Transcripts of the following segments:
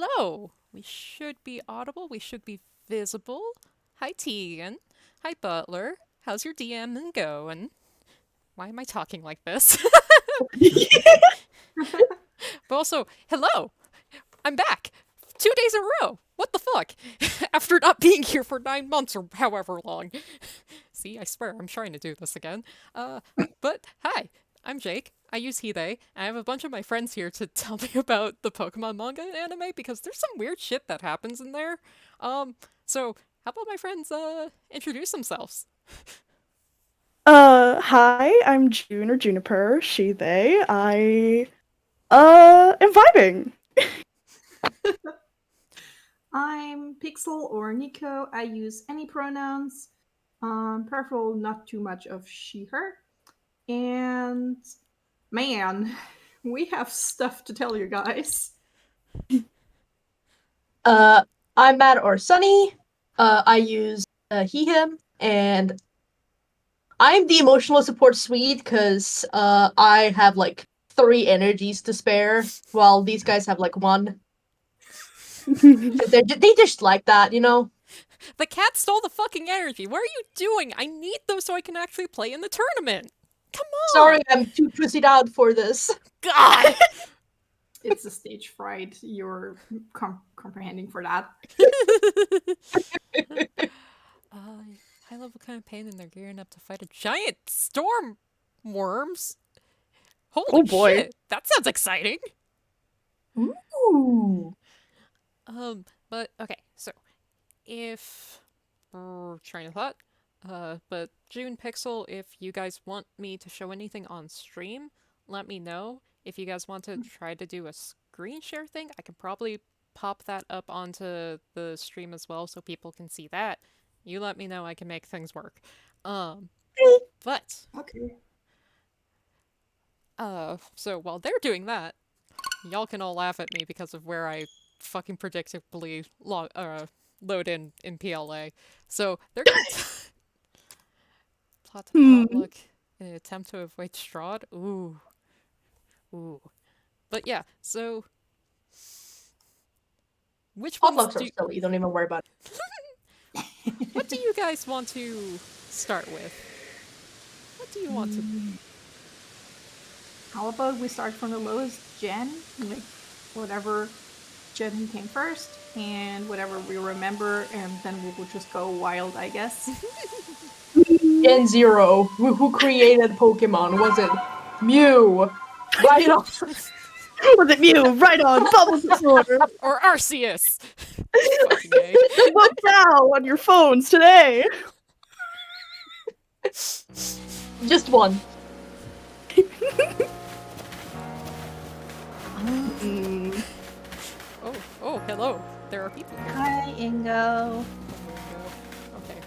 Hello! We should be audible, we should be visible. Hi, Tegan. Hi, Butler. How's your DMing going? Why am I talking like this? But also, hello! I'm back! 2 days in a row! What the fuck? After not being here for 9 months or however long. See, I swear, I'm trying to do this again. But hi, I'm Jake. I use he, they. I have a bunch of my friends here to tell me about the Pokemon manga and anime because there's some weird shit that happens in there. So how about my friends, introduce themselves? Hi, I'm June or Juniper, she, they. Am vibing. I'm Pixel or Nico. I use any pronouns. Preferable not too much of she, her. And man, we have stuff to tell you guys. Uh, I'm Matt or Sunny. I use he, him, and I'm the emotional support suite because I have like 3 energies to spare, while these guys have like one. They just like that, you know? The cat stole the fucking energy. What are you doing? I need those so I can actually play in the tournament. Come on. Sorry, I'm too pussied out for this. God. It's a stage fright. You're comprehending for that. High-level campaign and they're gearing up to fight a giant storm worms. Holy Oh boy. shit. That sounds exciting. Ooh. But okay, so if train of thought. But June Pixel, if you guys want me to show anything on stream, let me know. If you guys want to try to do a screen share thing, I can probably pop that up onto the stream as well so people can see that. You let me know, I can make things work. But Okay. so while they're doing that, y'all can all laugh at me because of where I fucking predictably load in PLA. So they're gonna plot to potluck in an attempt to avoid Strahd. Ooh. Ooh. But yeah, so which ones Potlucks are silly, don't even worry about it. what do you guys want to start with? What do you want to How about we start from the lowest gen? Like, whatever gen came first, and whatever we remember, and then we will just go wild, I guess. Gen Zero, who created Pokemon? Was it Mew? Right on. Was it Mew? Right on, Bulbasaur! or Arceus? Fucking A. Vote now on your phones today! Just one. Oh, hello. There are people here. Hi, Ingo. Okay.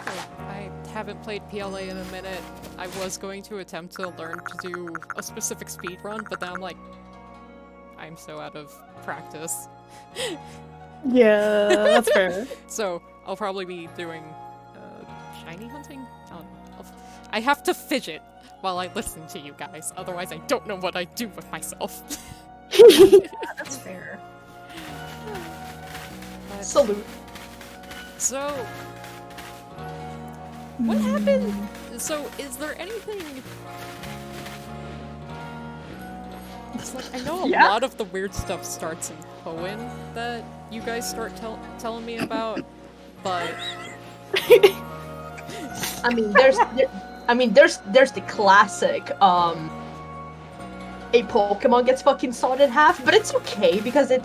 Okay. I haven't played PLA in a minute. I was going to attempt to learn to do a specific speed run, but then I'm like, I'm so out of practice. Yeah, that's fair. So I'll probably be doing shiny hunting. I don't know. I have to fidget while I listen to you guys. Otherwise, I don't know what I do with myself. That's fair. Salute. So, what happened? So, is there anything? It's like I know a lot of the weird stuff starts in Hoenn that you guys start telling me about, but I mean, there's the classic. A Pokemon gets fucking sawed in half, but it's okay because it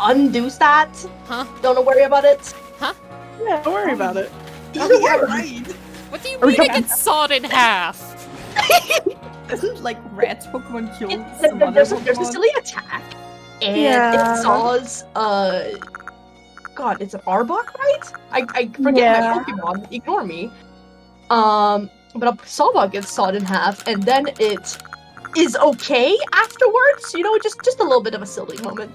undoes that. Huh? Don't worry about it. Huh? Yeah, don't worry about it. Yeah, right. What do you Are we mean it talking- gets sawed in half? Doesn't like Rat's Pokemon kill It- some other there's a Pokemon? silly attack, and Yeah. it saws God, it's an Arbok, right? I forget Yeah. my Pokemon. Ignore me. But a Sawbug gets sawed in half, and then it is okay afterwards. You know, just a little bit of a silly moment.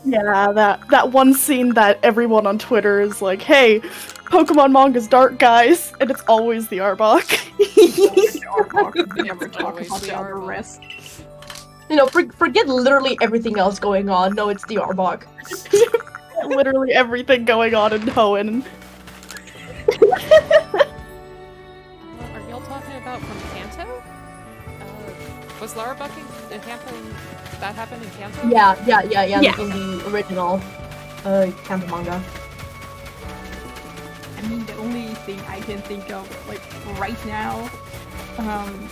Yeah, that one scene that everyone on Twitter is like, hey, Pokemon manga's dark, guys, and it's always the Arbok. Never talk Always about the the other Arbok. rest. forget literally everything else going on. No, it's the Arbok. Literally everything going on in Hoenn. Are y'all talking about from Kanto? Was Lara bucking that happened in Kanto? Yeah. Yeah. In the original, Kanto manga. I mean, the only thing I can think of, like, right now,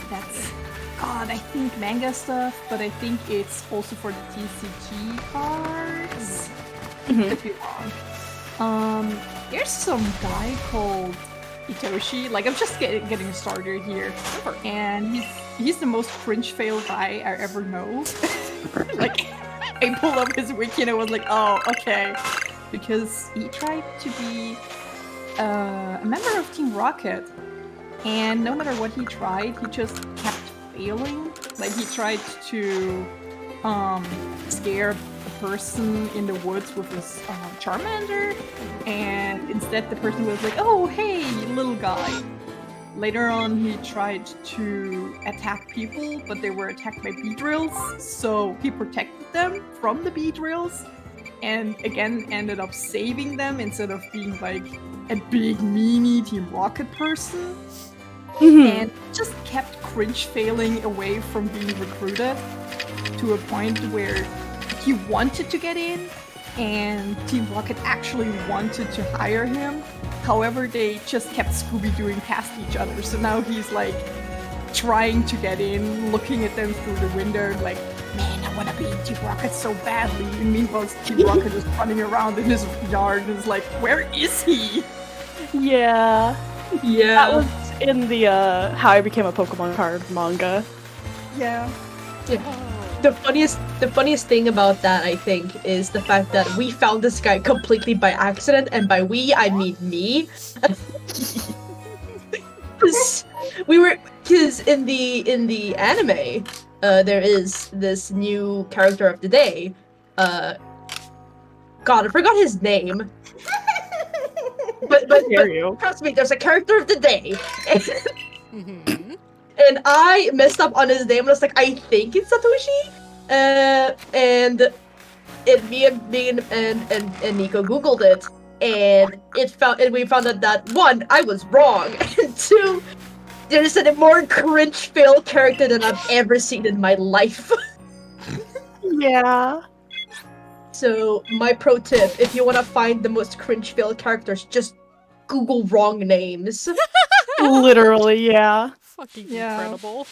that's, God, I think manga stuff, but I think it's also for the TCG cards. Could be wrong. There's some guy called Itoshi, like, I'm just getting started here, and he's the most cringe fail guy I ever know. Like, I pulled up his wiki and I was like, oh, okay. Because he tried to be a member of Team Rocket, and no matter what he tried, he just kept failing. Like, he tried to scare a person in the woods with his Charmander, and instead the person was like, oh, hey, little guy. Later on, he tried to attack people, but they were attacked by Beedrills, so he protected them from the Beedrills, and again ended up saving them instead of being like a big meanie Team Rocket person. And just kept cringe failing away from being recruited to a point where he wanted to get in and Team Rocket actually wanted to hire him. However, they just kept Scooby-Dooing past each other, so now he's like trying to get in, looking at them through the window like, man, I want to be in Team Rocket so badly. And meanwhile, Team Rocket is running around in his yard and is like, where is he? Yeah. That was in the How I Became a Pokemon Card manga. Yeah. The funniest thing about that, I think, is the fact that we found this guy completely by accident, and by we, I mean me. Because in the anime, there is this new character of the day. God, I forgot his name. But trust me, there's a character of the day. And I messed up on his name, and I was like, I think it's Satoshi. And me and Nico Googled it, and we found out that one, I was wrong, and two, there's a more cringe fail character than I've ever seen in my life. Yeah. So my pro tip, if you want to find the most cringe fail characters, just Google wrong names. Literally, yeah. Fucking Yeah. incredible.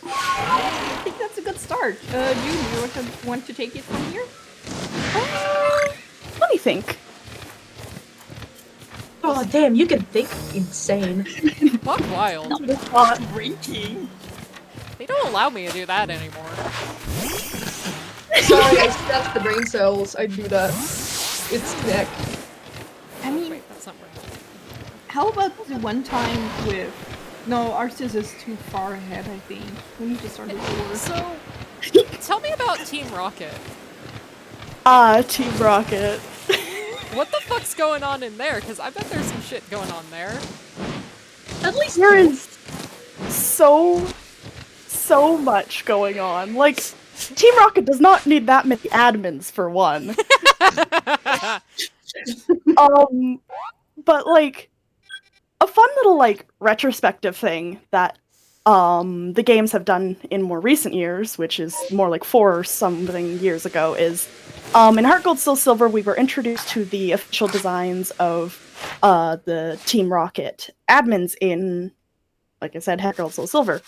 I think that's a good start. You want to take it from here? Let me think. Oh damn, you can think insane. Fuck wild. Drinking. They don't allow me to do that anymore. Sorry, I stuffed the brain cells. I do that. It's neck. I mean, Wait, that's not right. how about the one time with... No, Arceus is too far ahead, I think. We need to start with yours. So, tell me about Team Rocket. Team Rocket. What the fuck's going on in there? Because I bet there's some shit going on there. At least There is so much going on. Like, Team Rocket does not need that many admins for one. But like, a fun little like retrospective thing that the games have done in more recent years, which is more like 4 or something years ago, is in Heart Gold Soul Silver we were introduced to the official designs of the Team Rocket admins in, like I said, Heart Gold Soul Silver.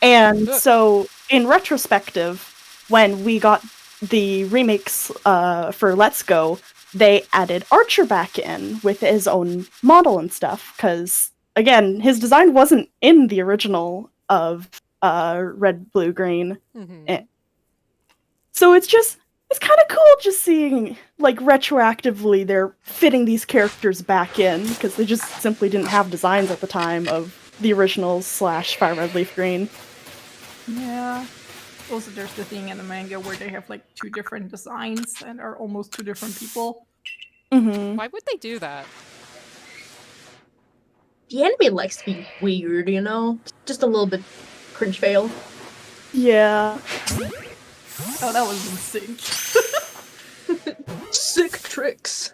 And so in retrospective, when we got the remakes for Let's Go, they added Archer back in with his own model and stuff, because, again, his design wasn't in the original of Red, Blue, Green. So it's kind of cool just seeing, like, retroactively they're fitting these characters back in, because they just simply didn't have designs at the time of the originals / Fire Red, Leaf Green. Yeah. Also, there's the thing in the manga where they have like 2 different designs and are almost 2 different people. Why would they do that? the anime likes to be weird, you know? Just a little bit cringe fail. Yeah. Oh, that was in sync. Sick tricks.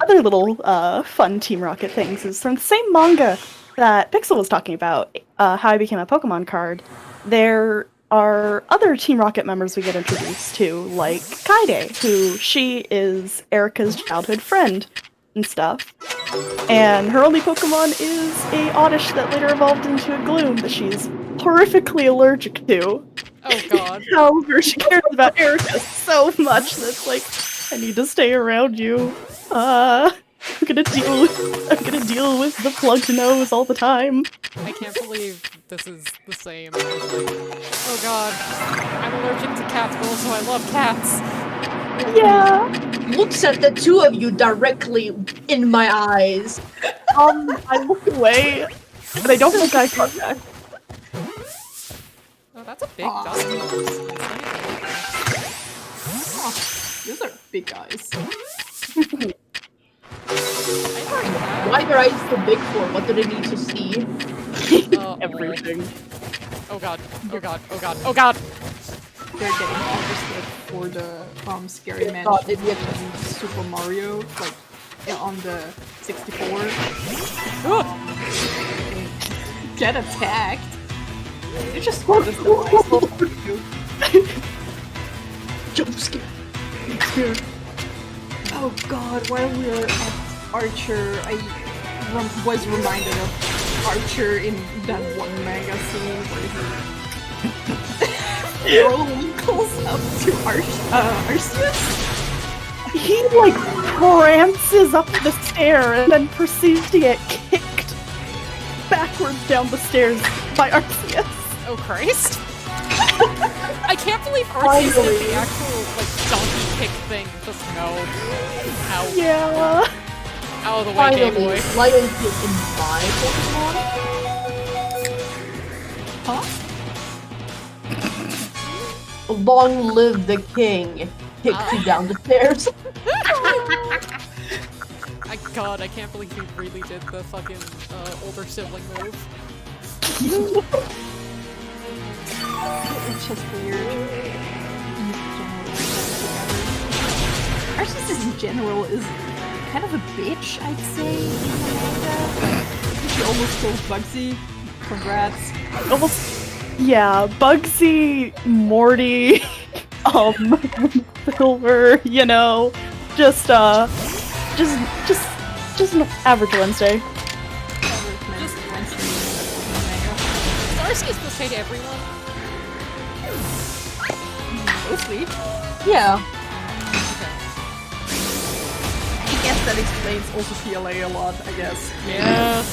Other little fun Team Rocket things is from the same manga that Pixel was talking about, How I Became a Pokemon card. There are other Team Rocket members we get introduced to, like Kaide, who she is Erika's childhood friend and stuff. And her only Pokemon is a Oddish that later evolved into a Gloom that she's horrifically allergic to. Oh god. However, she cares about Erika so much that it's like, I need to stay around you. I'm gonna deal with the plugged nose all the time. I can't believe this is the same. As, like, oh god. I'm allergic to cats, but also I love cats. Yeah. Looks at the two of you directly in my eyes. I look away, and I don't make eye contact. Oh, that's a big dust mouse. Oh, those are big guys. Why are your eyes so big for? What do they need to see? Everything. Oh god. Oh god. Oh god. Oh god. They're getting understood for the scary man God, in Super Mario, like on the 64. Get attacked. They just scored this device. Jump scare. Oh god, while we were at Archer, I was reminded of Archer in that one manga scene where he rolls up to Arceus. He like prances up the stair and then proceeds to get kicked backwards down the stairs by Arceus. Oh Christ. I can't believe Arceus did the actual, like, donkey kick thing. Just no. Ow. Yeah. Out of the way, Game Finally, Boy. Lion King in my Pokemon? Huh? Long live the king. Kicked you down the stairs. God, I can't believe he really did the fucking older sibling move. It's just weird. Arceus in general is kind of a bitch, I'd say. She almost killed Bugsy. Congrats. Almost. Yeah, Bugsy, Morty, Silver, you know, just an average Wednesday. Is Arceus supposed to hate everyone? Mostly. Yeah. I guess that explains also PLA a lot, I guess. Yeah.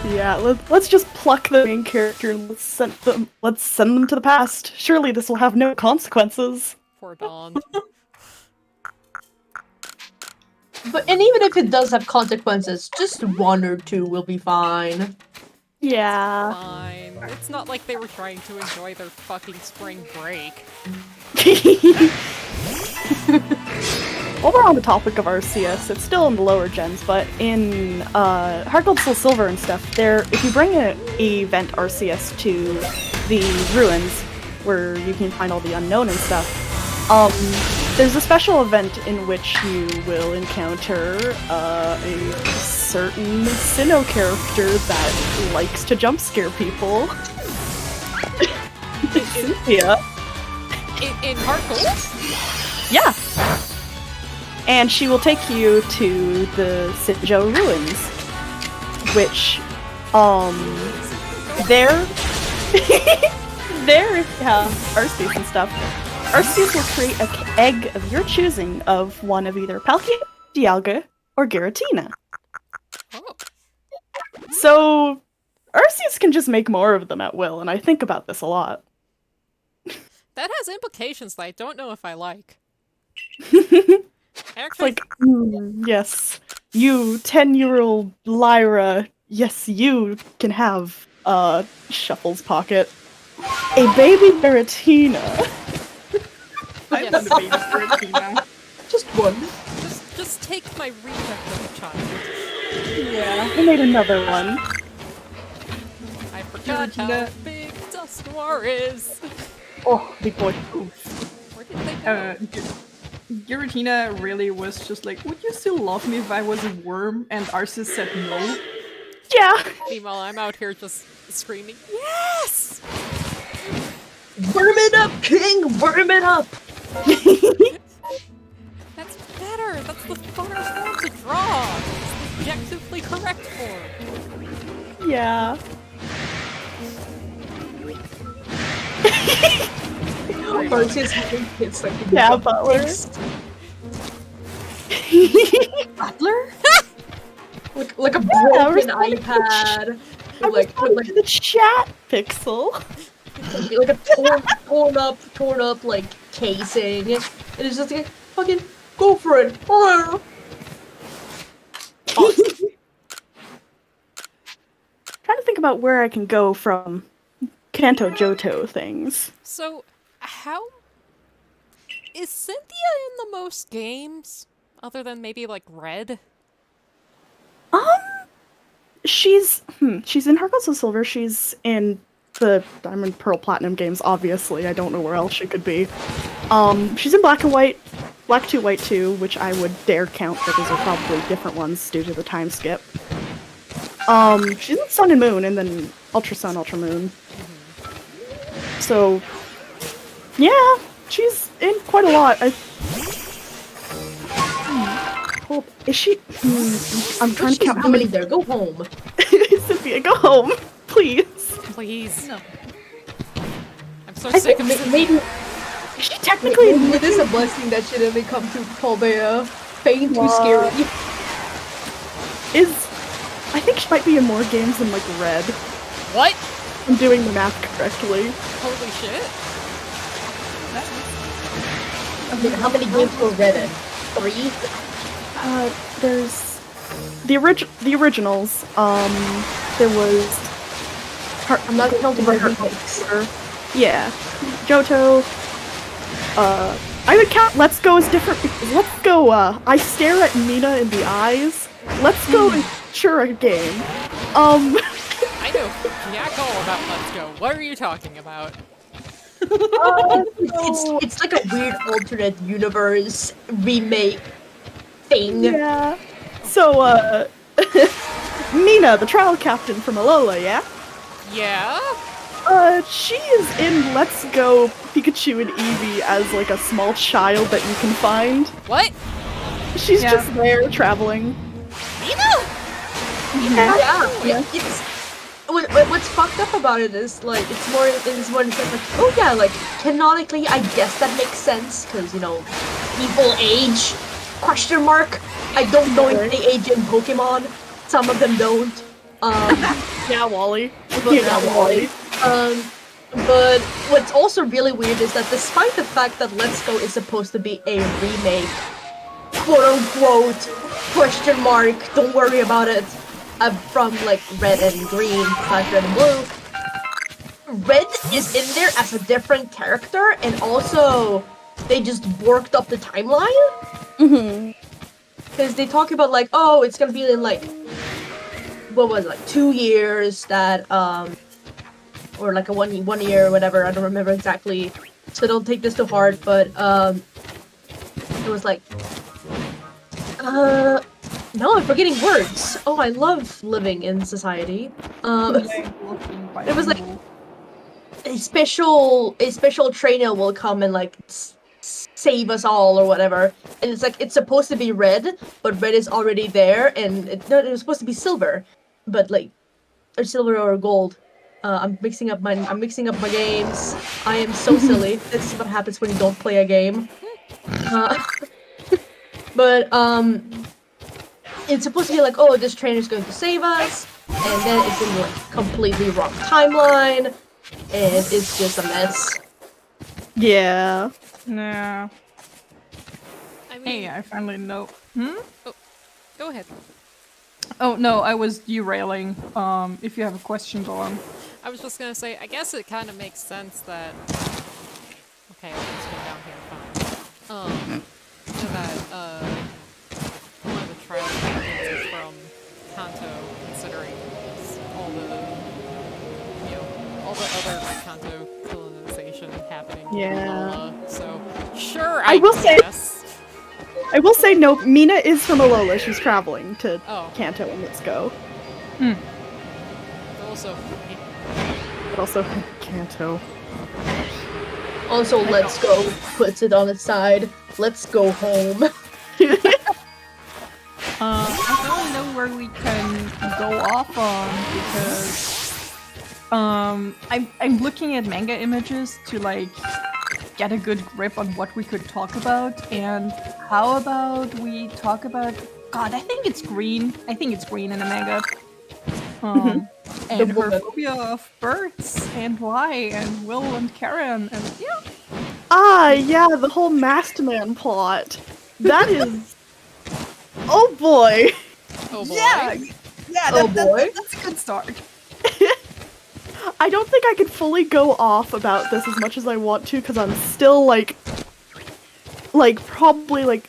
Yeah, let's just pluck the main character and let's send them to the past. Surely this will have no consequences. Poor Bond. And even if it does have consequences, just one or two will be fine. Yeah. Fine. It's not like they were trying to enjoy their fucking spring break. While we're on the topic of Arceus, it's still in the lower gens, but in Heart Gold Soul Silver and stuff, if you bring an event Arceus to the ruins, where you can find all the unknown and stuff, there's a special event in which you will encounter a certain Sinnoh character that likes to jump scare people. Cynthia. In Heart Gold? Yeah. And she will take you to the Sinjo ruins, which, there if you have Arceus and stuff, Arceus will create an egg of your choosing of one of either Palkia, Dialga, or Giratina. Oh. So, Arceus can just make more of them at will, and I think about this a lot. That has implications that I don't know if I like. It's like, yes, you 10-year-old Lyra, yes, you can have Shuffle's Pocket. A baby Giratina. I'm not a baby Giratina. Just one. Just take my reject of a child. Yeah, I made another one. Forgot how Giratina. big Dusknoir is. Oh, big boy. Where did they go? Giratina really was just like, would you still love me if I was a worm? And Arceus said no. Yeah. Meanwhile, I'm out here just screaming, yes! Worm it up, King! Worm it up! That's better! That's the funner form to draw! It's the objectively correct form. Yeah. Arceus having kids like Yeah, Butler. Butler? like a Yeah, broken respect the iPad. I Like responded with to the chat, Pixel. like a torn up like casing. And it's just like fucking go for it. Trying to think about where I can go from Kanto Johto things. So, how... Is Cynthia in the most games? Other than maybe, like, Red? She's in Heart Gold Soul Silver. She's in the Diamond Pearl Platinum games. Obviously, I don't know where else she could be. She's in Black and White, Black 2, White 2, which I would dare count, but those are probably different ones due to the time skip. She's in Sun and Moon, and then Ultra Sun, Ultra Moon. So, yeah, she's in quite a lot. Is she? I'm trying to count How many there? Go home. Sophia, go home, please. Please. No. I'm so I sick think of Maybe Is she technically in it is a blessing that she didn't come to Palbea. Fame too Wow. scary. I think she might be in more games than like Red. What? I'm doing the math correctly. Holy shit. I mean, how many games were Red in? 3? There's the originals. There was. I'm not counting my remakes. Yeah, Johto. I would count Let's Go as different because Let's Go. I stare at Mina in the eyes. Let's Go is sure a game. I know jack all about Let's Go. What are you talking about? It's like a weird alternate universe remake thing. Yeah. So, Mina, the trial captain from Alola, yeah? Yeah? She is in Let's Go Pikachu and Eevee as like a small child that you can find. What? She's Yeah. just there traveling. Nina? Yeah. It's what's fucked up about it is like it's more like oh yeah, like canonically I guess that makes sense because you know people age question mark. I don't know if they age in Pokemon. Some of them don't. Yeah, Wally. But, Wally. But what's also really weird is that despite the fact that Let's Go is supposed to be a remake, quote unquote, question mark, don't worry about it, from like Red and Green / Red and Blue, Red is in there as a different character, and also they just worked up the timeline. Mm-hmm. Because they talk about like, oh, it's gonna be in like, what was it, like 2 years that, or like a one year or whatever, I don't remember exactly, so don't take this to heart, but, it was like, no, I'm forgetting words. Oh, I love living in society. It was like, a special trainer will come and like save us all or whatever, and it's like it's supposed to be Red, but Red is already there, and it was supposed to be Silver, but like or Silver or Gold. I'm mixing up my games. I am so silly. This is what happens when you don't play a game. But it's supposed to be like, oh, this trainer's going to save us, and then it's in like completely wrong timeline, and it's just a mess. Yeah. Nah. I mean, Hey, I finally know. go ahead. Oh no, I was derailing. If you have a question, go on. I was just gonna say, I guess it kind of makes sense that... Okay, I'll just go down here, fine. So that, one of the trial campaigns is from Kanto, considering all the, you know, all the other Kanto colonization happening in Yeah. Alola, so sure, I will say- guess. I will say no. Mina is from Alola. She's traveling to Oh, Kanto and Let's Go. but also, But also Kanto. Also, let's go. Puts it on its side. Let's go home. I don't know where we can go off on because I'm looking at manga images to like get a good grip on what we could talk about, and how about we talk about God, I think it's green. I think it's green in the manga. And The her woman. phobia of birds and why, and Will and Karen, and yeah. Ah, yeah, the whole masked man plot. That is. Oh boy. oh boy. Yeah, Oh boy. that's a good start. I don't think I could fully go off about this as much as I want to, because I'm still like probably like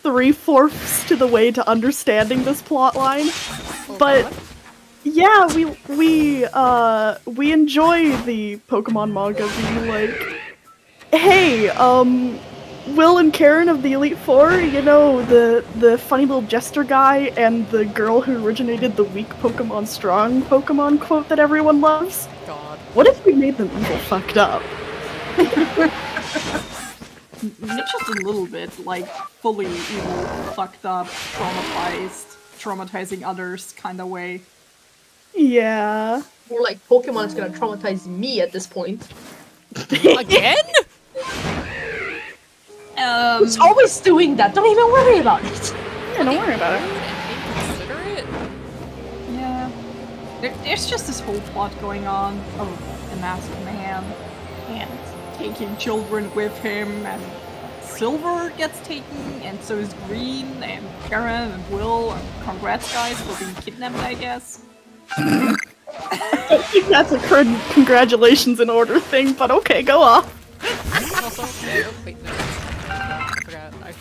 3/4 to the way to understanding this plot line. Oh, But God. yeah, we enjoy the Pokemon manga being like, hey, Will and Karen of the Elite Four, you know, the funny little jester guy and the girl who originated the weak Pokemon strong Pokemon quote that everyone loves. God. What if we made them evil fucked up? Not just a little bit, like fully evil, fucked up, traumatizing others kind of way. Yeah. More like Pokemon's gonna traumatize me at this point. Again? It's always doing that. Don't even worry about it. Yeah, don't worry about it. Rude and inconsiderate? Yeah. There's just this whole plot going on of the masked man and taking children with him, and Silver gets taken, and so is Green, and Karen and Will, and congrats guys for being kidnapped, I guess. I think that's a congratulations in order thing, but okay, go off. Also, oh, wait, no. I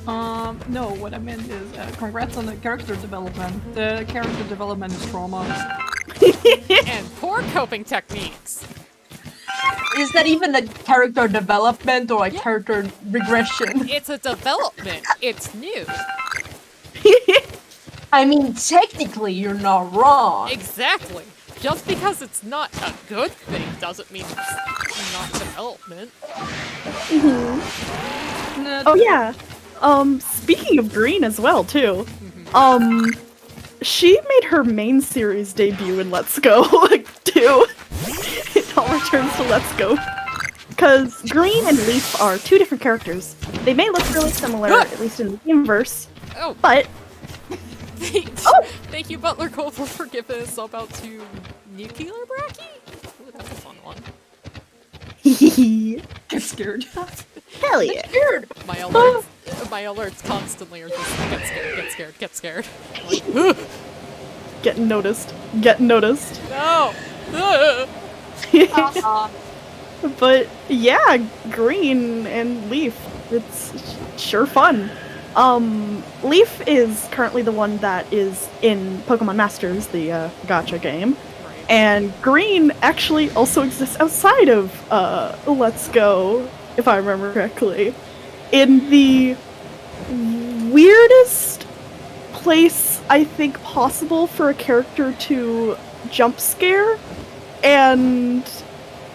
forgot. No, what I meant is, congrats on the character development. The character development is trauma. And poor coping techniques. Is that even a character development or a character regression? It's a development. It's new. I mean, technically, you're not wrong. Exactly. Just because it's not a good thing doesn't mean it's not development. Oh yeah. Speaking of Green as well too. She made her main series debut in Let's Go too. It all returns to Let's Go. Because Green and Leaf are two different characters. They may look really similar, at least in the universe, Oh, but thank you, Butler Cole, for giving us sub out to Nuclear Bracky. Ooh, that's a fun one. Get scared. hell yeah. My alerts constantly are just get scared, get scared, get scared. Like, Getting noticed. Getting noticed. no. But yeah, Green and Leaf, it's sure fun. Leaf is currently the one that is in Pokemon Masters, the gacha game. Right. And Green actually also exists outside of Let's Go, if I remember correctly. In the weirdest place I think possible for a character to jump scare, and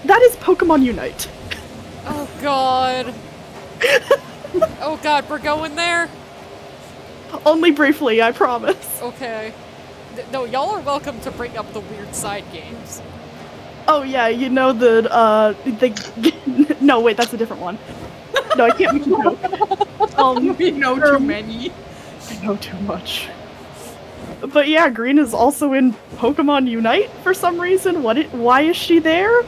that is Pokemon Unite. Oh god. Oh god, we're going there? Only briefly, I promise. Okay. No, y'all are welcome to bring up the weird side games. Oh yeah, you know the no wait, that's a different one. No, I can't make a joke. We know too many. I know too much. But yeah, Green is also in Pokemon Unite for some reason. Why is she there?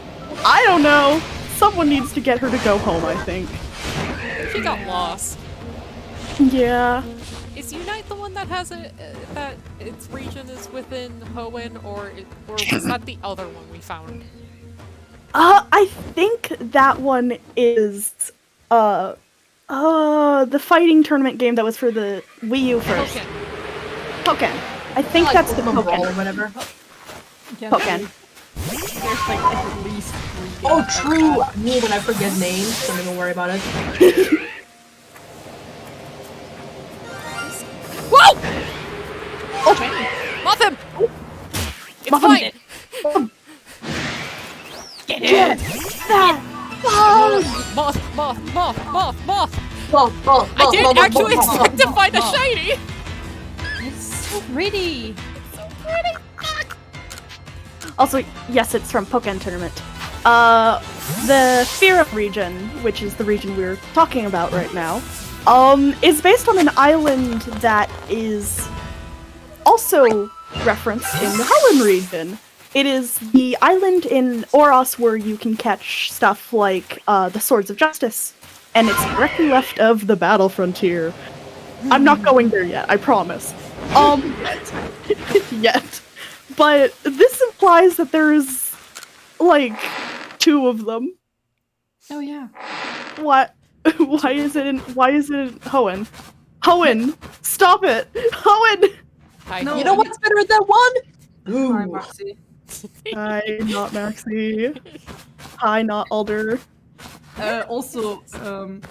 I don't know. Someone needs to get her to go home, I think. She got lost. Yeah. Is Unite the one that has that its region is within Hoenn, or was that the other one we found? I think that one is the fighting tournament game that was for the Wii U first. Okay. Pokken. I think Like that's the Pokemon Brawl or Pokken. whatever. Yeah, PokeAni. there's like at least 3 Oh, games. true. Me when I forget names, don't even worry about it. Whoa! Oh, Muff him! It's Muff him. fine! Get it! Moth, moth, moth, moth, moth! Oh, I didn't actually expect to find a shiny! It's so pretty. Also, yes, it's from Pokemon Tournament. The Fearum region, which is the region we're talking about right now, is based on an island that is also referenced in the Hoenn region. It is the island in Oros where you can catch stuff like the Swords of Justice, and it's directly left of the Battle Frontier. I'm not going there yet, I promise. Yet. But this implies that there's, like, 2 of them. Oh yeah. What? Why is it in Hoenn? Hoenn! Stop it! Hoenn! Hi. No. You know what's better than one? Hi, Ooh. Moxie. Hi, not Maxie. Hi, not Alder. Also,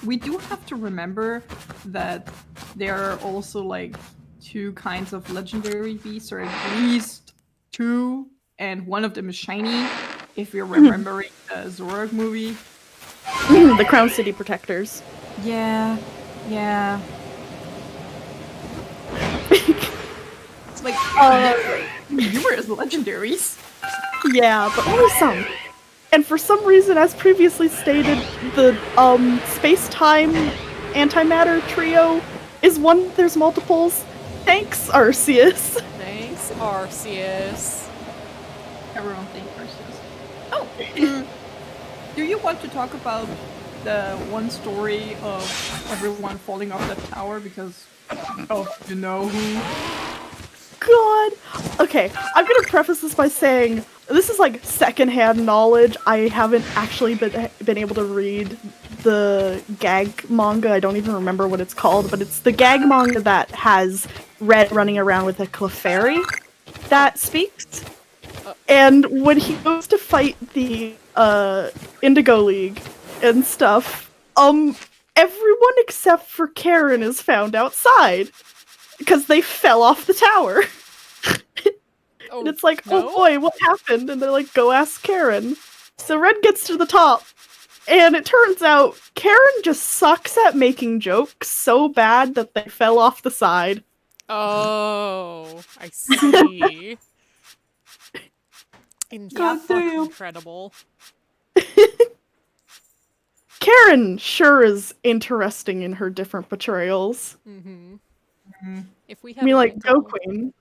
we do have to remember that there are also like 2 kinds of legendary beasts, or at least 2, and one of them is shiny. If we're remembering the Zorag movie. The Crown City Protectors. Yeah, yeah. It's like numerous legendaries. Yeah, but only some. And for some reason, as previously stated, the space-time antimatter trio is one there's multiples. Thanks, Arceus. Thanks, Arceus. Everyone think Arceus. Oh, do you want to talk about the one story of everyone falling off that tower because of you know who? God. Okay, I'm gonna preface this by saying this is like secondhand knowledge. I haven't actually been able to read the gag manga. I don't even remember what it's called, but it's the gag manga that has Red running around with a Clefairy that speaks. And when he goes to fight the Indigo League and stuff, everyone except for Karen is found outside because they fell off the tower. Oh, And it's like, no? oh boy, what happened? And they're like, go ask Karen. So Red gets to the top, and it turns out Karen just sucks at making jokes so bad that they fell off the side. Oh, I see. God damn. Incredible. Karen sure is interesting in her different portrayals. Mm-hmm. Mm. If we I had mean, a like, Go rental Queen.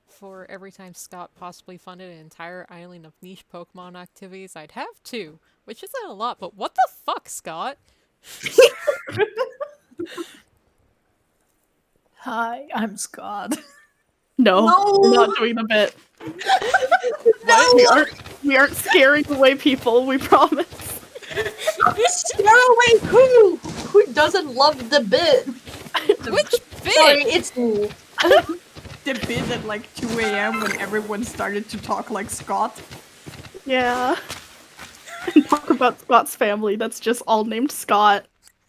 for every time Scott possibly funded an entire island of niche Pokemon activities, I'd have 2, which isn't a lot, but what the fuck, Scott? Hi, I'm Scott. No, No! we're not doing the bit. What? We aren't scaring away people, we promise. Scare away who? Who doesn't love the bit? Which Sorry, bit? it's me. The bit at like 2 a.m. when everyone started to talk like Scott. Yeah. And talk about Scott's family that's just all named Scott.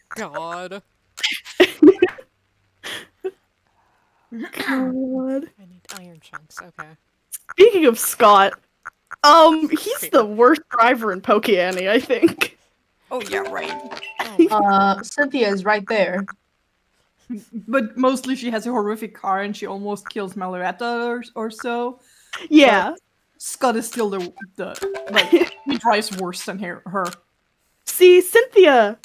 God. God. I need iron chunks, okay. Speaking of Scott, he's the worst driver in PokeAni, I think. Oh yeah, right. Oh, Cynthia is right there. But mostly she has a horrific car and she almost kills Malaretta or so. Yeah. Scott is still the like he drives worse than her. See, Cynthia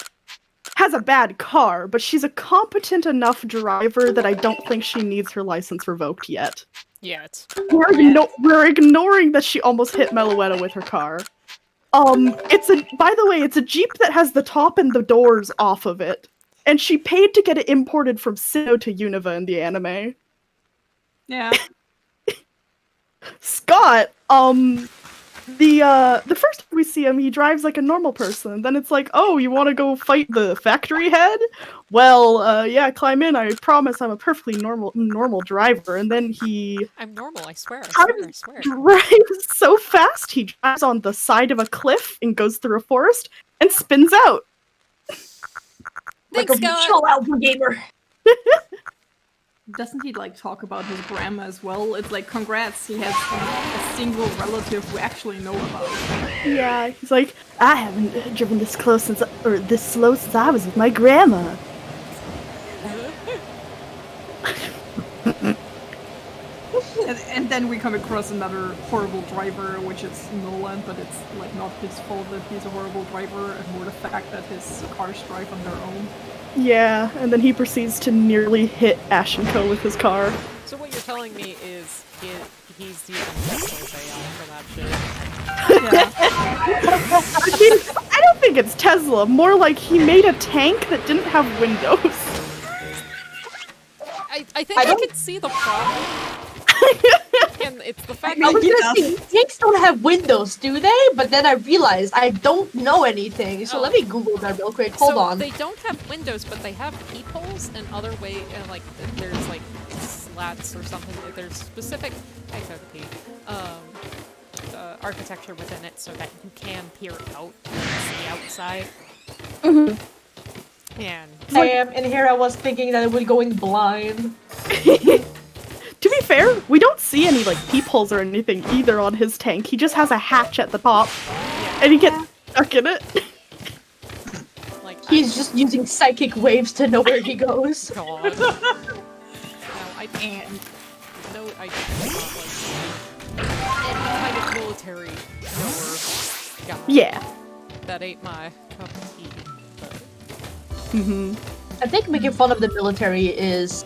has a bad car, but she's a competent enough driver that I don't think she needs her license revoked yet. yet. We're ignoring that she almost hit Meloetta with her car. By the way, it's a Jeep that has the top and the doors off of it. And she paid to get it imported from Sinnoh to Unova in the anime. Yeah. Scott, the first time we we see him, he drives like a normal person. And then it's like, oh, you want to go fight the factory head? Well, yeah, climb in. I promise I'm a perfectly normal driver. And then he I'm normal, I swear, I drives, swear, I swear. drives so fast, he drives on the side of a cliff and goes through a forest and spins out. Like Thanks, a Scott! chill out gamer. Doesn't he like talk about his grandma as well? It's like, congrats, he has a single relative we actually know about. Yeah, he's like, I haven't driven this close since, or this slow since I was with my grandma. And then we come across another horrible driver, which is Nolan, but it's like not his fault that he's a horrible driver, and more the fact that his cars drive on their own. Yeah, and then he proceeds to nearly hit Ash and Co. with his car. So what you're telling me is he's using Tesla's AI for that shit. Yeah. I mean, I don't think it's Tesla. More like he made a tank that didn't have windows. I think I can see the problem. And it's the fact I was that gonna say, tanks don't have windows, do they? But then I realized I don't know anything, so let me Google that real quick. Hold on. They don't have windows, but they have peepholes and other way, and like there's like slats or something. There's specific architecture within it so that you can peer out and see outside. And Damn, and here I was thinking that it was going blind. To be fair, we don't see any like peepholes or anything either on his tank. He just has a hatch at the top, and he gets stuck in it. like He's just using psychic waves to know where he goes. God. No, I can't. No, I do not like any kind of military knower. God, Yeah. that ain't my cup of tea. But I think making fun of the military is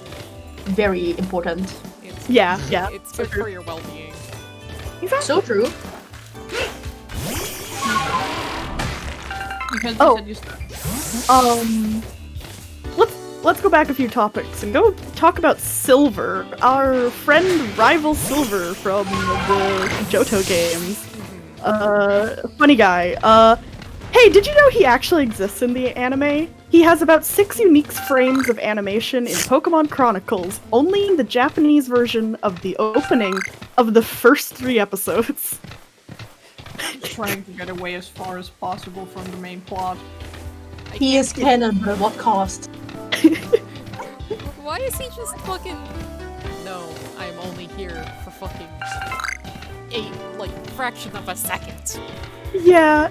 very important. it's Yeah. it's good for your well-being. Exactly. So true. Because you Oh. said you start. Let's go back a few topics and go talk about Silver, our friend rival Silver from the Johto games. Funny guy. Hey, did you know he actually exists in the anime? He has about 6 unique frames of animation in Pokemon Chronicles, only in the Japanese version of the opening of the first 3 episodes. Trying to get away as far as possible from the main plot. He is canon, but at what cost? Why is he just fucking... No, I'm only here for fucking... fraction of a second. Yeah,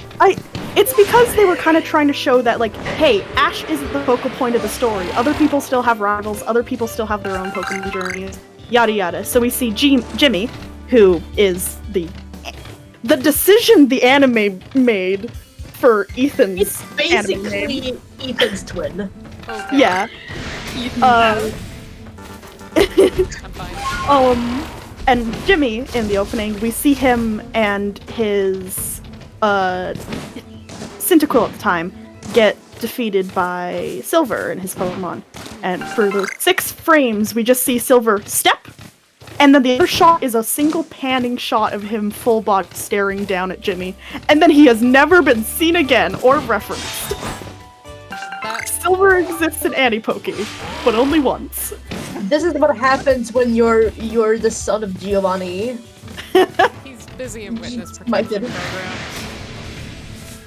it's because they were kind of trying to show that, like, hey, Ash isn't the focal point of the story. Other people still have rivals, other people still have their own Pokemon journeys, yada yada. So we see Jimmy, who is the decision the anime made for Ethan's It's anime name. basically Ethan's twin. Okay, Yeah. I'm fine. And Jimmy, in the opening, we see him and his, Cyndaquil at the time, get defeated by Silver and his Pokemon. And for the 6 frames, we just see Silver step, and then the other shot is a single panning shot of him full body staring down at Jimmy, and then he has never been seen again or referenced. Silver exists in Annie-Poke, but only once. This is what happens when you're the son of Giovanni. He's busy in witness My protection goodness. programs.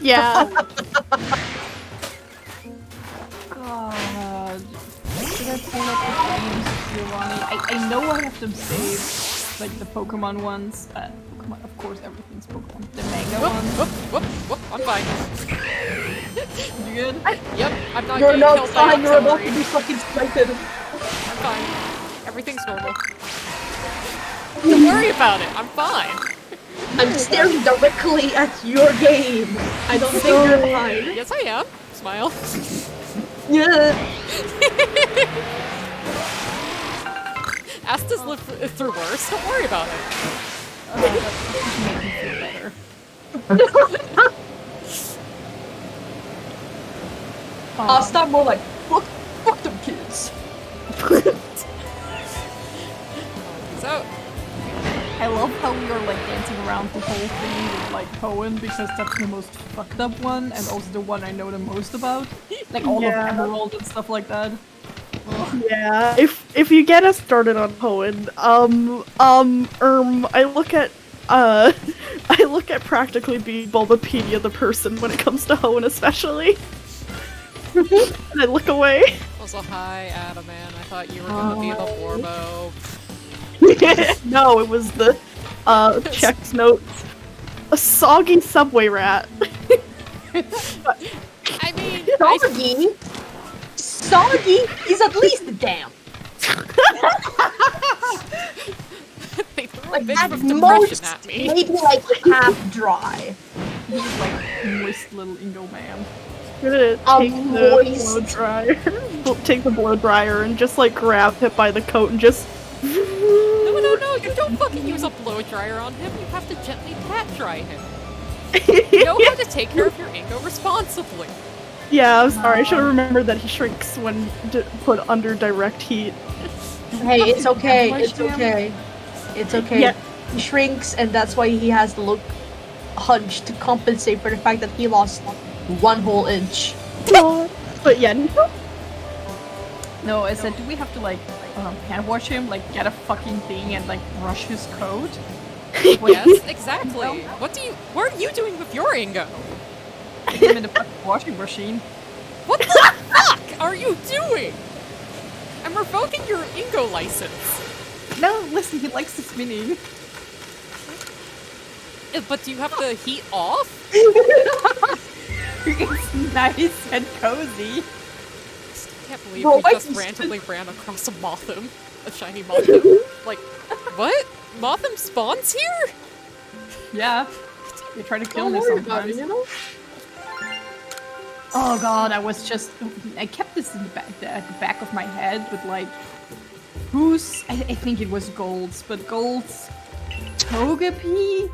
Yeah. God. Should I pull up the names of Giovanni? I know I have them saved, like the Pokemon ones. Pokemon, of course, everything's Pokemon. The manga ones. Whoop, I'm fine. You good? Yep, I'm not You're getting not killed by fine, you're about to artillery. be fucking slighted. I'm fine. Everything's normal. Don't worry about it, I'm fine. I'm staring directly at your game. I don't think you're fine. Yes, I am. Smile. Yeah. Astas live through worse. Don't worry about it. That makes me feel better. I'll start more like, fuck them kids. So, I love how we are like dancing around the whole thing with like Hoenn because that's the most fucked up one and also the one I know the most about. Like all of Emerald and stuff like that. Ugh. Yeah, if you get us started on Hoenn, I look at I look at practically being Bulbapedia the person when it comes to Hoenn especially. And I look away. Also, hi, Adaman. I thought you were gonna be the Warbo. No, it was the checks notes. A soggy subway rat. I mean, Soggy is at least damp. they threw a Like bit at of depression most, at me. maybe like half dry. He's like moist little Ingo man. I'm gonna take the blow dryer, take the blow dryer, and just like grab it by the coat and just. No, you don't fucking use a blow dryer on him. You have to gently pat dry him. You know how to take care of your Ingo responsibly. Yeah, I'm sorry. I should have remembered that he shrinks when put under direct heat. Hey, it's okay. It's okay. It's okay. Yeah. He shrinks, and that's why he has the look hunch to compensate for the fact that he lost 1 whole inch. But yeah, No, I said, do we have to like hand wash him, like get a fucking thing and like brush his coat? Yes, exactly. What are you doing with your Ingo? Put him in the fucking washing machine. What the fuck are you doing? I'm revoking your Ingo license. No, listen, he likes the spinning. But do you have the heat off? It's nice and cozy. I can't believe Bro, we why just you randomly ran across a Mothim. A shiny Mothim. Like, what? Mothim spawns here? Yeah. They try to kill Don't me worry about it, sometimes. you know? Oh god, I kept this in at the back of my head, but like, I think it was Gold's, but Gold's Togepi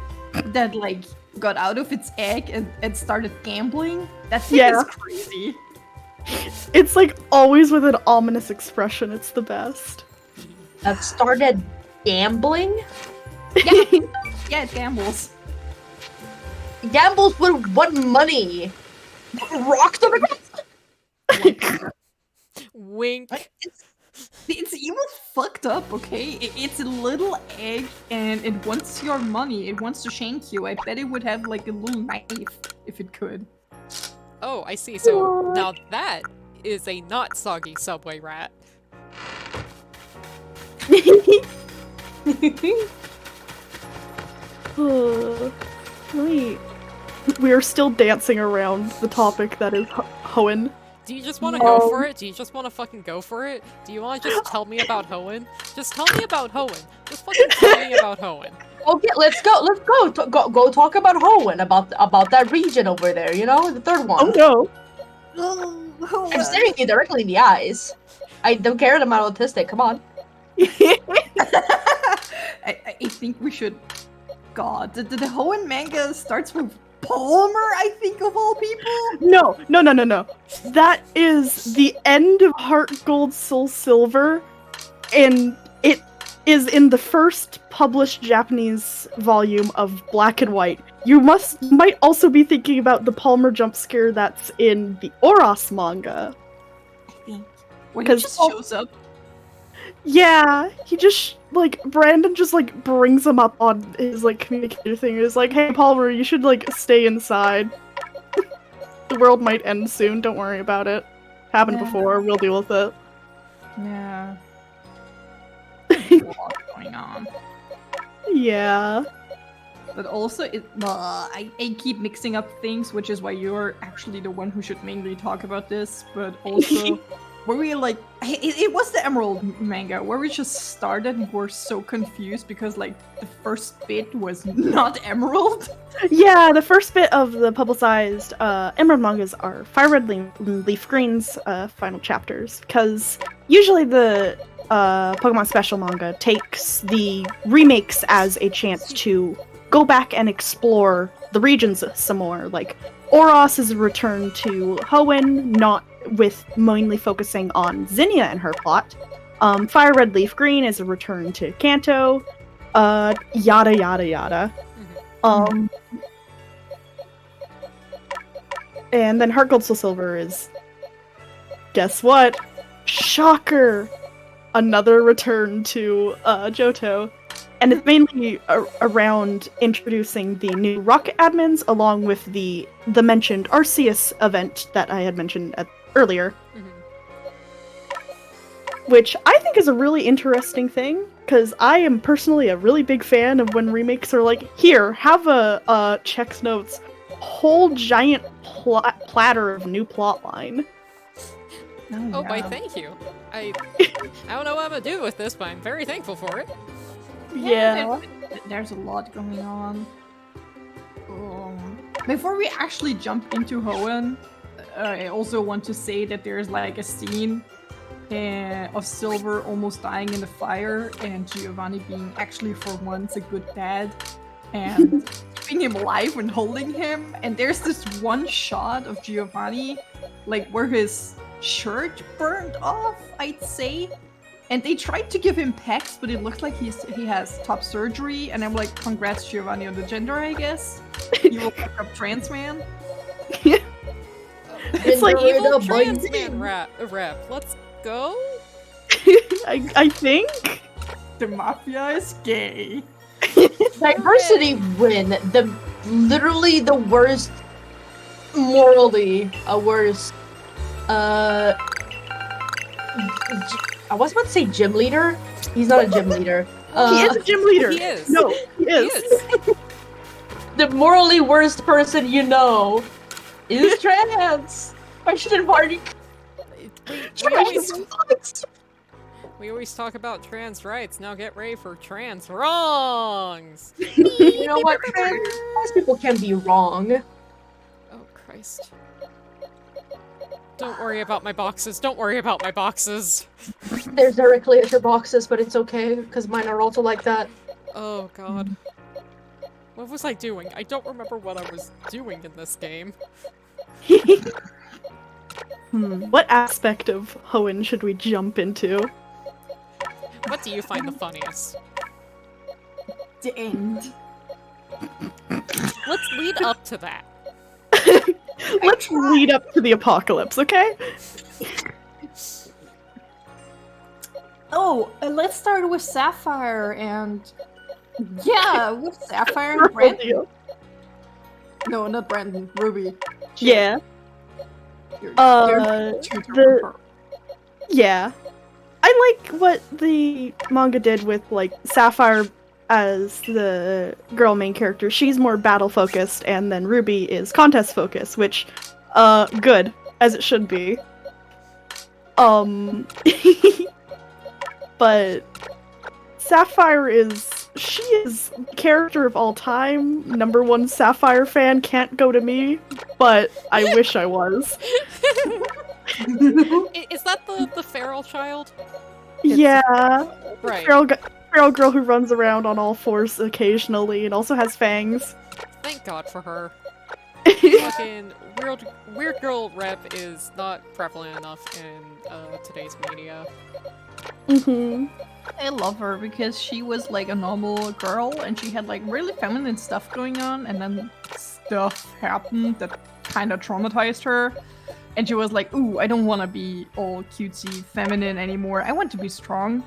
that like got out of its egg and started gambling. That thing Yeah. is crazy. it's like always with an ominous expression. It's the best. That started gambling? Yeah, it gambles. Gambles with what money? Rocks on the ground? Wink. It's even fucked up, okay? It's a little egg and it wants your money. It wants to shank you. I bet it would have like a little knife if it could. Oh, I see. So now that is a not soggy subway rat. We are still dancing around the topic that is Hoenn. Do you just want to go for it? Do you just want to fucking go for it? Do you want to just tell me about Hoenn? Just tell me about Hoenn. Just fucking tell me about Hoenn. Okay, let's go. Go talk about Hoenn, about that region over there. You know, the third one. Oh no! I'm staring you directly in the eyes. I don't care that I'm autistic. Come on. I think we should. God, the Hoenn manga starts with Palmer, I think, of all people. No. That is the end of Heart Gold Soul Silver, and it is in the first published Japanese volume of Black and White. You might also be thinking about the Palmer jump scare that's in the Oros manga. I think when he just shows up. Yeah, he just Brandon just brings him up on his communicator thing. He's like, "Hey Palmer, you should stay inside. The world might end soon. Don't worry about it. Happened before. We'll deal with it." Yeah. There's a lot going on. Yeah. But also, I keep mixing up things, which is why you're actually the one who should mainly talk about this. But also, where we it was the Emerald manga where we just started and were so confused because the first bit was not Emerald. Yeah, the first bit of the publicized Emerald mangas are Fire Red Leaf Green's final chapters, because usually the Pokemon Special manga takes the remakes as a chance to go back and explore the regions some more. Like, Oros is a return to Hoenn, not with mainly focusing on Zinnia and her plot. Fire Red Leaf Green is a return to Kanto. yada yada yada. Mhm. And then Heart Gold Soul Silver is, guess what? Shocker! Another return to Johto. And it's mainly around introducing the new Rocket admins along with the mentioned Arceus event that I had mentioned earlier. Mhm. Which I think is a really interesting thing, because I am personally a really big fan of when remakes are like, here, have a checks notes whole giant platter of new plotline. Oh, why, yeah. thank you. I don't know what I'm gonna do with this, but I'm very thankful for it. Yeah. There's a lot going on. Before we actually jump into Hoenn, I also want to say that there's like a scene of Silver almost dying in the fire and Giovanni being actually for once a good dad and keeping him alive and holding him. And there's this one shot of Giovanni, like where his shirt burned off, I'd say. And they tried to give him pecs, but it looks like he has top surgery. And I'm like, congrats, Giovanni, on the gender, I guess. You will pick up trans man. It's like Evil the trans man rep. Let's go. I think. The mafia is gay. Diversity win. Literally the worst, morally worst. I was about to say gym leader. He's not a gym leader. He is a gym leader. He is. No, he He is. is. The morally worst person you know is trans. Question mark. We always talk about trans rights. Now get ready for trans wrongs. You know what? Trans people can be wrong. Oh, Christ. Don't worry about my boxes. Don't worry about my boxes. There's directly at your boxes, but it's okay because mine are also like that. Oh, God. What was I doing? I don't remember what I was doing in this game. What aspect of Hoenn should we jump into? What do you find the funniest? The end. Let's lead up to that. Let's lead up to the apocalypse, okay? Oh, let's start with Sapphire and... Yeah, with Sapphire and Brandon. No, not Brandon. Ruby. Yeah. They're two to remember. Yeah. I like what the manga did with, like, Sapphire as the girl main character. She's more battle focused, and then Ruby is contest focused, which, good, as it should be. But Sapphire she is character of all time. #1 Sapphire fan can't go to me, but I wish I was. Is that the feral child? Yeah. Right. Feral girl who runs around on all fours occasionally and also has fangs. Thank God for her. Fucking weird girl rep is not prevalent enough in today's media. Mm-hmm. I love her because she was like a normal girl and she had like really feminine stuff going on, and then stuff happened that kind of traumatized her. And she was like, ooh, I don't want to be all cutesy feminine anymore. I want to be strong.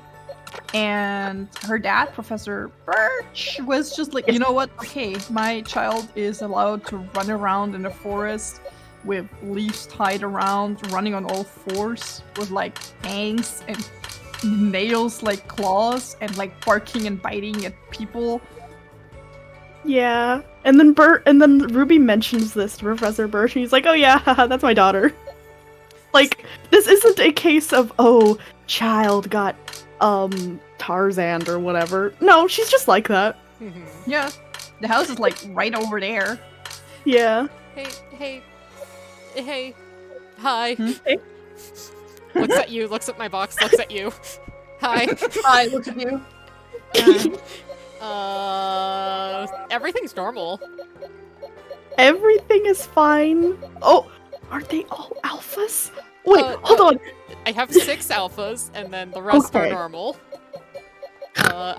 And her dad, Professor Birch, was just like, you know what? Okay, my child is allowed to run around in the forest with leaves tied around, running on all fours with like fangs and nails like claws and like barking and biting at people. Yeah. And then Ruby mentions this to Professor Birch and he's like, oh yeah, haha, that's my daughter. Like, this isn't a case of, oh, child got Tarzan or whatever. No, she's just like that. Yeah. The house is like right over there. Yeah. Hey. Hi. Hey. Looks at you, looks at my box, looks at you. Hi. Hi, look at you. Everything's normal. Everything is fine. Oh, aren't they all alphas? Wait, hold on. I have 6 alphas, and then the rest are Okay. normal.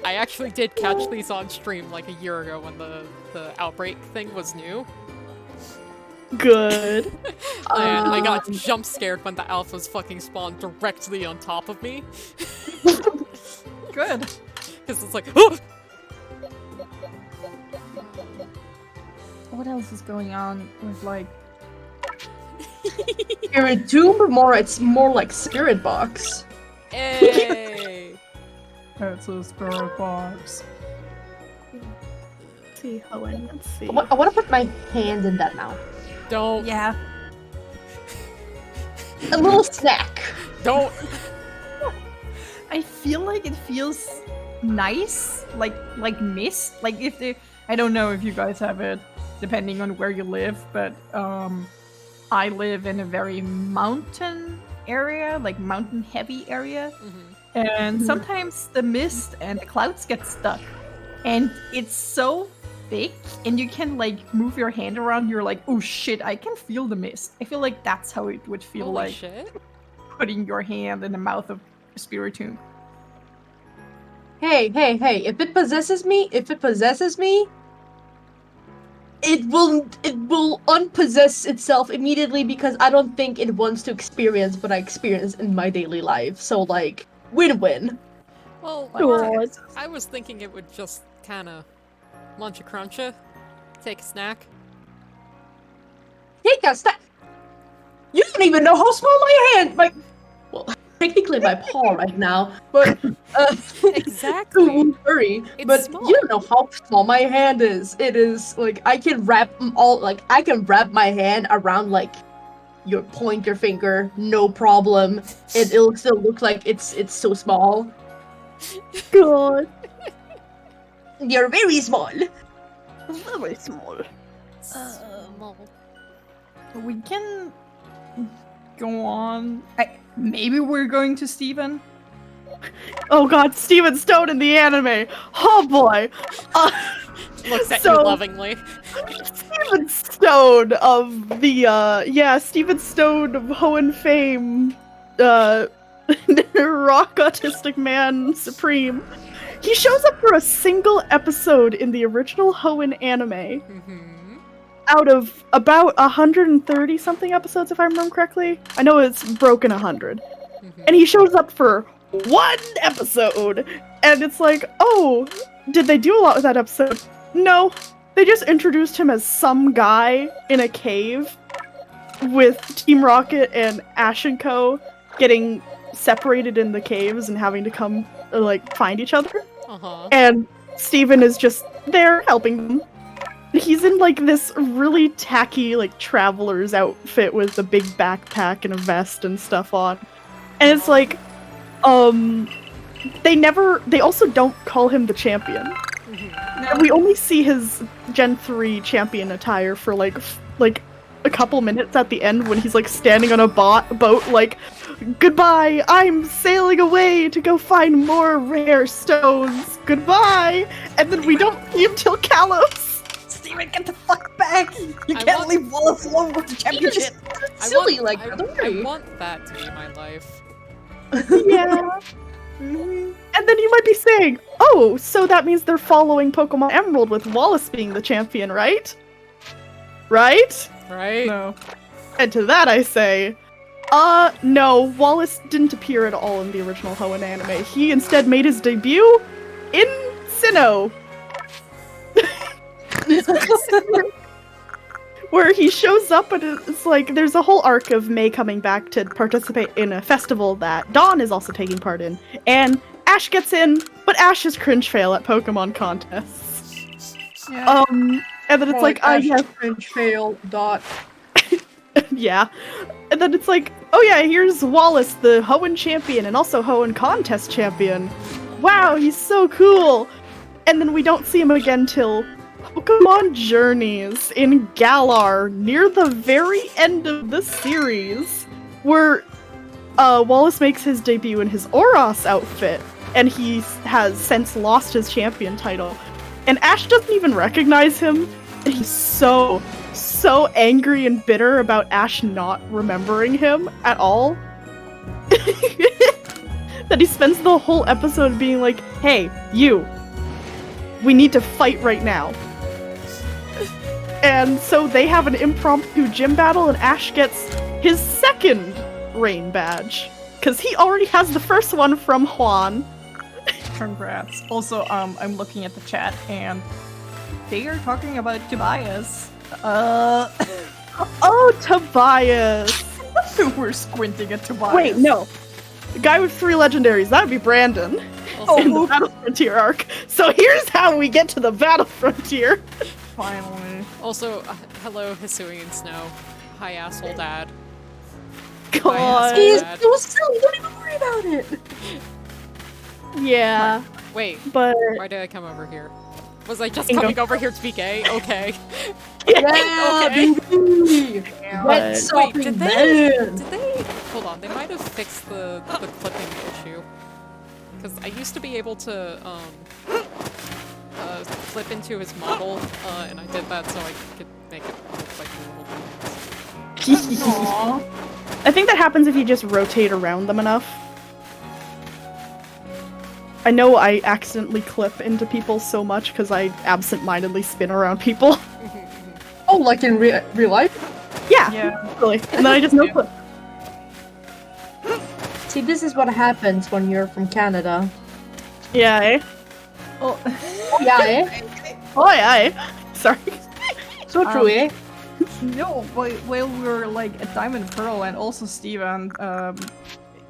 I actually did catch these on stream like a year ago when the outbreak thing was new. Good. I got jump scared when the alphas fucking spawned directly on top of me. Good. Because it's like, oh! What else is going on with like? Spirit Tomb, more it's more like Spirit Box. Hey! It's a spirit box. Let's see, Hoenn, let's see. I want to put my hand in that now. Don't. Yeah. A little snack. Don't. I feel like it feels nice, like mist. Like if they, I don't know if you guys have it, depending on where you live, but I live in a very mountain area, like mountain heavy area, and sometimes the mist and the clouds get stuck, and it's so thick, and you can like move your hand around. You're like, oh shit, I can feel the mist. I feel like that's how it would feel Holy like shit. putting your hand in the mouth of a Spiritomb. Hey, if it possesses me, it will unpossess itself immediately because I don't think it wants to experience what I experience in my daily life. So like, win-win. Well, God. I was thinking it would just kinda munch a cruncha, take a snack. Take a snack. You don't even know how small my hand, well, technically my paw right now, but Exactly. don't worry. It's But small. you don't know how small my hand is. It is like I can wrap my hand around like your pointer finger, no problem. It'll still look like it's so small. God. You're very small. Very small. Small. We can go on. Maybe we're going to Steven? Oh god, Steven Stone in the anime! Oh boy! Looks at So- you lovingly. Steven Stone of the, Steven Stone of Hoenn fame, rock autistic man supreme. He shows up for a single episode in the original Hoenn anime out of about 130 something episodes, if I remember correctly. I know it's broken 100. And he shows up for one episode, and it's like, oh, did they do a lot with that episode? No, they just introduced him as some guy in a cave with Team Rocket and Ash and Co. getting separated in the caves and having to come, like, find each other. And Steven is just there helping them. He's in, like, this really tacky, like, traveler's outfit with a big backpack and a vest and stuff on. And it's like, they also don't call him the champion. No. We only see his Gen 3 champion attire for like a couple minutes at the end when he's like standing on a boat like, goodbye, I'm sailing away to go find more rare stones. Goodbye. And then we don't see him till Kalos. Steven, get the fuck back! You I can't want- leave Wallace alone with the championship! Silly, I don't want that to be my life. Yeah. And then you might be saying, oh, so that means they're following Pokemon Emerald with Wallace being the champion, right? Right? Right? No. And to that I say, no, Wallace didn't appear at all in the original Hoenn anime. He instead made his debut in Sinnoh. Where he shows up and it's like, there's a whole arc of May coming back to participate in a festival that Dawn is also taking part in. And Ash gets in, but Ash is cringe fail at Pokemon contests. Yeah. And then it's like, yes, cringe fail. Dot. yeah. And then it's like, oh yeah, here's Wallace, the Hoenn champion and also Hoenn contest champion. Wow, he's so cool. And then we don't see him again till Pokemon Journeys in Galar, near the very end of the series, where Wallace makes his debut in his Oros outfit, and he has since lost his champion title. And Ash doesn't even recognize him, and he's so angry and bitter about Ash not remembering him at all. that he spends the whole episode being like, "Hey, you, we need to fight right now." And so they have an impromptu gym battle, and Ash gets his second rain badge because he already has the first one from Juan. Congrats. Also, I'm looking at the chat and they are talking about Tobias. Oh, Tobias! We're squinting at Tobias. Wait, no. The guy with 3 legendaries, that would be Brandon in the Battle Frontier arc. So here's how we get to the Battle Frontier. Finally. Also, hello, Hisui and Snow. Hi, asshole dad. God. It was silly. Don't even worry about it. Yeah, Wait, but... why did I come over here? Was I just coming over here to be gay? Okay. Yeah, Okay. baby. But- Wet Wait, sopping did man. they... Hold on, they might have fixed the clipping issue. Because I used to be able to, flip into his model, and I did that so I could make it look like a little penis. Aww. I think that happens if you just rotate around them enough. I know I accidentally clip into people so much because I absent-mindedly spin around people. Oh, like in real life? Yeah, Yeah. really. And then I just no-clip. See, this is what happens when you're from Canada. Yeah, eh? Oh, Oh, yeah, eh? Oh, yeah, eh? Sorry. So true, eh? no, while we were like at Diamond Pearl and also Steven,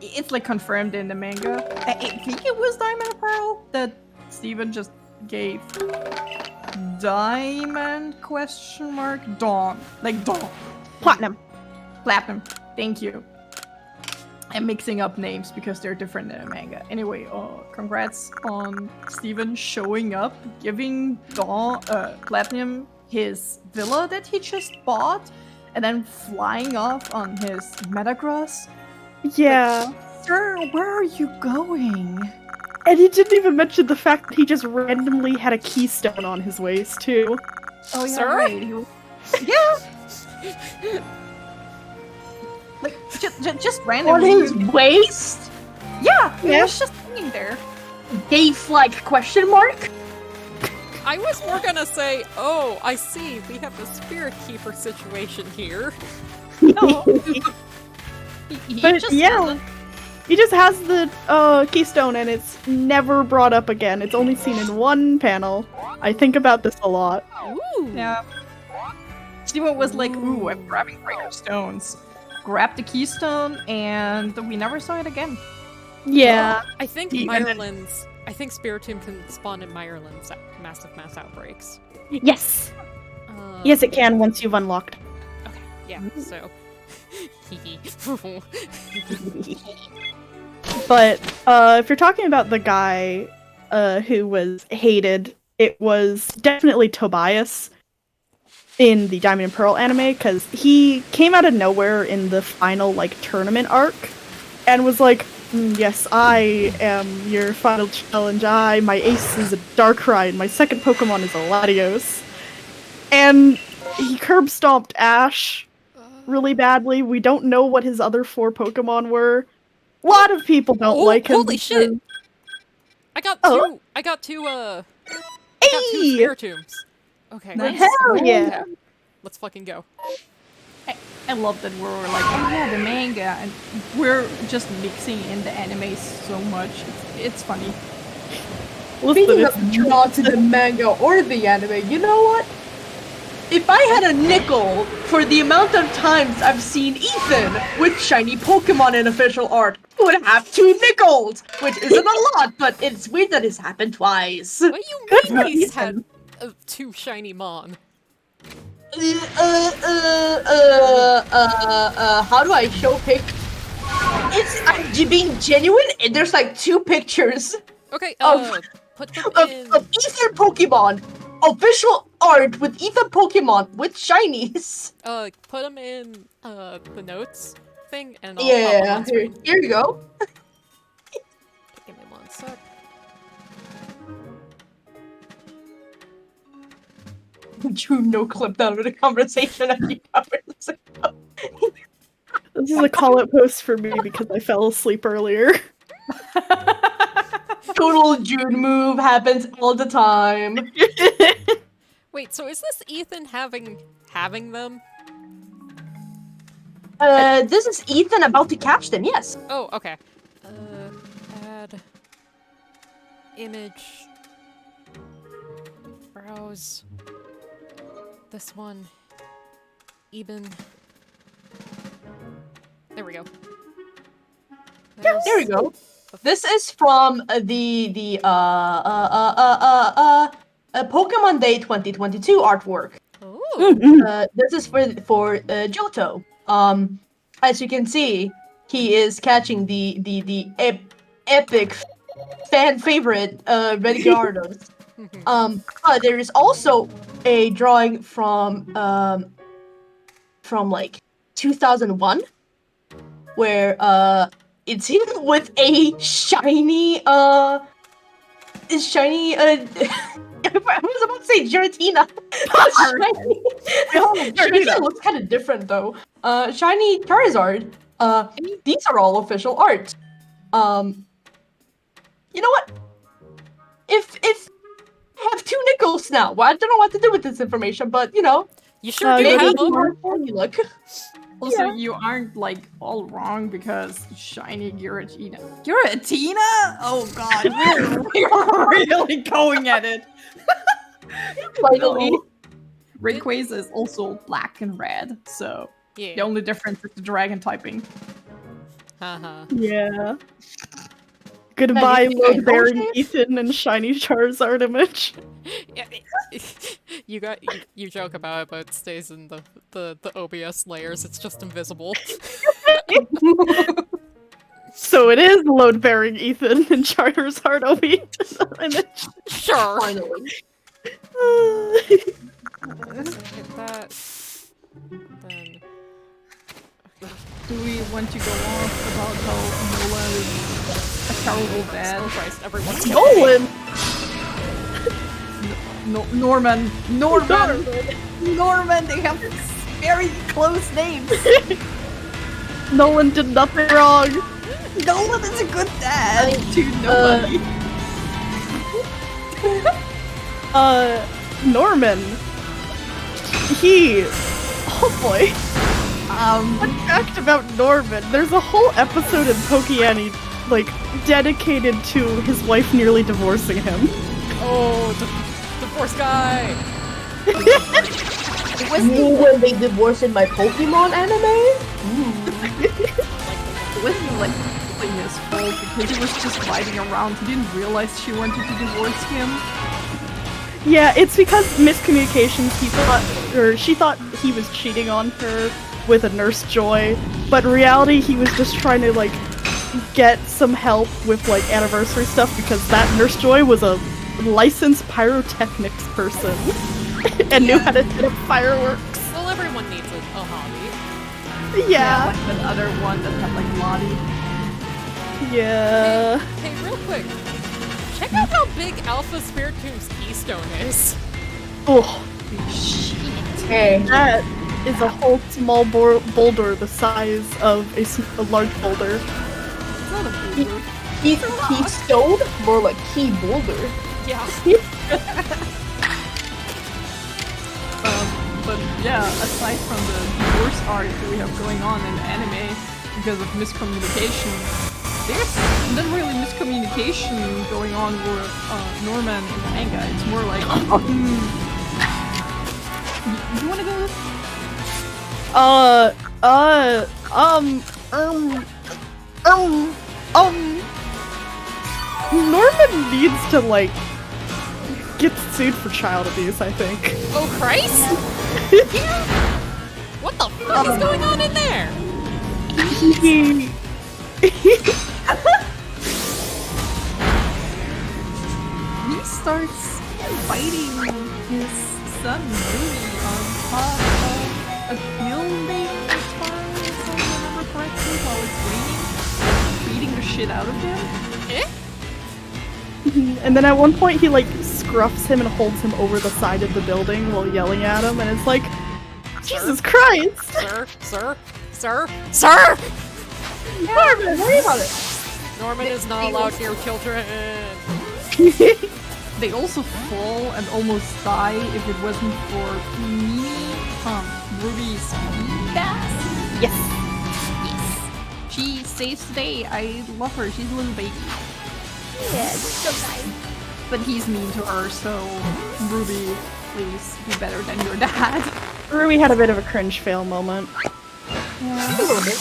it's like confirmed in the manga. I think it was Diamond Pearl that Steven just gave Diamond ? Dawn. Like Dawn. Platinum. Platinum. Thank you. I'm mixing up names because they're different in the manga. Anyway, congrats on Steven showing up, giving Dawn, Platinum his villa that he just bought, and then flying off on his Metagross. Yeah. Sir, where are you going? And he didn't even mention the fact that he just randomly had a keystone on his waist, too. Oh yeah, Sir? right. Yeah. Like just On randomly. his waist? Yeah, he Yeah. was just hanging there. Gay flag question mark? I was more gonna say, oh, I see, we have the Spirit Keeper situation here. No. He But just yeah. hasn't- He just has the keystone and it's never brought up again. It's only seen in one panel. I think about this a lot. Ooh. Yeah. Steven was like, ooh, I'm grabbing breaker stones. Grabbed the keystone, and we never saw it again. Yeah. I think Meyerland's... I think Spiritomb can spawn in Meyerland's massive mass outbreaks. Yes. Yes, it can once you've unlocked. Okay, yeah, so... But if you're talking about the guy who was hated, it was definitely Tobias in the Diamond and Pearl anime, because he came out of nowhere in the final tournament arc and was like, yes, I am your final challenge. My ace is a Darkrai, and my second Pokemon is a Latios. And he curb stomped Ash really badly. We don't know what his other 4 Pokemon were. A lot of people don't like him. Holy shit! I got two. I got two. I got 2 Hey! Spiritombs. Okay. Nice. Hell yeah! Let's fucking go. I love that we're like, oh yeah, the manga, and we're just mixing in the anime so much. It's funny. Speaking of not the manga or the anime, you know what? If I had a nickel for the amount of times I've seen Ethan with shiny Pokemon in official art, I would have 2 nickels, which isn't a lot, but it's weird that it's happened twice. What do you Good mean for he's Ethan. had 2 shiny Mon? How do I show pic? I'm being genuine, and there's like 2 pictures Okay, Of- put them in... of Ethan Pokemon. Official art with Ethan Pokemon with shinies. Put them in, the notes thing, and I'll pop Yeah, them on screen. here you go. Give me 1 sec. You no clipped out of the conversation a few hours ago. This is a call-out post for me because I fell asleep earlier. Total June move happens all the time. Wait, so is this Ethan having them? This is Ethan about to catch them, yes. Oh, okay. Add image. Browse. This one. Even. There we go. There we go. This is from the Pokemon Day 2022 artwork. Ooh. This is for Johto. As you can see, he is catching the epic fan favorite Redigardos. There is also a drawing from like 2001, where it's him with a shiny I was about to say Giratina. Giratina looks kind of different though. Shiny Charizard. These are all official art. You know what? If I have 2 nickels now, well, I don't know what to do with this information, but you know, You sure do maybe have them. look. Also, you aren't like all wrong because shiny Giratina. Giratina? Oh god, we're really going at it. Finally. Rayquaza is also black and red, so Yeah. the only difference is the dragon typing. Haha. Yeah. Goodbye, you think I load-bearing know Ethan and shiny Charizard image. Yeah, you joke about it, but it stays in the OBS layers. It's just invisible. So it is load-bearing Ethan and Charizard image. Sure. Finally. Let's get that. Then. Do we want to go off about how Nola is a terrible dad? Oh Christ! Everyone's Nolan! Norman! Norman! They have very close names! Nolan did nothing wrong! Nolan is a good dad to nobody. Norman. Oh boy. Fun fact about Norman, there's a whole episode in PokeAni, like, dedicated to his wife nearly divorcing him. Oh, divorce guy. It was when they divorced in my Pokemon anime? It wasn't like completely his fault because he was just riding around. He didn't realize she wanted to divorce him. Yeah, it's because miscommunications. She thought he was cheating on her with a Nurse Joy, but in reality he was just trying to like get some help with like anniversary stuff because that Nurse Joy was a licensed pyrotechnics person and knew how to set up fireworks. Well, everyone needs a hobby. Yeah. Like that other one that had like Lottie. Yeah. Hey, real quick. Check out how big Alpha Spiritom's keystone is. Oh, Hey. that is a whole small boulder the size of a large boulder. It's not a boulder. He stowed? More like key boulder. Yeah. But yeah, aside from the divorce arc that we have going on in anime because of miscommunication, there's not really miscommunication going on with Norman in the manga. It's more like, you wanna go? Norman needs to like get sued for child abuse, I think. Oh Christ! What the fuck is going on in there? He starts fighting his son Rudy on top of a building, as far as I remember correctly, while it's raining, beating the shit out of him. Eh? And then at one point he like scruffs him and holds him over the side of the building while yelling at him, and it's like, Jesus Christ! Sir? Sir? Sir? Sir? Norman, worry about it. Norman is not allowed near children. They also fall and almost die if it wasn't for Mimi, Ruby's gas. Yes. She saves the day. I love her. She's a little baby. Yeah, it's so nice. But he's mean to her, so Ruby, please be better than your dad. Ruby had a bit of a cringe fail moment. A little bit.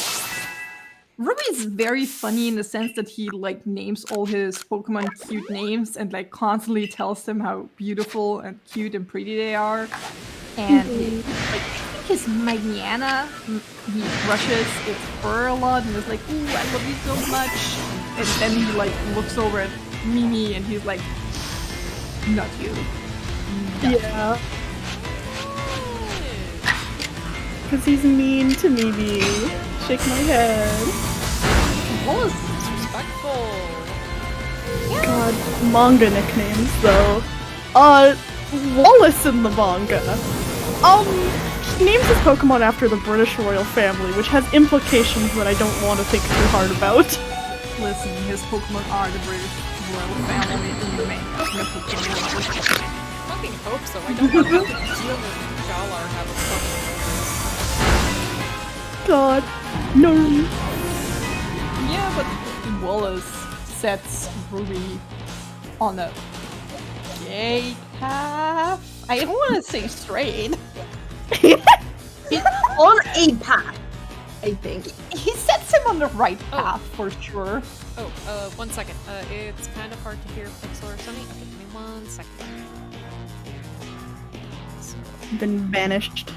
Ruby's very funny in the sense that he like names all his Pokemon cute names and like constantly tells them how beautiful and cute and pretty they are. And he, like, I think his Magniana, he brushes its fur a lot and is like, "Ooh, I love you so much." And then he like looks over at Mimi and he's like, "Not you." Yeah. Because he's mean to Mimi. Shake my head. Wallace is disrespectful. God, manga nicknames though. Wallace in the manga. He names his Pokemon after the British royal family, which has implications that I don't want to think too hard about. Listen, his Pokemon are the British royal family in the manga. The Pokemon I fucking hope so. I don't want to deal with Galar have a fucking God, no. Yeah, but Wallace sets Ruby on a gay path. I don't want to say straight. He's on a path, I think. He sets him on the right path for sure. Oh, 1 second. It's kind of hard to hear Pixel or Sunny. Okay, give me 1 second. So, Been banished.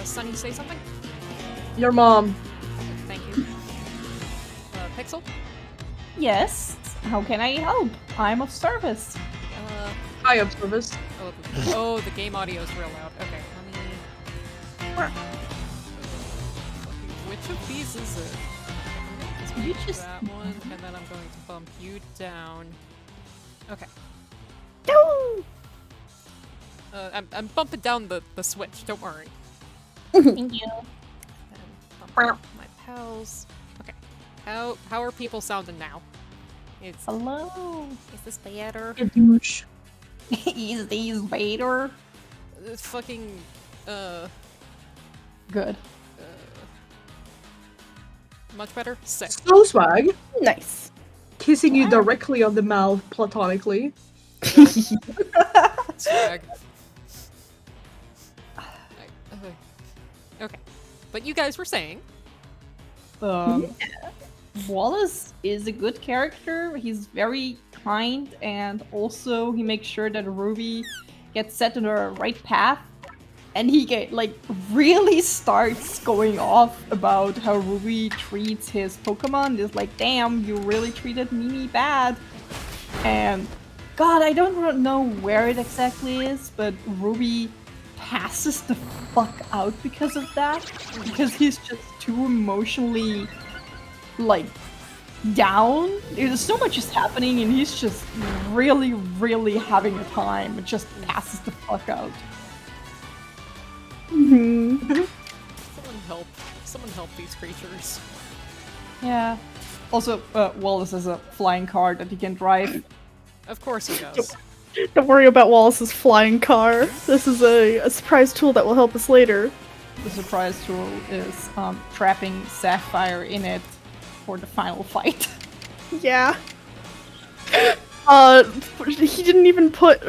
Sunny, say something? Your mom. Thank you. Pixel? Yes. How can I help? I'm of service. I have service. Oh, the game audio is real loud. Okay, let me... Which of these is it? I'm going You to just- that one, and then I'm going to bump you down. Okay. No! I'm bumping down the switch, don't worry. Thank you. And bump up my pals. Okay. How are people sounding now? Hello. Is this better? A douche. Is these Vader? It's fucking, Good. much better? Sick. So swag. Nice. Kissing you directly on the mouth platonically. Swag. Okay. But you guys were saying? Wallace is a good character. He's very kind, and also he makes sure that Ruby gets set on the right path. And he really starts going off about how Ruby treats his Pokemon. It's like, damn, you really treated Mimi bad. And God, I don't know where it exactly is, but Ruby passes the fuck out because of that. Because he's just too emotionally, down. There's so much is happening, and he's just really, really having a time. It just passes the fuck out. Someone help these creatures. Yeah. Also, Wallace has a flying car that he can drive. Of course he does. Don't worry about Wallace's flying car. This is a surprise tool that will help us later. The surprise tool is trapping Sapphire in it for the final fight. Yeah. He didn't even put,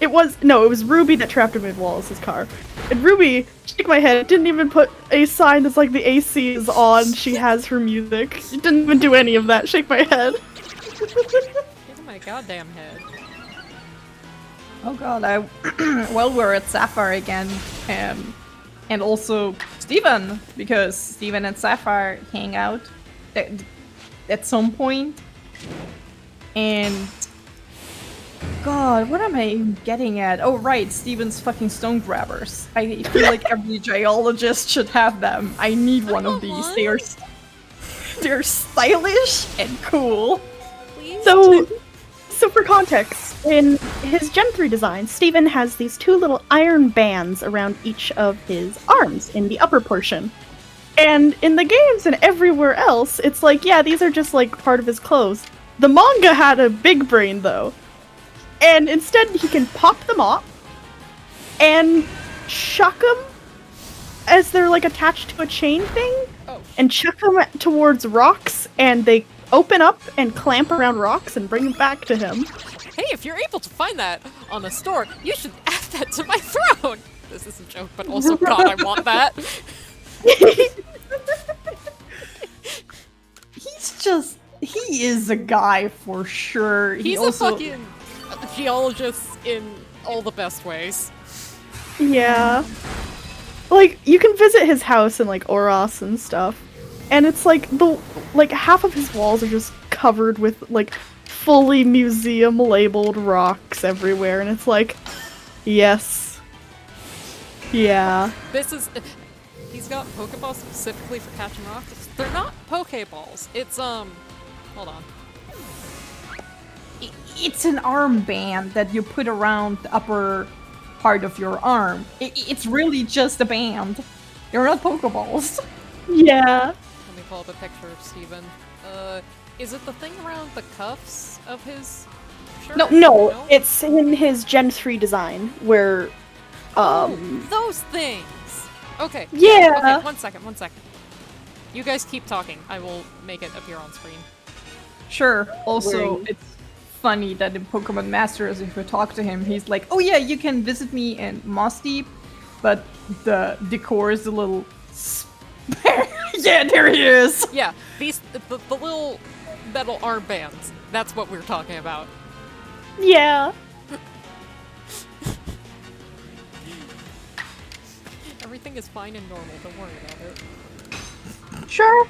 it was Ruby that trapped him in Wallace's car. And Ruby, shake my head, didn't even put a sign that's like the AC is on, she has her music. She didn't even do any of that, shake my head. Get my goddamn head. Oh god, well, we're at Sapphire again, and also Steven, because Steven and Sapphire hang out at some point. And God, what am I getting at? Oh right, Steven's fucking stone grabbers. I feel like every geologist should have them. I need one of these. They're stylish and cool. Please? So for context, in his Gen 3 design, Steven has these two little iron bands around each of his arms in the upper portion. And in the games and everywhere else, it's like, yeah, these are just like part of his clothes. The manga had a big brain though. And instead he can pop them off and chuck them as they're like attached to a chain thing. Oh. And chuck them towards rocks, and they open up and clamp around rocks and bring them back to him. Hey, if you're able to find that on a store, you should add that to my throne! This is a joke, but also, God, I want that. He is a guy for sure. He's also... a fucking geologist in all the best ways. Yeah. Like, you can visit his house in, like, Oros and stuff. And it's like, half of his walls are just covered with, like, fully museum-labeled rocks everywhere. And it's like, yes. Yeah. This is... He's got Pokeballs specifically for catching rocks. They're not Pokeballs. It's, hold on. It's an armband that you put around the upper part of your arm. It's really just a band. They're not Pokeballs. Yeah. Let me pull up a picture of Steven. Is it the thing around the cuffs of his shirt? No, it's in his Gen 3 design, where, Those things! Okay. Yeah. Okay, one second. You guys keep talking. I will make it appear on screen. Sure. Also, Ring. it's funny that in Pokemon Masters, if you talk to him, he's like, oh yeah, you can visit me in Moss Deep, but the decor is a little... Yeah, there he is! Yeah, the little metal armbands. That's what we're talking about. yeah. Everything is fine and normal, don't worry about it. Sure.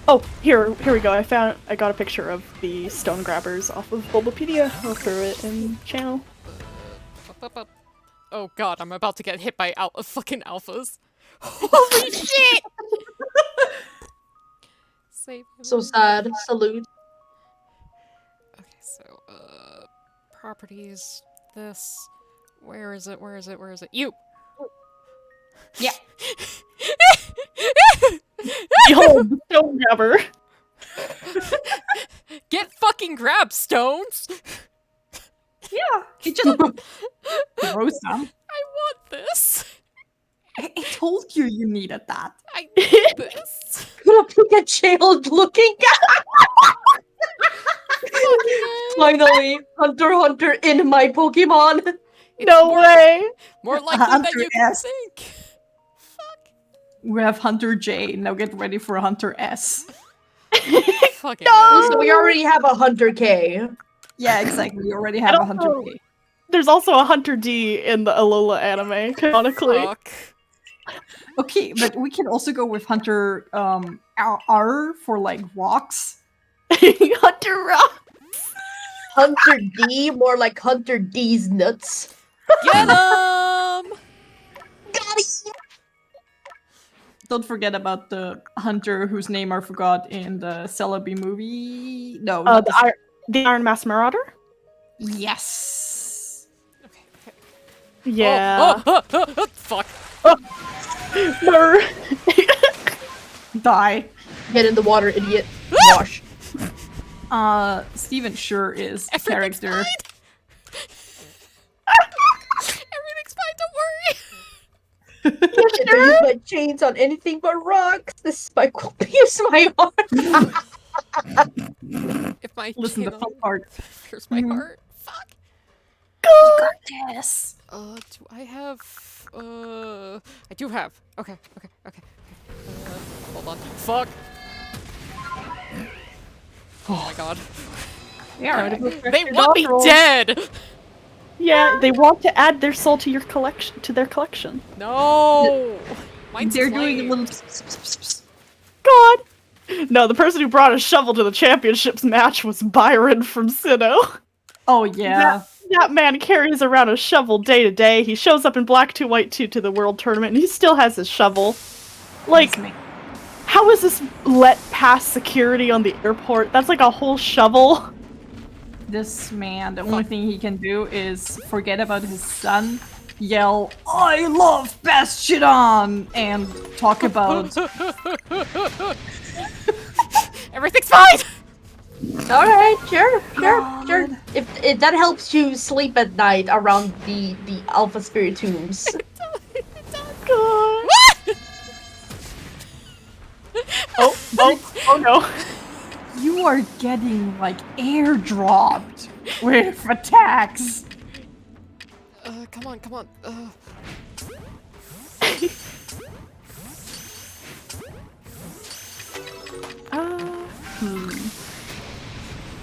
Oh, here we go. I got a picture of the stone grabbers off of Bulbapedia. I'll throw it in channel. Up. Oh god, I'm about to get hit by fucking alphas. Holy shit! Save him. So sad. Salute. Okay, so, properties, this, where is it? You! Yeah. Behold, the stone grabber. Get fucking grabbed, stones! Yeah, he just throws them. I want this! I told you you needed that. I need this! Gonna pick a child looking. Finally, Hunter in my Pokemon. It's No more, way. More likely than Hunter you can S. think. Fuck. We have Hunter J. Now get ready for Hunter S. Fucking No! So we already have a Hunter K. Yeah, exactly. We already have a Hunter know. J. There's also a Hunter D in the Alola anime, canonically. fuck. Okay, but we can also go with Hunter R for like rocks. Hunter Rock. Hunter D, more like Hunter D's nuts. Get him! Got it. Don't forget about the hunter whose name I forgot in the Celebi movie. No. The Iron Mask Marauder? Yes. Okay. Yeah. Fuck. Brr. Die. Get in the water, idiot. Wash. Steven sure is Everything's character. fine. Everything's fine, don't worry. I can use my chains on anything but rocks. This spike will pierce my heart. If my Listen, the chin fun part. pierce my Mhm. heart. Fuck. Yes. Do I have, I do have. Okay. Hold on. Fuck. Oh my god. Yeah. They want me dead! Yeah, they want to add their soul to your collection, to their collection. No! Mine's They're doing a flame. little. God. No, the person who brought a shovel to the championships match was Byron from Sinnoh. Oh yeah. That man carries around a shovel day to day. He shows up in Black 2 White 2 to the World Tournament, and he still has his shovel. Like, how is this let past security on the airport? That's like a whole shovel. This man, the only thing he can do is forget about his son yell, "I love Bastion!" and talk about Everything's fine! Alright, sure. If that helps you sleep at night around the Alpha Spirit tombs. God. What? Oh no. you are getting like airdropped with attacks. Come on.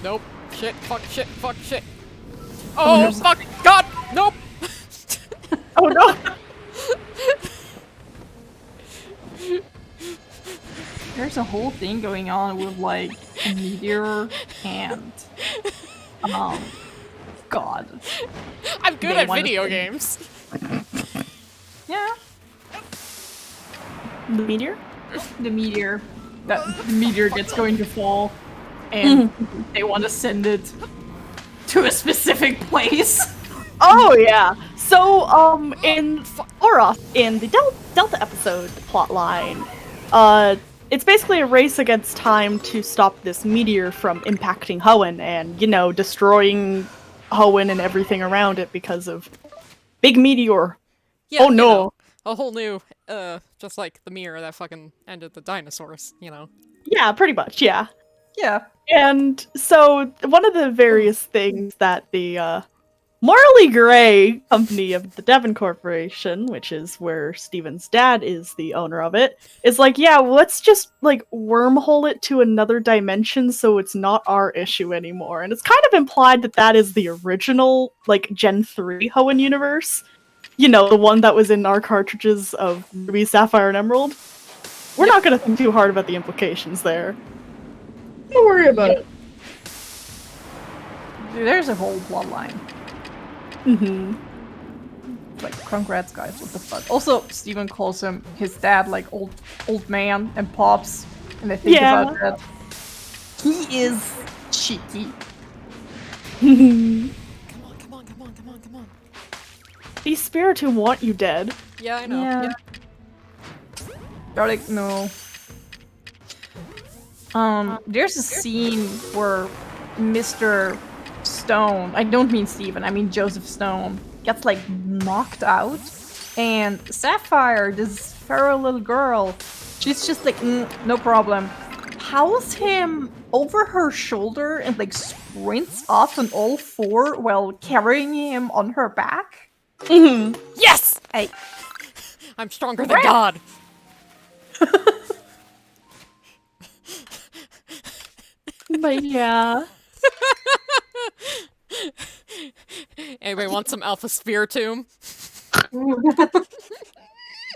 Nope. Shit, fuck, shit. Oh, fuck, God, nope! Oh no. There's a whole thing going on with like a meteor and God. I'm good They at wanna video say- games. Yeah, The meteor? the meteor. That the meteor that's going to fall, and they want to send it to a specific place. Oh yeah. So in Oroth, in the Delta episode plotline, it's basically a race against time to stop this meteor from impacting Hoenn and, destroying Hoenn and everything around it because of big meteor. Yeah, Oh no. A whole new, just like the mirror that fucking ended the dinosaurs, Yeah, pretty much, yeah. Yeah. And so one of the various things that the morally gray company of the Devon Corporation, which is where Steven's dad is the owner of it, is like, yeah, let's just like wormhole it to another dimension so it's not our issue anymore. And it's kind of implied that that is the original like Gen 3 Hoenn universe. The one that was in our cartridges of Ruby, Sapphire, and Emerald. We're not gonna think too hard about the implications there. Don't worry about it. There's a whole plotline. Mm-hmm. Like, congrats, guys. What the fuck? Also, Steven calls him his dad, like old man and pops. And I think Yeah. about that. He is cheeky. Come on. These Spiritomb want you dead. Yeah, I know. Yeah. They're like, no. There's a scene where Mr. Stone, I don't mean Steven, I mean Joseph Stone, gets like knocked out. And Sapphire, this feral little girl, she's just like, no problem. Pulls him over her shoulder and like sprints off on all four while carrying him on her back. Mm-hmm. Yes! Hey. I'm stronger than God. But yeah. Anybody want some Alpha Spiritomb?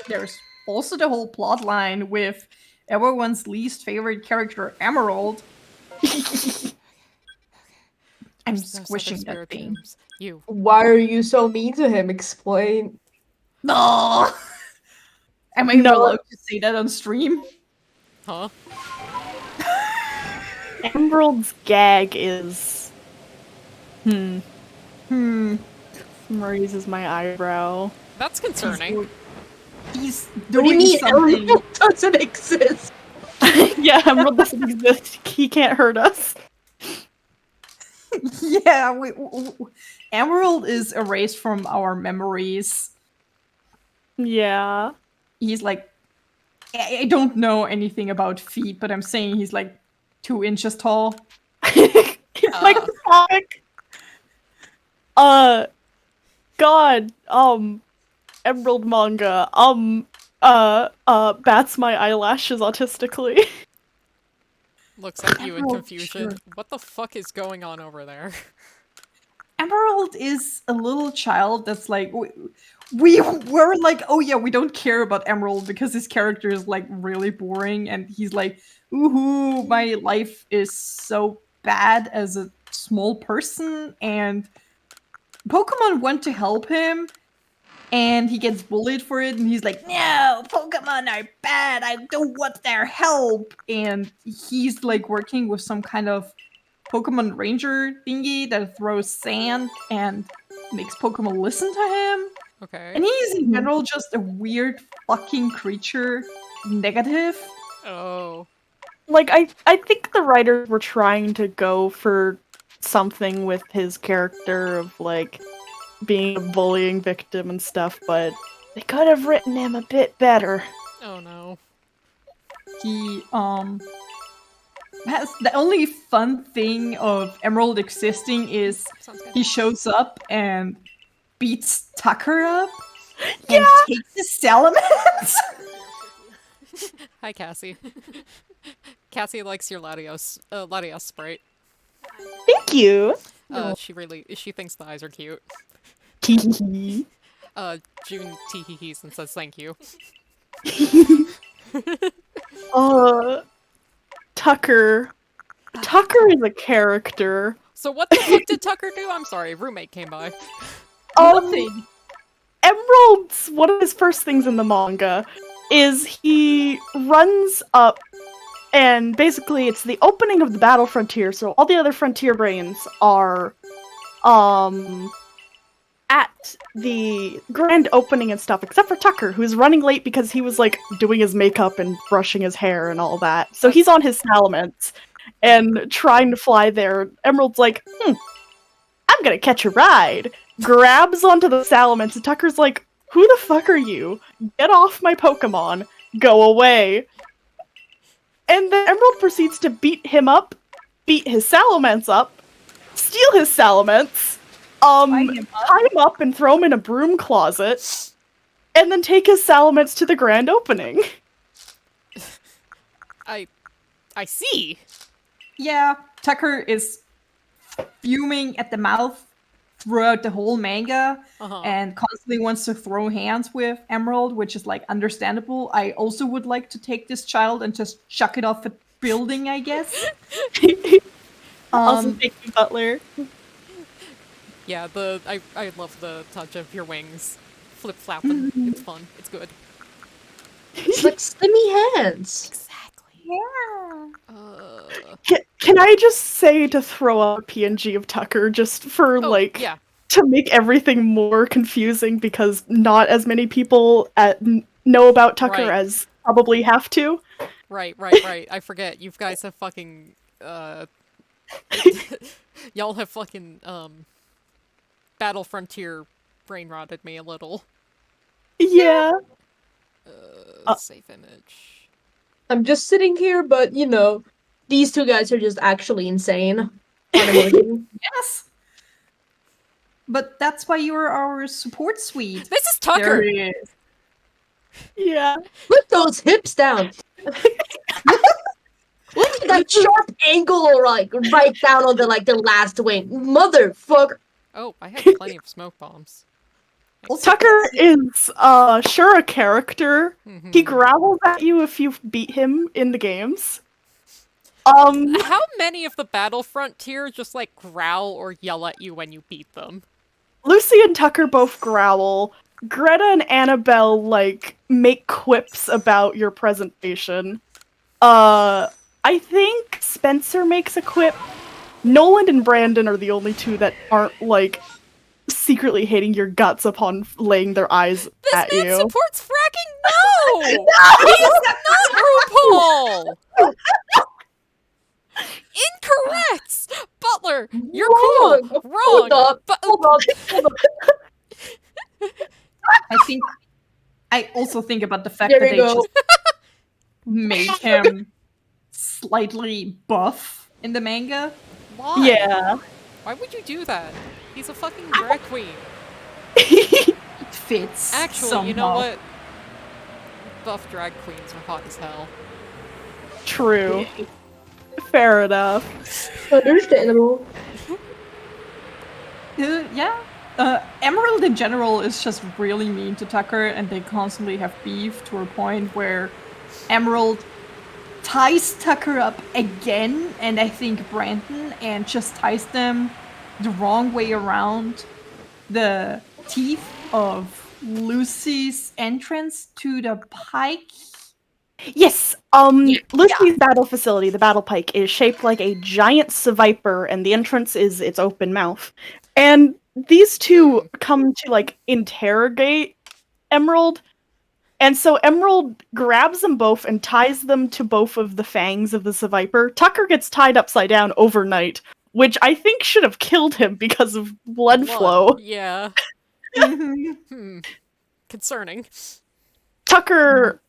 There's also the whole plot line with everyone's least favorite character, Emerald. I'm Those other squishing that thing. Spiritombs. You. Why are you so mean to him? Explain. No! Am I No. allowed to say that on stream? Huh? Emerald's gag is... raises my eyebrow. That's concerning. He's What do you doing mean something. Emerald doesn't exist? Yeah, Emerald doesn't exist. He can't hurt us. Yeah, Emerald is erased from our memories. Yeah. He's like, I don't know anything about feet, but I'm saying he's like 2 inches tall. It's microscopic. God, Emerald manga, bats my eyelashes autistically. Looks at you in Emerald, confusion. sure. What the fuck is going on over there? Emerald is a little child that's like, we were like, oh yeah, we don't care about Emerald because his character is like really boring, and he's like, ooh, my life is so bad as a small person, and Pokemon want to help him, and he gets bullied for it, and he's like, no, Pokemon are bad, I don't want their help, and he's like working with some kind of Pokemon Ranger thingy that throws sand and makes Pokemon listen to him. Okay. And he's in general just a weird fucking creature. Negative. Oh. Like, I think the writers were trying to go for something with his character of, like, being a bullying victim and stuff, but they could have written him a bit better. Oh no. He has the only fun thing of Emerald existing is Sounds good. he shows up and beats Tucker up and takes his salamence. Hi, Cassie. Cassie likes your Latios Sprite. Thank you! She thinks the eyes are cute. Hee June teehees and says thank you. Tucker. Tucker is a character. So what the fuck did Tucker do? I'm sorry, roommate came by. Nothing. Emerald's one of his first things in the manga is he runs up and basically it's the opening of the battle frontier, so all the other frontier brains are at the grand opening and stuff, except for Tucker, who's running late because he was like doing his makeup and brushing his hair and all that. So he's on his salamence and trying to fly there. Emerald's like, I'm gonna catch a ride. Grabs onto the salamence, and Tucker's like, who the fuck are you? Get off my Pokemon. Go away. And then Emerald proceeds to beat him up, beat his salamence up, steal his salamence, tie him up and throw him in a broom closet, and then take his salamence to the grand opening. I see. Yeah, Tucker is fuming at the mouth throughout the whole manga and constantly wants to throw hands with Emerald, which is like understandable. I also would like to take this child and just chuck it off a building, I guess. Also, thank you, Butler. Yeah, I love the touch of your wings. Flip flapping. It's fun. It's good. It's like slimmy hands. Exactly. Yeah. Can I just say to throw up a PNG of Tucker just for Yeah. to make everything more confusing because not as many people know about Tucker Right. as probably have to. Right. I forget. You guys have fucking y'all have fucking Battle Frontier brain rotted me a little. Yeah. Safe image. I'm just sitting here, but you know, these two guys are just actually insane. Unemotional. Yes. But that's why you're our support suite. This is There Tucker. he is. Yeah. Put those hips down. Look at that sharp angle, like right down on the last wing, motherfucker. Oh, I have plenty of smoke bombs. Tucker is sure a character. He growls at you if you beat him in the games. How many of the Battle Frontier just like growl or yell at you when you beat them? Lucy and Tucker both growl. Greta and Annabelle make quips about your presentation. I think Spencer makes a quip. Nolan and Brandon are the only two that aren't secretly hating your guts upon laying their eyes This at man you. supports fracking. No, he's not RuPaul. Incorrect, Butler. You're cool. Wrong. Hold up. But Hold up. Hold up. I also think about the fact There that we they go. just made him slightly buff in the manga. why? Yeah. Why would you do that? He's a fucking drag queen. It fits. Actually, you know somehow. what? Buff drag queens are hot as hell. True. Fair enough. Understandable. Yeah. Emerald in general is just really mean to Tucker, and they constantly have beef to a point where Emerald ties Tucker up again, and I think Brandon, and just ties them the wrong way around the teeth of Lucy's entrance to the pike. Yes, Lucy's battle facility, the battle pike, is shaped like a giant viper, and the entrance is its open mouth. And these two come to like interrogate Emerald. And so Emerald grabs them both and ties them to both of the fangs of the Viper. Tucker gets tied upside down overnight, which I think should have killed him because of blood flow. Yeah. Mhm. Concerning. Tucker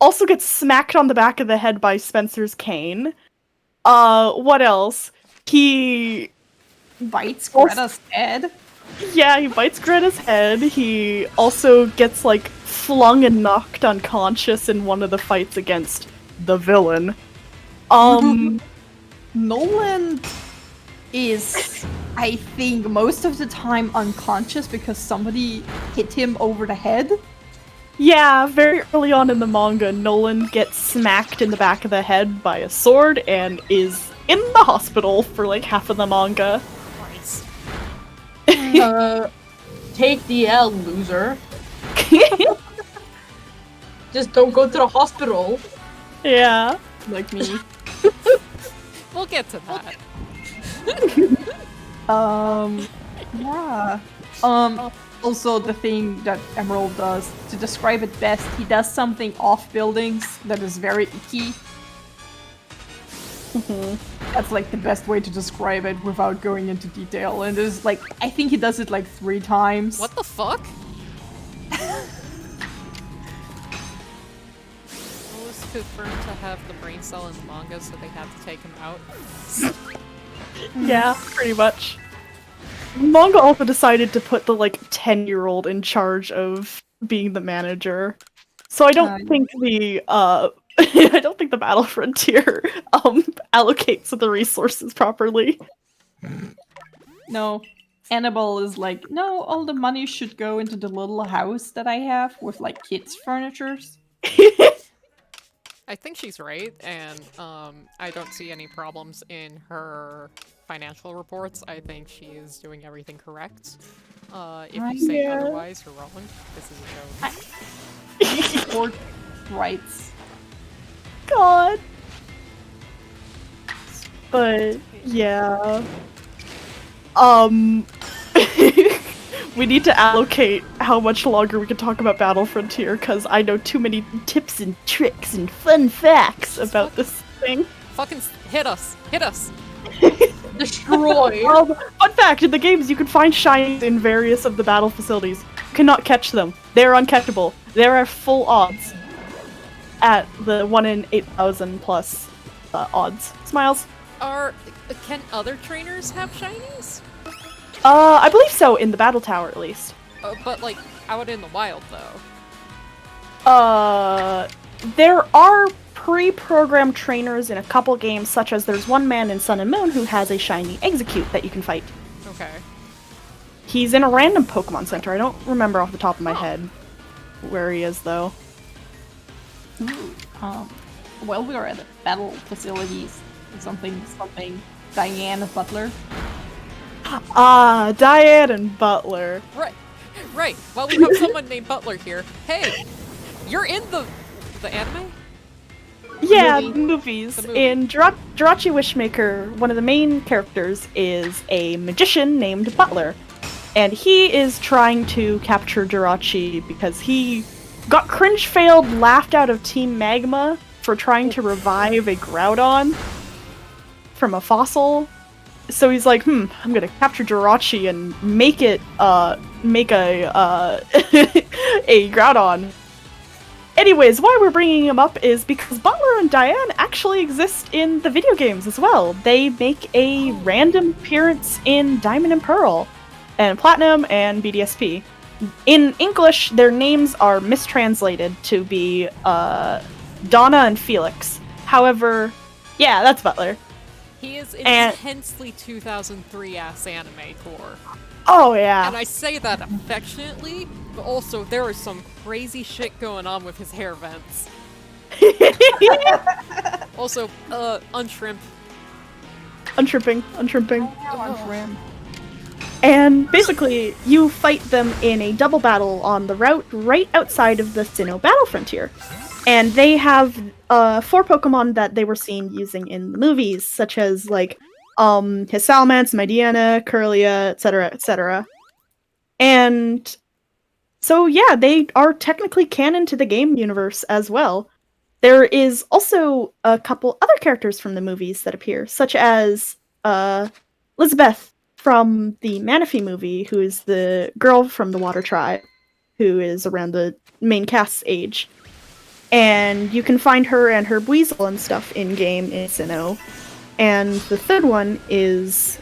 also gets smacked on the back of the head by Spencer's cane. What else? He Bites Greta's head. Yeah, he bites Greta's head. He also gets, like, flung and knocked unconscious in one of the fights against the villain. Nolan is, I think, most of the time unconscious because somebody hit him over the head. Yeah, very early on in the manga, Nolan gets smacked in the back of the head by a sword and is in the hospital for, like, half of the manga. Nice. Take the L, loser. Just don't go to the hospital. Yeah. Like me. We'll get to that. Yeah. Also, the thing that Emerald does, to describe it best, he does something off buildings that is very icky. That's like the best way to describe it without going into detail. And there's like, I think he does it like 3 times. What the fuck? Was confirmed to have the brain cell in the manga, so they had to take him out. Yeah, pretty much. Manga also decided to put the, like, 10-year-old in charge of being the manager. So I don't think the, I don't think the Battle Frontier, allocates the resources properly. No. Annabelle is like, no, all the money should go into the little house that I have with like kids' furnitures. I think she's right, and I don't see any problems in her financial reports. I think she is doing everything correct. If you say otherwise, you're wrong. This is a joke. Or rights. God. But yeah. We need to allocate how much longer we can talk about Battle Frontier, because I know too many tips and tricks and fun facts about this thing. Fucking hit us! Hit us! Destroy! Fun fact, in the games you can find shinies in various of the battle facilities. You cannot catch them. They're uncatchable. There are full odds at the 1 in 8,000 plus odds. Smiles. Can other trainers have shinies? I believe so, in the battle tower at least. But like, out in the wild though. There are pre-programmed trainers in a couple games, such as there's one man in Sun and Moon who has a shiny Execute that you can fight. Okay. He's in a random Pokemon Center. I don't remember off the top of my head where he is, though. Well, we are at the battle facilities. Something. Diane Butler. Ah, Diane and Butler. Right. Well, we have someone named Butler here. Hey, you're in the anime? Yeah, Movie. movies. The movie. In Jirachi Wishmaker, one of the main characters is a magician named Butler. And he is trying to capture Jirachi because he got cringe-failed, laughed out of Team Magma for trying to revive a Groudon from a fossil. So he's like, I'm gonna capture Jirachi and make a a Groudon. Anyways, why we're bringing him up is because Butler and Diane actually exist in the video games as well. They make a random appearance in Diamond and Pearl, and Platinum and BDSP. In English, their names are mistranslated to be Donna and Felix. However, yeah, that's Butler. He is intensely 2003 ass anime core. Oh yeah. And I say that affectionately, but also there is some crazy shit going on with his hair vents. Also, untrimmed. Untripping. Trim. And basically, you fight them in a double battle on the route right outside of the Sinnoh Battle Frontier. And they have 4 Pokemon that they were seen using in the movies, such as like his Salamence, Midiana, Curlia, etc., etc. And so, yeah, they are technically canon to the game universe as well. There is also a couple other characters from the movies that appear, such as Elizabeth from the Manaphy movie, who is the girl from the Water Tribe, who is around the main cast's age. And you can find her and her Weasel and stuff in-game in Sinnoh. And the third one is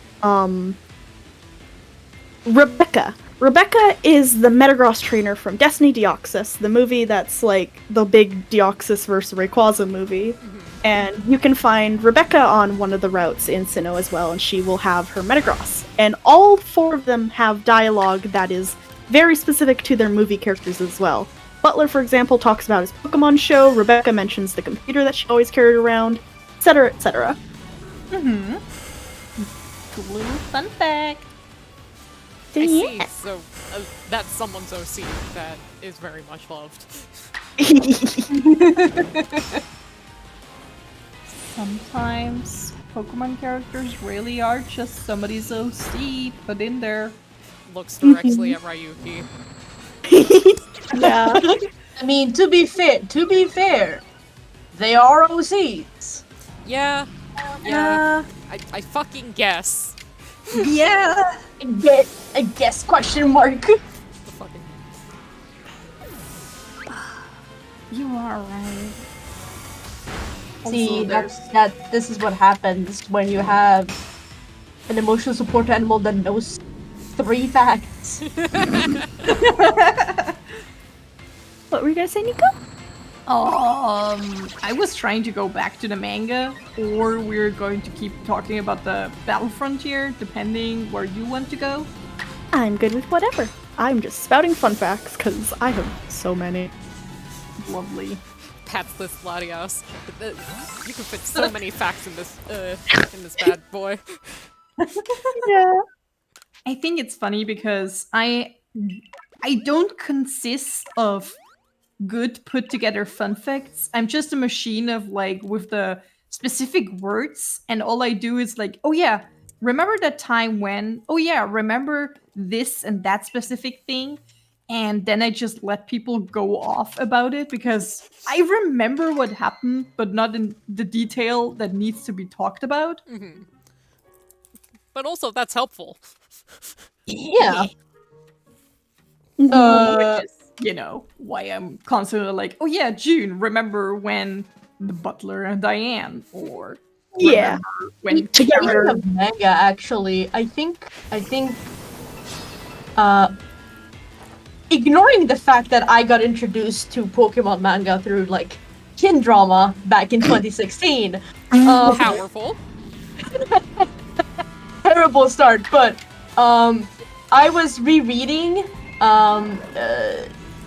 Rebecca. Rebecca is the Metagross trainer from Destiny Deoxys, the movie that's like the big Deoxys versus Rayquaza movie. And you can find Rebecca on one of the routes in Sinnoh as well, and she will have her Metagross. And all four of them have dialogue that is very specific to their movie characters as well. Butler, for example, talks about his Pokemon show, Rebecca mentions the computer that she always carried around, etc., etc. Mm-hmm. Cool little fun fact. I see. So that's someone's OC that is very much loved. Sometimes Pokemon characters really are just somebody's OC put in there. Looks directly at Ryuki. Yeah. I mean, to be fair, they are OCs. Yeah. I fucking guess. Yeah. I guess question mark. The fucking... You are right. See, Also, this is what happens when you have an emotional support animal that knows 3 facts. What were you gonna say, Nico? I was trying to go back to the manga, or we're going to keep talking about the Battle Frontier, depending where you want to go. I'm good with whatever. I'm just spouting fun facts, because I have so many. Lovely. Pats this Latios. You can fit so many facts in this bad boy. Yeah. I think it's funny because I don't consist of good put together fun facts. I'm just a machine of like with the specific words, and all I do is like, oh yeah, remember that time when, oh yeah, remember this and that specific thing, and then I just let people go off about it because I remember what happened, but not in the detail that needs to be talked about. Mm-hmm. But also, that's helpful. Yeah. Which is, you know, why I'm constantly like, oh yeah, June, remember when the butler and Diane, or Yeah. when Speaking of manga, actually, I think, ignoring the fact that I got introduced to Pokemon manga through like kin drama back in 2016. Powerful. Terrible start, but I was rereading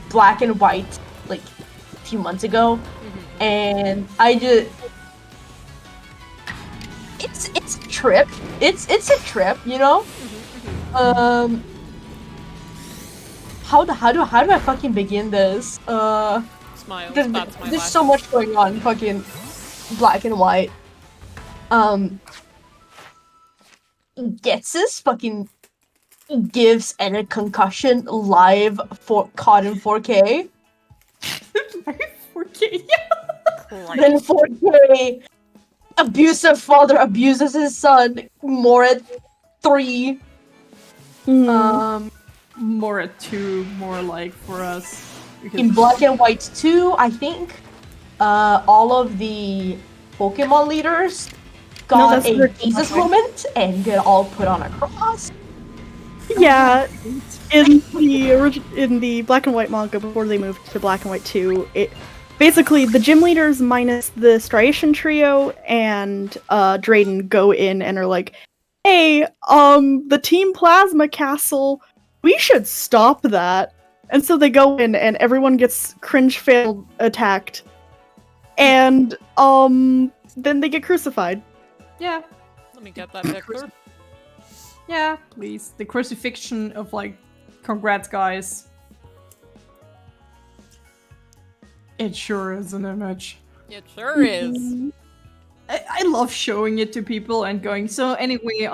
Black and White like a few months ago, and I just it's a trip. It's a trip, you know. How do I fucking begin this? Smiles. There's, That's my there's last. so much going on in fucking Black and White. Getsus fucking gives Ed a concussion live for caught in 4K. 4K. Then 4K, abusive father abuses his son more at 3. More at 2, more like for us. Because In Black and White 2, I think all of the Pokemon leaders got that's a the- Jesus moment and get all put on a cross. Yeah, in the Black and White manga before they moved to Black and White 2, it basically the gym leaders minus the Striation trio and Drayden go in and are like, "Hey, the Team Plasma Castle, we should stop that." And so they go in and everyone gets cringe failed attacked. And then they get crucified. yeah, Let me get that Hector. yeah, please. The crucifixion of like, congrats guys. It sure is an image. It sure is. I love showing it to people and going, so anyway,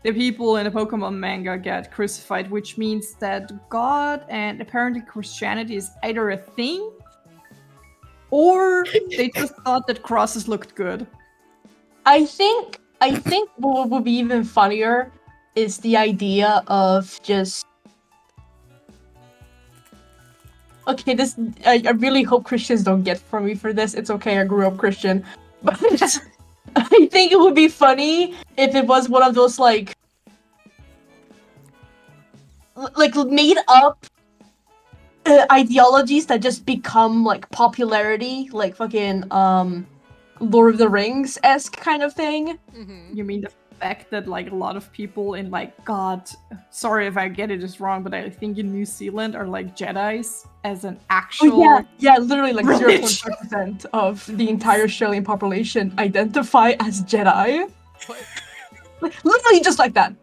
the people in the Pokemon manga get crucified, which means that God and apparently Christianity is either a thing, or they just thought that crosses looked good. I think what would be even funnier is the idea of just. Okay, I really hope Christians don't get from me for this. It's okay, I grew up Christian. But I think it would be funny if it was one of those like made up ideologies that just become like popularity, like fucking Lord of the Rings-esque kind of thing. Mm-hmm. You mean the fact that like a lot of people in like God, sorry if I get it just wrong, but I think in New Zealand are like Jedis as an actual. Oh, yeah, literally like religion. 0.5% of the entire Australian population identify as Jedi. What? Literally just like that.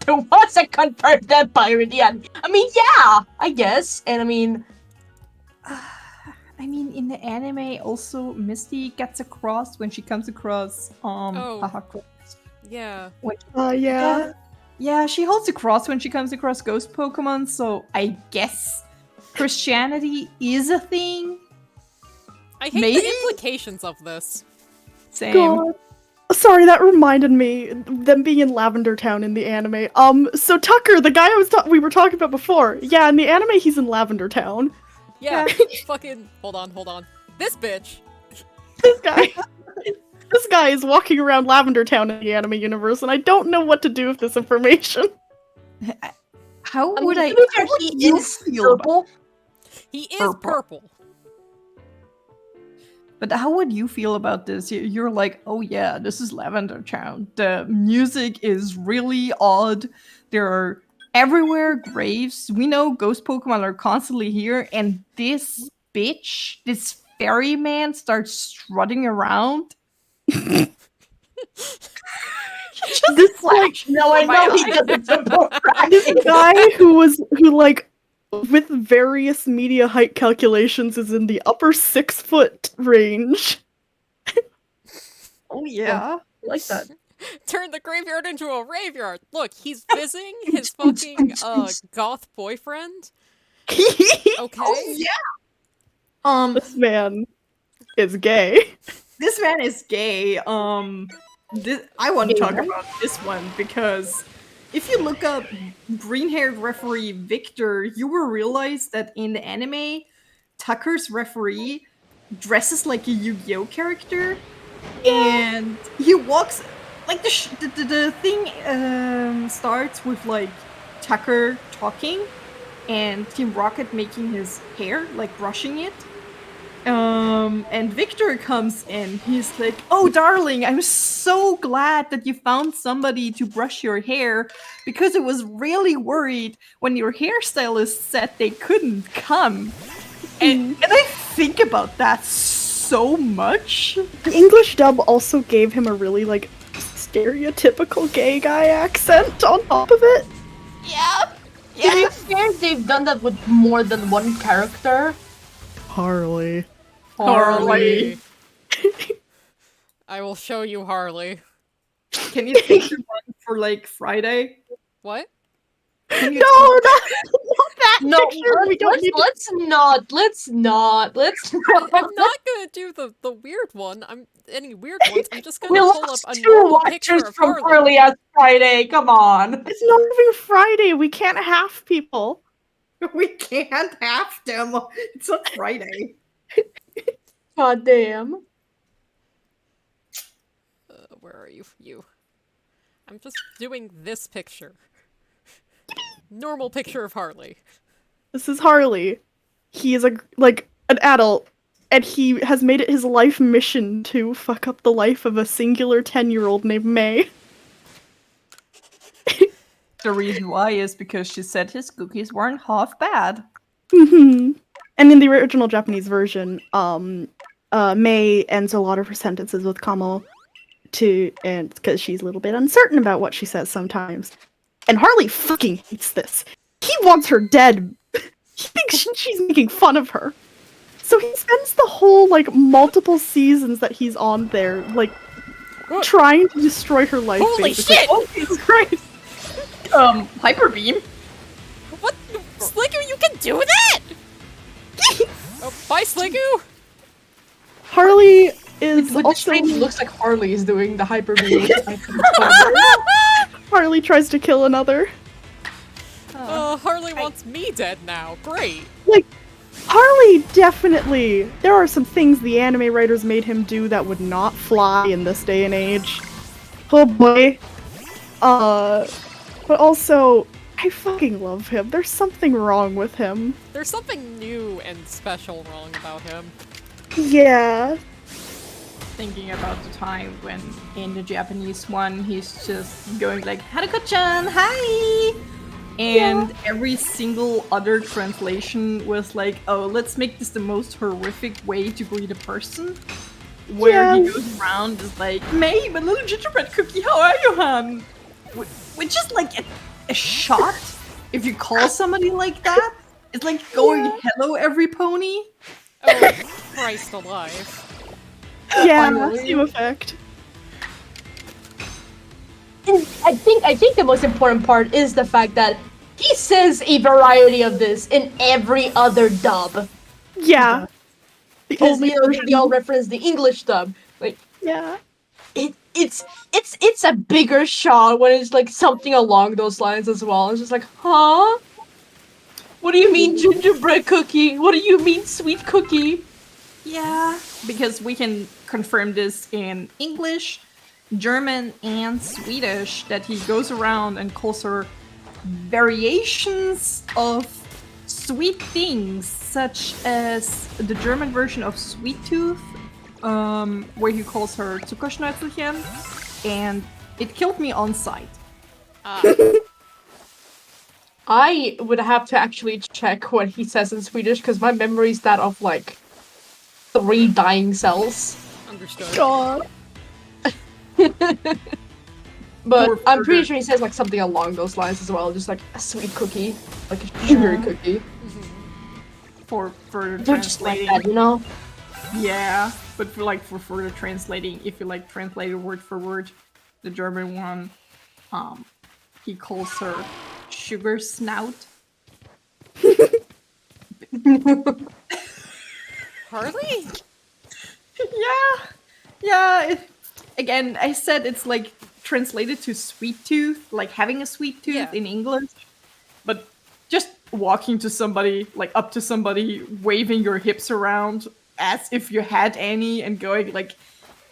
There was a confirmed empire in the end. I mean, yeah, I guess. And I mean, I mean, in the anime, also Misty gets a cross when she comes across Hahako. Yeah. Yeah. Yeah, she holds a cross when she comes across ghost Pokemon, so I guess Christianity is a thing. I hate Maybe? the implications of this. Same. God. Sorry, that reminded me them being in Lavender Town in the anime. So Tucker, the guy we were talking about before, yeah, in the anime he's in Lavender Town. Yeah, fucking hold on. This bitch. This guy is walking around Lavender Town in the anime universe, and I don't know what to do with this information. How I would mean, I? to be fair, How would he you is feel about- purple. He is purple. But how would you feel about this? You're like, oh yeah, this is Lavender Town. The music is really odd. There are everywhere graves. We know ghost Pokemon are constantly here, and this bitch, this ferryman, starts strutting around. This like No, I know he doesn't support this guy who like with various media height calculations is in the upper 6-foot range. Oh yeah. I like that. Turn the graveyard into a raveyard. Look, he's visiting his fucking goth boyfriend. Okay. This man is gay. This man is gay. I want to talk about this one because if you look up green-haired referee Victor, you will realize that in the anime, Tucker's referee dresses like a Yu-Gi-Oh character, and he walks like the thing starts with like Tucker talking and Team Rocket making his hair, like brushing it. And Victor comes in. He's like, "Oh, darling, I'm so glad that you found somebody to brush your hair because I was really worried when your hairstylist said they couldn't come." And I think about that so much. The English dub also gave him a really like stereotypical gay guy accent on top of it. Yeah. To be fair, they've done that with more than one character. Harley. Harley. I will show you Harley. Can you take your one for like Friday? What? Can you No, not that No, picture. We don't need to- let's not. I'm not gonna do the weird one. Any weird ones. I'm just gonna We pull up lost a two normal picture watchers of from Harley. early as Friday. Come on. It's not even Friday. We can't have people. We can't have them. It's on Friday. God damn. Where are you? You. I'm just doing this picture. Normal picture of Harley. This is Harley. He is an adult, and he has made it his life mission to fuck up the life of a singular 10-year-old named May. The reason why is because she said his cookies weren't half bad. And in the original Japanese version, May ends a lot of her sentences with kamo and because she's a little bit uncertain about what she says sometimes. And Harley fucking hates this. He wants her dead. He thinks she's making fun of her. So he spends the whole, like, multiple seasons that he's on there, like, trying to destroy her life. Holy basically. shit! Oh, Jesus Christ! Hyper beam. What? Sliggoo, you can do that? Oh, bye, Sliggoo! Harley is With the also stream, it looks like Harley is doing the hyper beam. Harley tries to kill another. Harley wants me dead now. Great. Like, Harley definitely. There are some things the anime writers made him do that would not fly in this day and age. Oh boy. But also, I fucking love him. There's something wrong with him. There's something new and special wrong about him. Yeah. Thinking about the time when in the Japanese one he's just going like Haruko-chan, hi! And every single other translation was like, oh, let's make this the most horrific way to greet a person. Where he goes around is like, May, my little gingerbread cookie, how are you, hon? Which is like a shot. If you call somebody like that, it's like going, hello, every pony. Oh, Christ alive. Yeah, Finally. same effect. And I think the most important part is the fact that he says a variety of this in every other dub. Yeah. The Because only you know version. they all reference the English dub. Like Yeah. it's a bigger shot when it's like something along those lines as well. It's just like, huh? What do you mean gingerbread cookie? What do you mean sweet cookie? Yeah, because we can confirm this in English, German, and Swedish that he goes around and calls her variations of sweet things, such as the German version of Sweet Tooth, where he calls her Zuckerschnäuzelchen, and it killed me on sight. I would have to actually check what he says in Swedish because my memory's that of like 3 dying cells. Understood. God. But Or I'm pretty further- sure he says like something along those lines as well, just like a sweet cookie, like a sugary cookie. For They're just like translating. that, you know? Yeah, but for further translating, if you like translate it word for word, the German one, he calls her sugar snout. Harley? Yeah. Again, I said it's like translated to sweet tooth, like having a sweet tooth Yeah. in English, but just walking to somebody, like up to somebody, waving your hips around as if you had any, and going like,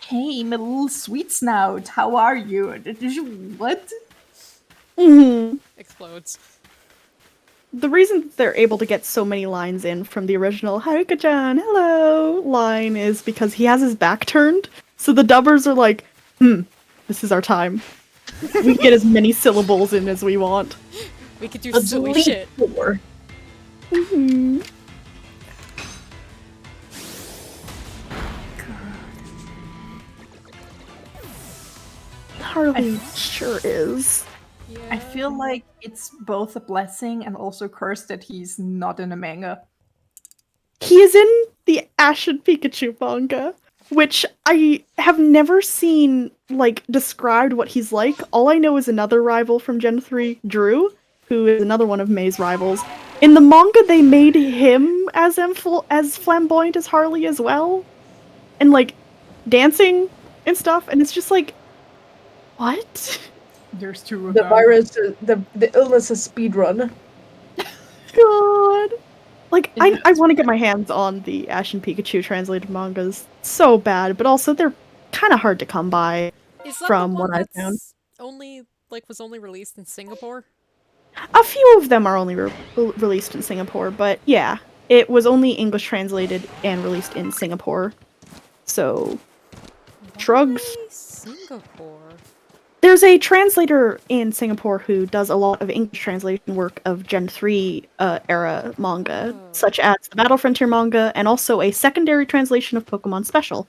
"Hey, my little sweet snout, how are you? Did you what?" Hmm. Explodes. The reason that they're able to get so many lines in from the original Haruka-chan, hello line is because he has his back turned. So the dubbers are like, this is our time. We can get as many syllables in as we want. We could do A silly delete shit. 4. Hmm. Harley sure is. I feel like it's both a blessing and also a curse that he's not in a manga. He is in the Ash and Pikachu manga, which I have never seen, like, described what he's like. All I know is another rival from Gen 3, Drew, who is another one of May's rivals. In the manga, they made him as flamboyant as Harley as well. And, like, dancing and stuff, and it's just like, what? There's 2 of The them. virus, the illness is speedrun. God. Like, I Yes. want to get my hands on the Ash and Pikachu translated mangas so bad, but also they're kind of hard to come by. Is that From the one what I've that's was only released in Singapore? A few of them are only released in Singapore, but yeah, it was only English translated and released in Singapore. So, shrugs. Why Singapore? There's a translator in Singapore who does a lot of English translation work of Gen 3 era manga, such as the Battle Frontier manga, and also a secondary translation of Pokemon Special,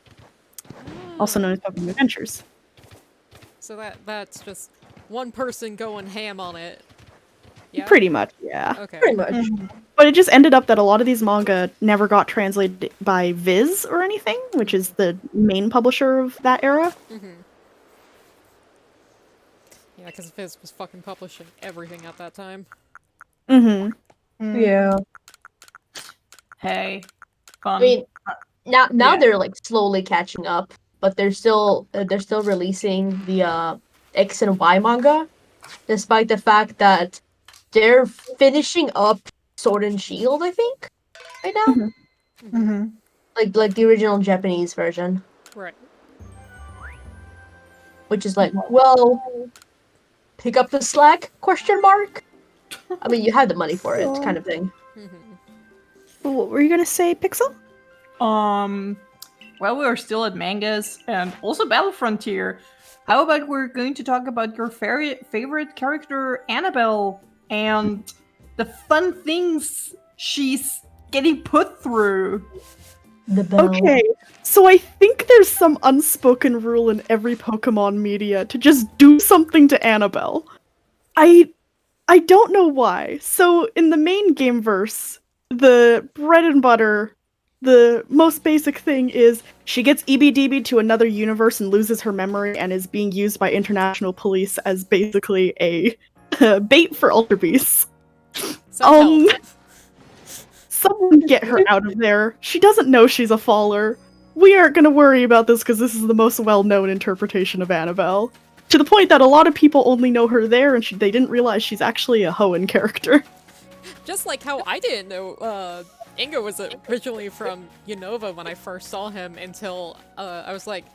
also known as Pokemon Adventures. So that's just one person going ham on it. Yeah. Pretty much, yeah. Okay. Pretty much. But it just ended up that a lot of these manga never got translated by Viz or anything, which is the main publisher of that era. Mhm. Yeah, because Fizz was fucking publishing everything at that time. Mm-hmm. Yeah. Hey, I fun. mean, now Yeah. they're like slowly catching up, but they're still releasing the X and Y manga, despite the fact that they're finishing up Sword and Shield, I think, right now. Mhm. Mm-hmm. Like the original Japanese version, Right. which is like, well, pick up the slack? Question mark. I mean, you had the money for it, kind of thing. What were you gonna say, Pixel? Well, we're still at mangas and also Battle Frontier. How about we're going to talk about your favorite character, Annabelle, and the fun things she's getting put through? The bell. Okay, so I think there's some unspoken rule in every Pokemon media to just do something to Annabelle. I don't know why. So in the main game verse, the bread and butter, the most basic thing is she gets EBDB'd to another universe and loses her memory and is being used by international police as basically a bait for Ultra Beasts. Some help. Someone get her out of there. She doesn't know she's a faller. We aren't gonna worry about this because this is the most well-known interpretation of Annabelle. To the point that a lot of people only know her there and they didn't realize she's actually a Hoenn character. Just like how I didn't know Ingo was originally from Unova when I first saw him until I was like,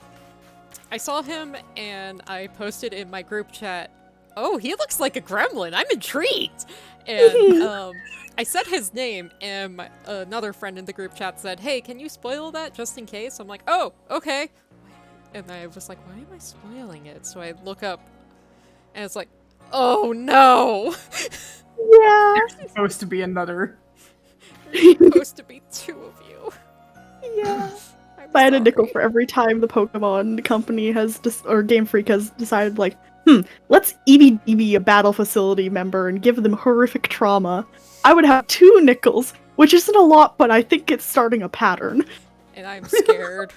I saw him and I posted in my group chat, oh, he looks like a gremlin, I'm intrigued! And I said his name and another friend in the group chat said, hey, can you spoil that just in case? I'm like, oh, okay. And I was like, why am I spoiling it? So I look up and it's like, oh no! Yeah. There's supposed to be another. There's supposed to be two of you. Yeah. I'm I had a nickel sorry. for every time the Pokemon company has or Game Freak has decided, like, let's EBDB a battle facility member and give them horrific trauma. I would have 2 nickels, which isn't a lot, but I think it's starting a pattern. And I'm scared.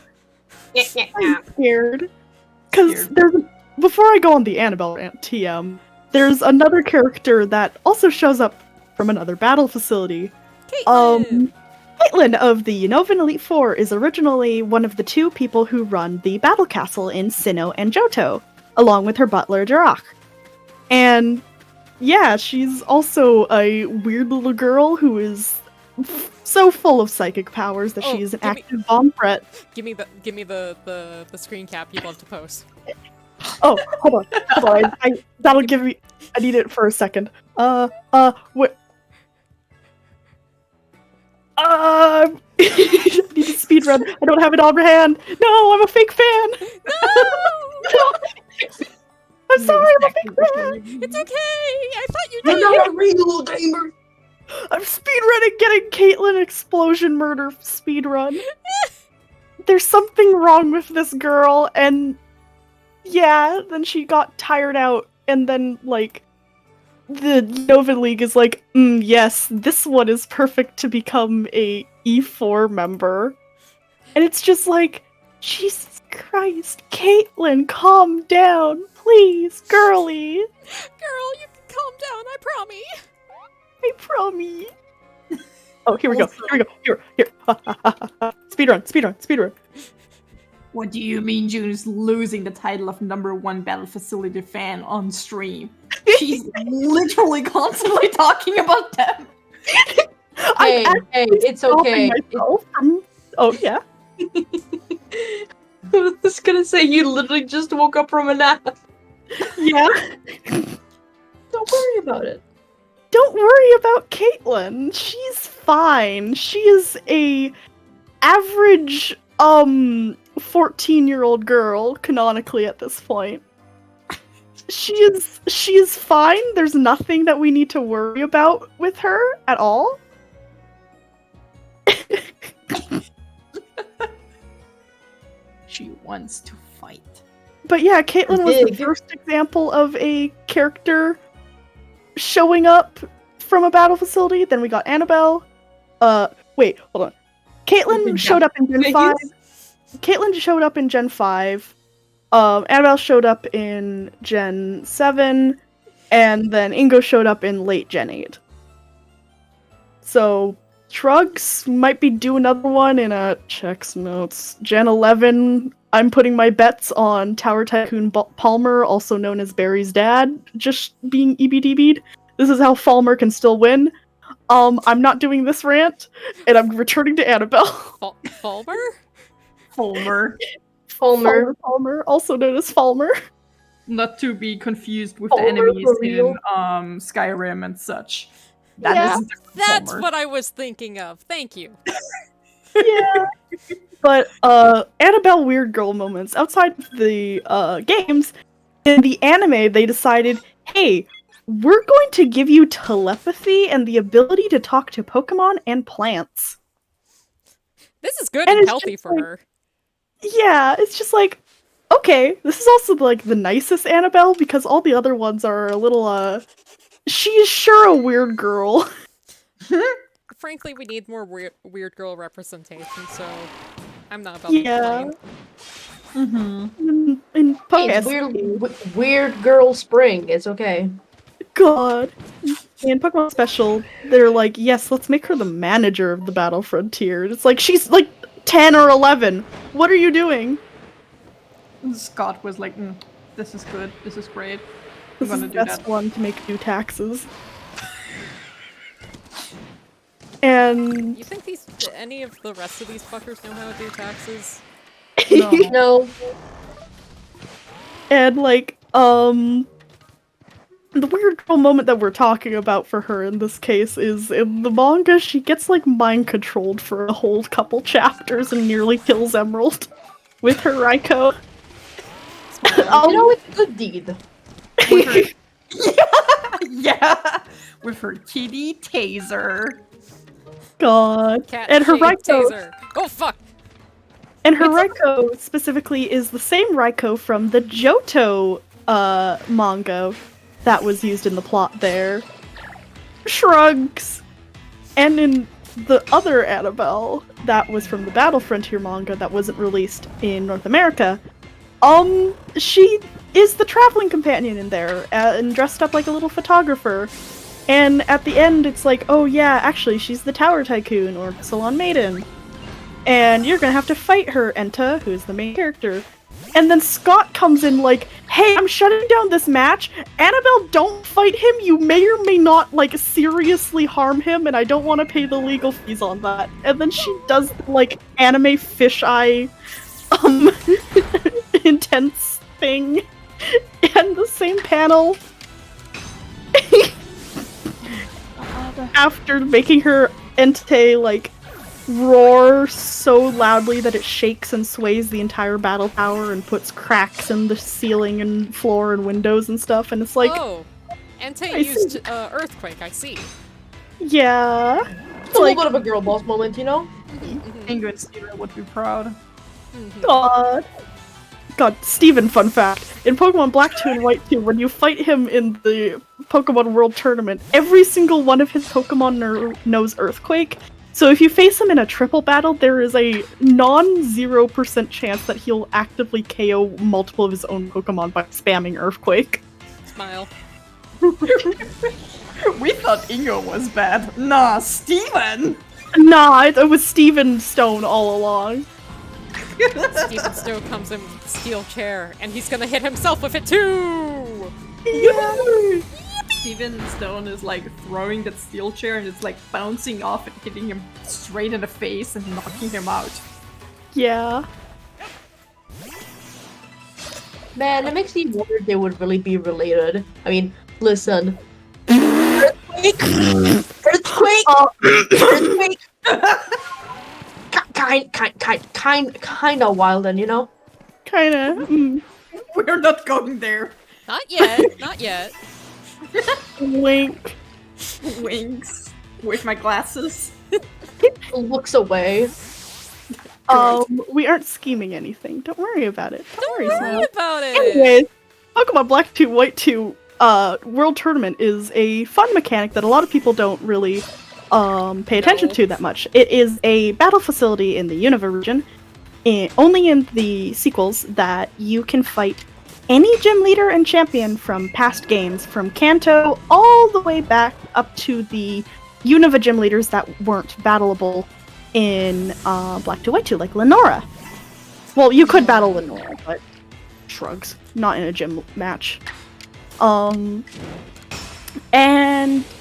I'm scared. Because before I go on the Annabelle TM, there's another character that also shows up from another battle facility. Caitlin! Caitlin of the Unovan Elite Four is originally one of the 2 people who run the battle castle in Sinnoh and Johto, along with her butler, Jirach. And yeah, she's also a weird little girl who is so full of psychic powers that she's an active bomb threat. Give me the screen cap you love to post. Oh, hold on. That'll give me. I need it for a second. What? I need to speed run. I don't have it on hand. No, I'm a fake fan. No! I'm sorry, I'm a fake fan. It's okay! I thought you You're knew! not a real gamer. I'm speedrunning getting Caitlyn explosion murder speedrun. There's something wrong with this girl, and yeah, then she got tired out, and then, like, the Nova League is like, yes, this one is perfect to become a E4 member. And it's just like, Jesus Christ, Caitlyn, calm down, please, girly. Girl, you can calm down, I promise. I promise. Oh, here we go. Here. Speedrun. What do you mean June's losing the title of #1 Battle Facility fan on stream? She's literally constantly talking about them. Hey, it's okay. Oh, yeah. I was gonna say you literally just woke up from a nap. Yeah. Don't worry about it. Don't worry about Caitlyn. She's fine. She is a average 14-year-old girl canonically at this point. She is fine. There's nothing that we need to worry about with her at all. She wants to fight. But yeah, Caitlyn was the Big. first example of a character showing up from a battle facility. Then we got Annabelle. Wait, hold on. Caitlyn showed up in Gen 5. Caitlyn showed up in Gen 5. Annabelle showed up in Gen 7, and then Ingo showed up in late Gen 8. So, Shrugs might be due another one in a checks notes. Gen 11, I'm putting my bets on Tower Tycoon Palmer, also known as Barry's dad, just being EBDB'd. This is how Falmer can still win. I'm not doing this rant, and I'm returning to Annabelle. Falmer? Falmer, also known as Falmer. Not to be confused with Oh, the enemies for in real? Skyrim and such. That Yeah. is a different That's Falmer. what I was thinking of. Thank you. Yeah. But Annabelle weird girl moments outside of the games, in the anime they decided, hey, we're going to give you telepathy and the ability to talk to Pokemon and plants. This is good And and it's healthy just for like- her. Yeah, it's just like, okay, this is also like the nicest Annabelle because all the other ones are a little she's sure a weird girl. Frankly, we need more weird girl representation, so I'm not about Yeah. to complain. Mm-hmm. In Hey, it's Pokemon, weird girl spring. It's okay. God. In Pokemon Special, they're like, yes, let's make her the manager of the Battle Frontier. It's like, she's like 10 or 11. What are you doing? Scott was like, this is good. This is great. I'm This is gonna the do best that. one to make new taxes. And You think any of the rest of these fuckers know how to do taxes? No. No. and like, the weird girl moment that we're talking about for her in this case is in the manga, she gets like mind controlled for a whole couple chapters and nearly kills Emerald with her Raikou. You know, it's a good deed. With her... yeah! With her kitty taser. God. Cat And her shade Raikou. taser. Oh fuck! And her Raikou specifically is the same Raikou from the Johto manga that was used in the plot there. Shrugs. And in the other Annabelle that was from the Battle Frontier manga that wasn't released in North America, she is the traveling companion in there and dressed up like a little photographer. And at the end, it's like, oh yeah, actually, she's the Tower Tycoon or Salon Maiden. And you're gonna have to fight her, Enta, who's the main character. And then Scott comes in like, hey, I'm shutting down this match. Annabelle, don't fight him. You may or may not, like, seriously harm him, and I don't want to pay the legal fees on that. And then she does, like, anime fisheye, intense thing. And the same panel. After making her Entei, like, roar so loudly that it shakes and sways the entire battle tower and puts cracks in the ceiling and floor and windows and stuff, and it's like, Oh! Entei I used see. Earthquake, I see. yeah. It's a Like, little bit of a girl boss moment, you know? Ingo and Steven would be proud. God. God, Steven, fun fact. In Pokemon Black 2 and White 2, when you fight him in the Pokemon World Tournament, every single one of his Pokemon knows Earthquake. So if you face him in a triple battle, there is a non-0% chance that he'll actively KO multiple of his own Pokemon by spamming Earthquake. Smile. We thought Ingo was bad. Nah, Steven! Nah, it was Steven Stone all along. Steven Snow comes in with a steel chair, and he's gonna hit himself with it too! Yeah. Steven Stone is like throwing that steel chair and it's like bouncing off and hitting him straight in the face and knocking him out. Yeah. Man, it makes me wonder if they would really be related. I mean, listen. Earthquake! Earthquake! Earthquake! Kinda wild, then, you know? Kinda. We're not going there. Not yet, not yet. Wink. Winks. With my glasses. Looks away. We aren't scheming anything. Don't worry about it. Don't worry, Smile. What about it? Anyways, Pokemon Black 2, White 2 World Tournament is a fun mechanic that a lot of people don't really pay attention No. to that much. It is a battle facility in the Unova region, only in the sequels that you can fight any gym leader and champion from past games, from Kanto all the way back up to the Unova gym leaders that weren't battleable in Black 2 White 2, like Lenora. Well, you could battle Lenora, but shrugs. Not in a gym match. And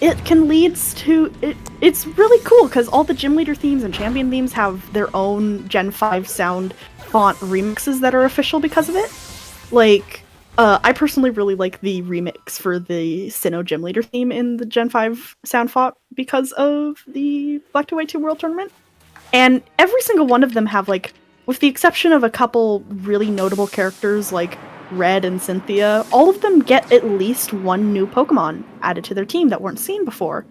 it can lead to... It's really cool, because all the gym leader themes and champion themes have their own Gen 5 sound font remixes that are official because of it. Like, I personally really like the remix for the Sinnoh gym leader theme in the Gen 5 sound font because of the Black 2 White 2 World Tournament. And every single one of them have, like, with the exception of a couple really notable characters like Red and Cynthia, all of them get at least one new Pokemon added to their team that weren't seen before.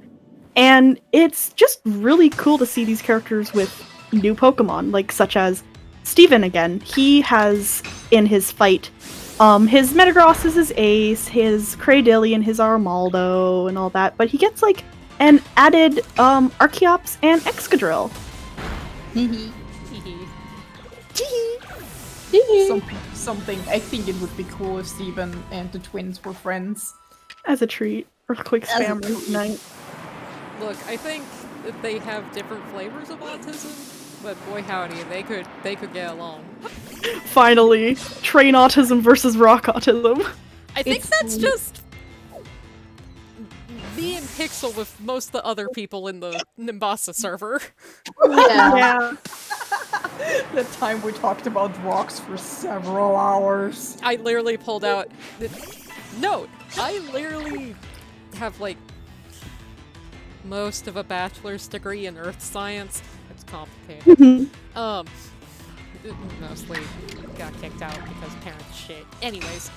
And it's just really cool to see these characters with new Pokemon, like such as Steven again. He has, in his fight, his Metagross is his Ace, his Cradillion, his Armaldo, and all that, but he gets, like, an added, Archeops and Excadrill. Something. I think it would be cool if Steven and the twins were friends. As a treat. Earthquake spam night. Look, I think that they have different flavors of autism, but boy howdy, they could get along. Finally, train autism versus rock autism. I think that's just me and Pixel with most of the other people in the Nimbasa server. Yeah. The time we talked about rocks for several hours. I literally pulled out... Note, I literally have, like, most of a bachelor's degree in earth science. It's complicated. Mostly got kicked out because parents shit. Anyways,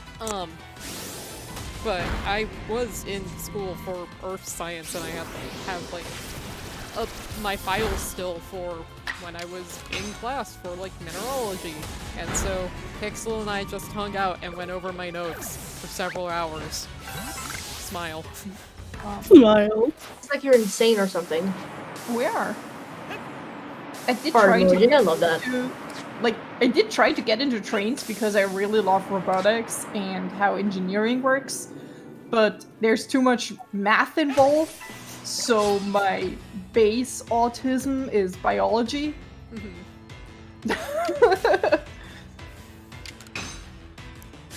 but I was in school for earth science and I had to have, like, my files still for when I was in class for, like, mineralogy. And so Pixel and I just hung out and went over my notes for several hours. Smile. Smile. It's like you're insane or something. Where? I did Pardon try me, to I love that. I did try to get into trains because I really love robotics and how engineering works, but there's too much math involved, so my base autism is biology.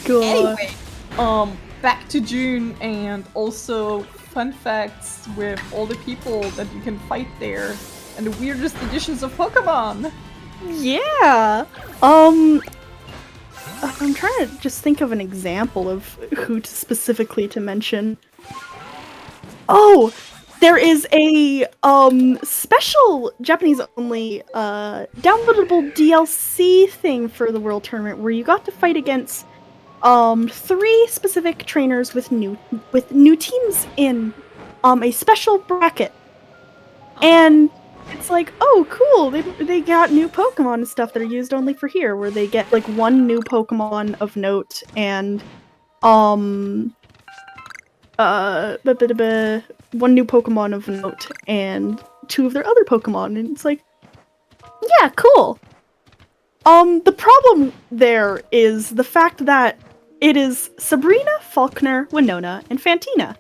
God. Anyway, back to June, and also fun facts with all the people that you can fight there, and the weirdest editions of Pokemon. Yeah. I'm trying to just think of an example of who specifically to mention. Oh, there is a special Japanese only downloadable DLC thing for the World Tournament where you got to fight against 3 specific trainers with new teams in a special bracket. And it's like, oh, cool! They got new Pokemon and stuff that are used only for here, where they get like 1 new Pokemon of note and 1 new Pokemon of note and 2 of their other Pokemon, and it's like, yeah, cool. The problem there is the fact that it is Sabrina, Faulkner, Winona, and Fantina.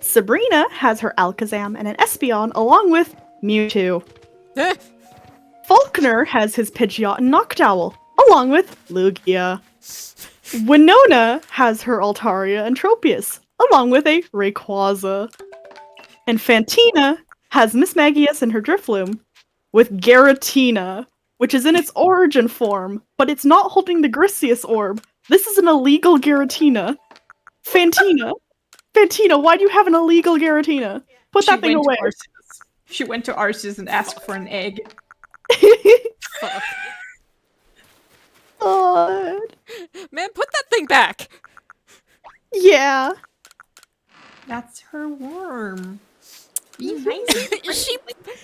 Sabrina has her Alakazam and an Espeon along with Mewtwo. Faulkner has his Pidgeot and Noctowl, along with Lugia. Winona has her Altaria and Tropius, along with a Rayquaza. And Fantina has Miss Magius and her Drifloon, with Garatina, which is in its origin form, but it's not holding the Grisius orb. This is an illegal Garatina. Fantina, why do you have an illegal Garatina? Put that thing away. She went to Arceus and asked for an egg. Fuck. God. Man, put that thing back! Yeah. That's her worm. Be nice.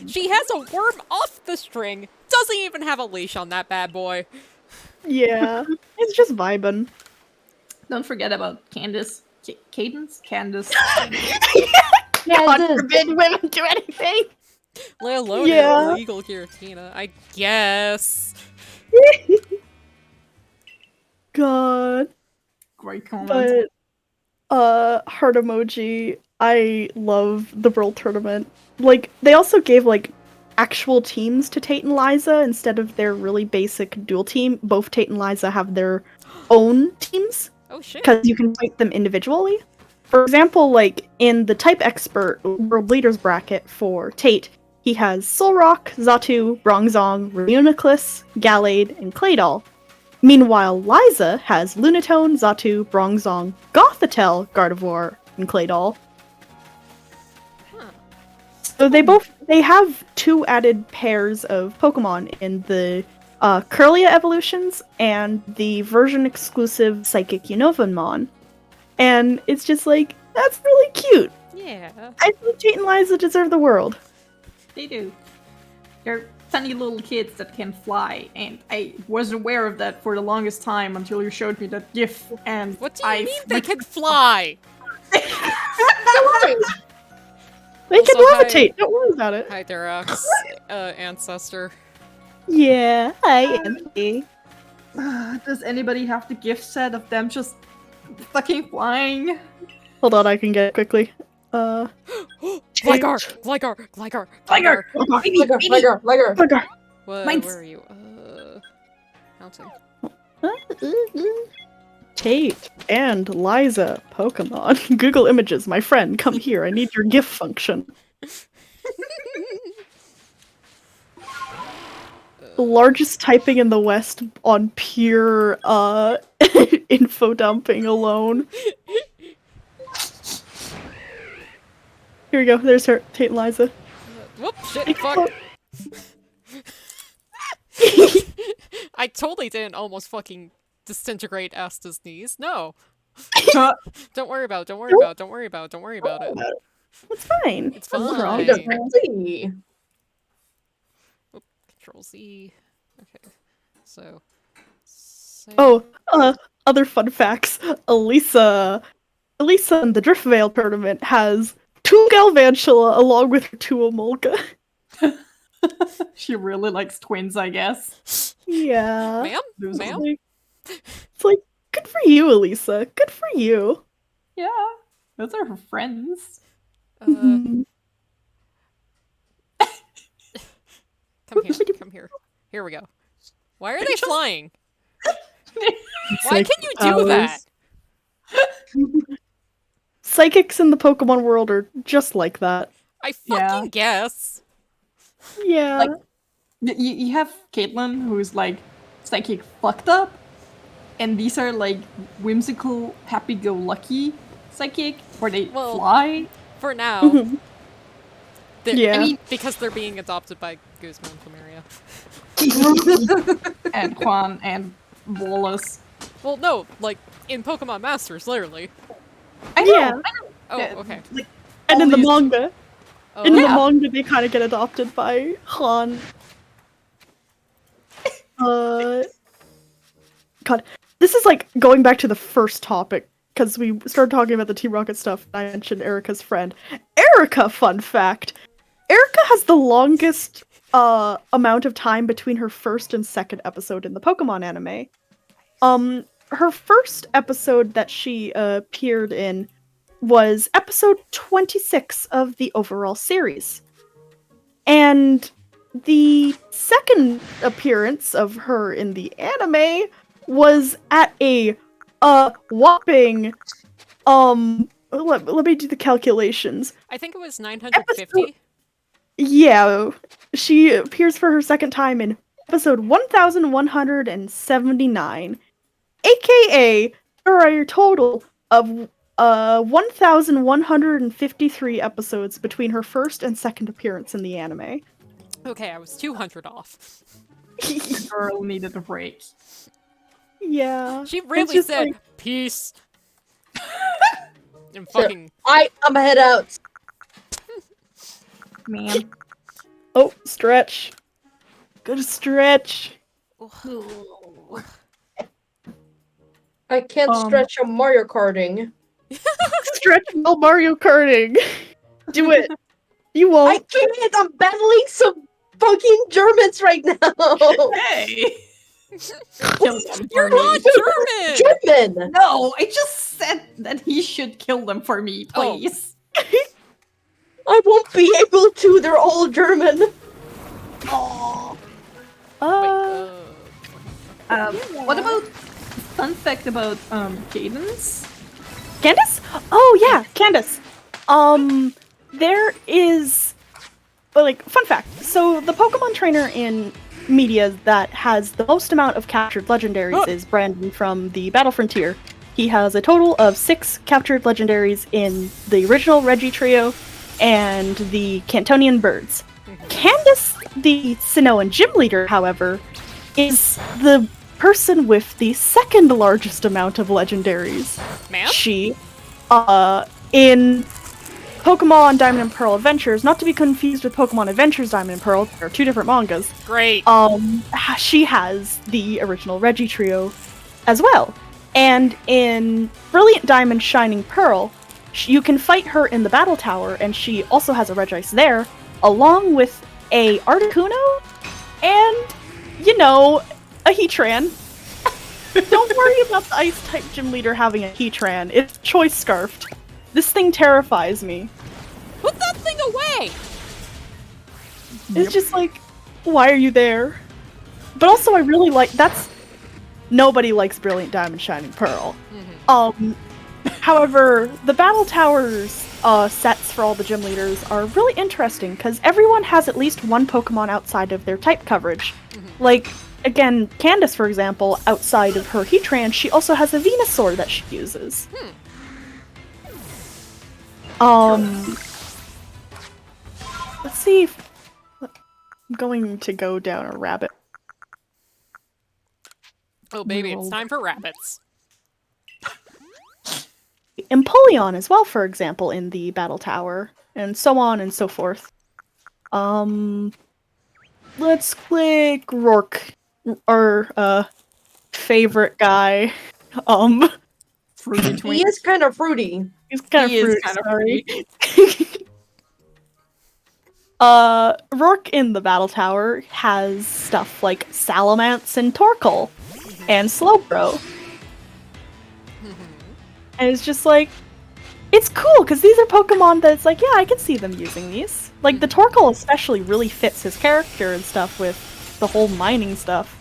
She has a worm off the string. Doesn't even have a leash on that bad boy. Yeah. It's just vibing. Don't forget about Candace. Cadence? Candace. God forbid women do anything! Let alone Yeah. an illegal Giratina, I guess. God. Great comment. But heart emoji. I love the World Tournament. Like, they also gave like actual teams to Tate and Liza instead of their really basic dual team. Both Tate and Liza have their own teams Oh shit. because you can fight them individually. For example, like in the Type Expert World Leaders bracket for Tate, he has Solrock, Xatu, Bronzong, Reuniclus, Gallade, and Claydol. Meanwhile, Liza has Lunatone, Xatu, Bronzong, Gothitelle, Gardevoir, and Claydol. Huh. So they have 2 added pairs of Pokemon in the Kirlia evolutions and the version exclusive Psychic Unovenmon. And it's just like, that's really cute. Yeah. I think Tate and Liza deserve the world. They do. They're funny little kids that can fly, and I wasn't aware of that for the longest time until you showed me that GIF. And What do you mean they can fly? They Also, can levitate. Don't worry about it. Hi, Durax, ancestor. Yeah, I am. Does anybody have the GIF set of them just fucking flying? Hold on, I can get it quickly. Gligar! Gligar! Gligar! Tiger! Liger. Mine's- Where are you? Mountain. Tate and Liza Pokemon. Google Images, my friend, come here. I need your GIF function. The largest typing in the West on pure info dumping alone. Here we go. There's her, Tate and Liza. Whoop! Shit! Fuck! I totally didn't almost fucking disintegrate Asta's knees. No. Don't worry about it. Don't worry about it. Don't worry about it. Don't worry about it. It's fine. It's What's wrong? fine. Control Z. Okay. So. Oh, other fun facts. Elisa in the Driftveil tournament has 2 Galvantula along with her 2 Emolga. She really likes twins, I guess. Yeah. Ma'am? Those- Ma'am? It's like, good for you, Elisa. Good for you. Yeah, those are her friends. Come here. Come here. Here we go. Why are they flying? Why can you do that? Psychics in the Pokemon world are just like that. I fucking guess. Yeah. Like, you have Caitlyn, who's like psychic fucked up, and these are like whimsical, happy-go-lucky psychic, where they Well, fly. For now. Mhm. I Yeah. mean, because they're being adopted by Guzman and Plumeria. And Juan and Wallace. Well, no, like, in Pokemon Masters, literally. I know. Yeah. Oh, Yeah, okay. Like, And all in the these- manga. Oh, In the Yeah. manga, they kind of get adopted by Han. God, this is like going back to the first topic because we started talking about the Team Rocket stuff. I mentioned Erica's friend. Erica, fun fact. Erica has the longest amount of time between her first and second episode in the Pokemon anime. Her first episode that she appeared in was episode 26 of the overall series. And the second appearance of her in the anime was at a whopping let me do the calculations. I think it was 950. Yeah, she appears for her second time in episode 1179, aka there are a total of 1153 episodes between her first and second appearance in the anime. Okay, I was 200 off. The girl needed a break. Yeah. She it's really just said, like- peace. And So, fucking... I'm gonna head out. Man. Oh, stretch. Good stretch. I can't stretch a Mario Karting. Stretch while Mario Karting. Do it. You I won't. can't! I'm battling some fucking Germans right now! Hey! Kill them for You're me. not German! German! No, I just said that he should kill them for me, Oh. please. I won't be able to, they're all German. Oh. Wait, What about fun fact about Cadence? Candace? Oh yeah, Candace. There is like fun fact. So the Pokemon trainer in media that has the most amount of captured legendaries is Brandon from the Battle Frontier. He has a total of 6 captured legendaries in the original Reggie trio and the Cantonian birds. Candace, the Sinnohan gym leader, however, is the person with the second largest amount of legendaries. Ma'am? She, in Pokemon Diamond and Pearl Adventures, not to be confused with Pokemon Adventures Diamond and Pearl, they're 2 different mangas. Great. She has the original Reggie trio as well. And in Brilliant Diamond Shining Pearl, you can fight her in the Battle Tower, and she also has a Regice there, along with a Articuno and, you know, a Heatran. Don't worry about the Ice-type gym leader having a Heatran. It's choice scarfed. This thing terrifies me. Put that thing away! It's just like, why are you there? But also, I really like that's. Nobody likes Brilliant Diamond Shining Pearl. However, the Battle Towers sets for all the gym leaders are really interesting because everyone has at least one Pokemon outside of their type coverage. Like, again, Candace, for example, outside of her Heatran, she also has a Venusaur that she uses. Let's see if I'm going to go down a rabbit. Oh, baby, it's time for rabbits. Empoleon as well, for example, in the Battle Tower, and so on and so forth. Let's click Rourke, our favorite guy. Fruity twink. He is kind of fruity. He's kind He of is fruity, kind of sorry. fruity. Rourke in the Battle Tower has stuff like Salamence and Torkoal and Slowbro. And it's just like, it's cool because these are Pokemon that's like, yeah, I can see them using these. Like the Torkoal especially really fits his character and stuff with the whole mining stuff.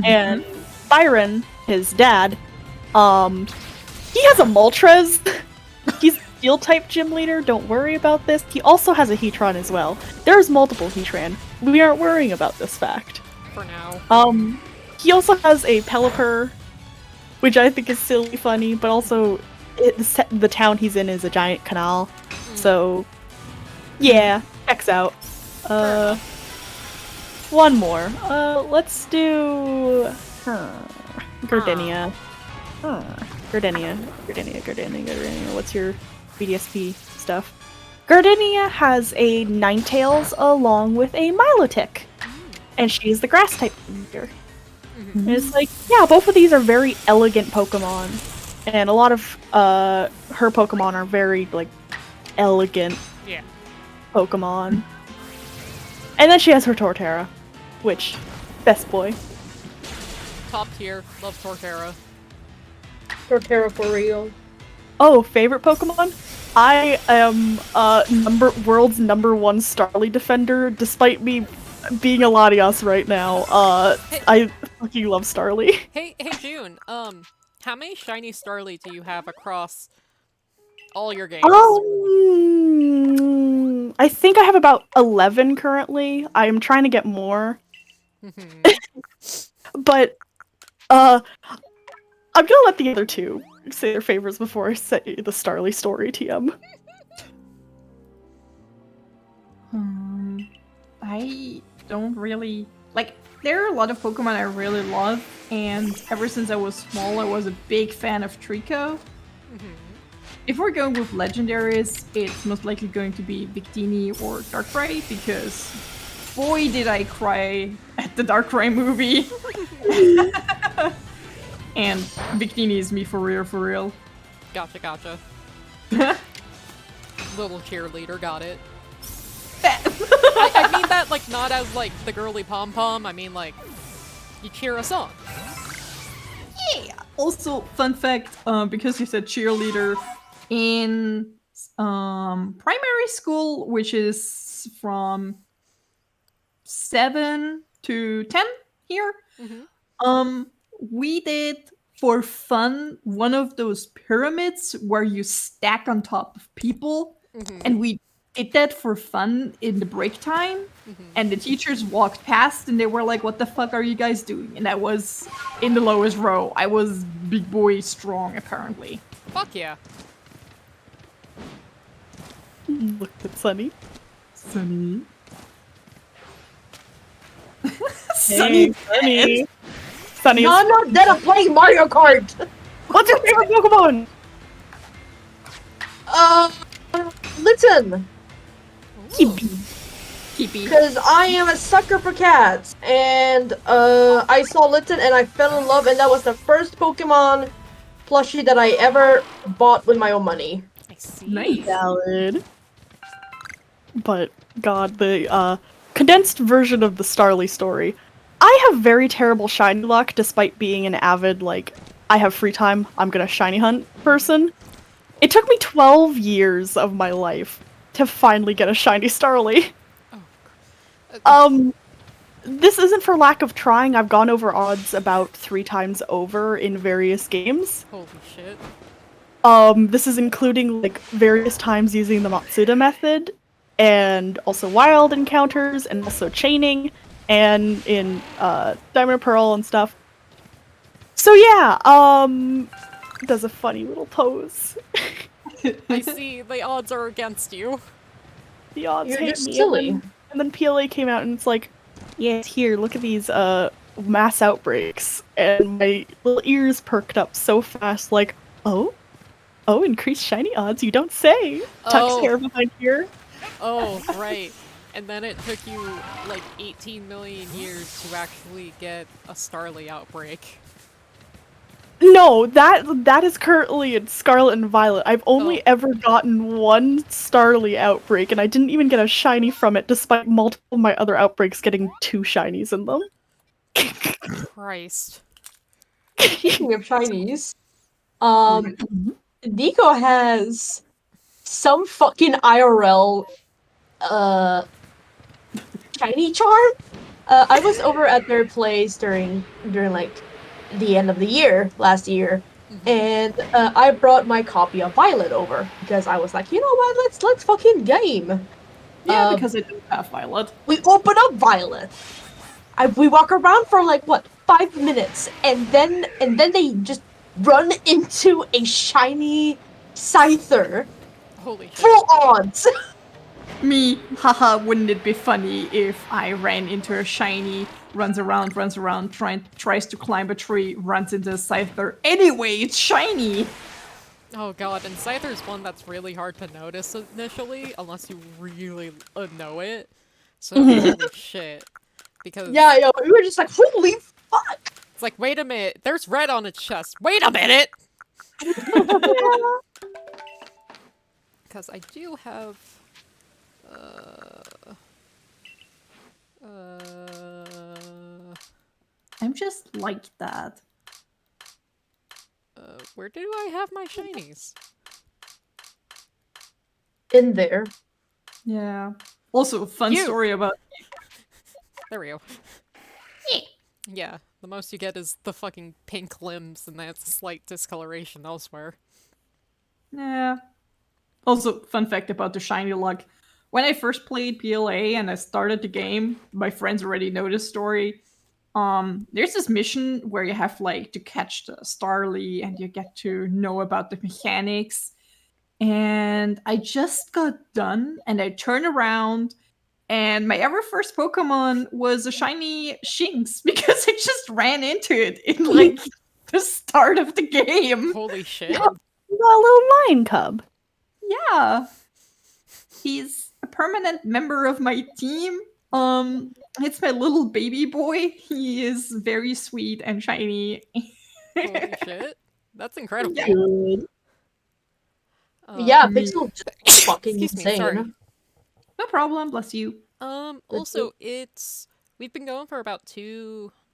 And Byron, his dad, he has a Moltres. He's a Steel type gym leader. Don't worry about this. He also has a Heatran as well. There's multiple Heatran. We aren't worrying about this fact. For now. He also has a Pelipper, which I think is silly funny, but also the town he's in is a giant canal. So, yeah, checks out. One more. Let's do Gardenia. Gardenia. What's your BDSP stuff? Gardenia has a Ninetales along with a Milotic. And she's the grass type leader. And it's like, yeah, both of these are very elegant Pokemon. And a lot of her Pokemon are very, like, elegant Pokemon. And then she has her Torterra, which, best boy. Top tier. Love Torterra. Torterra for real. Oh, favorite Pokemon? I am world's #1 Starly defender, despite me being a Latias right now. I fucking love Starly. Hey, June. How many shiny Starly do you have across all your games? I think I have about 11 currently. I am trying to get more. But, I'm gonna let the other two say their favorites before I say the Starly story, TM. I don't really like. There are a lot of Pokemon I really love, and ever since I was small, I was a big fan of Trico. If we're going with legendaries, it's most likely going to be Victini or Darkrai, because boy did I cry at the Darkrai movie. And Victini is me for real. Gotcha. Little cheerleader, got it. I mean that, like, not as, like, the girly pom-pom. I mean, like, you cheer us on. Yeah. Also, fun fact, because you said cheerleader, in primary school, which is from 7 to 10 here, Mm-hmm. we did for fun one of those pyramids where you stack on top of people, Mm-hmm. and we did that for fun in the break time. Mm-hmm. And the teachers walked past and they were like, "What the fuck are you guys doing?" And I was in the lowest row. I was big boy strong, apparently. Fuck yeah. Look at Sunny. Sunny. Hey, Sunny. Sunny. No, I'm not dead. I'm playing Mario Kart. What's your favorite Pokemon? Litten. Keepy. Because I am a sucker for cats, and I saw Litten and I fell in love, and that was the first Pokemon plushie that I ever bought with my own money. I see. Nice. Valid. But God, the condensed version of the Starly story. I have very terrible shiny luck, despite being an avid I have free time, I'm gonna shiny hunt person. It took me 12 years of my life to finally get a shiny Starly. This isn't for lack of trying. I've gone over odds about 3 times over in various games. Holy shit. This is including various times using the Matsuda method, and also wild encounters, and also chaining, and in Diamond and Pearl and stuff. So yeah, does a funny little pose. I see the odds are against you. The odds You're hate just me. silly. And then PLA came out and it's like, yes, here, look at these mass outbreaks. And my little ears perked up so fast, like, oh, increased shiny odds, you don't say. Tuck's Oh. hair behind here. Oh, right. And then it took you 18 million years to actually get a Starly outbreak. No, that is currently in Scarlet and Violet. I've only ever gotten one Starly outbreak, and I didn't even get a shiny from it, despite multiple of my other outbreaks getting 2 shinies in them. Christ. Speaking of shinies, Nico has some fucking IRL shiny charm. I was over at their place during the end of the year last year, and I brought my copy of Violet over because I was like, you know what, let's fucking game. Yeah, because I don't have Violet. We open up Violet. We walk around for 5 minutes, and then they just run into a shiny Scyther. Holy shit. Full odds. Me, haha, wouldn't it be funny if I ran into a shiny, runs around, tries to climb a tree, runs into a Scyther. Anyway, it's shiny! Oh god, and Scyther's one that's really hard to notice initially, unless you really know it. So, holy shit. Because Yeah, we were just like, holy fuck! it's like, wait a minute, there's red on its chest. Wait a minute! Because I do have... I'm just like that. where do I have my shinies? In there. Yeah. Also, fun You! story about... There we go. Yeah, the most you get is the fucking pink limbs, and that's a slight discoloration elsewhere. Yeah. Also, fun fact about the shiny luck. When I first played PLA and I started the game, my friends already know this story. There's this mission where you have to catch the Starly and you get to know about the mechanics. And I just got done and I turn around and my ever first Pokemon was a shiny Shinx because I just ran into it in the start of the game. Holy shit. You got a little lion cub. Yeah. He's a permanent member of my team. It's my little baby boy. He is very sweet and shiny. Holy shit. That's incredible. Yeah. Good. Yeah, Pixel just fucking Excuse me, insane. sorry. No problem, bless you. Also, we've been going for about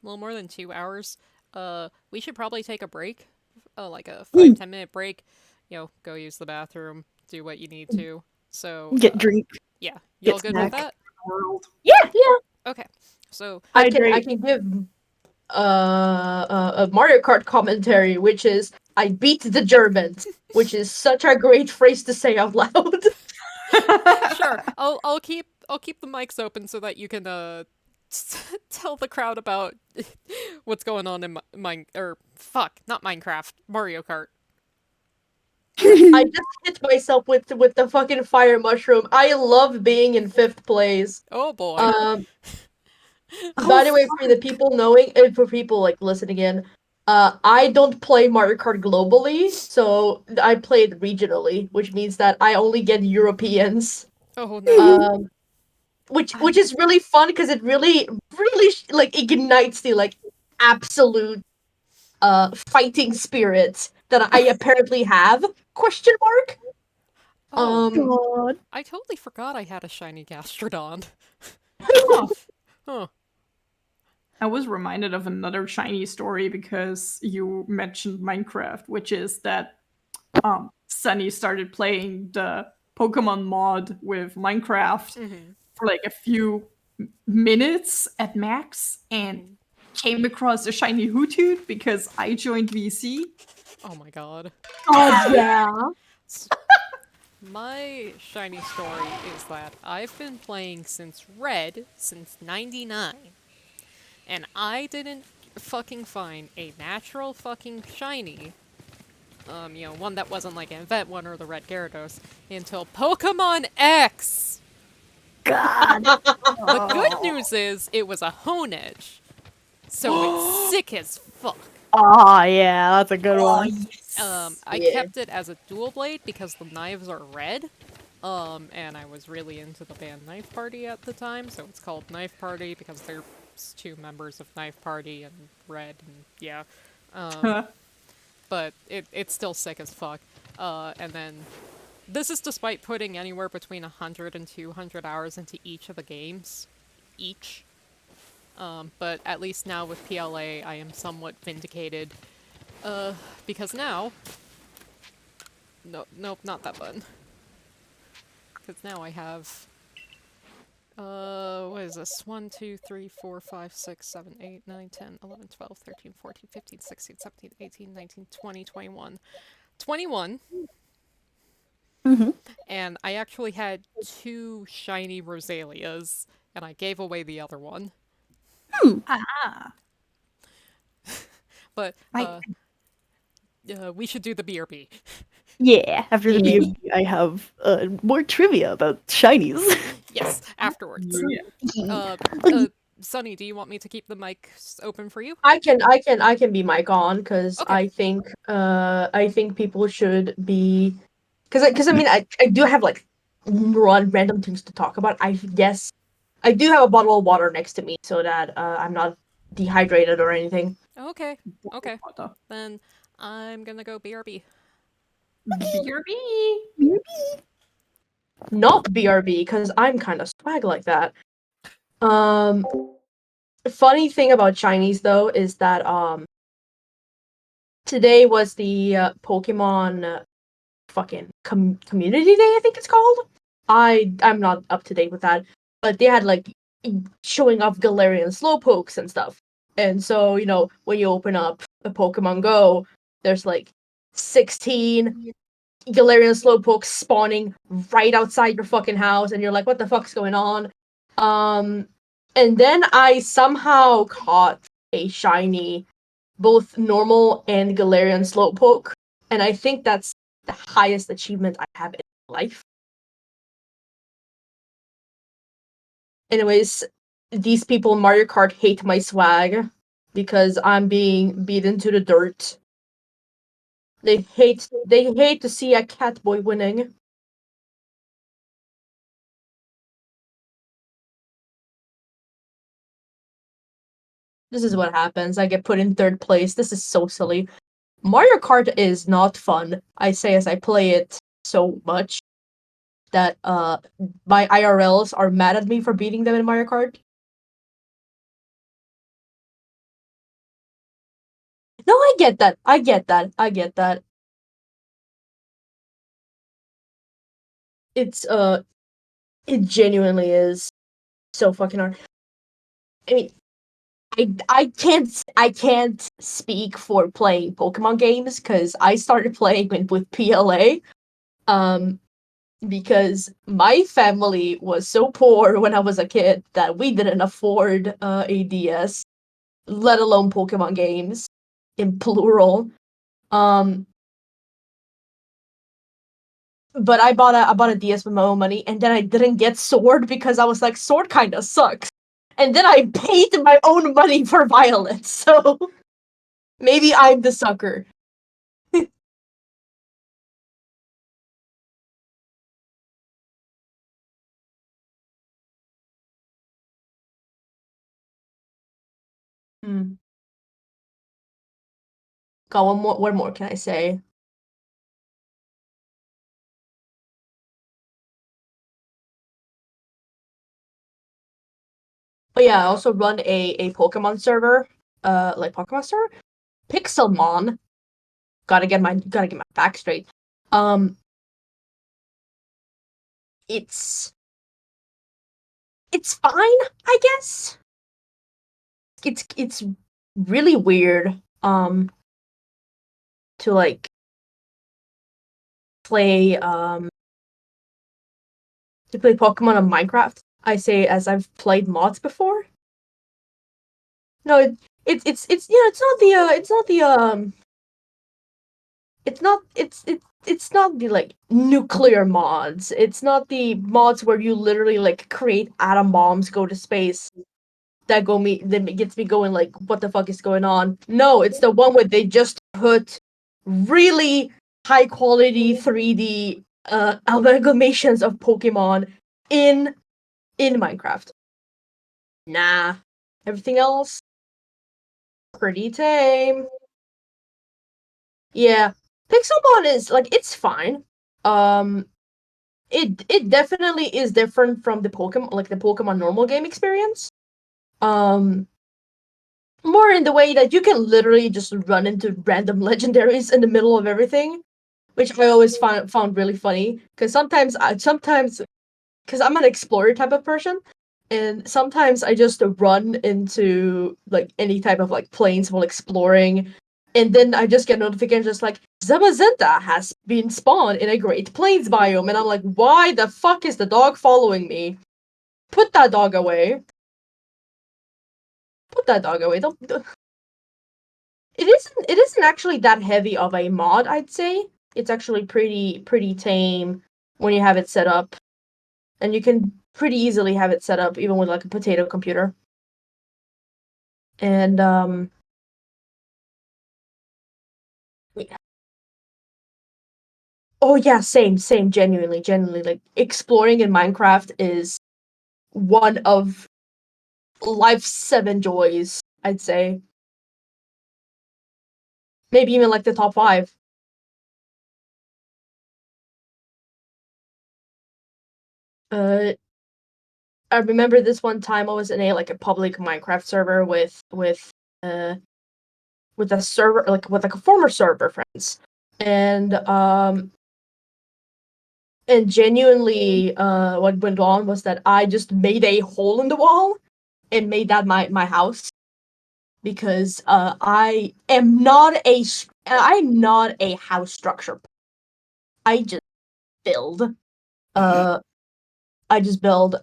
little more than 2 hours. We should probably take a break, like a Mm. 5-10 minute break. Go use the bathroom, do what you need to. So, Get drink. yeah, Get y'all good with snack. that? World. Yeah. Okay, so I Hydrate. can give a Mario Kart commentary, which is I beat the Germans, which is such a great phrase to say out loud. sure, I'll keep the mics open so that you can tell the crowd about what's going on in not Minecraft, Mario Kart. I just hit myself with the fucking fire mushroom. I love being in 5th place. Oh boy. Um, by the way, for the people knowing, and for people like listening in, I don't play Mario Kart globally, so I play it regionally, which means that I only get Europeans. Oh no. Which is really fun because it really like ignites the like absolute fighting spirit that I apparently have? Question mark. Oh, God. I totally forgot I had a shiny Gastrodon. Huh. Huh. I was reminded of another shiny story because you mentioned Minecraft, which is that Sunny started playing the Pokemon mod with Minecraft Mhm. for like a few minutes at max and Mhm. came across a shiny Hoothoot because I joined VC. Oh my god. Oh yeah. S- My shiny story is that I've been playing since Red since '99, and I didn't fucking find a natural fucking shiny, one that wasn't like an event one or the Red Gyarados, until Pokemon X! God. The good news is it was a Honedge, so it's sick as fuck. Ah, yeah, that's a good Oh, one. yes. I Yeah. kept it as a dual blade because the knives are red. And I was really into the band Knife Party at the time, so it's called Knife Party because there's 2 members of Knife Party and Red, and yeah. But it's still sick as fuck. And then this is despite putting anywhere between 100 and 200 hours into each of the games. Each. But at least now with PLA, I am somewhat vindicated. Because now... No, nope, not that button. Because now I have... what is this? 1, 2, 3, 4, 5, 6, 7, 8, 9, 10, 11, 12, 13, 14, 15, 16, 17, 18, 19, 20, 21. 21. Mhm. And I actually had 2 shiny Rosalias, and I gave away the other one. Ah, But, I we should do the BRB. Yeah, after the Yeah. POV, I have more trivia about shinies. Yes, afterwards. yeah. Sunny, do you want me to keep the mic open for you? I can be mic on because Okay. I think people should be because I mean I do have like random things to talk about. I guess I do have a bottle of water next to me so that I'm not dehydrated or anything. Okay. Okay. Then I'm gonna go BRB. BRB. Not BRB because I'm kind of swag like that. Um, funny thing about Chinese though is that today was the Pokemon fucking community day, I think it's called. I'm not up to date with that, but they had like showing off Galarian Slowpokes and stuff. And so, when you open up a Pokemon Go, there's like 16 Galarian Slowpokes spawning right outside your fucking house, and you're like, what the fuck's going on? And then I somehow caught a shiny, both normal and Galarian Slowpoke, and I think that's the highest achievement I have in life. Anyways, these people in Mario Kart hate my swag because I'm being beaten to the dirt. They hate to see a Catboy winning. This is what happens. I get put in 3rd place. This is so silly. Mario Kart is not fun. I say as I play it so much that my IRLs are mad at me for beating them in Mario Kart. No, I get that. I get that. I get that. It's it genuinely is so fucking hard. I mean, I can't speak for playing Pokemon games because I started playing with PLA. Um, because my family was so poor when I was a kid that we didn't afford a DS, let alone Pokemon games in plural. Um, but I bought a DS with my own money, and then I didn't get Sword because I was like, Sword kind of sucks. And then I paid my own money for Violet, so maybe I'm the sucker. Hmm. God, what more can I say? Oh yeah, I also run a Pokemon server, like Pokemon server, Pixelmon. Gotta get my facts straight. Um, it's it's fine, I guess. It's really weird. To like play to play Pokemon on Minecraft. I say as I've played mods before. No, it's yeah, it's not the like nuclear mods. It's not the mods where you literally like create atom bombs, go to space. That gets me going like what the fuck is going on? No, it's the one where they just put really high quality 3D amalgamations of Pokemon in Minecraft. Nah. Everything else pretty tame. Yeah. Pixelmon is like it's fine. Um it definitely is different from the Pokemon normal game experience. Um More in the way that you can literally just run into random legendaries in the middle of everything, which I always found really funny because sometimes because I'm an explorer type of person, and sometimes I just run into like any type of like plains while exploring, and then I just get notifications just like Zamazenta has been spawned in a Great Plains biome, and I'm like, why the fuck is the dog following me? Put that dog away. Put that dog away. Don't. It isn't actually that heavy of a mod, I'd say. It's actually pretty tame when you have it set up. And you can pretty easily have it set up even with like a potato computer. And oh yeah, same, genuinely. Like exploring in Minecraft is one of life's 7 joys, I'd say. Maybe even like the top 5. Uh I remember this one time I was in a public Minecraft server uh with a server with a former server friends. And genuinely what went on was that I just made a hole in the wall and made that my house because I'm not a house structure. I just build. Uh I just build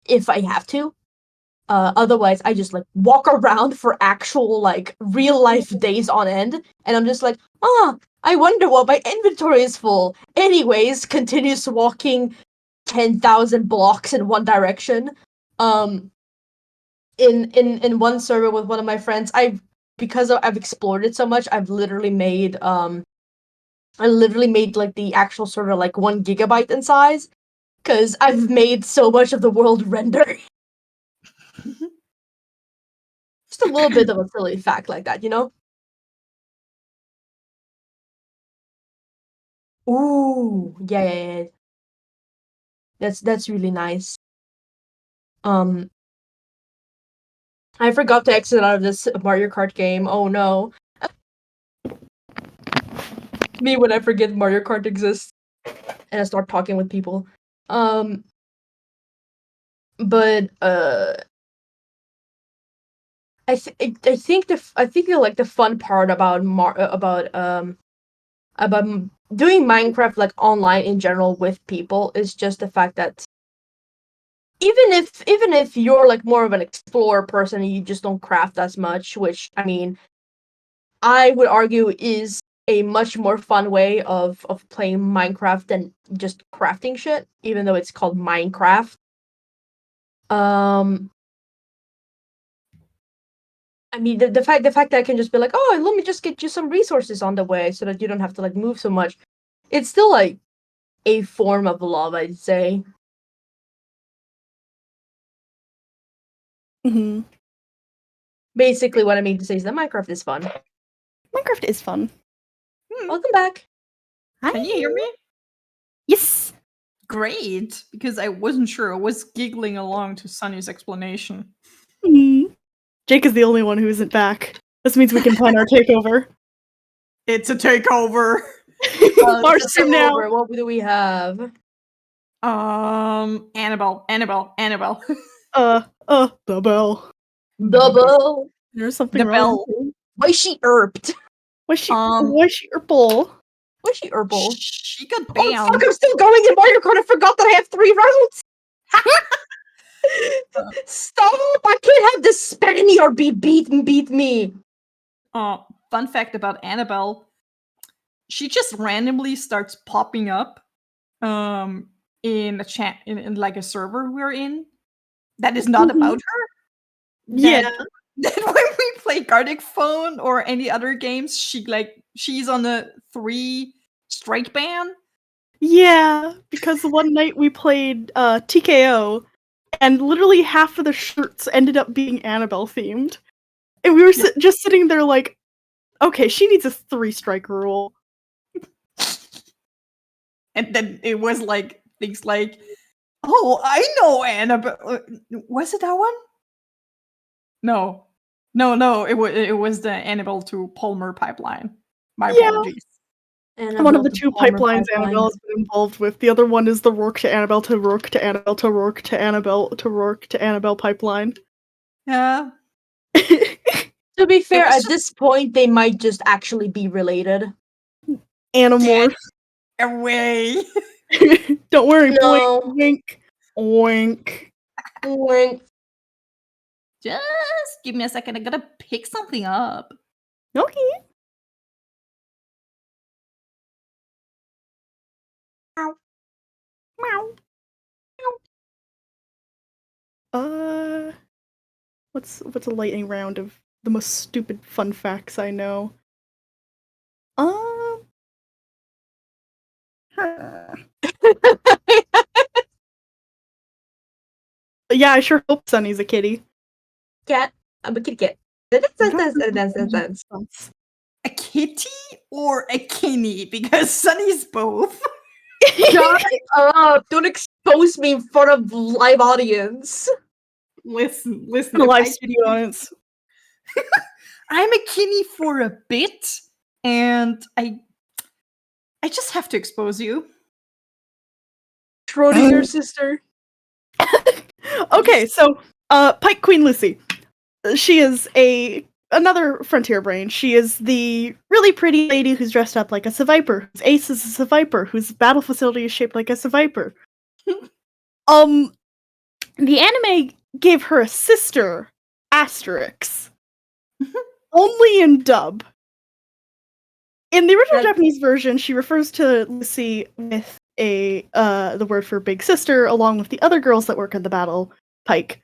if I have to. Otherwise, I just like walk around for actual like real life days on end, and I'm just like, I wonder what my inventory is full. Anyways, continues walking 10,000 blocks in one direction. Um, in one server with one of my friends, I've explored it so much, I literally made like the actual server like 1 gigabyte in size, because I've made so much of the world render. Just a little bit of a silly fact like that, you know? Ooh, yeah. That's really nice. Um, I forgot to exit out of this Mario Kart game. Oh no. Me when I forget Mario Kart exists and I start talking with people. But I think like the fun part about doing Minecraft like online in general with people is just the fact that even if you're like more of an explorer person and you just don't craft as much, which I mean I would argue is a much more fun way of playing Minecraft than just crafting shit, even though it's called Minecraft. I mean, the fact that I can just be like, oh, let me just get you some resources on the way so that you don't have to like move so much. It's still like a form of love, I'd say. Hmm. Basically, what I mean to say is that Minecraft is fun. Minecraft is fun. Welcome back. Can you hear me? Yes. Great, because I wasn't sure. I was giggling along to Sunny's explanation. Jake is the only one who isn't back. This means we can plan our takeover. It's a takeover. Mars from now. What do we have? Annabelle. The bell. Double. There's something The wrong. bell. with her. Why she erped? Why she herbal? Why she herbal? She got Oh banned. fuck! I'm still going in Mario Kart. I forgot that I have 3 rounds. Stop! I can't have this Spenny or beat me. Fun fact about Annabelle. She just randomly starts popping up in a chat in like a server we're in. That is not about her. Yeah. That when we play Gartic Phone or any other games, she's on a 3 strike ban. Yeah, because one night we played TKO, and literally half of the shirts ended up being Annabelle themed. And we were just sitting there like, okay, she needs a 3-strike rule. And then it was like things like, oh, I know Annabelle. Was it that one? No. It was the Annabelle to Palmer pipeline. My apologies. One of the 2 pipelines Annabelle has been involved with. The other one is the Rourke to Annabelle to Rourke to Annabelle to Rourke to Annabelle to Rourke to Annabelle pipeline. Yeah. To be fair, at this point, they might just actually be related. Animorph. Away. Don't worry, No. Wink. Wink. Wink. Just give me a second. I gotta pick something up. Okay. Meow. What's a lightning round of the most stupid fun facts I know? Yeah, I sure hope Sunny's a kitty. Cat. I'm a kitty cat. Dance. A kitty or a kinny? Because Sunny's both. Shut up! Don't expose me in front of live audience. Listen. The live studio audience. I'm a kinny for a bit, and I just have to expose you. Schrodinger's sister. Okay, so Pike Queen Lucy. She is another frontier brain. She is the really pretty lady who's dressed up like a Seviper. Whose ace is a Seviper. Whose battle facility is shaped like a Seviper. The anime gave her a sister, Asterix. Only in dub. In the original Japanese version, she refers to Lucy with the word for big sister, along with the other girls that work at the battle pike.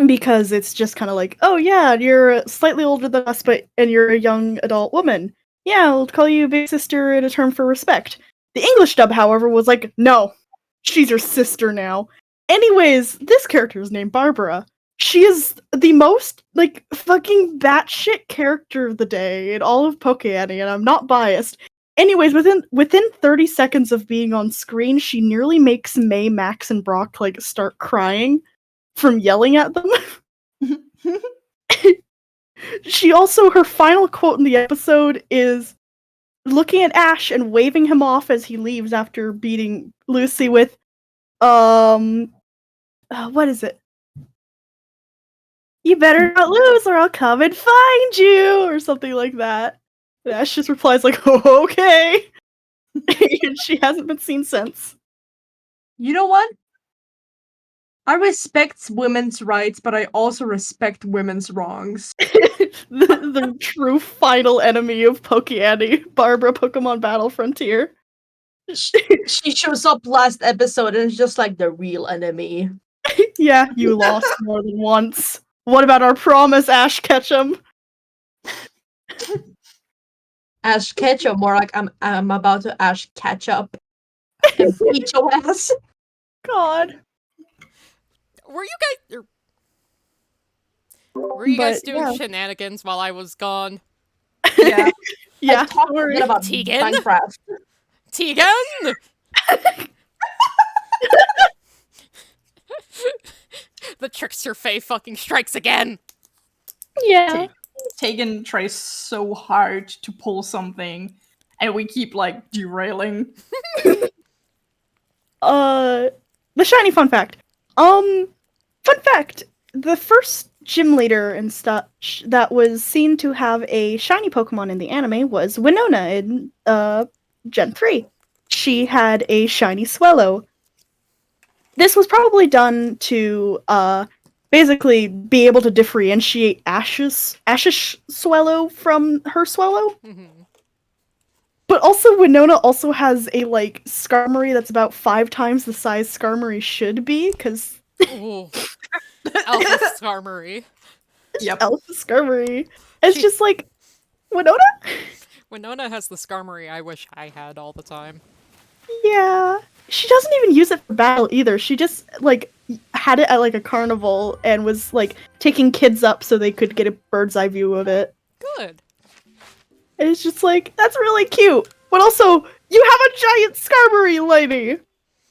Because it's just kind of like, oh yeah, you're slightly older than us, and you're a young adult woman. Yeah, I'll call you big sister in a term for respect. The English dub, however, was like, no, she's your sister now. Anyways, this character is named Barbara. She is the most, like, fucking batshit character of the day in all of PokeAni, and I'm not biased. Anyways, within 30 seconds of being on screen, she nearly makes May, Max, and Brock, like, start crying from yelling at them. She also, her final quote in the episode is, looking at Ash and waving him off as he leaves after beating Lucy with, what is it? You better not lose or I'll come and find you, or something like that. And Ash just replies like, oh, okay. And she hasn't been seen since. You know what? I respect women's rights, but I also respect women's wrongs. The true final enemy of PokeAni, Barbara Pokemon Battle Frontier. She shows up last episode and is just like the real enemy. Yeah, you lost more than once. What about our promise, Ash Ketchum? Ash Ketchum, more like I'm about to Ash catch up and beat your ass. God. Were you guys But, doing yeah. shenanigans while I was gone? Yeah. Yeah, Talk don't worry. about Tegan? Minecraft. Tegan! The trickster Fae fucking strikes again! Yeah. Tegan tries so hard to pull something, and we keep like derailing. The shiny fun fact. Fun fact. The first gym leader and such that was seen to have a shiny Pokemon in the anime was Winona in, Gen 3. She had a shiny Swellow. This was probably done to, basically be able to differentiate Ash's Swellow from her Swellow. Mhm. But also, Winona also has a, like, Skarmory that's about 5 times the size Skarmory should be, because Ooh. Alpha Skarmory. Yep. Alpha Skarmory. It's She- just like, Winona? Winona has the Skarmory I wish I had all the time. Yeah. She doesn't even use it for battle either. She just, like, had it at, like, a carnival and was, like, taking kids up so they could get a bird's eye view of it. Good. And it's just like, that's really cute. But also, you have a giant Skarmory lady!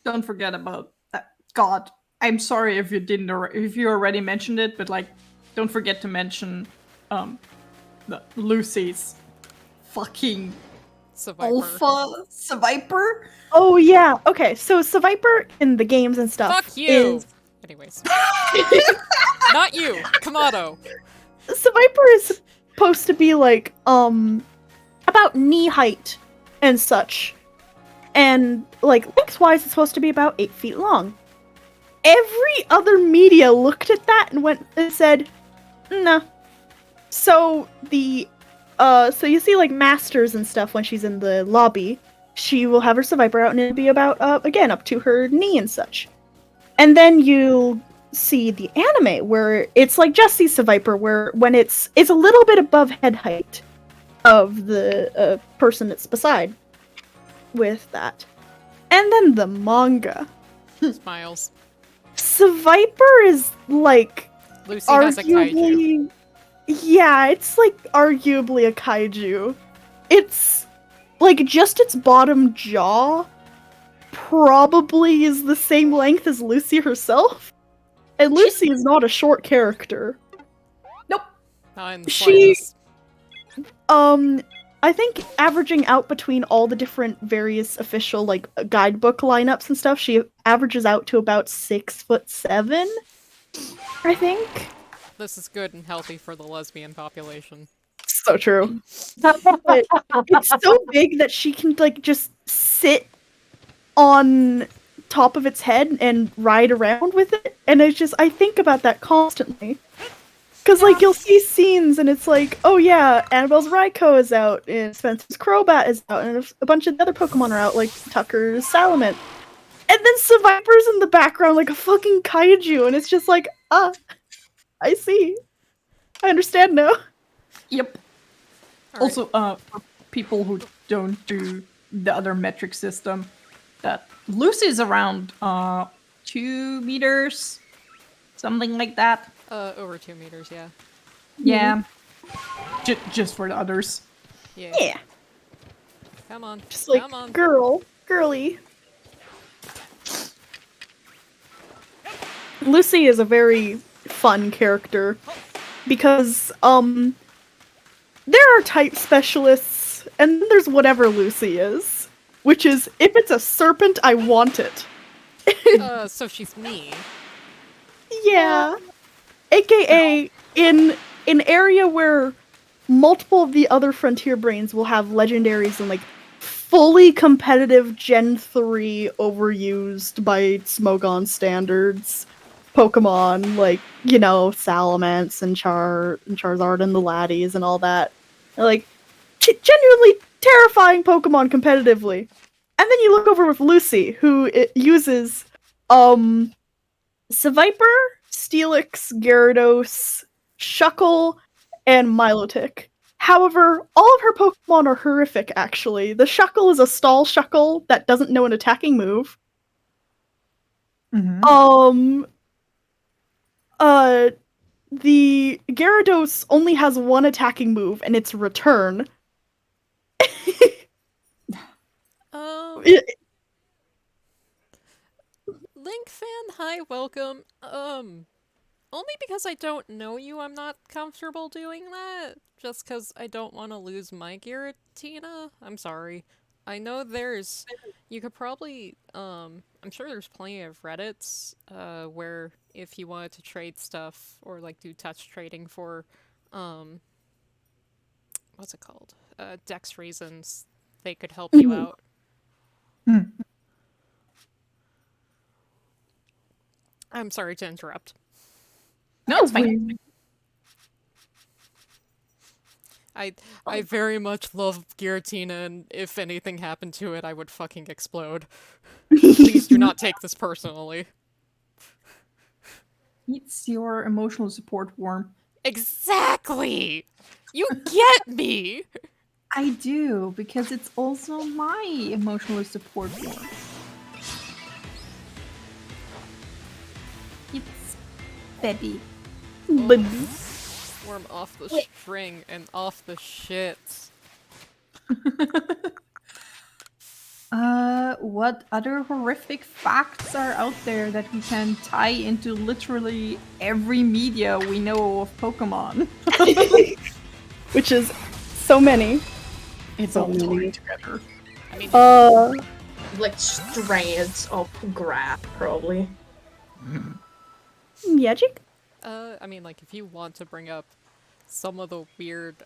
Don't forget about that. God, I'm sorry if you didn't, if you already mentioned it, but like, don't forget to mention, the Lucy's fucking Survivor. alpha Seviper. Oh, yeah. Okay, so Seviper in the games and stuff Fuck you! is... Anyways. Not you! Kamado! Seviper is supposed to be, like, about knee height and such. And, like, lengthwise, it's supposed to be about 8 feet long. Every other media looked at that and went and said, nah. So so you see, like, Masters and stuff when she's in the lobby, she will have her Seviper out and it'll be about, again, up to her knee and such. And then you'll see the anime where it's like Jesse's Seviper, where when it's a little bit above head height of the person that's beside with that. And then the manga. Smiles. Seviper is like Lucy has a kaiju. arguably, yeah, it's like arguably a kaiju. It's like just its bottom jaw probably is the same length as Lucy herself. And Lucy is not a short character. Not in the She- slightest. I think averaging out between all the different various official like guidebook lineups and stuff, she averages out to about 6'7", I think. This is good and healthy for the lesbian population. So true. But it's so big that she can like just sit on top of its head and ride around with it, and I think about that constantly. Because, like, you'll see scenes and it's like, oh yeah, Annabelle's Raikou is out, and Spencer's Crobat is out, and a bunch of the other Pokemon are out, like Tucker's Salamence. And then Seviper's in the background like a fucking kaiju, and it's just like, I see. I understand now. Yep. Alright. Also, for people who don't do the other metric system, that Lucy's around 2 meters, something like that. Over 2 meters, yeah. Yeah. Just for the others. Yeah. Yeah. Come on. Just like, Come on. girly. Lucy is a very fun character because there are type specialists Gyarados, and then there's whatever Lucy is, which is if it's a serpent, I want it. So she's me. Yeah. AKA in an area where multiple of the other Frontier Brains will have legendaries and like fully competitive Gen 3 overused by Smogon standards Pokemon, like, you know, Salamence and Charizard and the Laddies and all that. Like, genuinely terrifying Pokemon competitively. And then you look over with Lucy, who uses Seviper, Steelix, Gyarados, Shuckle, and Milotic. However, all of her Pokemon are horrific, actually. The Shuckle is a stall Shuckle that doesn't know an attacking move. Mhm. The Gyarados only has one attacking move, and it's Return. Link fan, hi, welcome. Only because I don't know you, I'm not comfortable doing that. Just because I don't want to lose my Giratina. I'm sorry. I know you could probably, I'm sure there's plenty of Reddits, where if you wanted to trade stuff or like do touch trading for, what's it called? Dex reasons, they could help you out. I'm sorry to interrupt. No, it's fine. I very much love Giratina, and if anything happened to it, I would fucking explode. Please do not take this personally. It's your emotional support worm. Exactly! You get me! I do, because it's also my emotional support worm. It's baby. Worm off the Wait. string and off the shit. What other horrific facts are out there that we can tie into literally every media we know of Pokemon? Which is so many. It's So all many. tied together. I mean, Like strands of graph, probably. Magic? I mean, like, if you want to bring up some of the weird,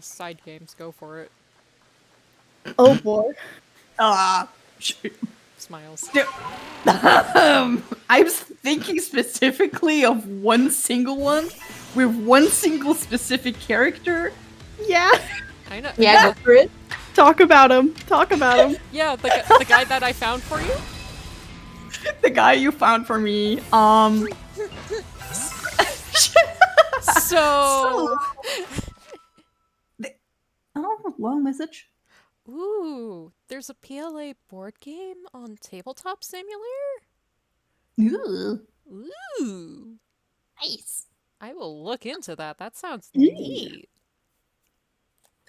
side games, go for it. Oh boy. Smiles. I was thinking specifically of one single one with one single specific character. Yeah. I know. Yeah, go for it. Talk about him. Talk about him. Yeah, the guy that I found for you? The guy you found for me. So... Oh, long message. Ooh, there's a PLA board game on Tabletop Simulator? Ooh. Ooh. Nice. I will look into that. That sounds neat.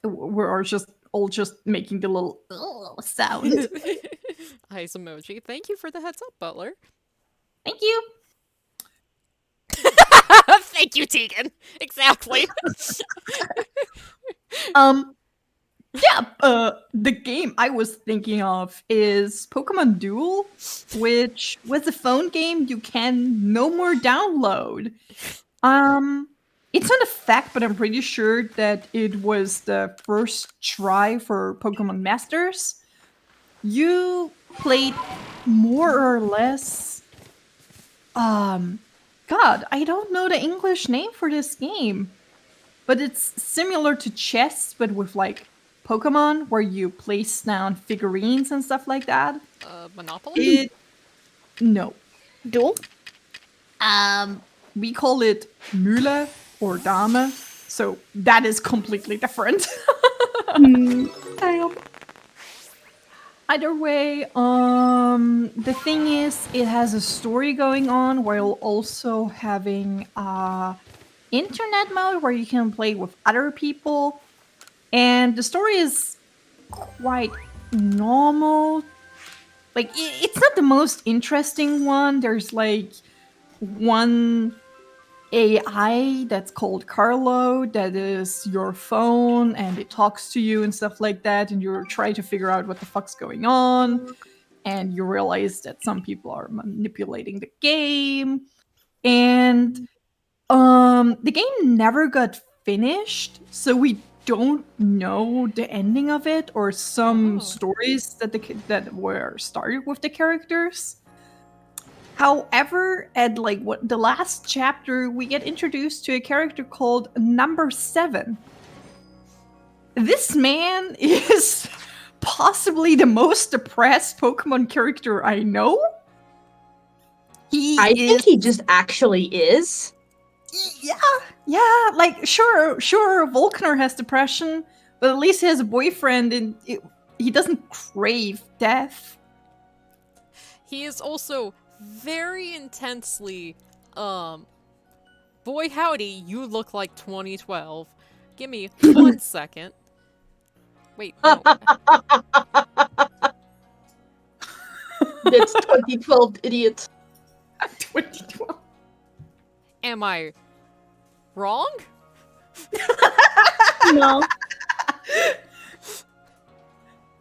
We're all just making the little sound. Eyes emoji. Thank you for the heads up, Butler. Thank you. Thank you, Tegan. Exactly. The game I was thinking of is Pokemon Duel, which was a phone game you can no more download. It's not a fact, but I'm pretty sure that it was the first try for Pokemon Masters. You played more or less. God, I don't know the English name for this game, but it's similar to chess, but with like Pokemon, where you place down figurines and stuff like that. Monopoly? No. Duel? We call it Mule or Dame, so that is completely different. Damn. Either way, the thing is, it has a story going on while also having internet mode where you can play with other people, and the story is quite normal. Like, it's not the most interesting one. There's like one AI that's called Carlo, that is your phone, and it talks to you and stuff like that, and you're trying to figure out what the fuck's going on, and you realize that some people are manipulating the game, and the game never got finished, so we don't know the ending of it or some stories that were started with the characters. However, at the last chapter, we get introduced to a character called Number 7. This man is possibly the most depressed Pokemon character I know. I think he just actually is. Yeah, like sure, Volkner has depression, but at least he has a boyfriend and he doesn't crave death. He is also very intensely, boy howdy, you look like 2012. Give me 1 second. Wait, no. That's 2012, idiot. 2012. Am I wrong? No.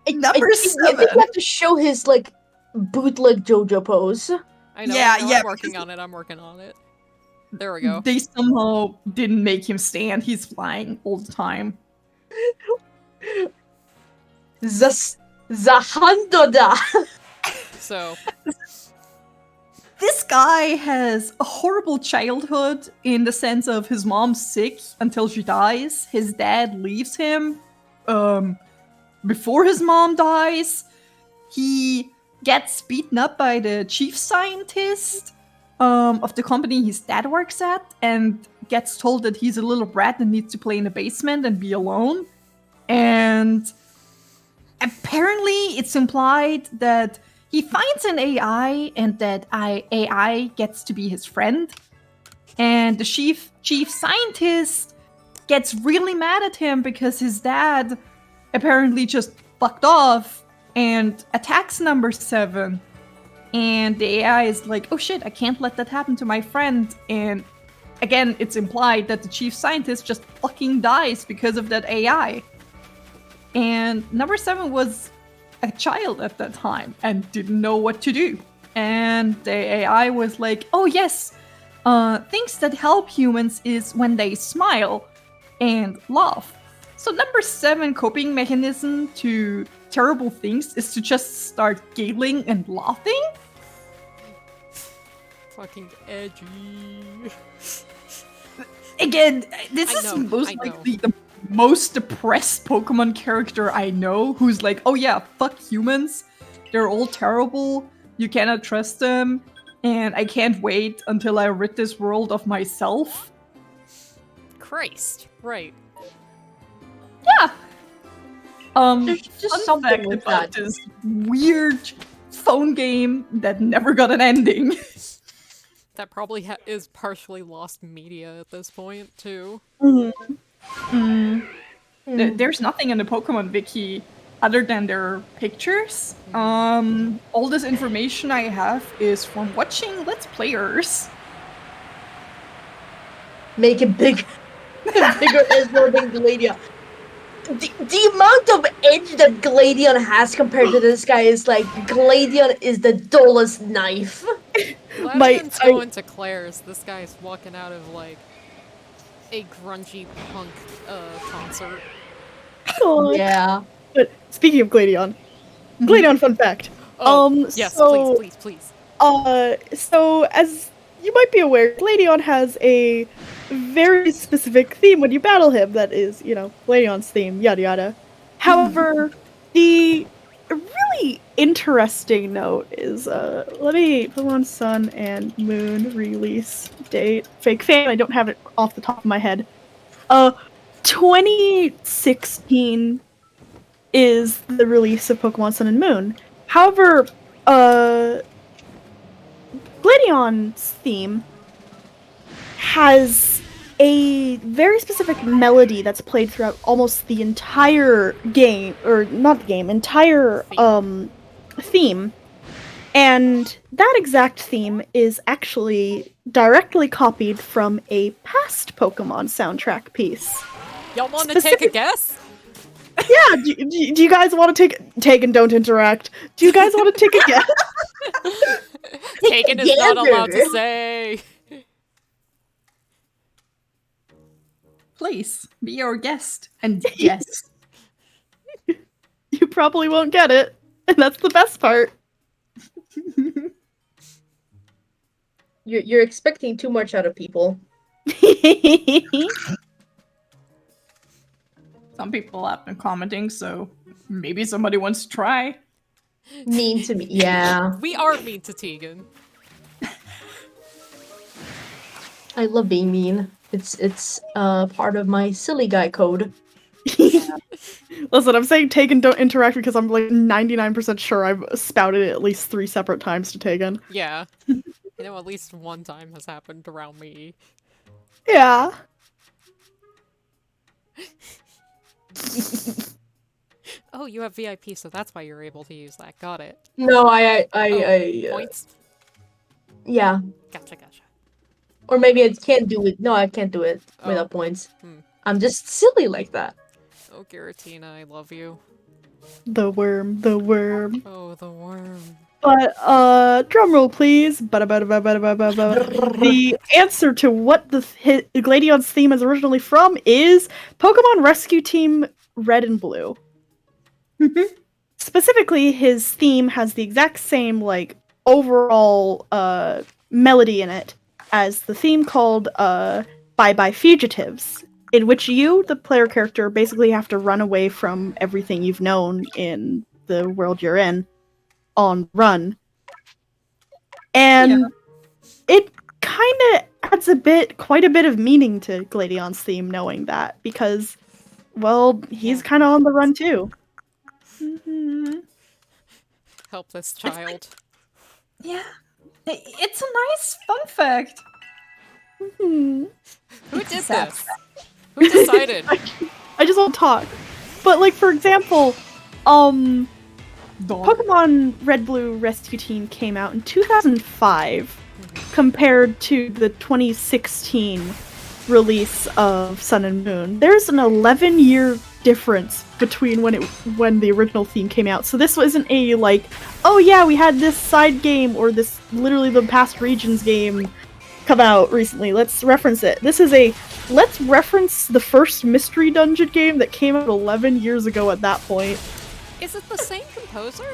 Number I 7. think you have to show his like bootleg JoJo pose. I know, Yeah, I know, yeah, I'm working on it. There we go. They somehow didn't make him stand. He's flying all the time. Zahandoda. So, This guy has a horrible childhood in the sense of his mom's sick until she dies. His dad leaves him before his mom dies. He gets beaten up by the chief scientist of the company his dad works at and gets told that he's a little brat and needs to play in the basement and be alone. And apparently it's implied that he finds an AI and that AI gets to be his friend. And the chief scientist gets really mad at him because his dad apparently just fucked off and attacks Number 7. And the AI is like, oh shit, I can't let that happen to my friend. And again, it's implied that the chief scientist just fucking dies because of that AI. And Number 7 was a child at that time and didn't know what to do. And the AI was like, oh yes, things that help humans is when they smile and laugh. So Number 7 coping mechanism to terrible things is to just start giggling and laughing. fucking edgy. Again, this I is know, most I know. likely the most depressed Pokemon character I know, who's like, oh yeah, fuck humans. They're all terrible. You cannot trust them. And I can't wait until I rid this world of myself. Christ. Right. Yeah. There's just fun something fact with about that. this weird phone game that never got an ending. That probably is partially lost media at this point, too. There's nothing in the Pokemon Wiki other than their pictures. All this information I have is from watching Let's Players. Make it big, bigger as more than Gladeon. The amount of edge that Gladeon has compared to this guy is like Gladeon is the dullest knife. Gladian's going to Claire's. This guy's walking out of, like, a grungy punk concert. God. Yeah. But speaking of Gladeon, fun fact. Yes, so, please. So as you might be aware, Gladeon has a very specific theme when you battle him. That is, Gladeon's theme, yada yada. However, the really interesting note is, let me put on Sun and Moon release date. Fake fan, I don't have it off the top of my head. 2016 is the release of Pokemon Sun and Moon. However, Gladeon's theme has a very specific melody that's played throughout almost the entire game, or not the game, entire theme. And that exact theme is actually directly copied from a past Pokemon soundtrack piece. Y'all want to take a guess? Yeah, do you guys want to take and don't interact? Do you guys want to take a guess? Taken is not allowed to Gander. say. Please be our guest and guess. You probably won't get it, and that's the best part. You're expecting too much out of people. Some people have been commenting, so maybe somebody wants to try. Mean to me. Yeah. We are mean to Tegan. I love being mean. It's part of my silly guy code. Listen, I'm saying take and don't interact because I'm like 99% sure I've spouted it at least 3 separate times to Tegan. Yeah. You know, at least one time has happened around me. Yeah. Oh, you have VIP, so that's why you're able to use that. Got it. No, Points? yeah. Gotcha. Or maybe I can't do it. No, I can't do it Oh. without points. Hmm. I'm just silly like that. Oh, Giratina, I love you. The worm, the worm. Oh, the worm. But, drumroll please. The answer to what the Gladion's theme is originally from is Pokemon Rescue Team Red and Blue. Specifically, his theme has the exact same, like, overall, melody in it as the theme called, Bye Bye Fugitives, in which you, the player character, basically have to run away from everything you've known in the world you're in on run. And it kind of adds quite a bit of meaning to Gladion's theme knowing that, because, well, he's kind of on the run too. Help this child. Yeah. It's a nice fun fact. Hmm. Who did sad this? Who decided? I just won't talk. But, like, for example, Dog. Pokemon Red Blue Rescue Team came out in 2005 compared to the 2016 release of Sun and Moon. There's an 11-year difference between when the original theme came out. So this wasn't a, like, oh yeah, we had this side game or this literally the past regions game come out recently. Let's reference it. This is let's reference the first mystery dungeon game that came out 11 years ago at that point. Is it the same composer?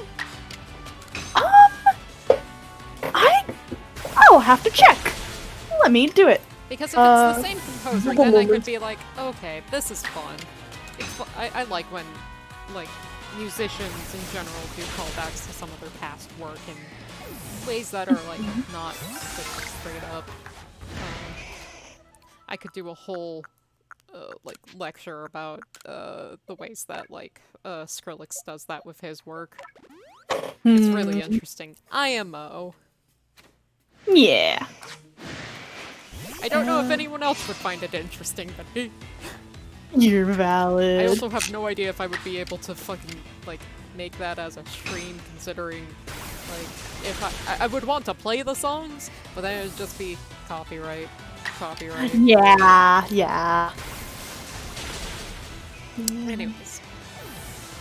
I'll have to check. Let me do it. Because if it's the same composer, then I could be like, okay, this is fun. I like when, like, musicians in general do callbacks to some of their past work in ways that are, like, not super straight up. I could do a whole, like, lecture about, the ways that, like, Skrillex does that with his work. It's really interesting. IMO. Yeah. I don't know if anyone else would find it interesting, but You're valid. I also have no idea if I would be able to fucking, like, make that as a stream, considering, like, if I would want to play the songs, but then it would just be copyright. Yeah. Anyways.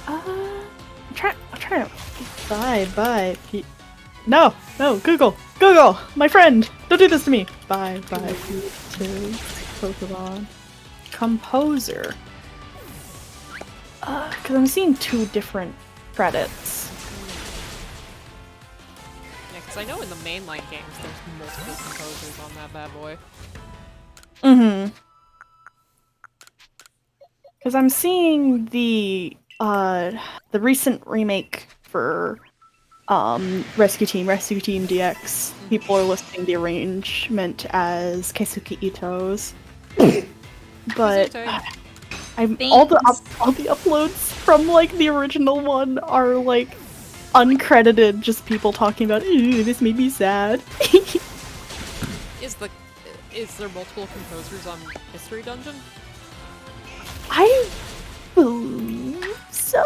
I'm trying to... Bye. No, Google, my friend, don't do this to me. Bye, to Pokemon. Composer. Because I'm seeing 2 different credits. Yeah, because I know in the mainline games there's multiple composers on that bad boy. Mm-hmm. Because I'm seeing the recent remake for Rescue Team DX. People are listing the arrangement as Keisuke Ito's. But all the uploads from, like, the original one are, like, uncredited, just people talking about, ooh, this made me sad. Is there multiple composers on Mystery Dungeon? I believe so.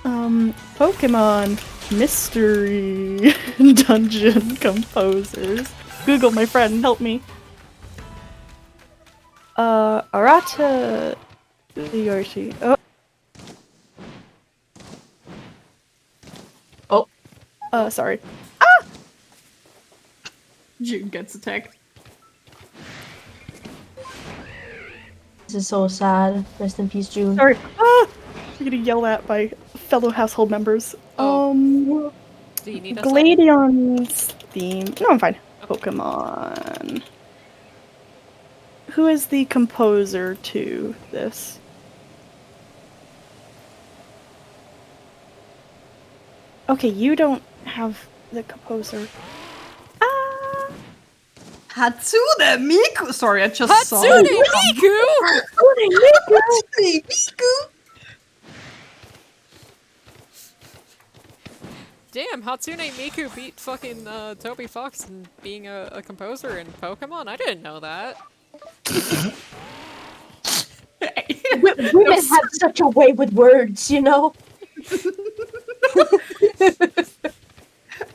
Pokemon Mystery Dungeon composers. Google, my friend, help me. Arata Yoshi. Oh, Sorry. June gets attacked. this is so sad. Rest in peace, June. Sorry. I'm getting yelled at by fellow household members. Oh. Do you need a second? Gladion's theme. No, I'm fine. Pokemon. Who is the composer to this? Okay, you don't have the composer. Hatsune Miku! Sorry, I just saw Hatsune it. Miku! Hatsune Miku! Damn, Hatsune Miku beat fucking Toby Fox in being a composer in Pokemon? I didn't know that. Women have such a way with words, you know?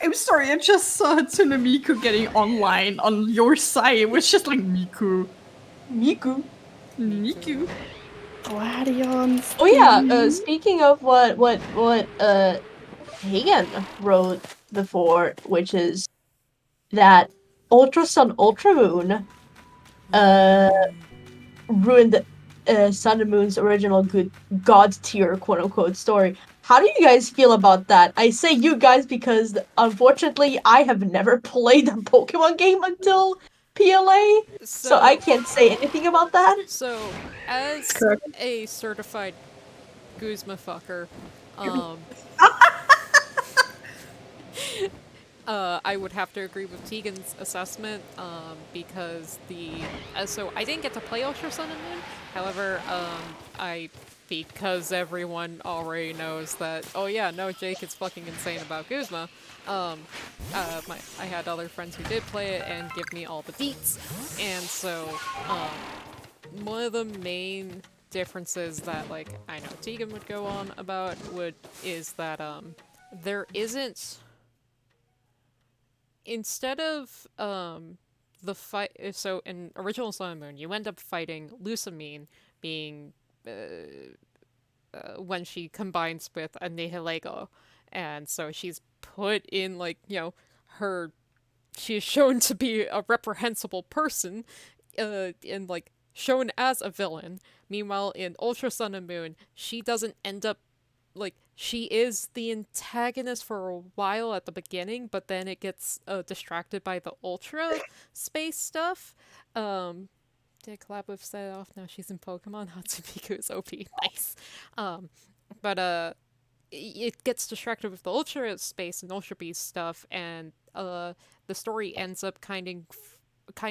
I'm sorry, I just saw Hatsune Miku getting online on your site. It was just like Miku. Miku. Miku. Gladion's Oh yeah, theme. speaking of what Hagen wrote before, which is that Ultra Sun Ultra Moon ruined Sun and Moon's original good god tier quote unquote story. How do you guys feel about that? I say you guys because unfortunately I have never played a Pokemon game until PLA, so I can't say anything about that. So, as correct. a certified Guzma fucker, I would have to agree with Tegan's assessment, because so I didn't get to play Ultra Sun and Moon, however, because everyone already knows that, oh yeah, no, Jake is fucking insane about Guzma, I had other friends who did play it and give me all the deets, and so, one of the main differences that, like, I know Tegan would go on about is that, there isn't... Instead of, the fight... So, in original Sun and Moon, you end up fighting Lusamine, being, when she combines with a Nihilego. And so she's put in, like, you know, she is shown to be a reprehensible person, and, like, shown as a villain. Meanwhile, in Ultra Sun and Moon, she doesn't end up, like, she is the antagonist for a while at the beginning, but then it gets distracted by the Ultra space stuff. Did collab with Set Off, now she's in Pokemon. Hatsune is OP, nice. But it gets distracted with the Ultra space and Ultra Beast stuff, and the story ends up kind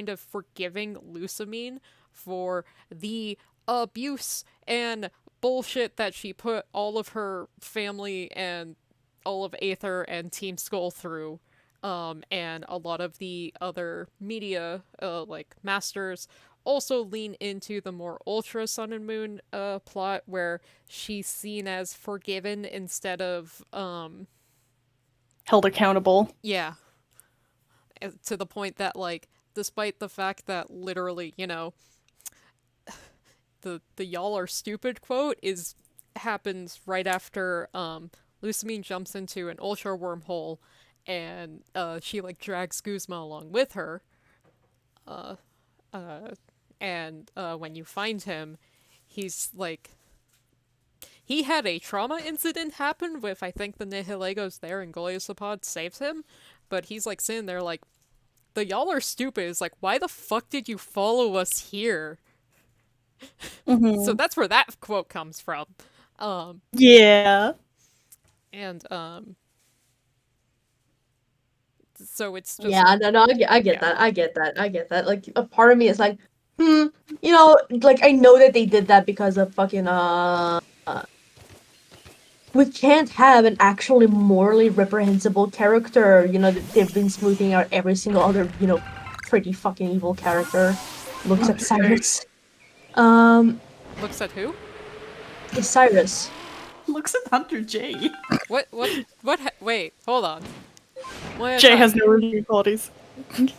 of forgiving Lusamine for the abuse and bullshit that she put all of her family and all of Aether and Team Skull through, and a lot of the other media, like Masters, also lean into the more Ultra Sun and Moon plot, where she's seen as forgiven instead of Held accountable. yeah, to the point that, like, despite the fact that literally, you know, the y'all are stupid quote happens right after Lusamine jumps into an Ultra wormhole, and she, like, drags Guzma along with her, and when you find him, he's like, he had a trauma incident happen with, I think, the Nihilegos there, and Goliathopod saves him, but he's, like, sitting there like, the y'all are stupid is like, why the fuck did you follow us here? Mm-hmm. So that's where that quote comes from. Yeah. And so it's just, Yeah, no, I get yeah. that. I get that. Like, a part of me is like, you know, like, I know that they did that because of fucking, we can't have an actually morally reprehensible character, you know, they've been smoothing out every single other, you know, pretty fucking evil character. Looks at Cyrus. Looks at who? It's Cyrus. Looks at Hunter J. Wait, hold on. One at a Jay time. has no review qualities.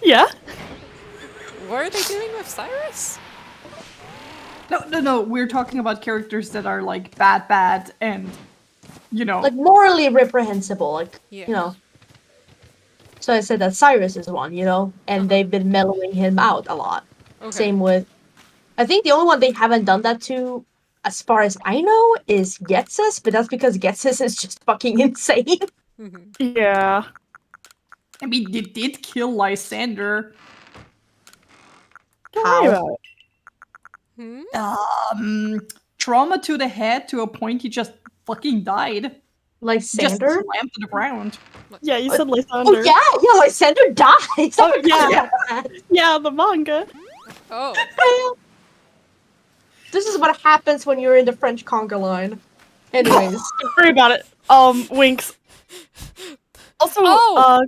Yeah. What are they doing with Cyrus? No. We're talking about characters that are like bad, and Like morally reprehensible, like Yeah. you know. So I said that Cyrus is one, and they've been mellowing him out a lot. Okay. Same with, I think the only one they haven't done that to, as far as I know, is Getsis, but that's because Getsis is just fucking insane. Mm-hmm. Yeah. I mean, they did kill Lysander. Don't worry How? about it. Hmm? Trauma to the head to a point he just fucking died. Like Just Sander? slammed to the ground. Yeah, you said Oh Lysander. yeah, Lysander dies. Oh, yeah. about that. Yeah, the manga. Oh. This is what happens when you're in the French conga line. Anyways, Don't worry about it. Winks. Also, Oh!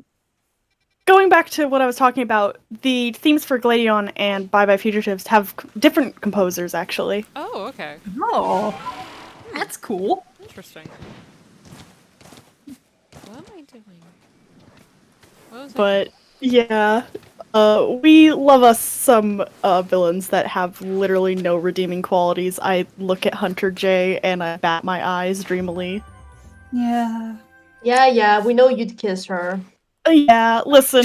going back to what I was talking about, the themes for Gladion and Bye Bye Fugitives have different composers, actually. Oh, okay. Oh, that's cool. Interesting. What am I doing? What was I But, yeah. We love us some villains that have literally no redeeming qualities. I look at Hunter J and I bat my eyes dreamily. Yeah. yeah, we know you'd kiss her. Yeah, listen,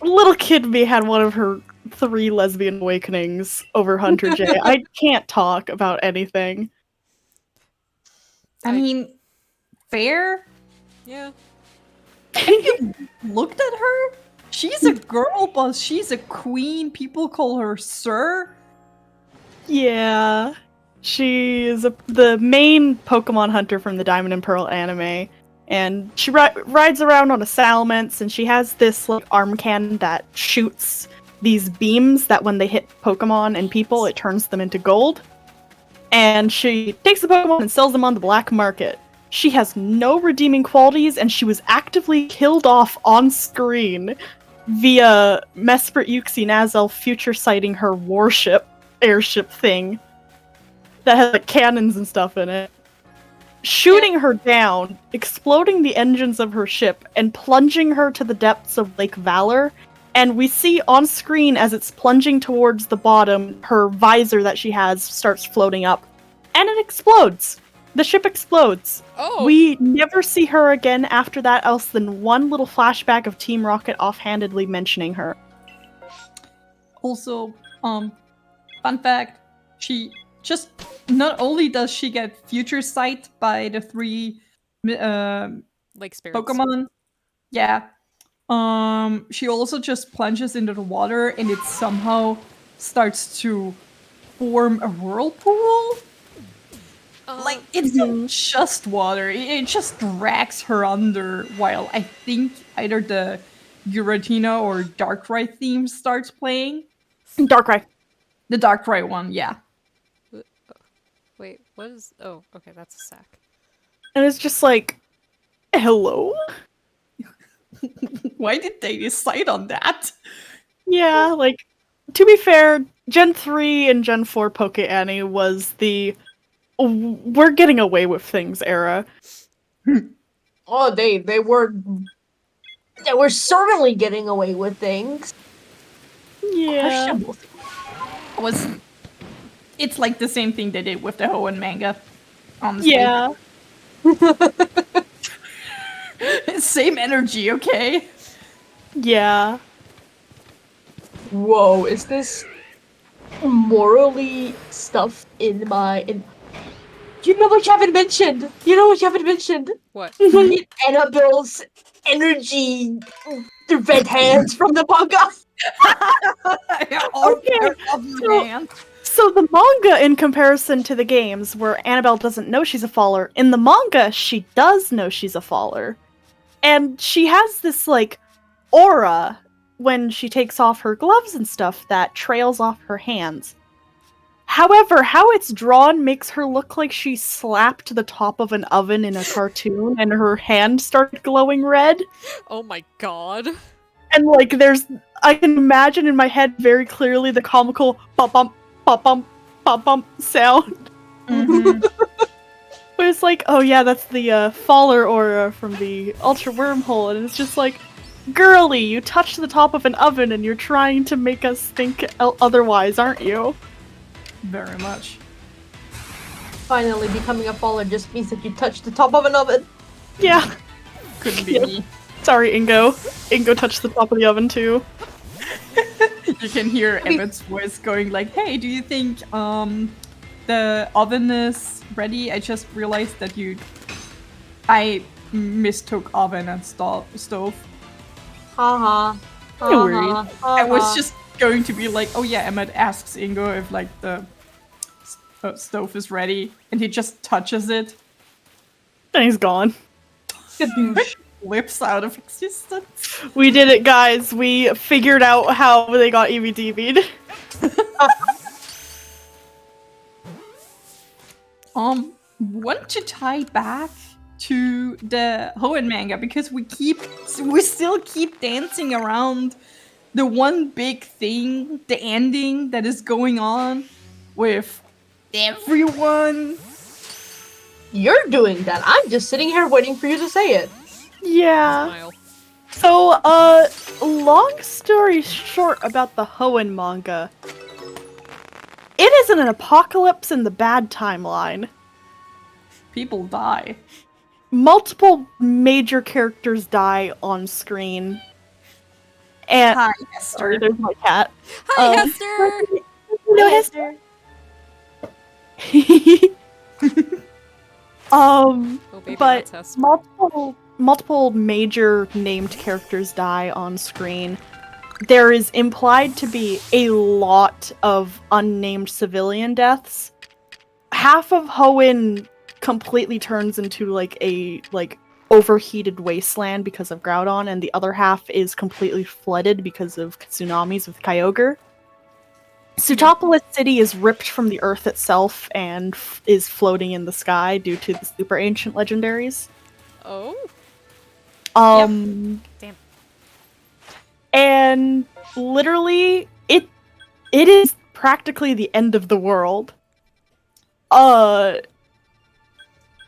little kid me had one of her 3 lesbian awakenings over Hunter J. I can't talk about anything. I mean, fair. Yeah. Have you looked at her? She's a girl boss. She's a queen. People call her Sir. Yeah, she is the main Pokemon hunter from the Diamond and Pearl anime, and she rides around on a Salamence, and she has this like arm cannon that shoots these beams that when they hit Pokemon and people, it turns them into gold. And she takes the Pokemon and sells them on the black market. She has no redeeming qualities, and she was actively killed off on screen via Mesprit Yuxi Nazel future sighting her warship airship thing that has like cannons and stuff in it, shooting her down, exploding the engines of her ship, and plunging her to the depths of Lake Valor. And we see on screen as it's plunging towards the bottom, her visor that she has starts floating up, and it explodes. The ship explodes. Oh! We never see her again after that, else than one little flashback of Team Rocket offhandedly mentioning her. Also, fun fact, she just not only does she get future sight by the 3 Lake spirits. Pokemon, yeah. She also just plunges into the water and it somehow starts to form a whirlpool. Like, it's not just water, it just drags her under while I think either the Giratina or Darkrai theme starts playing. Darkrai. The Darkrai one, yeah. Wait, what is... Oh, okay, that's a sack. And it's just like, hello? Why did they decide on that? Yeah, like, to be fair, Gen 3 and Gen 4 PokeAni was the we're getting away with things era. Oh, they were certainly getting away with things. Yeah. Questionable. It's like the same thing they did with the Hoenn manga. Honestly. Yeah. Same energy, okay? Yeah. Whoa, is this morally stuff in my... You know what you haven't mentioned? What? Annabelle's energy, the red hands from the manga. So the manga, in comparison to the games, where Annabelle doesn't know she's a faller, in the manga, she does know she's a faller. And she has this, like, aura when she takes off her gloves and stuff that trails off her hands. However, how it's drawn makes her look like she slapped the top of an oven in a cartoon and her hand started glowing red. Oh my god. And, like, I can imagine in my head very clearly the comical pop-bump, pop-bump, pop-bump sound. Mm-hmm. But it's like, oh yeah, that's the faller aura from the Ultra Wormhole, and it's just like, Girly, you touched the top of an oven and you're trying to make us think otherwise, aren't you? Very much. Finally, becoming a faller just means that you touch the top of an oven. Yeah. Couldn't be Yeah. me. Sorry, Ingo. Ingo touched the top of the oven too. You can hear Emmett's voice going like, "Hey, do you think the oven is ready? I just realized that I mistook oven and stove. Haha. No worries. I was just going to be like, oh yeah, Emmett asks Ingo if like the stove is ready, and he just touches it, And he's gone. flips out of existence. We did it, guys. We figured out how they got EVDB'd. Want to tie back to the Hoenn manga because we still keep dancing around the one big thing, the ending that is going on with everyone. You're doing that. I'm just sitting here waiting for you to say it. Yeah. Smile. So, long story short about the Hoenn manga. It is an apocalypse in the bad timeline. People die. Multiple major characters die on screen. And Hi, sorry, Esther. there's my cat. Hi, Hester! Hello, Hester. Oh, baby, But that's Hester. multiple major named characters die on screen. There is implied to be a lot of unnamed civilian deaths. Half of Hoenn completely turns into like a overheated wasteland because of Groudon, and the other half is completely flooded because of tsunamis with Kyogre. Sutopolis City is ripped from the earth itself and is floating in the sky due to the super ancient legendaries. Oh? Damn. And literally, it is practically the end of the world.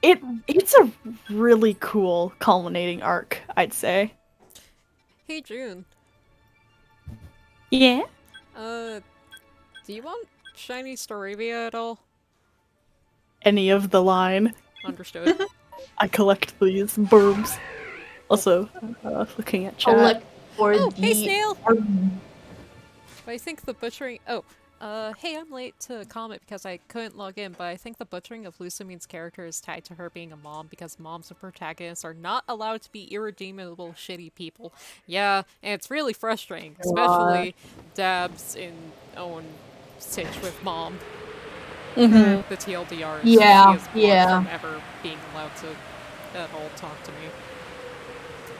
It's a really cool culminating arc, I'd say. Hey, June. Yeah? Do you want Shiny Staravia at all? Any of the line. Understood. I collect these burbs. Also, looking at chat. Collect for Oh, the... hey, Snail! But I think the butchering- hey, I'm late to comment because I couldn't log in, but I think the butchering of Lucamine's character is tied to her being a mom because moms of protagonists are not allowed to be irredeemable, shitty people. Yeah, and it's really frustrating, especially Dabs in Owen Stitch with Mom. Mm-hmm. The TLDR is Yeah, she is blocked yeah. from ever being allowed to at all talk to me.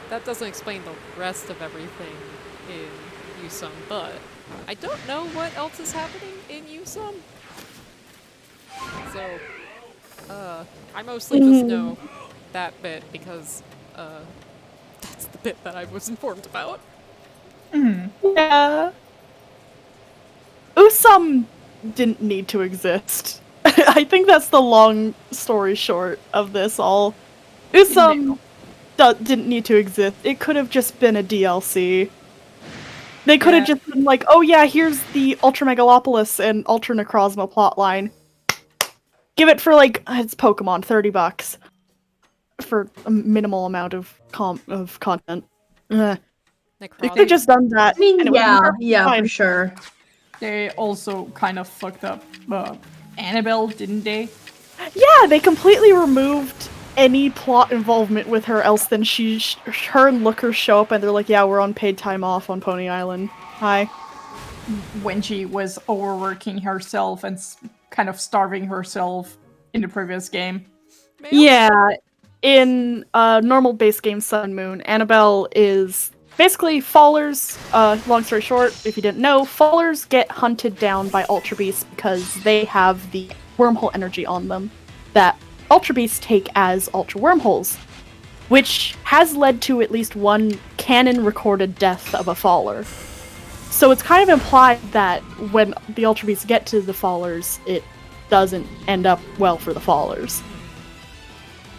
That doesn't explain the rest of everything in Yusung, but I don't know what else is happening in Yusung. So, I mostly just know that bit because, that's the bit that I was informed about. Yeah. Usum didn't need to exist. I think that's the long story short of this all. Usum didn't need to exist. It could have just been a DLC. They could have just been like, oh yeah, here's the Ultra Megalopolis and Ultra Necrozma plotline. Give it for like, it's Pokemon, $30 for a minimal amount of content. They could have just done that. I mean, and it would've been perfectly yeah, fine. for sure. They also kind of fucked up Annabelle, didn't they? Yeah, they completely removed any plot involvement with her else than her and Looker show up and they're like, yeah, we're on paid time off on Pony Island. Hi. When she was overworking herself and kind of starving herself in the previous game. Yeah, in normal base game Sun and Moon, Annabelle is basically fallers. Long story short, if you didn't know, fallers get hunted down by Ultra Beasts because they have the wormhole energy on them that Ultra Beasts take as Ultra Wormholes, which has led to at least one canon recorded death of a faller. So it's kind of implied that when the Ultra Beasts get to the fallers, it doesn't end up well for the fallers.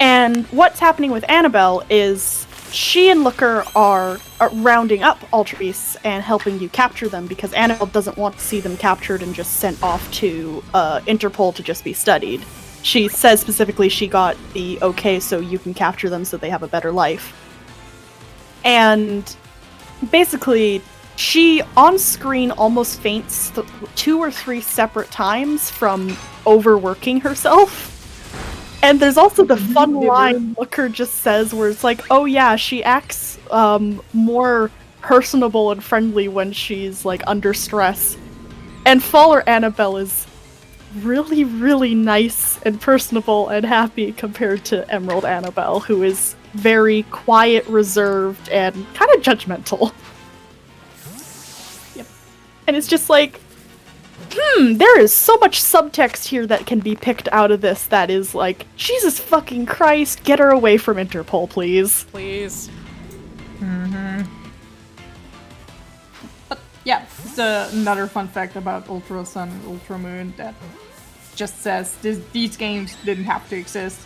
And what's happening with Annabelle is she and Looker are rounding up Ultra Beasts and helping you capture them because Annabelle doesn't want to see them captured and just sent off to Interpol to just be studied. She says specifically she got the okay so you can capture them so they have a better life. And basically, she on screen almost faints 2 or 3 separate times from overworking herself. And there's also the fun line Looker just says where it's like, oh yeah, she acts more personable and friendly when she's like under stress. And Faller Annabelle is really, really nice and personable and happy compared to Emerald Annabelle, who is very quiet, reserved, and kind of judgmental. Yep. And it's just like, there is so much subtext here that can be picked out of this that is like, Jesus fucking Christ, get her away from Interpol, please. Please. But yeah, it's another fun fact about Ultra Sun and Ultra Moon that just says these games didn't have to exist.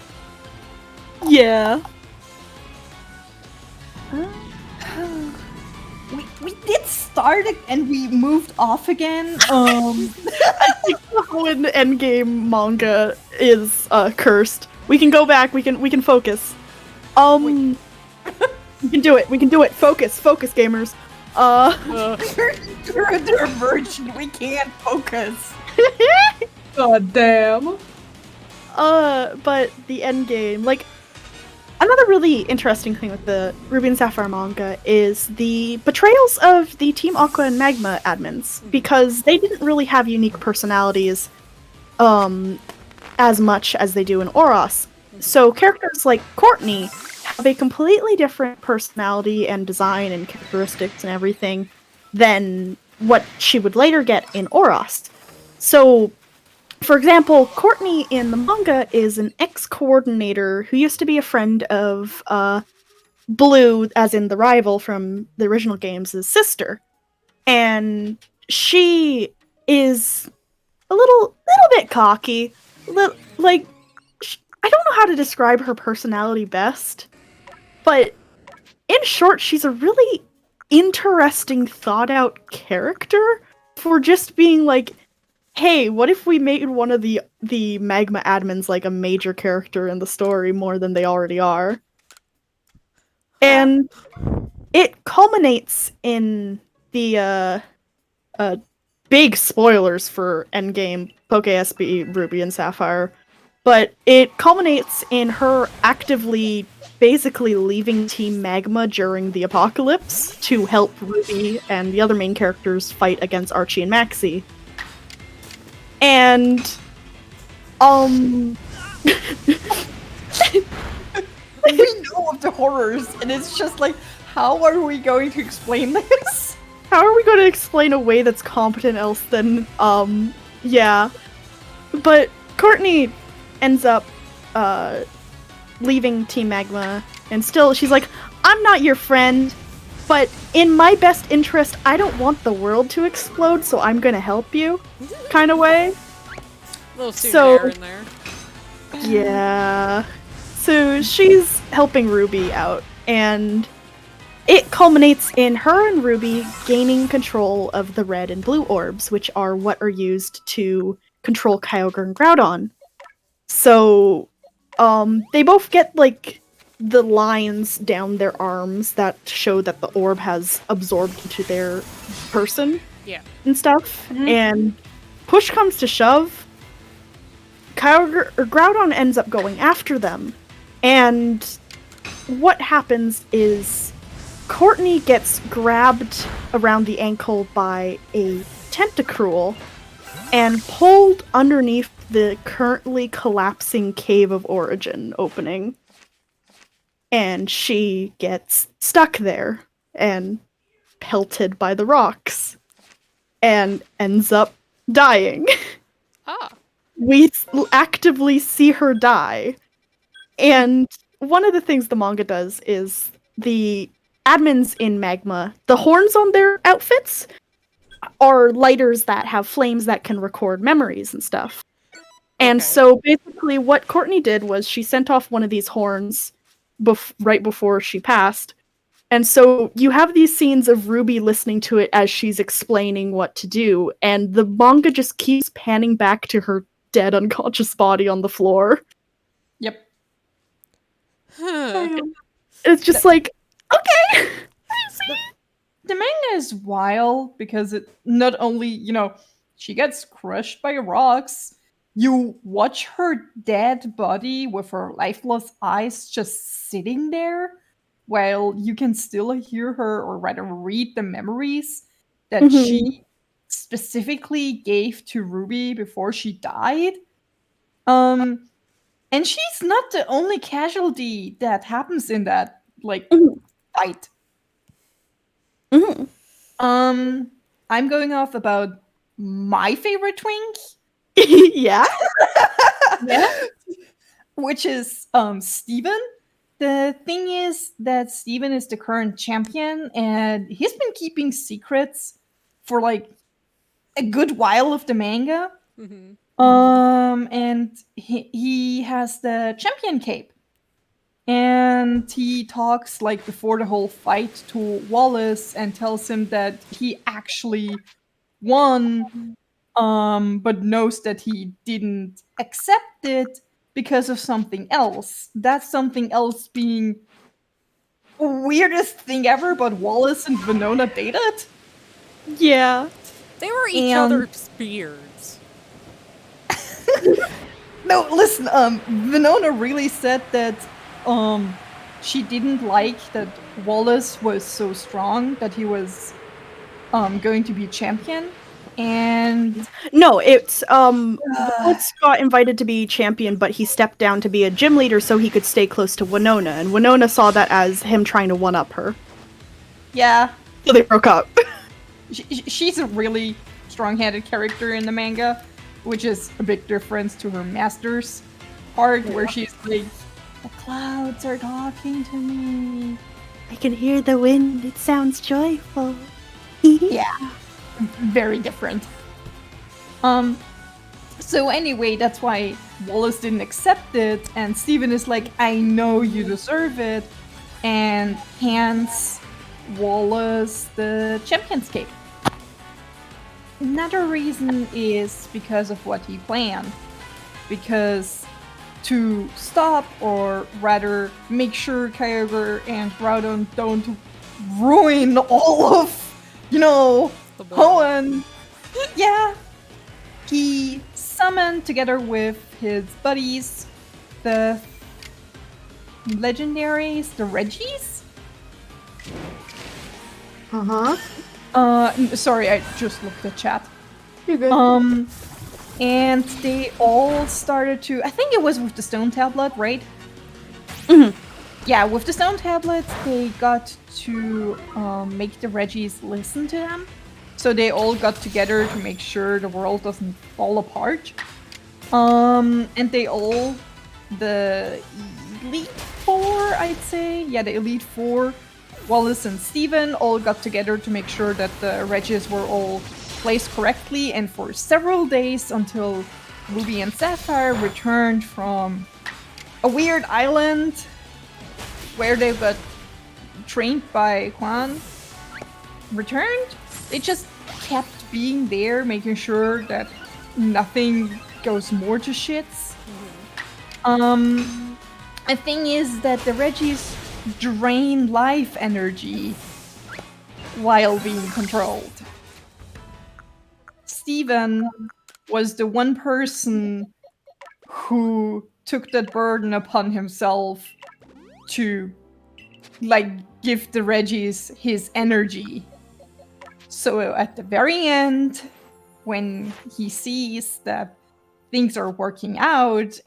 Yeah. We did start and we moved off again. I think the whole endgame manga is cursed. We can go back, we can focus. We can do it, we can do it. Focus, gamers. You're a divergent, we can't focus. God damn. But the endgame, like, another really interesting thing with the Ruby and Sapphire manga is the betrayals of the Team Aqua and Magma admins, because they didn't really have unique personalities as much as they do in Oros. So characters like Courtney have a completely different personality and design and characteristics and everything than what she would later get in Oros. So, for example, Courtney in the manga is an ex-coordinator who used to be a friend of Blue, as in the rival from the original games' sister. And she is a little bit cocky. Like, I don't know how to describe her personality best, but in short, she's a really interesting, thought-out character for just being like, hey, what if we made one of the Magma admins like a major character in the story more than they already are? And it culminates in the big spoilers for Endgame, PokeSB, Ruby and Sapphire, but it culminates in her actively basically leaving Team Magma during the apocalypse to help Ruby and the other main characters fight against Archie and Maxie. And, we know of the horrors, and it's just like, how are we going to explain this? How are we going to explain a way that's competent else than, yeah. But Courtney ends up, leaving Team Magma, and still, she's like, I'm not your friend, but in my best interest, I don't want the world to explode, so I'm gonna help you, kind of way. A little too So- there in there. Yeah. So she's helping Ruby out, and it culminates in her and Ruby gaining control of the red and blue orbs, which are what are used to control Kyogre and Groudon. So, they both get, like, the lines down their arms that show that the orb has absorbed into their person. Yeah. And stuff. And push comes to shove, Kyogre or Groudon ends up going after them. And what happens is Courtney gets grabbed around the ankle by a tentacruel and pulled underneath the currently collapsing Cave of Origin opening. And she gets stuck there and pelted by the rocks and ends up dying. Ah. We actively see her die. And one of the things the manga does is the admins in Magma, the horns on their outfits are lighters that have flames that can record memories and stuff. And Okay. so basically what Courtney did was she sent off one of these horns right before she passed And so you have these scenes of Ruby listening to it as she's explaining what to do, and the manga just keeps panning back to her dead, unconscious body on the floor. Yep. Huh. It's just like, okay! The manga is wild because it not only, she gets crushed by rocks, you watch her dead body with her lifeless eyes just sitting there while you can still hear her, or rather read the memories that she specifically gave to Ruby before she died. And she's not the only casualty that happens in that fight. Mhm. I'm going off about my favorite twink, Yeah? which is Steven. The thing is that Steven is the current champion, and he's been keeping secrets for like a good while of the manga. Mhm. And he has the champion cape. And he talks like before the whole fight to Wallace and tells him that he actually won, but knows that he didn't accept it because of something else. That something else being weirdest thing ever, but Wallace and Venona dated. Yeah. They were each And- other's beards. No, listen, Venona really said that she didn't like that Wallace was so strong that he was going to be champion. And No, it's Wallace got invited to be champion, but he stepped down to be a gym leader so he could stay close to Winona, and Winona saw that as him trying to one-up her. yeah, So they broke up. she's a really strong-headed character in the manga, which is a big difference to her master's part, where she's like, the clouds are talking to me. I can hear the wind, it sounds joyful. Yeah, very different. So anyway, that's why Wallace didn't accept it, and Steven is like, I know you deserve it, and hands Wallace the champion's cape. Another reason is because of what he planned. Because to stop, or rather make sure Kyogre and Groudon don't ruin all of, The boy. Hoenn. Yeah. He summoned together with his buddies the legendaries, the Reggies. Sorry, I just looked at chat. You're good. And they all started to, I think it was with the stone tablet, right? Mhm. Yeah, with the stone tablet, they got to make the Reggies listen to them. So they all got together to make sure the world doesn't fall apart. And they all, the Elite Four, I'd say. Yeah, the Elite Four, Wallace and Steven, all got together to make sure that the Reggies were all placed correctly, and for several days until Ruby and Sapphire returned from a weird island where they got trained by Quan, returned, they just kept being there, making sure that nothing goes more to shits. The thing is that the Reggies drain life energy while being controlled. Steven was the one person who took that burden upon himself to, give the Reggies his energy. So at the very end, when he sees that things are working out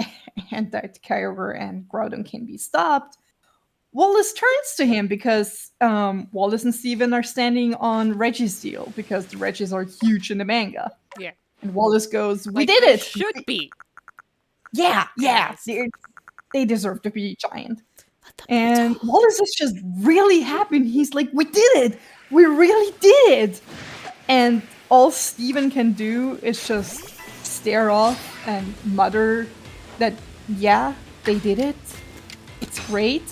and that Kyogre and Groudon can be stopped, Wallace turns to him because Wallace and Steven are standing on Reggie's seal because the Reggies are huge in the manga. Yeah. And Wallace goes, "We Like did they it! Should be. Yeah, Yes. they deserve to be giant." And Wallace is just really happy. He's like, "We did it! We really did!" And all Steven can do is just stare off and mutter that, yeah, they did it. It's great.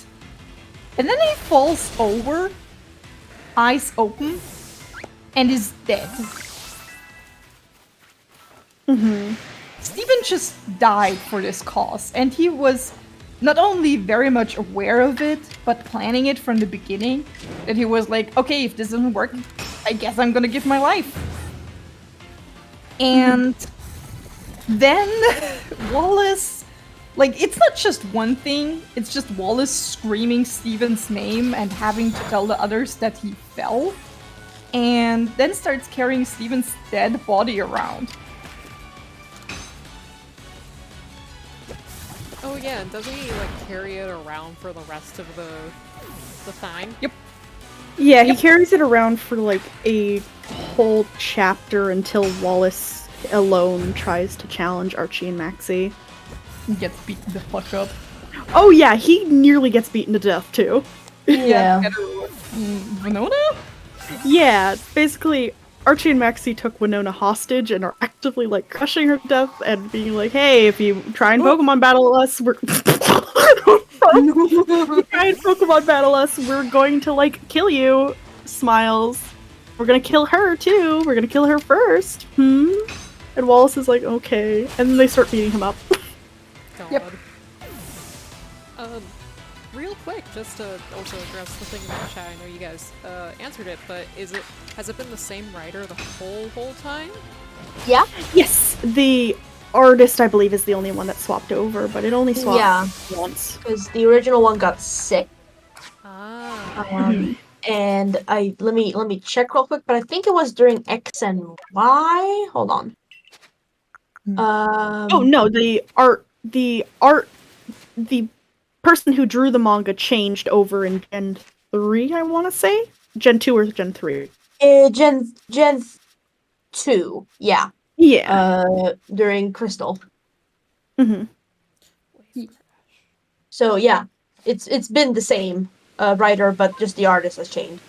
And then he falls over eyes open, and is dead. Stephen just died for this cause, and he was not only very much aware of it, but planning it from the beginning. That he was like, okay, if this doesn't work, I guess I'm gonna give my life. And then Wallace, like, it's not just one thing, it's just Wallace screaming Stephen's name and having to tell the others that he fell, and then starts carrying Stephen's dead body around. Oh yeah, and doesn't he like carry it around for the rest of the thing? Yep. Yeah, he carries it around for like a whole chapter until Wallace alone tries to challenge Archie and Maxie. He gets beaten the fuck up. Oh yeah, he nearly gets beaten to death too. Yeah. Together with, Winona? Yeah, basically Archie and Maxie took Winona hostage and are actively like crushing her to death and being like, hey, if you try and Pokemon battle us, we're we're going to like kill you. Smiles. We're gonna kill her too. We're gonna kill her first. And Wallace is like, okay. And then they start beating him up. God. Yep. Real quick, just to also address the thing about chat, I know you guys answered it, but has it been the same writer the whole time? Yeah. Yes, the artist I believe is the only one that swapped over, but it only swapped once. Because the original one got sick. Ah. And let me check real quick, but I think it was during X and Y. Hold on. Oh no, the person who drew the manga changed over in Gen 3, I want to say? Gen 2 or Gen 3? Gen 2, yeah. Yeah. During Crystal. hmm So yeah, it's been the same writer, but just the artist has changed.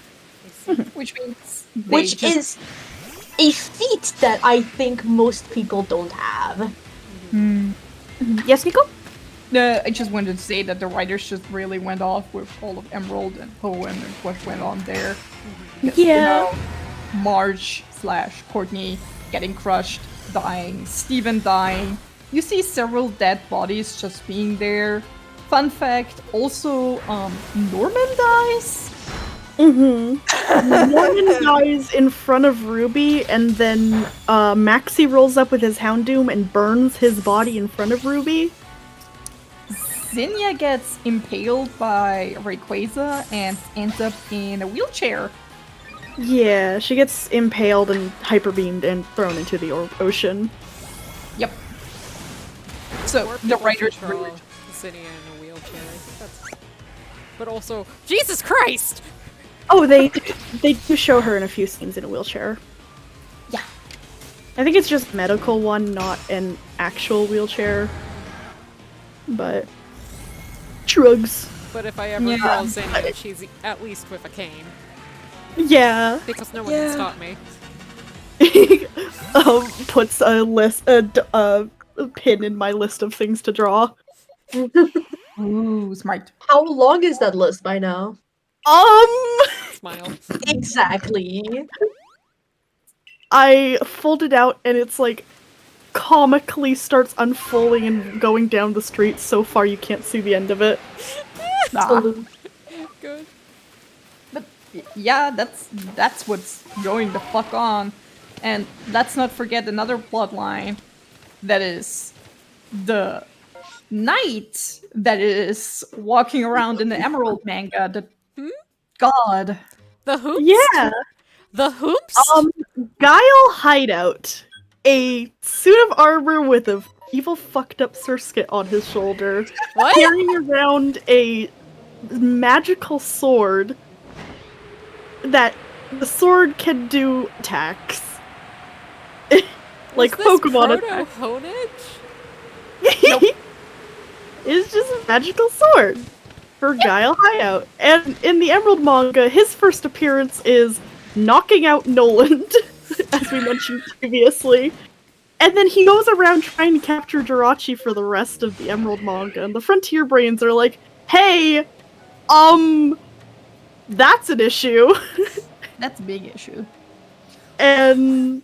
Which means Which is a feat that I think most people don't have. Yes, Nico? I just wanted to say that the writers just really went off with all of Emerald and Poem and what went on there. Because, you know, Marge/Courtney getting crushed, dying, Steven dying. You see several dead bodies just being there. Fun fact, also, Norman dies. Norman dies in front of Ruby, and then Maxie rolls up with his Houndoom and burns his body in front of Ruby. Zinnia gets impaled by Rayquaza and ends up in a wheelchair. Yeah, she gets impaled and hyperbeamed and thrown into the ocean. Yep. So Or the people writers should draw really Zinnia in a wheelchair. But also, Jesus Christ! Oh, they do show her in a few scenes in a wheelchair. Yeah. I think it's just medical one, not an actual wheelchair. But drugs. But if I ever draw Zinnia, she's at least with a cane. Yeah. Because no one can stop me. Puts a pin in my list of things to draw. Ooh, smart. How long is that list by now? Smile. Exactly. I fold it out and it's like comically starts unfolding and going down the street so far you can't see the end of it. Good. But yeah, that's what's going the fuck on. And let's not forget another plot line that is the knight that is walking around in the Emerald manga. God. The hoops? Yeah. The hoops? Guile Hideout. A suit of armor with a evil fucked up Surskit on his shoulder. What? Carrying around a magical sword that the sword can do attacks. Like Was this Pokemon attacks. Proto-Honage? It's just a magical sword for Guile Hideout. And in the Emerald manga, his first appearance is knocking out Noland, as we mentioned previously. And then he goes around trying to capture Jirachi for the rest of the Emerald manga. And the Frontier Brains are like, hey, that's an issue. That's a big issue. And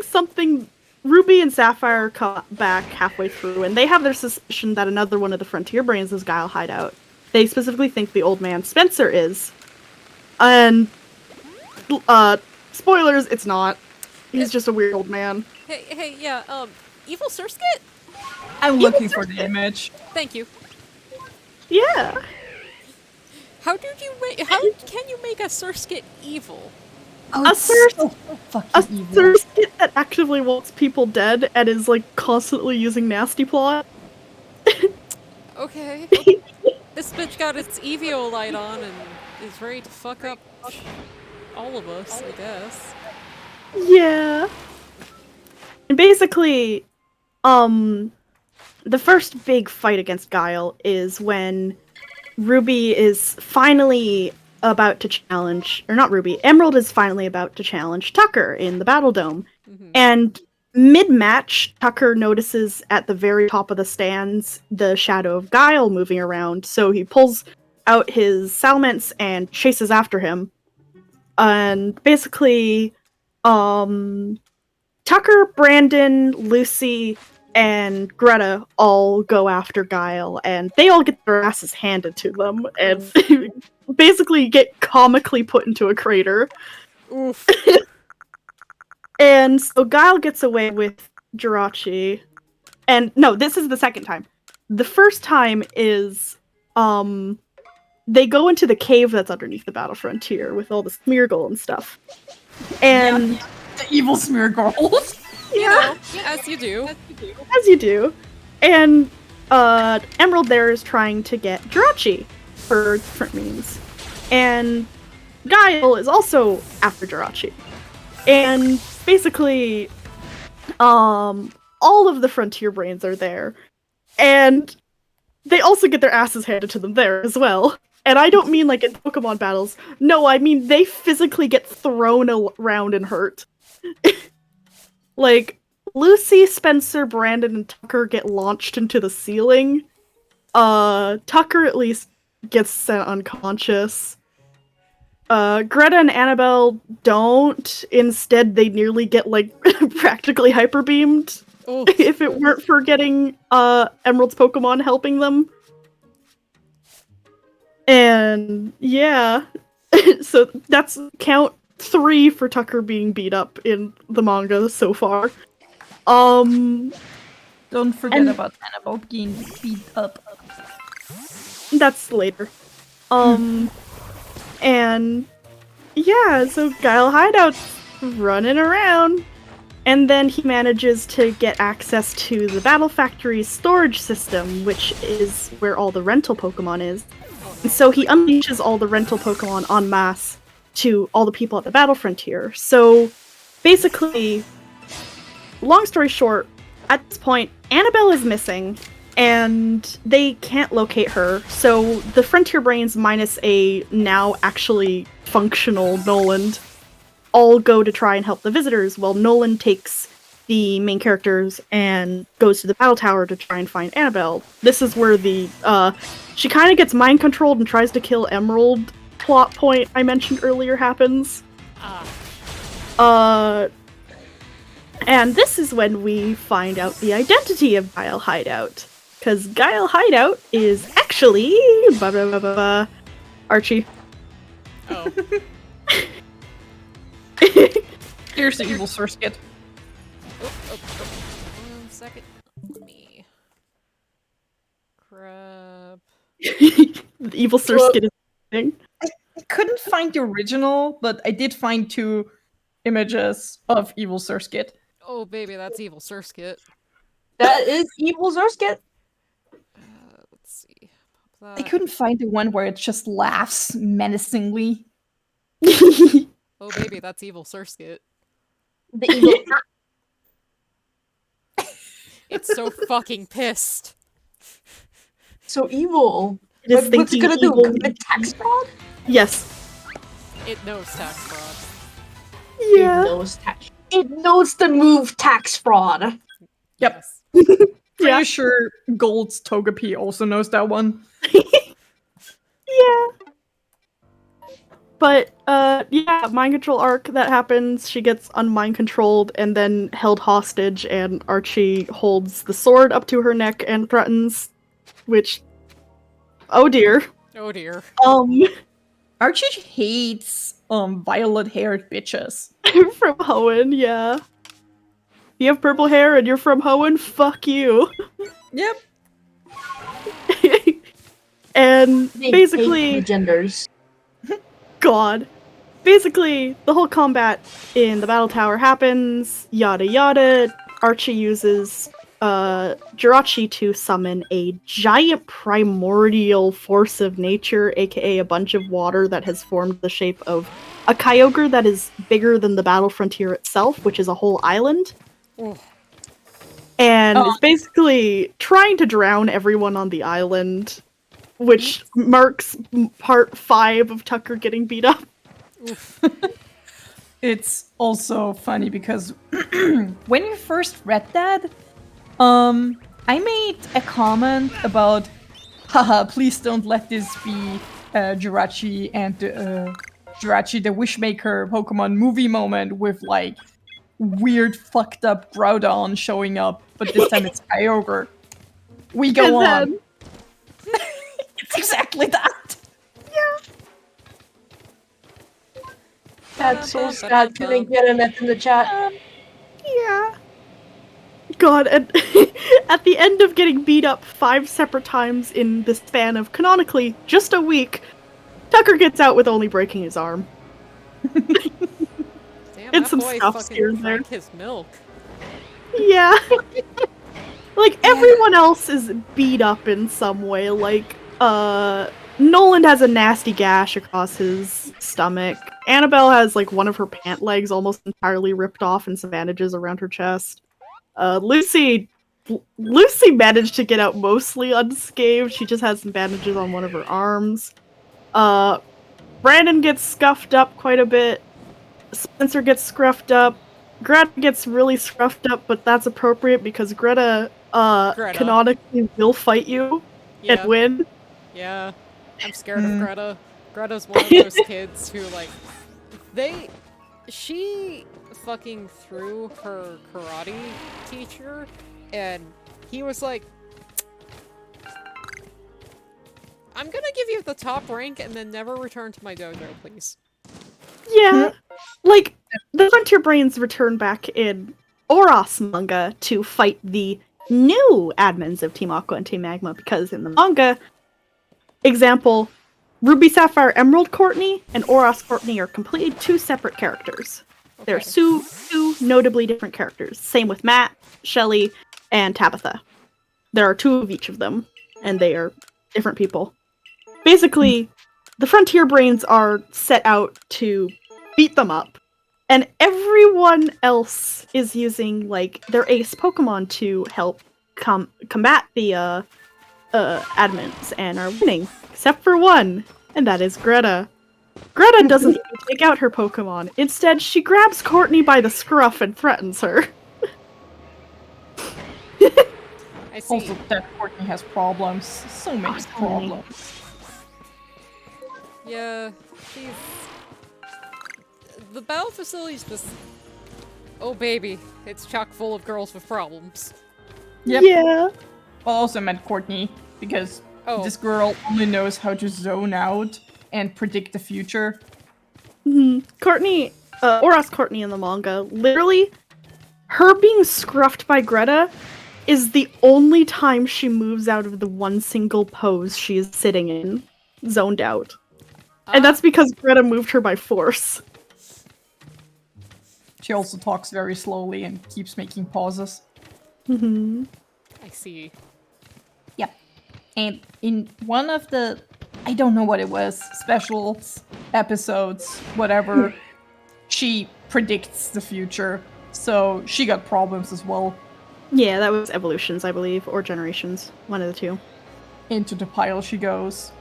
something Ruby and Sapphire come back halfway through, and they have their suspicion that another one of the Frontier Brains is Guile Hideout. They specifically think the old man Spencer is. And, spoilers, it's not. He's just a weird old man. Hey, yeah, Evil Surskit? I'm looking for the image. Thank you. Yeah. How can you make a Surskit evil? Oh, A it's Surs- so A fucking evil. Surskit that actively wants people dead and is, like, constantly using nasty plot. Okay. This bitch got its Evio light on and is ready to fuck up all of us, I guess. Yeah. And basically, the first big fight against Guile is when Ruby is finally about to challenge, or not Ruby, Emerald is finally about to challenge Tucker in the Battle Dome. And mid-match, Tucker notices at the very top of the stands the shadow of Guile moving around, so he pulls out his Salamence and chases after him. And basically, Tucker, Brandon, Lucy, and Greta all go after Guile, and they all get their asses handed to them, and basically get comically put into a crater. Oof. And so Guile gets away with Jirachi. And no, this is the second time. The first time is, they go into the cave that's underneath the Battle Frontier with all the Smeargle and stuff. And The evil smear girls. You know, as you do. as you do. And Emerald there is trying to get Jirachi for different means. And Guile is also after Jirachi. And basically, all of the Frontier Brains are there. And they also get their asses handed to them there as well. And I don't mean like in Pokemon battles. No, I mean they physically get thrown around and hurt. Like, Lucy, Spencer, Brandon, and Tucker get launched into the ceiling. Tucker at least gets sent unconscious. Greta and Annabelle don't. Instead, they nearly get, like, practically hyper beamed. Oh. If it weren't for getting, Emerald's Pokemon helping them. And, yeah. So, that's count 3 for Tucker being beat up in the manga so far. Don't forget And- about Annabelle being beat up. That's later. And yeah, so Guile Hideout's running around. And then he manages to get access to the Battle Factory's storage system, which is where all the rental Pokemon is. And so he unleashes all the rental Pokemon en masse to all the people at the Battle Frontier. So basically, long story short, at this point, Annabelle is missing, and they can't locate her. So the Frontier Brains minus a now actually functional Noland all go to try and help the visitors, while Nolan takes the main characters and goes to the battle tower to try and find Annabelle. This is where the, she kind of gets mind controlled and tries to kill Emerald plot point I mentioned earlier happens. And this is when we find out the identity of Guile Hideout. Because Guile Hideout is actually... Archie. Oh. Here's the evil Surskit. Oh. 1 second. Let me grab. The evil Surskit is thing. I couldn't find the original, but I did find 2 images of evil Surskit. Oh, baby, that's Evil Surskit. That is evil Surskit. Let's see. Pop I that. couldn't find the one where it just laughs menacingly. Oh, baby, that's Evil Surskit. The evil. It's so fucking pissed. So evil. It is What's it thinking gonna do? evil- Commit tax fraud? Yes. It knows tax fraud. Yeah. It knows tax. It knows the move tax fraud. Yep. Yes. Yeah. Pretty sure Gold's Togepi also knows that one. Yeah. But yeah, mind control arc that happens. She gets unmind controlled and then held hostage, and Archie holds the sword up to her neck and threatens, which, oh dear. Oh dear. Archie hates violet-haired bitches. From Hoenn, yeah. You have purple hair and you're from Hoenn, fuck you. Yep. And They basically, hate genders. God. Basically, the whole combat in the battle tower happens, yada yada. Archie uses Jirachi to summon a giant primordial force of nature, aka a bunch of water that has formed the shape of a Kyogre that is bigger than the battle frontier itself, which is a whole island. Ooh. And is basically trying to drown everyone on the island, which marks part 5 of Tucker getting beat up. It's also funny because when you first read that, I made a comment about, haha, please don't let this be Jirachi and Jirachi the Wishmaker Pokemon movie moment with like weird fucked up Groudon showing up, but this time it's Kyogre. We go And on. then- It's exactly that. That's so sad. Couldn't get enough in the chat. Yeah. God, and at the end of getting beat up 5 separate times in the span of, canonically, just a week, Tucker gets out with only breaking his arm. Damn, And that some boy stuff here fucking and there. drank his milk. Yeah. Like, everyone else is beat up in some way. Like, Nolan has a nasty gash across his stomach. Annabelle has, like, one of her pant legs almost entirely ripped off and some bandages around her chest. Lucy managed to get out mostly unscathed. She just has some bandages on one of her arms. Brandon gets scuffed up quite a bit. Spencer gets scruffed up. Greta gets really scruffed up, but that's appropriate because Greta, Greta. canonically will fight you Yeah. and win. Yeah. I'm scared of Greta. Greta's one of those kids who, like, she fucking threw her karate teacher, and he was like, I'm gonna give you the top rank and then never return to my dojo, please. Yeah. Like, the Frontier Brains return back in Oros manga to fight the new admins of Team Aqua and Team Magma, because in the manga, example, Ruby Sapphire Emerald Courtney and Oros Courtney are completely 2 separate characters. They're Okay. two notably different characters. Same with Matt, Shelly, and Tabitha. There are 2 of each of them, and they are different people. Basically, the Frontier Brains are set out to beat them up, and everyone else is using, like, their ace Pokemon to help combat the admins, and are winning, except for one, and that is Greta. Greta doesn't even take out her Pokemon. Instead, she grabs Courtney by the scruff and threatens her. I see. Also, that Courtney has problems. So many so many. problems. Yeah, she's... The battle facility's just... Oh baby, it's chock full of girls with problems. Yep. Yeah. Well, also meant Courtney, because Oh. this girl only knows how to zone out and predict the future. Courtney, Oros Courtney in the manga, literally, her being scruffed by Greta is the only time she moves out of the one single pose she is sitting in, zoned out. And that's because Greta moved her by force. She also talks very slowly and keeps making pauses. I see. Yep. And in one of the, I don't know what it was, specials, episodes, whatever, she predicts the future. So she got problems as well. Yeah, that was Evolutions, I believe, or Generations. One of the 2. Into the pile she goes.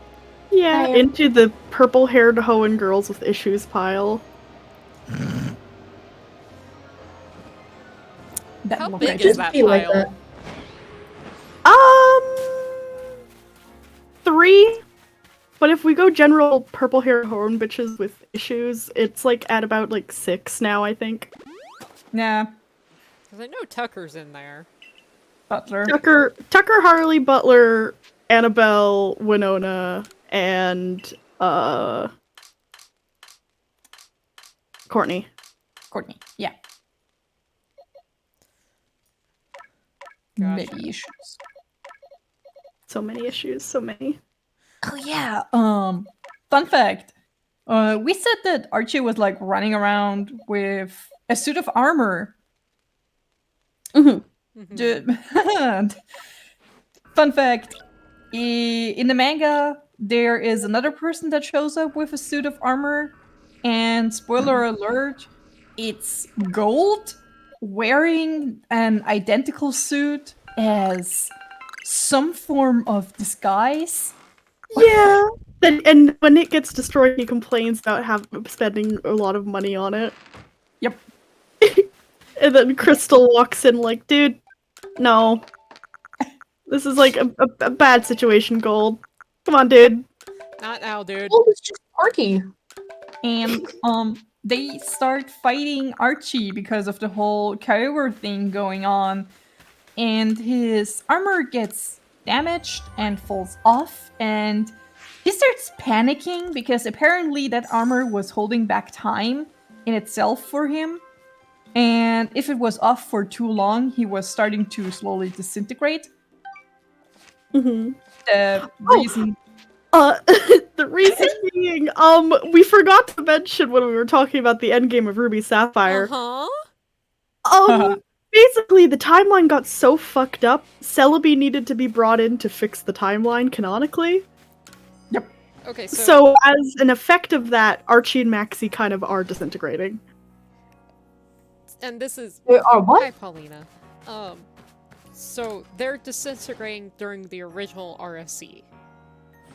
Yeah, into the purple-haired Hoenn girls with issues pile. That How look big I is did. that Be like pile? that. 3? But if we go general purple hair horn bitches with issues, it's like at about like 6 now, I think. Nah, Because I know Tucker's in there. Butler. Tucker, Harley, Butler, Annabelle, Winona, and Courtney. Courtney. Yeah. Gotcha. Maybe issues. So many issues, so many. Oh yeah. Fun fact. We said that Archie was like running around with a suit of armor. Mhm. Fun fact. In the manga, there is another person that shows up with a suit of armor, and spoiler alert, it's Gold wearing an identical suit as some form of disguise. Yeah. And when it gets destroyed, he complains about spending a lot of money on it. Yep. And then Crystal walks in like, dude, no. This is like a bad situation, Gold. Come on, dude. Not now, dude. Gold is just quirky. And they start fighting Archie because of the whole Kyogre thing going on, and his armor gets damaged and falls off, and he starts panicking because apparently that armor was holding back time in itself for him, and if it was off for too long, he was starting to slowly disintegrate. Mm-hmm. The reason The reason being, we forgot to mention when we were talking about the endgame of Ruby Sapphire. Uh-huh. Basically, the timeline got so fucked up, Celebi needed to be brought in to fix the timeline canonically. Okay, So, as an effect of that, Archie and Maxie kind of are disintegrating. and this is They are what? Hi, Paulina. So they're disintegrating during the original RSC.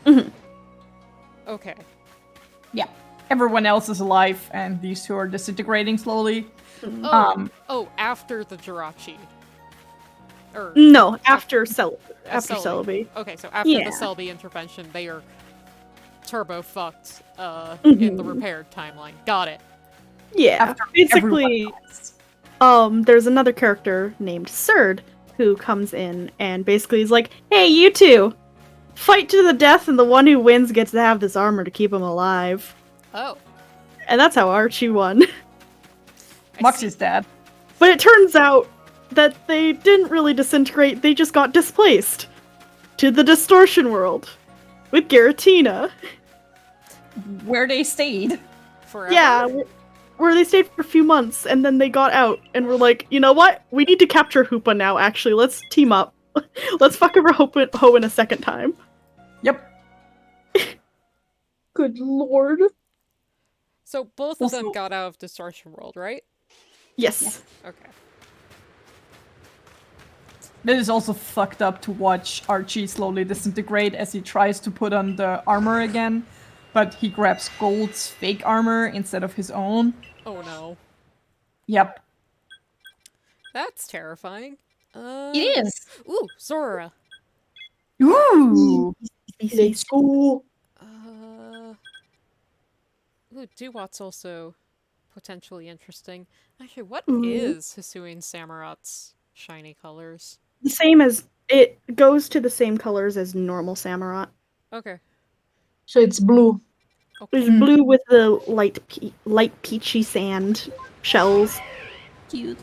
Mhm. Okay. yeah, everyone else is alive, and these two are disintegrating slowly. Oh, after the Jirachi. Or No, after Celebi. Celebi. Okay, so after Yeah. the Celebi intervention, they are turbo fucked in the Mhm. repaired timeline. Got it. Yeah, After basically, everyone dies. there's another character named Surd who comes in and basically is like, hey, you two, fight to the death and the one who wins gets to have this armor to keep him alive. Oh. And that's how Archie won. I Moxie's see. dead. But it turns out that they didn't really disintegrate, they just got displaced to the distortion world with Giratina. Where they stayed. Forever? Yeah, where they stayed for a few months and then they got out and were like, you know what? We need to capture Hoopa now, actually. Let's team up. Let's fuck over Hoenn a second time. Yep. Good lord. So both of them Also- got out of Distortion World, right? Yes. Okay. It is also fucked up to watch Archie slowly disintegrate as he tries to put on the armor again, but he grabs Gold's fake armor instead of his own. Oh no. Yep. That's terrifying. It is. Ooh, Zora. Ooh. Let's go. Ooh, Duwat's also potentially interesting. Actually, what Ooh. is Hisuian Samurot's shiny colors? The same as it goes to the same colors as normal Samurott. Okay. So it's blue. There's Okay. blue with the light peachy sand shells. Cute.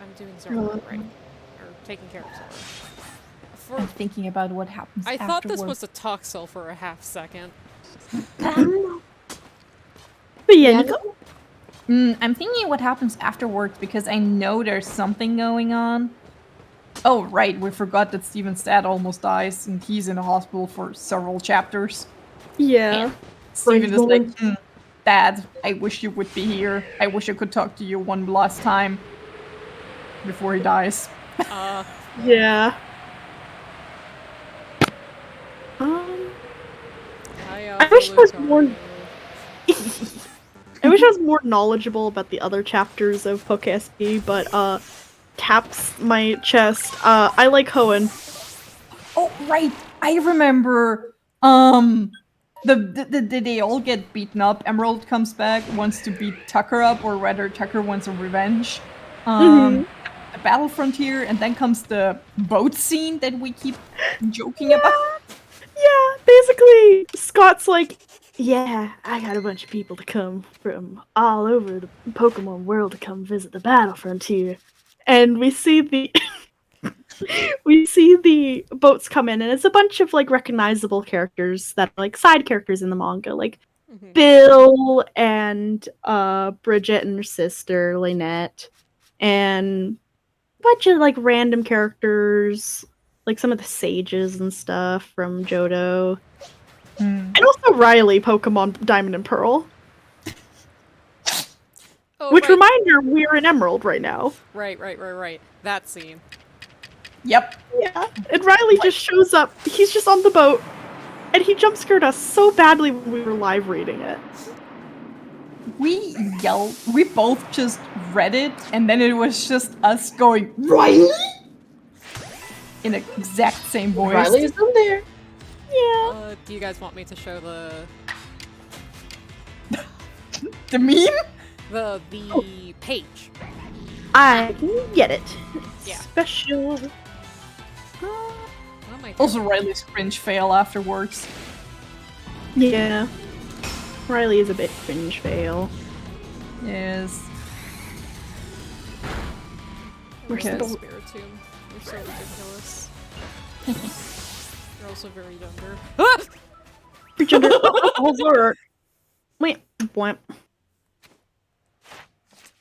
I'm doing Zora right. Or taking care of Zora. I'm thinking about what happens I thought this afterward. was a Toxel for a half second. But yeah, Nico? I'm thinking what happens afterwards because I know there's something going on. Oh, right, we forgot that Steven's dad almost dies and he's in a hospital for several chapters. Yeah. Steven is like, Lord. Dad, I wish you would be here. I wish I could talk to you one last time before he dies. Yeah. I wish I was more. I wish I was more knowledgeable about the other chapters of PokeSP, but taps my chest. I like Hoenn. Oh, right, I remember. They all get beaten up. Emerald comes back, wants to beat Tucker up, or rather, Tucker wants a revenge. The battle frontier, and then comes the boat scene that we keep joking about. Yeah, basically, Scott's like, yeah, I got a bunch of people to come from all over the Pokemon world to come visit the battle frontier. And we see the boats come in, and it's a bunch of like recognizable characters that are like side characters in the manga, like Bill and Bridget and her sister Lynette, and a bunch of like random characters, like some of the sages and stuff from Johto, and also Riley, Pokemon Diamond and Pearl. Oh, Which right. reminder, we're in Emerald right now. Right. That scene. Yep. Yeah, and Riley just shows up. He's just on the boat, and he jump scared us so badly when we were live reading it. We yelled. We both just read it, and then it was just us going, Riley? In an exact same voice. Riley's in there. Yeah. Do you guys want me to show the The meme? the page? I can get it. Yeah. Special. Oh my god. Also, Riley's cringe fail afterwards. Yeah. Riley is a bit cringe fail. Yes. Where's the the Spiritomb? You're so ridiculous. You're also very younger. Ah! Pretender. Over. Wait. What?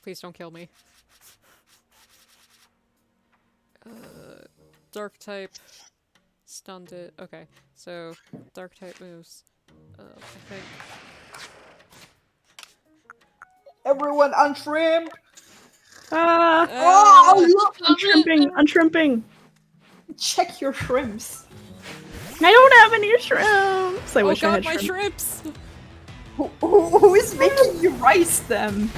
Please don't kill me. Dark type. Stunned it. Okay, so dark type moves. I think. Everyone untrimmed! I'm shrimping. I'm shrimping. Check your shrimps. I don't have any shrimps. I Oh wish I god, had my shrimp. shrimps! Who is making you rice them?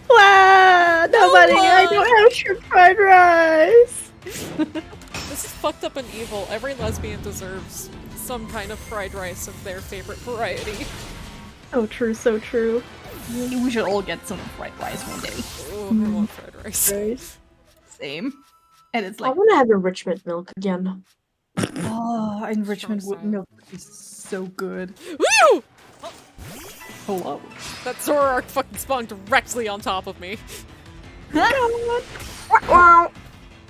Wow, nobody. I don't have shrimp fried rice. This is fucked up and evil. Every lesbian deserves some kind of fried rice of their favorite variety. So true, so true. We should all get some fried rice one day. Oh, I want fried rice. Same. And it's I like, want to have enrichment milk again. oh, enrichment Strong milk is so good. Woo! Hello. That Zoroark fucking spawned directly on top of me.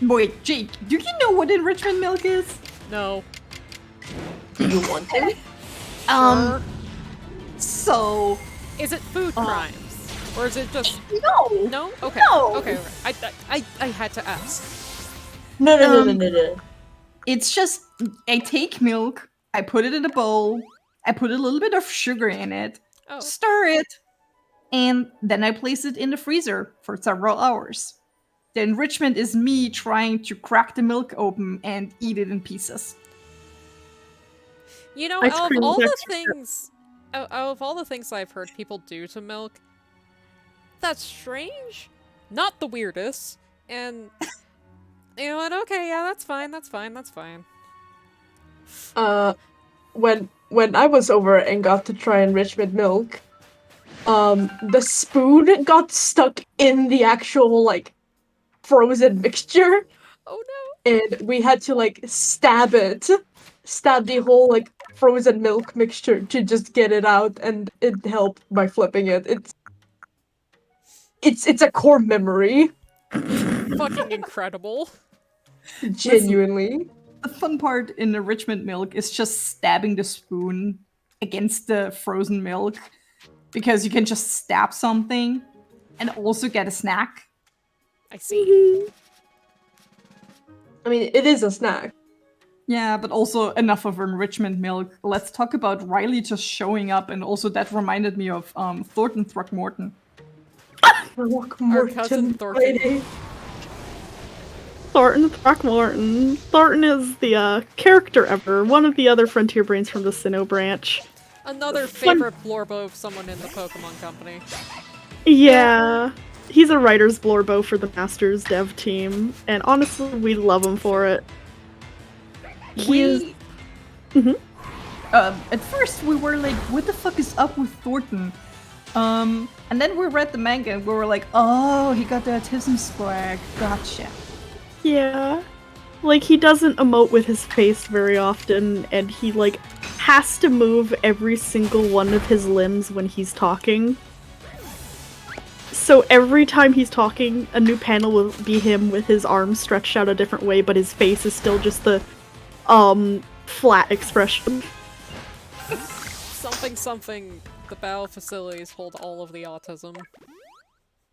Wait, Jake, do you know what enrichment milk is? No. Do you want it? So Is it food crimes? Or is it just... no. No? Okay. No. Okay, I had to ask. No. It's just I take milk, I put it in a bowl, I put a little bit of sugar in it, Oh. stir it, and then I place it in the freezer for several hours. The enrichment is me trying to crack the milk open and eat it in pieces. You know, Ice out of cream all with the extra sugar. things... Out of all the things I've heard people do to milk, that's strange. Not the weirdest. And... You know what? Okay, yeah, that's fine. When I was over and got to try enrichment milk, the spoon got stuck in the actual like frozen mixture, Oh no. and we had to like stab the whole like frozen milk mixture to just get it out, and it helped by flipping it. It's a core memory, Fucking incredible. genuinely. The fun part in enrichment milk is just stabbing the spoon against the frozen milk, because you can just stab something and also get a snack. I see. I mean, it is a snack. Yeah, but also enough of enrichment milk. Let's talk about Riley just showing up, and also that reminded me of Thornton Throckmorton. Our cousin Thornton. Thornton Throckmorton. Thornton is the character ever, one of the other Frontier Brains from the Sinnoh branch. Another favorite Blorbo of someone in the Pokemon company. Yeah, he's a writer's blorbo for the Masters dev team, and honestly, we love him for it. He is... at first we were like, what the fuck is up with Thornton? And then we read the manga and we were like, oh, he got the autism swag. Gotcha. Yeah. Like, he doesn't emote with his face very often, and he, like, has to move every single one of his limbs when he's talking. So every time he's talking, a new panel will be him with his arms stretched out a different way, but his face is still just the, flat expression. Something, the battle facilities hold all of the autism.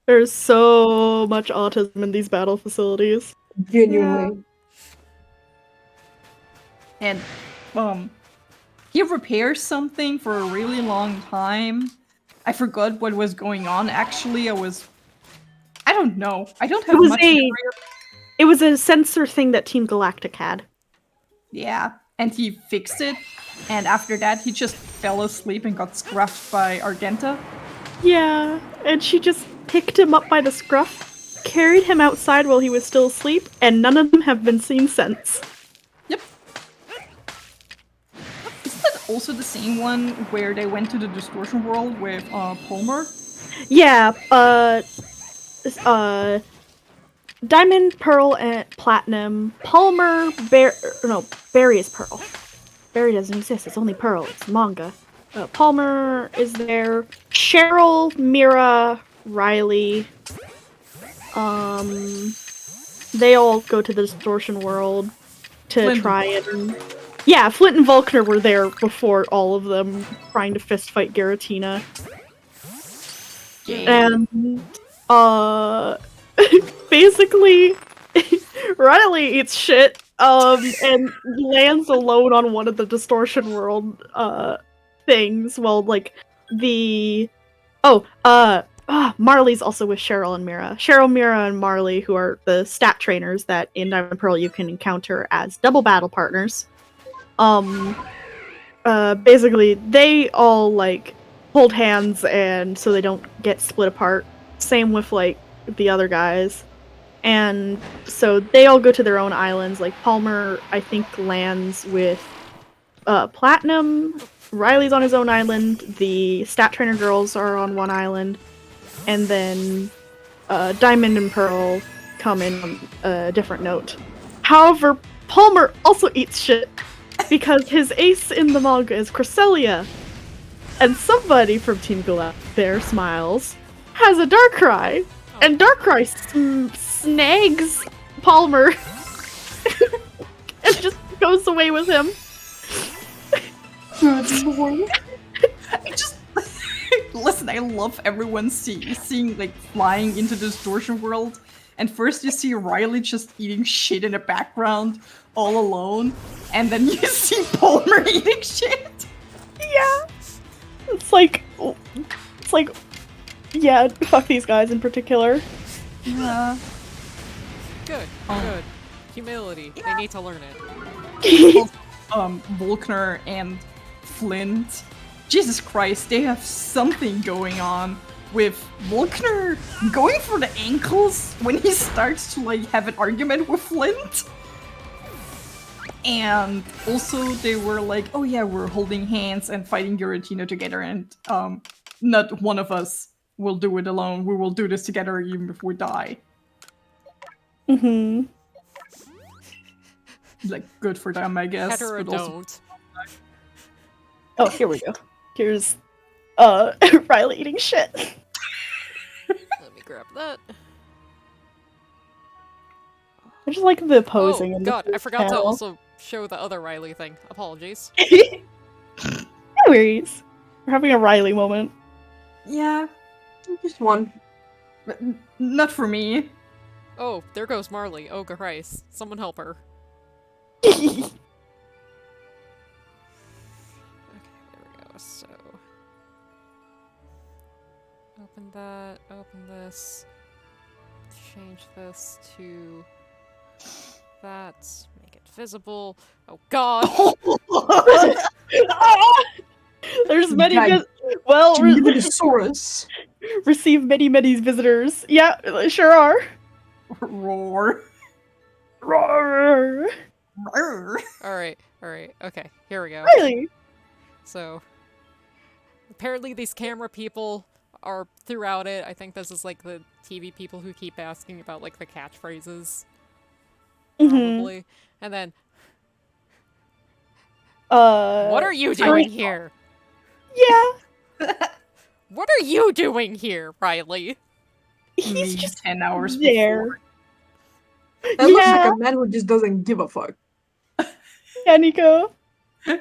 There's so much autism in these battle facilities. Genuinely. And, he repairs something for a really long time. I forgot what was going on, actually. I don't know. I don't have much memory. It was a sensor thing that Team Galactic had. Yeah, and he fixed it, and after that he just fell asleep and got scruffed by Argenta. Yeah, and she just picked him up by the scruff, carried him outside while he was still asleep, and none of them have been seen since. Yep. Isn't that also the same one where they went to the distortion world with Palmer? Yeah, Diamond, Pearl, and Platinum. Palmer, Barry is Pearl. Barry doesn't exist, it's only Pearl, it's manga. Palmer is there. Cheryl, Mira, Riley. They all go to the distortion world to try and... Yeah, Flint and Vulkner were there before all of them, trying to fistfight Giratina. And, basically, Riley eats shit, and lands alone on one of the distortion world, things, while, like, Marley's also with Cheryl and Mira. Cheryl, Mira, and Marley, who are the stat trainers that in Diamond and Pearl you can encounter as double battle partners. Basically, they all, like, hold hands, and so they don't get split apart. Same with, like, the other guys. And so they all go to their own islands. Like, Palmer, I think, lands with Platinum. Riley's on his own island. The stat trainer girls are on one island. And then Diamond and Pearl come in on a different note. However, Palmer also eats shit because his ace in the manga is Cresselia. And somebody from Team Galactic there smiles, has a Darkrai. And Darkrai snags Palmer and just goes away with him. Listen, I love everyone seeing like flying into the distortion world, and first you see Riley just eating shit in the background all alone, and then you see Palmer eating shit. Yeah, it's like, yeah, fuck these guys in particular. Yeah. Good. Humility. Yeah. They need to learn it. Vulkner and Flint. Jesus Christ, they have something going on with Vulkner going for the ankles when he starts to like have an argument with Flint. And also they were like, oh yeah, we're holding hands and fighting Giratina together, and not one of us will do it alone. We will do this together even if we die. Mm-hmm. Like, good for them, I guess. Hetero but also... don't. Oh, here we go. Here's Riley eating shit. Let me grab that. I just like the posing. Oh in god, this I forgot to panel. also show the other Riley thing. Apologies. No worries. We're having a Riley moment. Yeah, Just one. but not for me. Oh, there goes Marley. Oh, Christ. Someone help her. Okay, there we go. So... Open that, open this. Change this to... that. Make it visible. Oh god! There's many. Guy- Well, Giganosaurus. receive many visitors. Yeah, sure are. Roar. Roar. Roar. Alright, okay, here we go. Riley. So apparently these camera people are throughout it. I think this is like the TV people who keep asking about like the catchphrases. Probably. And then, what are you doing here? Yeah, What are you doing here, Riley? he's Me just 10 hours there. before. That looks Yeah. like a man who just doesn't give a fuck. Yeah, Nico.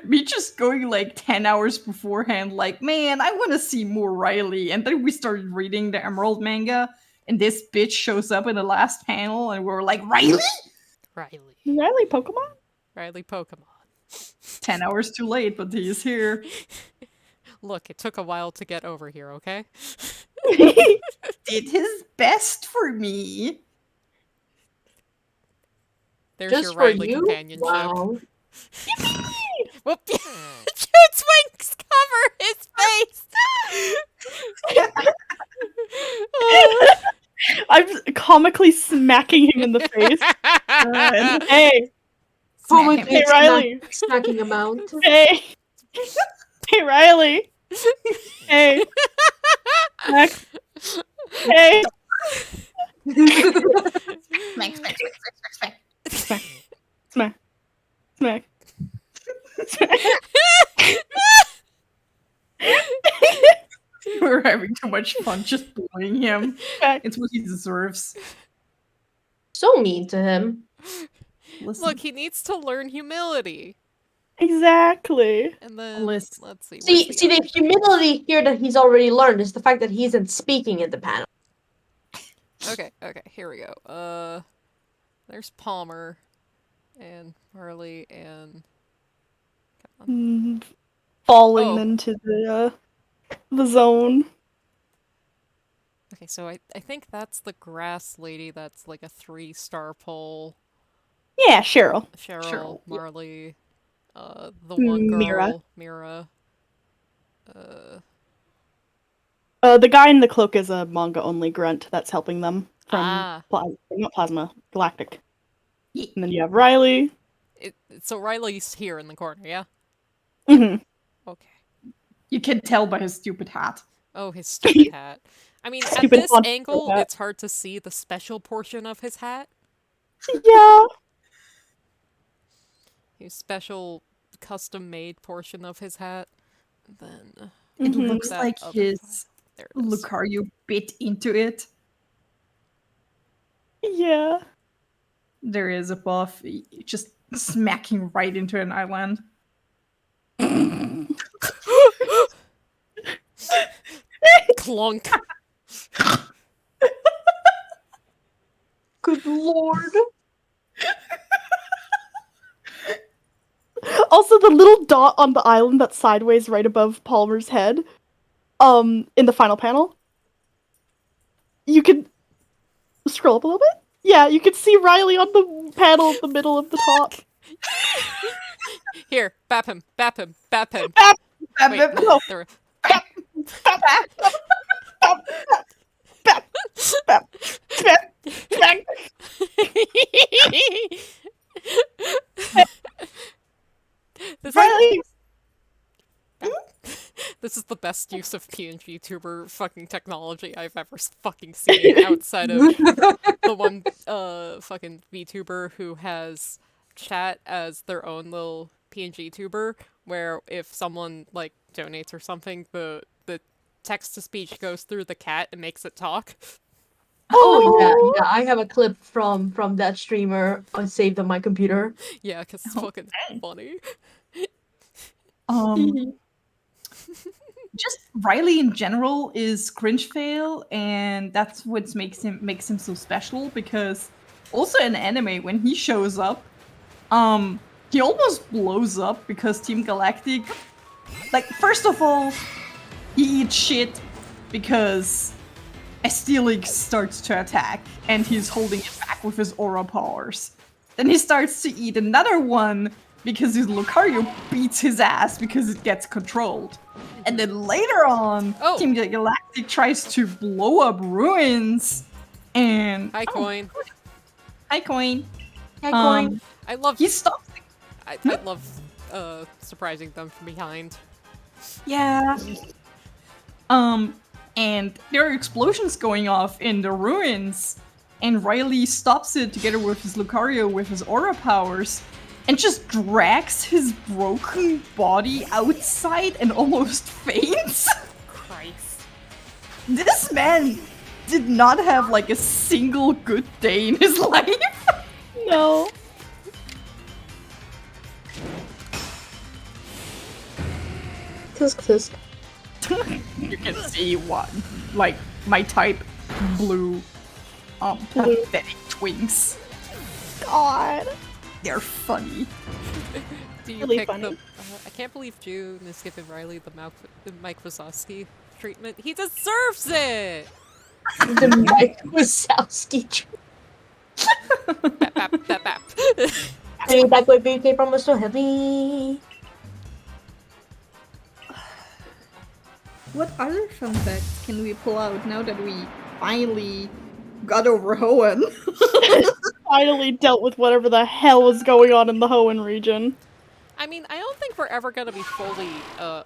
Me just going like 10 hours beforehand, like, man, I want to see more Riley. And then we started reading the Emerald manga, and this bitch shows up in the last panel, and we're like, Riley? Riley. Riley Pokemon? Riley Pokemon. 10 hours too late, but he is here. Look, it took a while to get over here, okay? Did his best for me. There's Just your for Riley you? companionship. Wow. Whoop! Jude's wings cover his face! I'm comically smacking him in the face. Hey, Oh my Hey, Riley. Smacking amount. hey, hey, Riley. Hey, smack. Hey, smack, smack, smack. We're having too much fun just bullying him. Smack. It's what he deserves. So mean to him. Listen, Look, he needs to learn humility. Exactly. And then, Listen. let's see. See, where's see, the other- humility here that he's already learned is the fact that he isn't speaking in the panel. Okay, here we go. There's Palmer, and Harley, and... Come on. Falling Oh. into the zone. Okay, so I think that's the grass lady that's like a 3-star poll. Yeah, Cheryl. Cheryl, Cheryl, yeah. Marley, the one Mira. girl, Mira. The guy in the cloak is a manga-only grunt that's helping them from not Plasma, Galactic. Yeah. And then you have Riley. So Riley's here in the corner, yeah? hmm Okay. You can tell by his stupid hat. Oh, his stupid hat. I mean, at Stupid this font angle, hat. it's hard to see the special portion of his hat. Yeah. His special, custom-made portion of his hat. Then... It Mhm. looks that like other his file. There it is. Lucario bit into it. Yeah. There is a buff just smacking right into an island. Clunk! Good lord. Also, the little dot on the island that's sideways right above Palmer's head, in the final panel, you can scroll up a little bit. Yeah, you can see Riley on the panel in the middle of the top. Here, bap him, bap him, bap him. Wait, Bap, no, there. Bap, bap, bap, bap. This Riley. This is the best use of PNG tuber fucking technology I've ever fucking seen outside of the one fucking VTuber who has chat as their own little PNG tuber, where if someone like donates or something, the text to speech goes through the cat and makes it talk. Oh yeah, I have a clip from that streamer saved on my computer. Yeah, because it's fucking funny. Just Riley in general is cringe fail, and that's what makes him so special. Because also in anime, when he shows up, he almost blows up because Team Galactic, like, first of all, he eats shit because Aestelix starts to attack, and he's holding it back with his aura powers. Then he starts to eat another one because his Lucario beats his ass because it gets controlled. And then later on, Oh. Team Galactic tries to blow up ruins, and Hi, Coin. hi Coin. Hi, Coin. I love He stops. I love surprising them from behind. Yeah. And there are explosions going off in the ruins, and Riley stops it together with his Lucario with his aura powers, and just drags his broken body outside and almost faints. Christ. This man did not have like a single good day in his life. No. Tisk tisk. You can see what, like, my type blue, pathetic twinks. God. They're funny. Do you Really pick funny. the? I can't believe June is giving Riley the Mike Wazowski treatment. He deserves it. The Mike Wazowski Bap, bap, bap, bap. Bring back my BK promise so heavy. What other fun facts can we pull out now that we finally got over Hoenn? Finally dealt with whatever the hell was going on in the Hoenn region. I mean, I don't think we're ever gonna be fully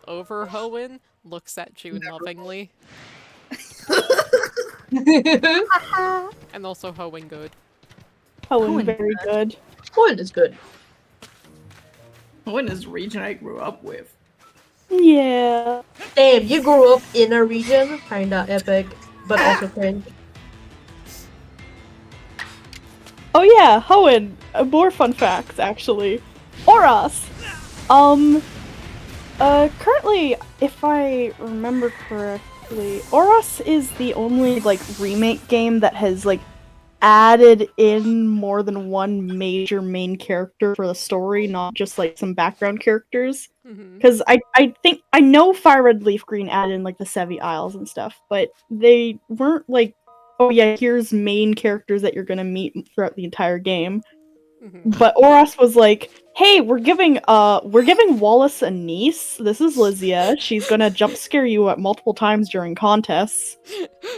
over Hoenn. Looks at June lovingly, and also Hoenn good. Hoenn Hoenn very good. One is good. Hoenn is the region I grew up with. Yeah. Damn, you grew up in a region, kinda epic, but also cringe. Oh yeah, Hoenn. More fun facts, actually. Oras. Currently, if I remember correctly, Oras is the only, like, remake game that has, like, added in more than one major main character for the story, not just, like, some background characters. Mm-hmm. Because I think, I know Fire Red Leaf Green added in, like, the Sevi Isles and stuff, but they weren't, like, oh yeah, here's main characters that you're gonna meet throughout the entire game. Mm-hmm. But Oras was like, hey, we're giving Wallace a niece. This is Lysia. She's gonna jump scare you at multiple times during contests.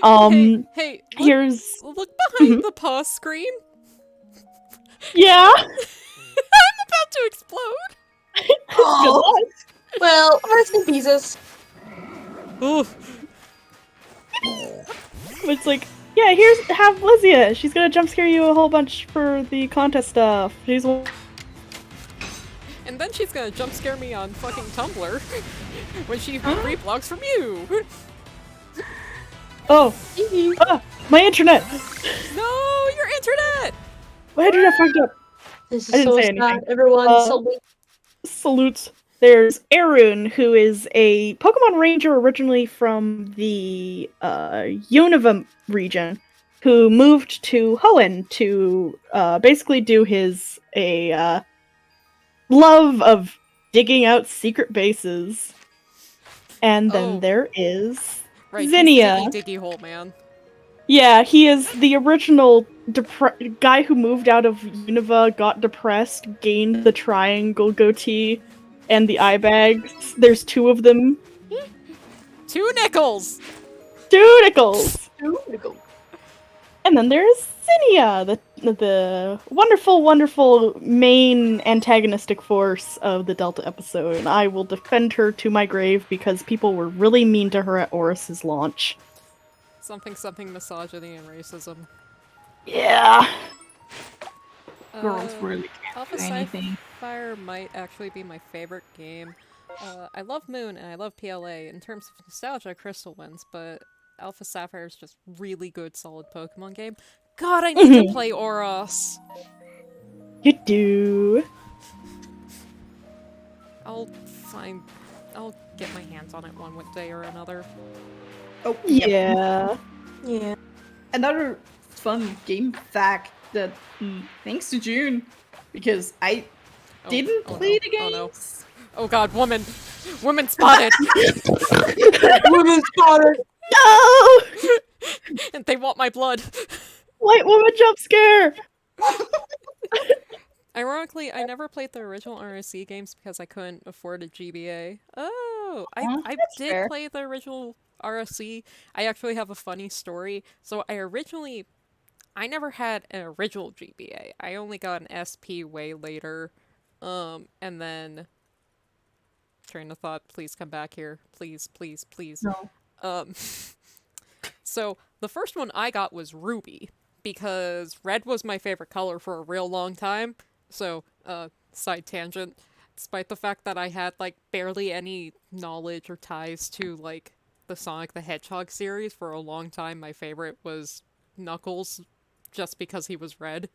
Hey, Here's look behind the pause screen. yeah. I'm about to explode. Oh. Well, rest in pieces. Oof. It's like, yeah, have Lysia. She's gonna jump scare you a whole bunch for the contest stuff. She's And then she's gonna jump scare me on fucking Tumblr when she reblogs from you. oh, my internet. No, your internet. My internet fucked up. This is I didn't so say sad. anything. Everyone, salute. Salutes. There's Arun, who is a Pokemon Ranger originally from the Unova region, who moved to Hoenn to basically do his love of digging out secret bases. And then Oh. there is Right, Zinnia. he's Diggy Hole Man. Yeah, he is the original guy who moved out of Unova, got depressed, gained the triangle goatee, and the eye bags. There's two of them. 2 nickels! 2 nickels! And then there's Zinnia, the wonderful, wonderful main antagonistic force of the Delta episode. And I will defend her to my grave because people were really mean to her at Oris's launch. Something misogyny and racism. Yeah. Girls really can't Alpha do anything. Sapphire might actually be my favorite game. I love Moon and I love PLA. In terms of nostalgia, Crystal wins, but Alpha Sapphire is just really good, solid Pokemon game. God, I need to play Oros! You do. I'll get my hands on it one day or another. Oh, Yeah. Yeah. Another fun game fact that thanks to June, because I didn't play the Oh no. games. Oh god, woman! Woman spotted! Women spotted. No! And they want my blood! White woman jump scare! Ironically, I never played the original RSC games because I couldn't afford a GBA. Oh, I did fair. play the original RSC. I actually have a funny story. So I never had an original GBA. I only got an SP way later. And then train of thought. Please come back here. Please, please, please. No. Um, so the first one I got was Ruby, because red was my favorite color for a real long time. So, side tangent, despite the fact that I had, like, barely any knowledge or ties to, like, the Sonic the Hedgehog series for a long time, my favorite was Knuckles, just because he was red.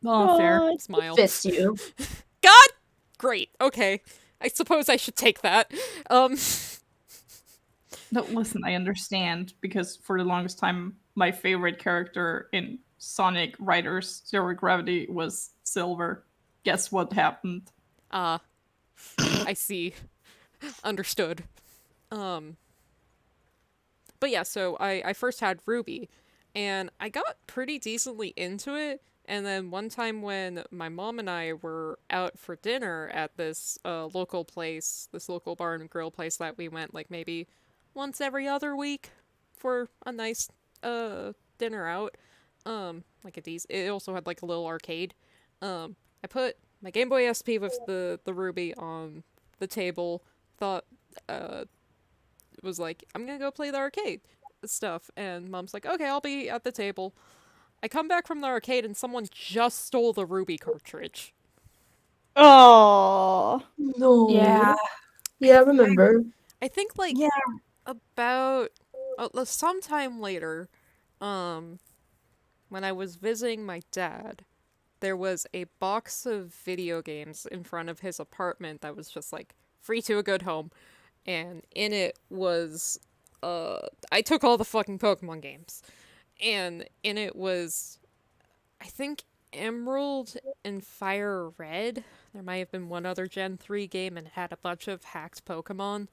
Oh, fair. What? Smile. Fits you. God! Great, okay. I suppose I should take that. No, listen, I understand, because for the longest time, my favorite character in Sonic Riders Zero Gravity was Silver. Guess what happened? I see. Understood. But yeah, so I first had Ruby, and I got pretty decently into it, and then one time when my mom and I were out for dinner at this local place, this local bar and grill place that we went, like, maybe once every other week for a nice dinner out, like it also had, like, a little arcade. I put my Game Boy SP with the Ruby on the table, thought, was like, I'm gonna go play the arcade stuff, and Mom's like, okay, I'll be at the table. I come back from the arcade and someone just stole the Ruby cartridge. Oh. No. Yeah. Yeah, I remember. I think, like, Yeah. about sometime later, when I was visiting my dad, there was a box of video games in front of his apartment that was just, like, free to a good home. And in it was, I took all the fucking Pokemon games. And in it was, I think, Emerald and Fire Red. There might have been one other Gen 3 game, and it had a bunch of hacked Pokemon.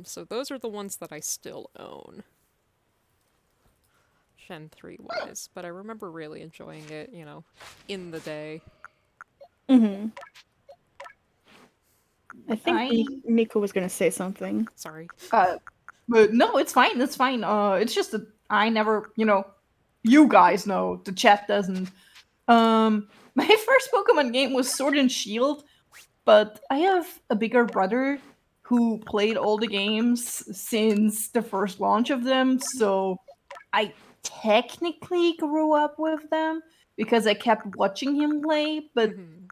So those are the ones that I still own. Gen 3 wise. But I remember really enjoying it, you know, in the day. Mm-hmm. I think I- Nico was gonna say something. Sorry. But no, it's fine. It's fine. It's just that I never, you guys know. The chat doesn't. My first Pokemon game was Sword and Shield, but I have a bigger brother who played all the games since the first launch of them, so I technically grew up with them because I kept watching him play, but Mhm.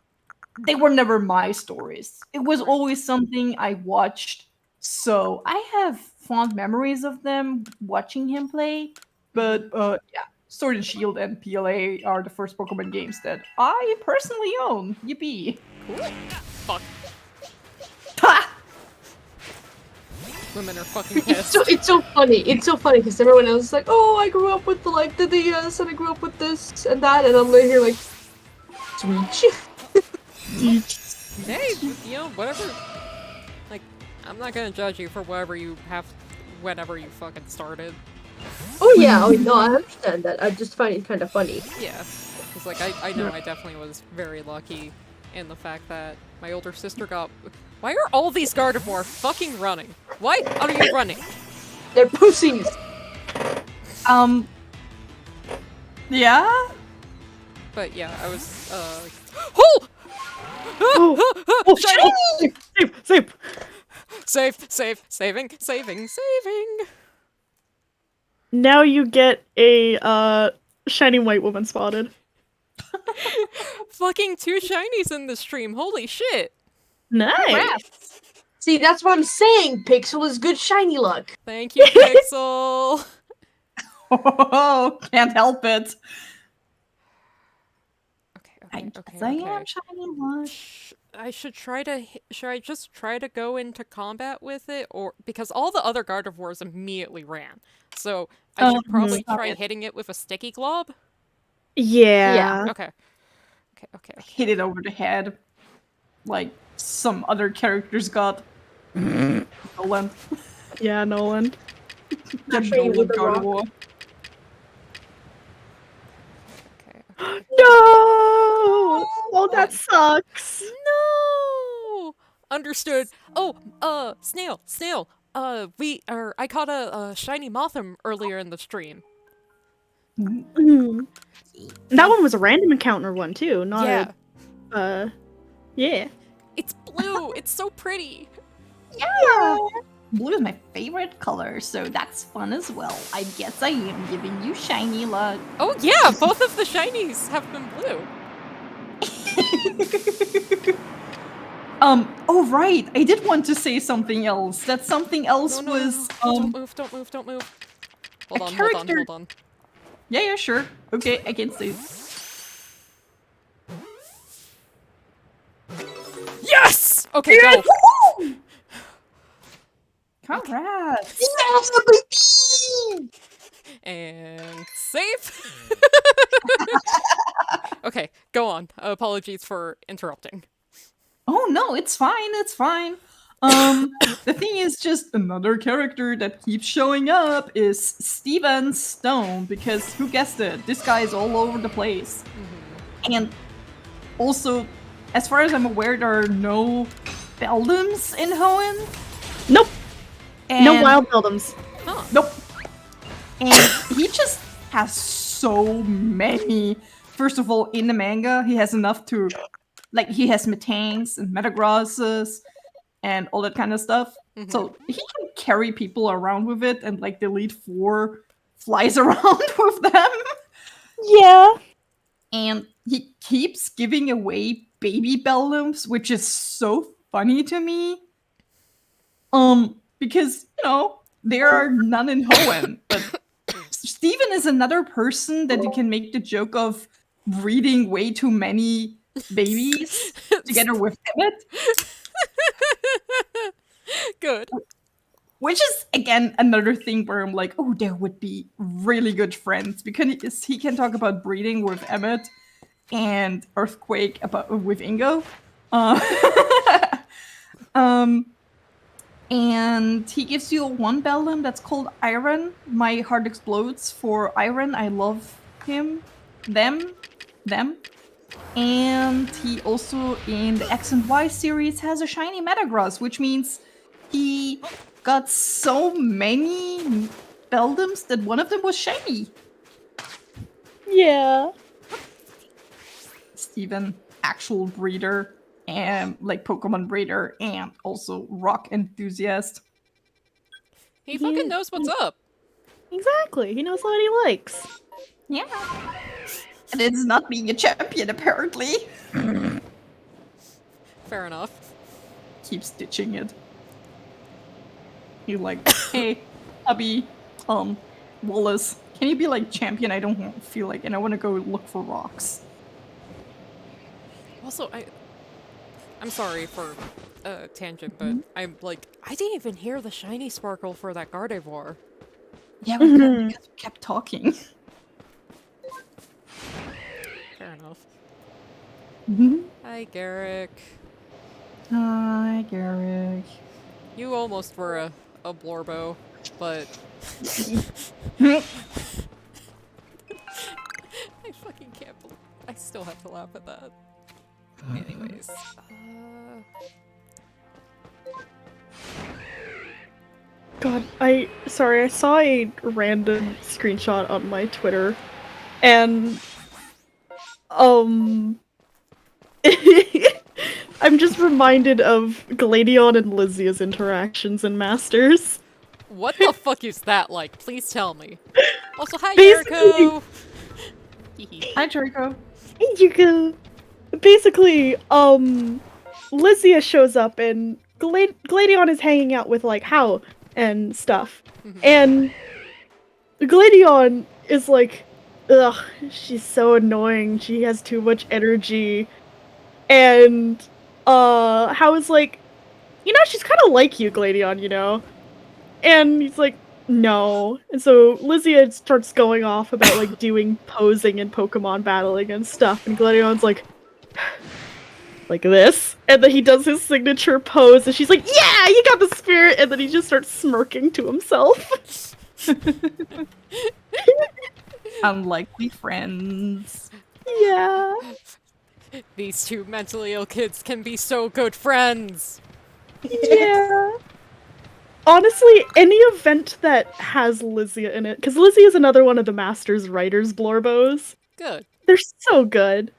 they were never my stories. It was Right. always something I watched. So I have fond memories of them watching him play. But yeah, Sword and Shield and PLA are the first Pokemon games that I personally own. Yippee! Cool. Fuck. Ha! Women are fucking It's pissed. so funny. It's so funny because everyone else is like, "Oh, I grew up with the DS, and I grew up with this and that," and I'm here like, "Sweet." Hey, you know, whatever. Like, I'm not gonna judge you for whatever you have, whenever you fucking started. Oh yeah. Oh no, I understand that. I just find it kind of funny. Yeah. Because, like, I know I definitely was very lucky in the fact that my older sister got. Why are all these Gardevoir fucking running? Why are you running? They're pussies. Yeah? But yeah, I was, Oh! Oh, Shiny! Save! Saving. Now you get a shiny white woman spotted. Fucking 2 shinies in the stream. Holy shit. Nice. See, that's what I'm saying. Pixel is good shiny luck. Thank you, Pixel. Oh, can't help it. Okay. I am shiny one. Should I just try to go into combat with it, or because all the other Gardevoirs immediately ran, so I should probably try hitting it with a sticky glob. Yeah. Okay. Hit it over the head. Like some other characters got. Nolan. Yeah, Nolan. Actually, with the rock. Gardevoir. Okay. No! Oh, that sucks. No. Understood. Oh, snail. I caught a shiny Mothim earlier in the stream. Mhm. That one was a random encounter one too, not Yeah. yeah. It's blue. It's so pretty. Yeah. Blue is my favorite color, so that's fun as well. I guess I am giving you shiny luck. Oh yeah, both of the shinies have been blue. Oh right, I did want to say something else. That something else No, was don't move, don't move, don't move. Hold on, character- hold on. Yeah, sure. Okay, I can see. Yes! Okay, go. Congrats! And save. Okay, go on. Apologies for interrupting. Oh no, it's fine, it's fine. The thing is, just another character that keeps showing up is Steven Stone, because who guessed it? This guy is all over the place. And also, as far as I'm aware, there are no Beldums in Hoenn. Nope. No And- wild Beldums. Huh. Nope. And he just has so many. First of all, in the manga, he has enough to, like, he has Metangs and Metagrosses and all that kind of stuff. Mhm. So he can carry people around with it, and like the Elite Four flies around with them. Yeah. And he keeps giving away baby Beldums, which is so funny to me. Because, you know, there are none in Hoenn, but Steven is another person that you can make the joke of breeding way too many babies together with Emmett, Good. which is, again, another thing where I'm like, oh, they would be really good friends, because he can talk about breeding with Emmett and Earthquake with Ingo. And he gives you one Beldum that's called Iron. My heart explodes for Iron. I love him. Them. And he also, in the X and Y series, has a shiny Metagross, which means he got so many Beldums that one of them was shiny. Yeah. Steven, actual breeder, and like Pokemon breeder, and also rock enthusiast. He fucking knows what's up. Exactly. He knows what he likes. Yeah. And it's not being a champion, apparently. Fair enough. Keep stitching it. You're like, hey, hubby, Wallace, can you be like champion? I don't feel like, and I want to go look for rocks. Also, I'm sorry for a tangent, but I'm like, I didn't even hear the shiny sparkle for that Gardevoir. Yeah, we could, because we kept talking. Fair enough. Mhm. Hi, Garrick. Hi, Garrick. You almost were a Blorbo, but I fucking can't believe I still have to laugh at that. Anyways, God, I saw a random screenshot on my Twitter, and I'm just reminded of Gladion and Lysia's interactions in Masters. what the fuck is that like? Please tell me. Also, hi, Basically- Jericho. Hi, Draco. Hey, Yuko. Basically, Lysia shows up and Gladion is hanging out with like Hao and stuff, and Gladion is like, ugh, she's so annoying. She has too much energy, and Hao is like, you know, she's kind of like you, Gladion, you know, and he's like, no. And so Lysia starts going off about like doing posing and Pokemon battling and stuff, and Gladion's like this, and then he does his signature pose, and she's like, yeah, you got the spirit, and then he just starts smirking to himself. Unlikely friends. Yeah. These two mentally ill kids can be so good friends. Yeah. Honestly, any event that has Lysia in it, because Lysia is another one of the Masters writers Blorbos. Good. They're so good.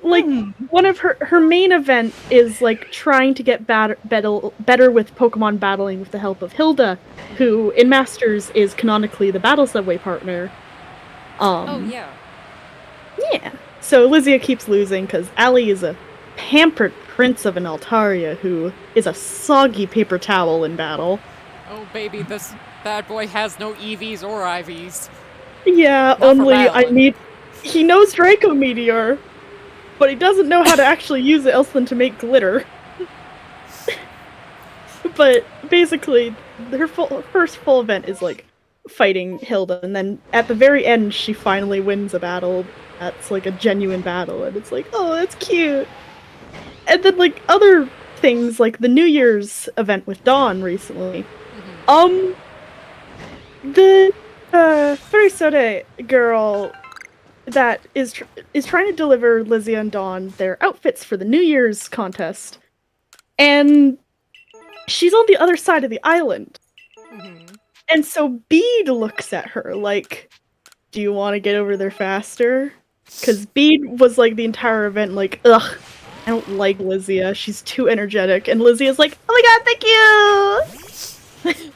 like one of her main event is like trying to get better with Pokemon battling with the help of Hilda, who in Masters is canonically the Battle Subway partner. Oh, yeah. Yeah. So Lizia keeps losing because Ali is a pampered prince of an Altaria who is a soggy paper towel in battle. Oh, baby, this bad boy has no EVs or IVs. Yeah, Not for only battling. he knows Draco Meteor, but he doesn't know how to actually use it else than to make glitter. But basically, her first full event is like fighting Hilda, and then at the very end, she finally wins a battle that's like a genuine battle, and it's like, oh, that's cute. And then like other things, like the New Year's event with Dawn recently. The Furisode girl that is trying to deliver Lizzie and Dawn their outfits for the New Year's contest, and she's on the other side of the island. And so Bede looks at her like, do you want to get over there faster? Because Bede was like the entire event like, ugh, I don't like Lizia, she's too energetic. And Lizia's like, oh my god, thank you!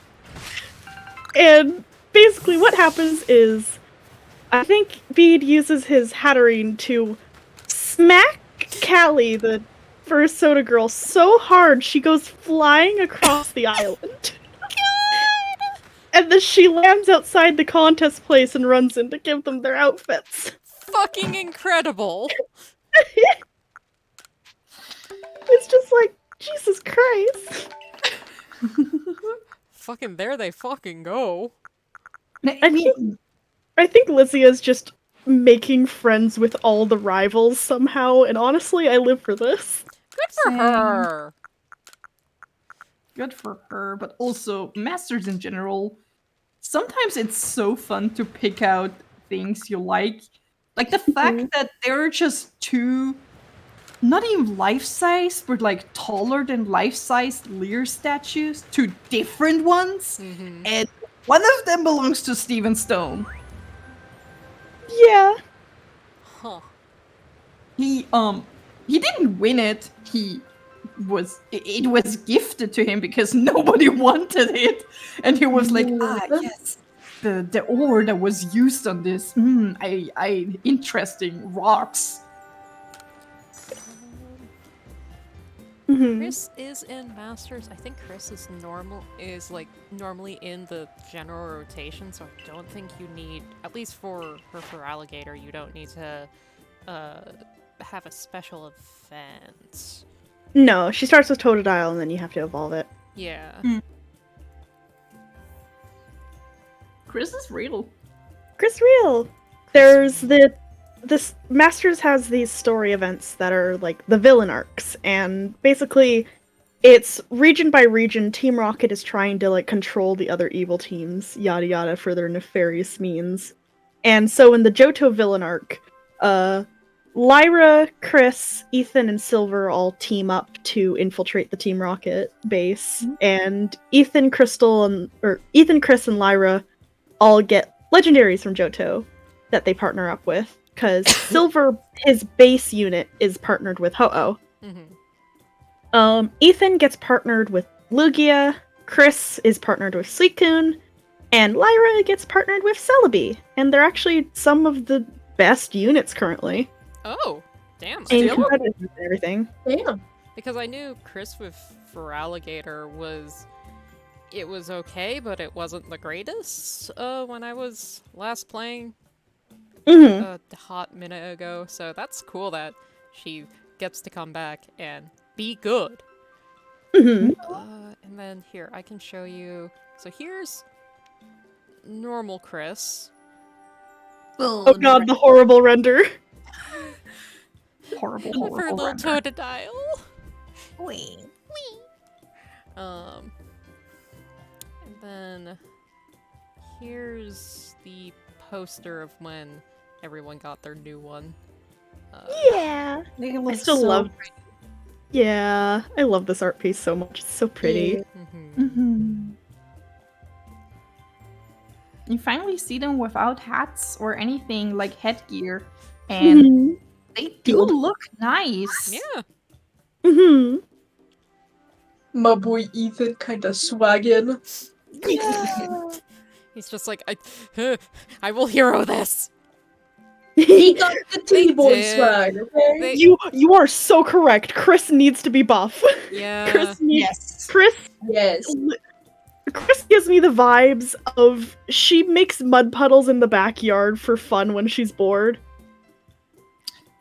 And basically what happens is, I think Bede uses his Hatterene to smack Callie, the first soda girl, so hard she goes flying across the island. And then she lands outside the contest place and runs in to give them their outfits. Fucking incredible! It's just like, Jesus Christ. Fucking there they fucking go. I think Lizzie is just making friends with all the rivals somehow, and honestly, I live for this. Good for her! Good for her, but also Masters in general. Sometimes it's so fun to pick out things you like. Like the fact that there are just two, not even life-size, but like taller than life-size Lear statues, two different ones, and one of them belongs to Steven Stone. Yeah. Huh. He didn't win it. It was gifted to him because nobody wanted it, and he was like, yes, the ore that was used on this, interesting rocks. Chris is in Masters. I think Chris is normally in the general rotation, so I don't think you need, at least for Alligator, you don't need to have a special event. No, she starts with Totodile and then you have to evolve it. Yeah. Chris is real. Chris Real! There's this Masters has these story events that are like the villain arcs, and basically it's region by region, Team Rocket is trying to like control the other evil teams, yada yada, for their nefarious means. And so in the Johto villain arc, Lyra, Chris, Ethan, and Silver all team up to infiltrate the Team Rocket base, and Ethan, Chris, and Lyra all get legendaries from Johto that they partner up with, because Silver, his base unit, is partnered with Ho-Oh. Ethan gets partnered with Lugia, Chris is partnered with Suicune, and Lyra gets partnered with Celebi, and they're actually some of the best units currently. Oh, damn. And competitive and everything. Damn. Because I knew Chris for Alligator was okay, but it wasn't the greatest when I was last playing a hot minute ago. So that's cool that she gets to come back and be good. And then here, I can show you. So here's normal Chris. Oh god, the horrible render. Horrible, For a little render. Totodile. Wee. And then here's the poster of when everyone got their new one. Yeah. I still love. Yeah, I love this art piece so much. It's so pretty. You finally see them without hats or anything like headgear, and They do look nice. Yeah. Mm-hmm. My boy Ethan kind of swaggin'. He's just like, I will hero this. He got the They T-boy did. swag, okay? They- You are so correct. Chris needs to be buff. Yeah. Chris needs Yes. Chris Yes. Chris gives me the vibes of she makes mud puddles in the backyard for fun when she's bored.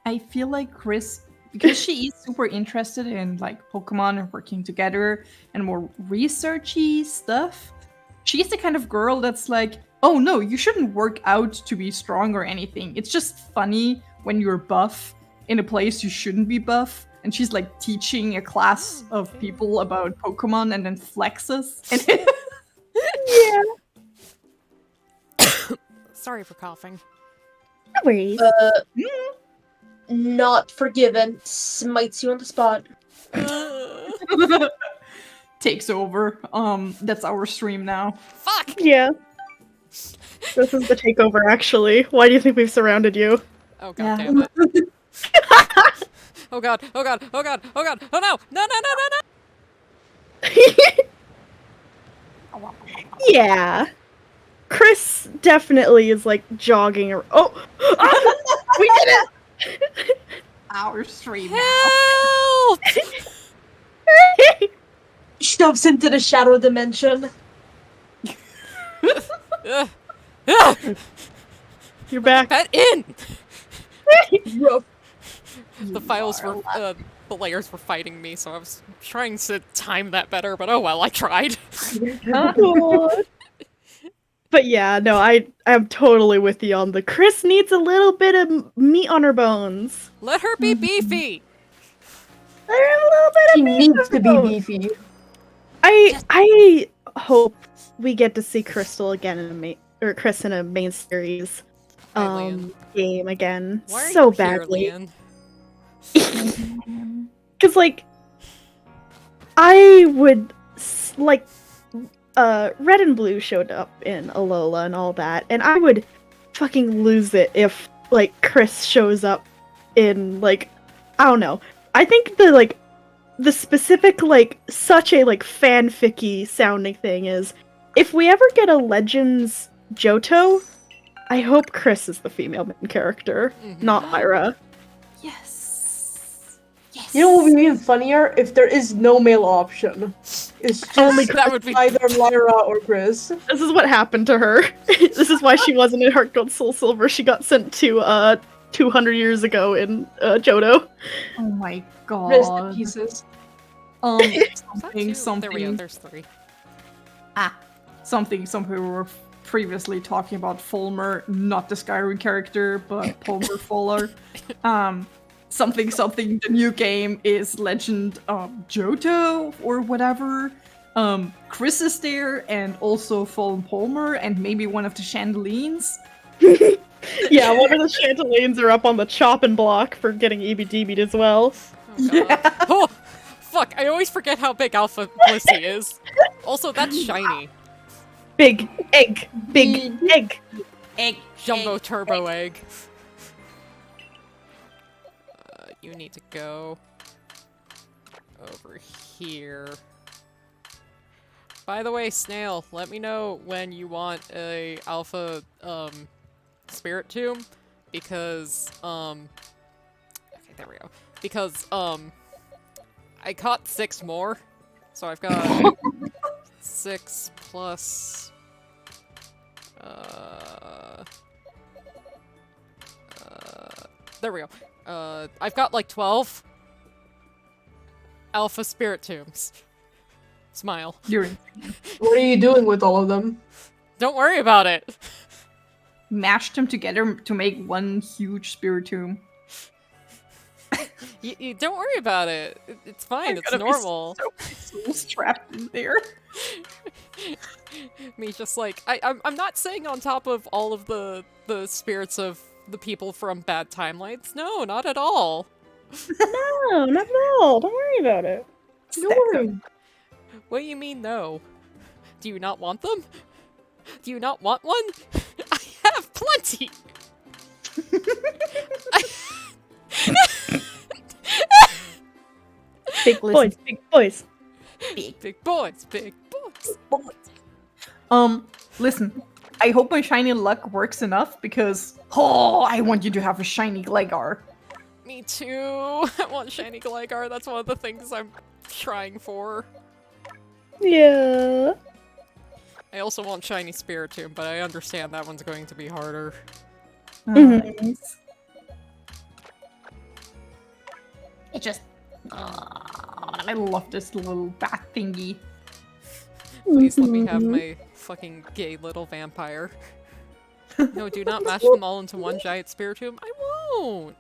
I feel like Chris, because she is super interested in like Pokemon and working together and more researchy stuff, she's the kind of girl that's like, oh no, you shouldn't work out to be strong or anything. It's just funny when you're buff in a place you shouldn't be buff. And she's like teaching a class of people about Pokemon and then flexes. And Yeah. Sorry for coughing. No worries. Not forgiven. Smites you on the spot. takes over. That's our stream now. Fuck! Yeah. This is the takeover, actually. Why do you think we've surrounded you? Oh god Yeah. damn it. Oh god, oh god, oh god, oh god, oh no! No, no, no, no, no! Yeah. Chris definitely is like jogging or oh, we did it. Our stream now. Help! Shoves into the shadow dimension. Ugh. Ugh. You're back. Get in! Rough. The files were, the layers were fighting me, so I was trying to time that better, but oh well, I tried. But yeah, no, I'm totally with you on the Chris needs a little bit of meat on her bones. Let her be beefy! Let her have a little bit He of meat needs on to her be bones. beefy. I hope we get to see Crystal again in Chris in a main series Hi, Leanne. game again. Why are So you here, badly. Leanne? Cause like I would like Red and Blue showed up in Alola and all that, and I would fucking lose it if like Chris shows up in like I don't know. I think the specific like such a like fanficky sounding thing is if we ever get a Legends Johto, I hope Chris is the female main character, Mhm. not Ira. Yes. Yes. You know what would be even funnier? If there is no male option. It's just Only That would be- either Lyra or Chris. This is what happened to her. This is why she wasn't in Heart Gold Soul Silver. She got sent to 200 years ago in Johto. Oh my Rest in god. pieces. Is that Something, two? something. There we go, there's three. Some people were previously talking about Fulmer, not the Skyrim character, but Palmer Fuller. Something, the new game is Legend Johto or whatever. Chris is there, and also Fallen Palmer, and maybe one of the Chandeliers. Yeah, one of the Chantelines are up on the chopping block for getting EBDB'd as well. Oh god. Oh! Fuck, I always forget how big Alpha Blissey is. Also, that's shiny. Big egg. Big egg. Egg. Jumbo Turbo Egg. You need to go over here. By the way, Snail, let me know when you want a Alpha, Spirit Tomb, because, okay, there we go. Because, I caught 6 more, so I've got 6 plus, there we go. I've got like 12 Alpha Spirit Tombs. Smile. What are you doing with all of them? Don't worry about it. Mashed them together to make one huge Spiritomb. You don't worry about it. It's fine. It's Gotta be normal. So many souls trapped in there. Me just like I'm not saying on top of all of the spirits of the people from bad timelines. No, not at all. No, not at all. Don't worry about it. Don't worry. What do you mean no? Do you not want them? Do you not want one? I have plenty. Big Listen. boys, big boys. Big boys, big boys. Listen. I hope my shiny luck works enough because I want you to have a shiny Gligar. Me too. I want shiny Gligar. That's one of the things I'm trying for. Yeah. I also want shiny Spiritomb, but I understand that one's going to be harder. Mhm. It just. I love this little bat thingy. Please let me have Mhm. my fucking gay little vampire. No, do not mash them all into one giant Spiritomb. I won't.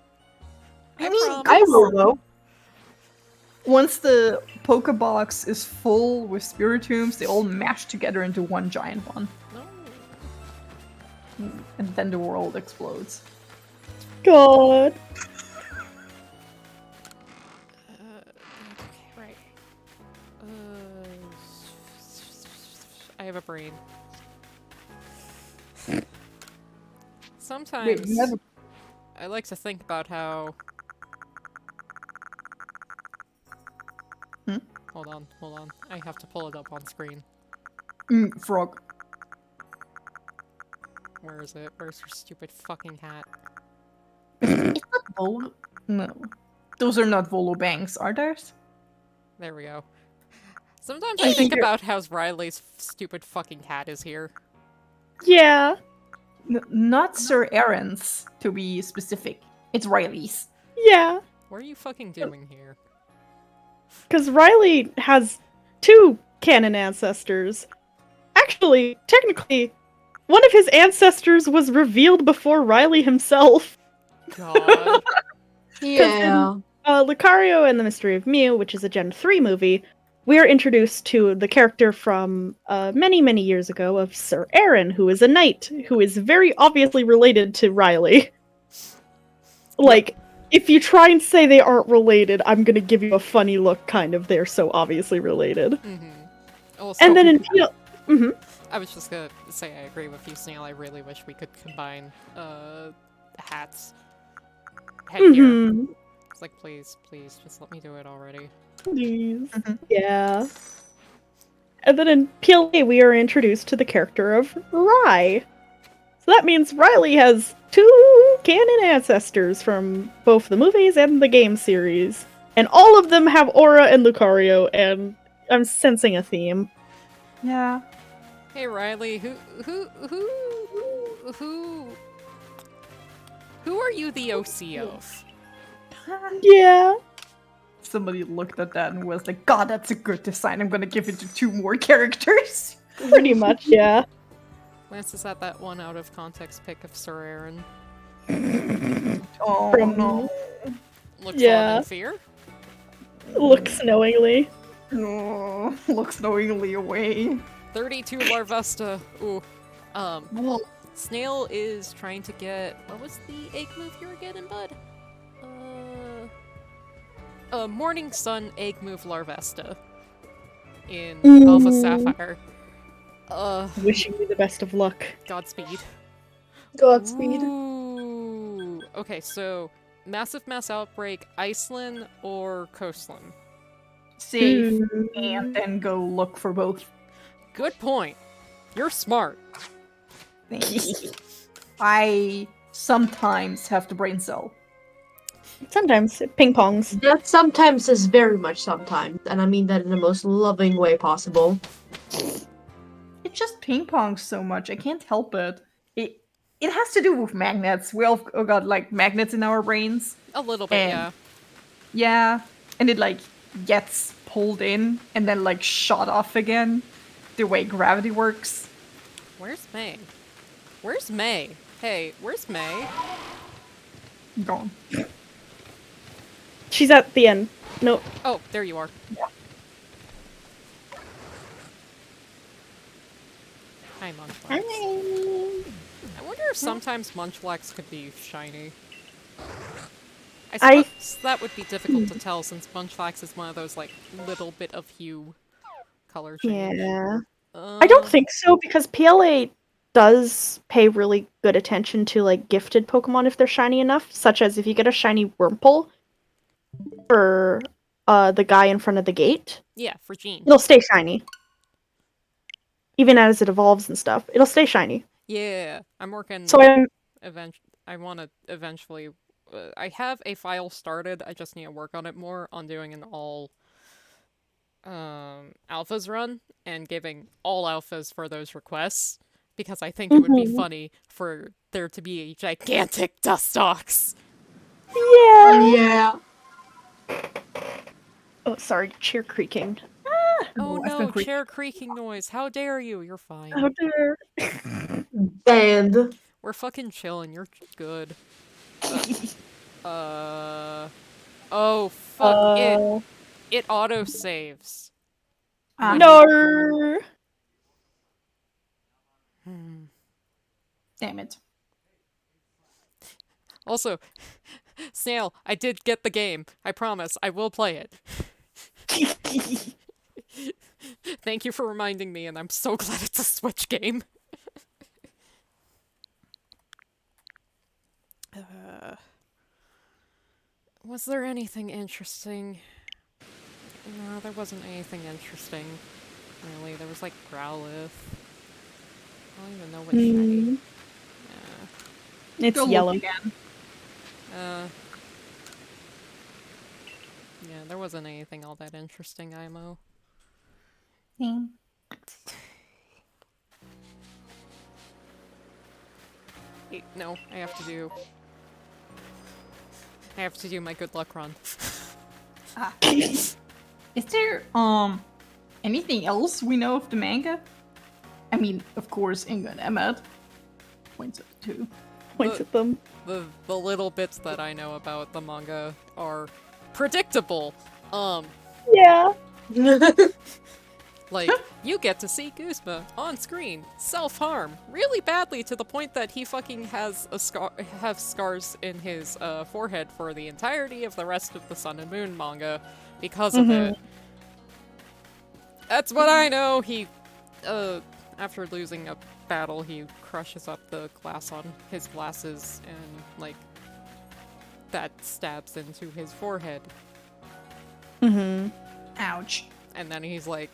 I mean, promise. I will though. Once the Pokebox is full with Spiritombs, they all mash together into one giant one. No. And then the world explodes. God. Okay, right. I have a brain. Sometimes Wait, you have I like to think about how. Hmm? Hold on. I have to pull it up on screen. frog. Where is it? Where's your stupid fucking hat? It's not Volo. No. Those are not Volo bangs, are theirs? There we go. Sometimes I think about how Riley's stupid fucking hat is here. Yeah. Not Sir Aaron's, to be specific. It's Riley's. Yeah. What are you fucking doing here? Because Riley has 2 canon ancestors. Actually, technically, one of his ancestors was revealed before Riley himself. God. Yeah. Lucario and the Mystery of Mew, which is a Gen 3 movie, we are introduced to the character from many, many years ago of Sir Aaron, who is a knight, who is very obviously related to Riley. Like, if you try and say they aren't related, I'm gonna give you a funny look, kind of. They're so obviously related. Mm-hmm. Also, And then in Peel... Mhm. I was just gonna say I agree with you, Snail. I really wish we could combine hats. Headgear. Mhm. It's like, please, just let me do it already. Please. Mhm. Yeah. And then in PLA, we are introduced to the character of Rai. So that means Riley has 2 canon ancestors from both the movies and the game series. And all of them have Aura and Lucario, and I'm sensing a theme. Yeah. Hey Riley, who are you the OC of? Yeah. Somebody looked at that and was like, God, that's a good design. I'm gonna give it to 2 more characters. Pretty much, yeah. Lance is at that one out of context pic of Sir Aaron. Oh, From- no. Look Yeah. fun and fear. Looks knowingly. No. Looks knowingly away. 32 Larvesta. Ooh. Well, Snail is trying to get... What was the egg move you were getting, bud? Morning Sun egg move Larvesta. In Alpha Ooh. Sapphire. Wishing you the best of luck. Godspeed. Godspeed. Ooh. Okay, so... Massive Mass Outbreak, Iceland, or Coastland? safe and then go look for both. Good point. You're smart. Thanks. I sometimes have the brain cell. Sometimes it ping pongs. That sometimes is very much sometimes, and I mean that in the most loving way possible. It just ping pongs so much. I can't help it. It has to do with magnets. We all got like magnets in our brains. A little bit, And- yeah. Yeah, and it like gets pulled in and then like shot off again. The way gravity works. Where's May? Where's May? Hey, where's May? Gone. She's at the end. No. Oh, there you are. Hi, Munchlax. I wonder if sometimes Munchlax could be shiny. I suppose that would be difficult to tell since Munchlax is one of those, like, little bit of hue color change. Yeah. I don't think so, because PLA does pay really good attention to, like, gifted Pokemon if they're shiny enough, such as if you get a shiny Wurmple for the guy in front of the gate, Yeah, for Jean. it'll stay shiny. Even as it evolves and stuff, it'll stay shiny. Yeah, I'm working. So I want to eventually. I have a file started. I just need to work on it more on doing an all alphas run and giving all alphas for those requests because I think it would be funny for there to be a gigantic Dustox. yeah. Yeah. Oh, sorry, chair creaking. Oh I've been no, chair creaking noise. How dare you? You're fine. Oh dear. Banned. We're fucking chilling. You're good. Oh fuck it. It auto saves. No. Damn it. Also, Snail, I did get the game. I promise. I will play it. Thank you for reminding me, and I'm so glad it's a Switch game. Was there anything interesting? No, there wasn't anything interesting. Really, there was like Growlithe. I don't even know what shiny. It's Go yellow. look again. Yeah, there wasn't anything all that interesting, IMO. Same. No, I have to do my good luck run. Is there anything else we know of the manga? I mean, of course, Inga and Emmet. Points at the two. Points at them. The little bits that I know about the manga are predictable. Yeah. Like, you get to see Guzma on screen self-harm really badly to the point that he fucking has scars in his forehead for the entirety of the rest of the Sun and Moon manga because of it. That's what I know. He, after losing a battle, he crushes up the glass on his glasses and, like, that stabs into his forehead. Ouch. And then he's like,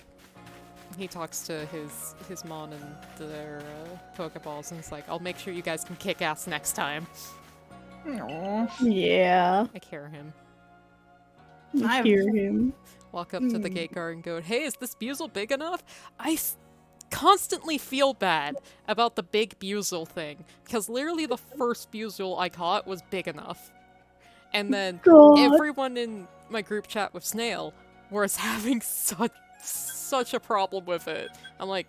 he talks to his mom and their Pokeballs, and it's like, I'll make sure you guys can kick ass next time. Aww. Yeah. I carry him. I hear him. Walk up to the gate guard and go, hey, is this Buzel big enough? I constantly feel bad about the big Buzel thing, because literally the first Buzel I caught was big enough. And then everyone in my group chat with Snail was having such a problem with it. I'm like,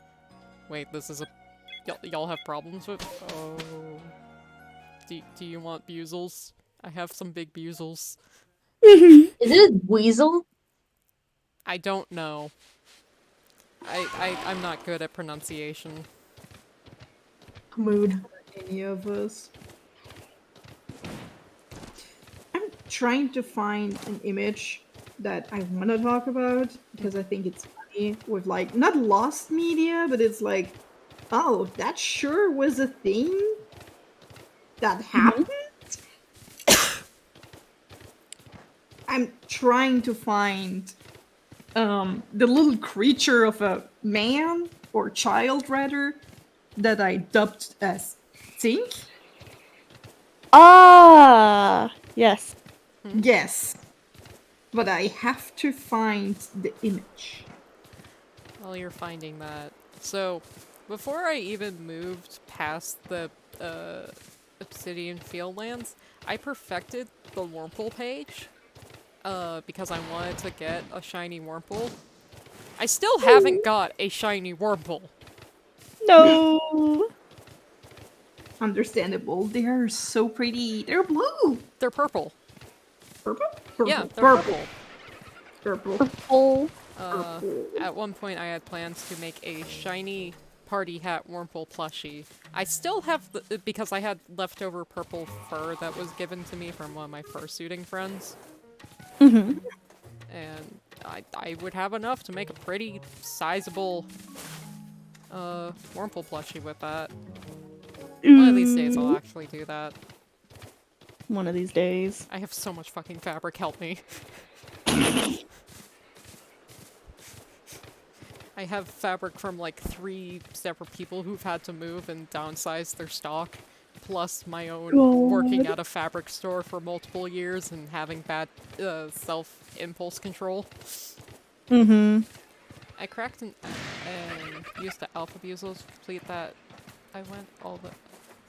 wait, this is a... Y'all have problems with... Oh... Do you want Buzels? I have some big Buzels. Is it a weasel? I don't know. I'm not good at pronunciation. Mood. Any of us. I'm trying to find an image that I want to talk about because I think it's funny with like not lost media, but it's like, oh, that sure was a thing that happened. I'm trying to find the little creature of a man or child rather that I dubbed as Tink. Ah, yes. Yes. But I have to find the image. While you're finding that. So, before I even moved past the Obsidian Fieldlands, I perfected the Wurmple page. Because I wanted to get a shiny Wurmple. I still haven't got a shiny Wurmple. No. Understandable. They're so pretty. They're blue. They're purple. Purple? Purple. Yeah, they're purple. purple. Purple. At one point I had plans to make a shiny party hat Wurmple plushie. I still have the, because I had leftover purple fur that was given to me from one of my fursuiting friends. And I would have enough to make a pretty sizable Wurmple plushie with that. One of these days I'll actually do that. One of these days. I have so much fucking fabric, help me. I have fabric from like 3 separate people who've had to move and downsize their stock, plus my own working God. at a fabric store for multiple years and having bad self-impulse control. Mm-hmm. I cracked and used the alpha buzels to complete that. I went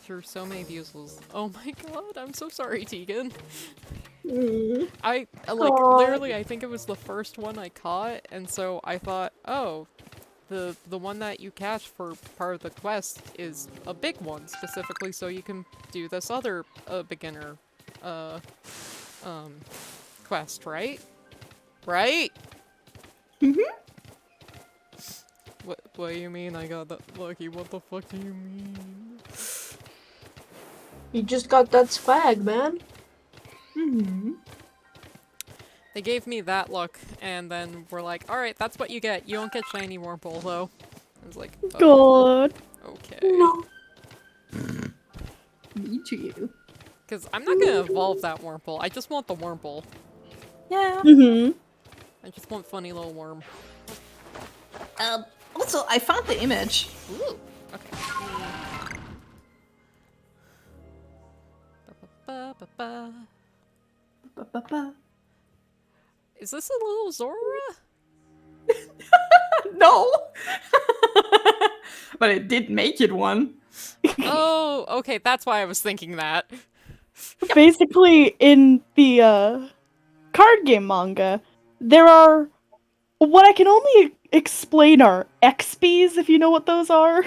through so many buzels. Oh my god, I'm so sorry, Tegan. I literally I think it was the first one I caught, and so I thought, oh, the one that you catch for part of the quest is a big one specifically, so you can do this other beginner quest, right? Right? What do you mean I got that lucky? What the fuck do you mean? You just got that swag, man. They gave me that look, and then we're like, alright, that's what you get. You don't get shiny Wurmple, though. I was like, oh, God. okay. No. Me too. Because I'm not gonna evolve that Wurmple. I just want the Wurmple. Yeah. Mm-hmm. I just want funny little worm. Also, I found the image. Ooh, okay. Ba-ba-ba-ba-ba. Ba-ba-ba. Is this a little Zora? No! But it did make it one. Oh, okay, that's why I was thinking that. Basically, in the card game manga, there are what I can only explain are XPs, if you know what those are.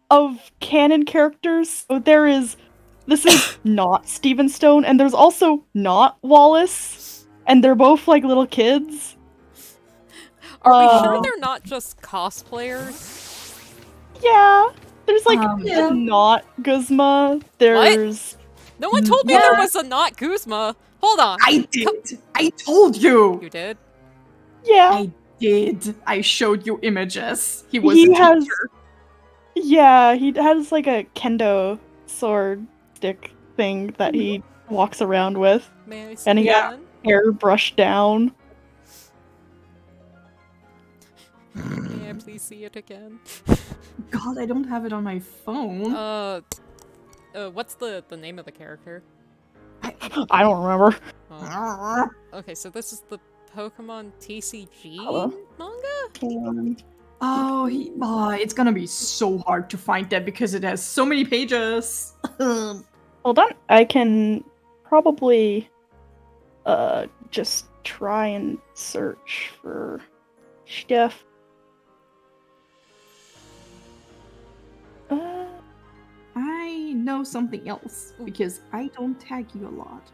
Of canon characters. So this is not Steven Stone, and there's also not Wallace, and they're both like little kids. Are we sure they're not just cosplayers? Yeah, there's like Yeah. not Guzma. There's No one told me there was a not Guzma. Hold on. I did! I told you! You did? yeah. I did. I showed you images. He was He a has teacher. Yeah, he has like a kendo sword stick thing that he walks around with, May I see and he it got again? hair brushed down. May I please see it again? God, I don't have it on my phone. What's the name of the character? I don't remember. Oh. Okay, so this is the Pokemon TCG Hello? manga? It's gonna be so hard to find that because it has so many pages. Hold on, I can probably just try and search for stuff. I know something else because I don't tag you a lot.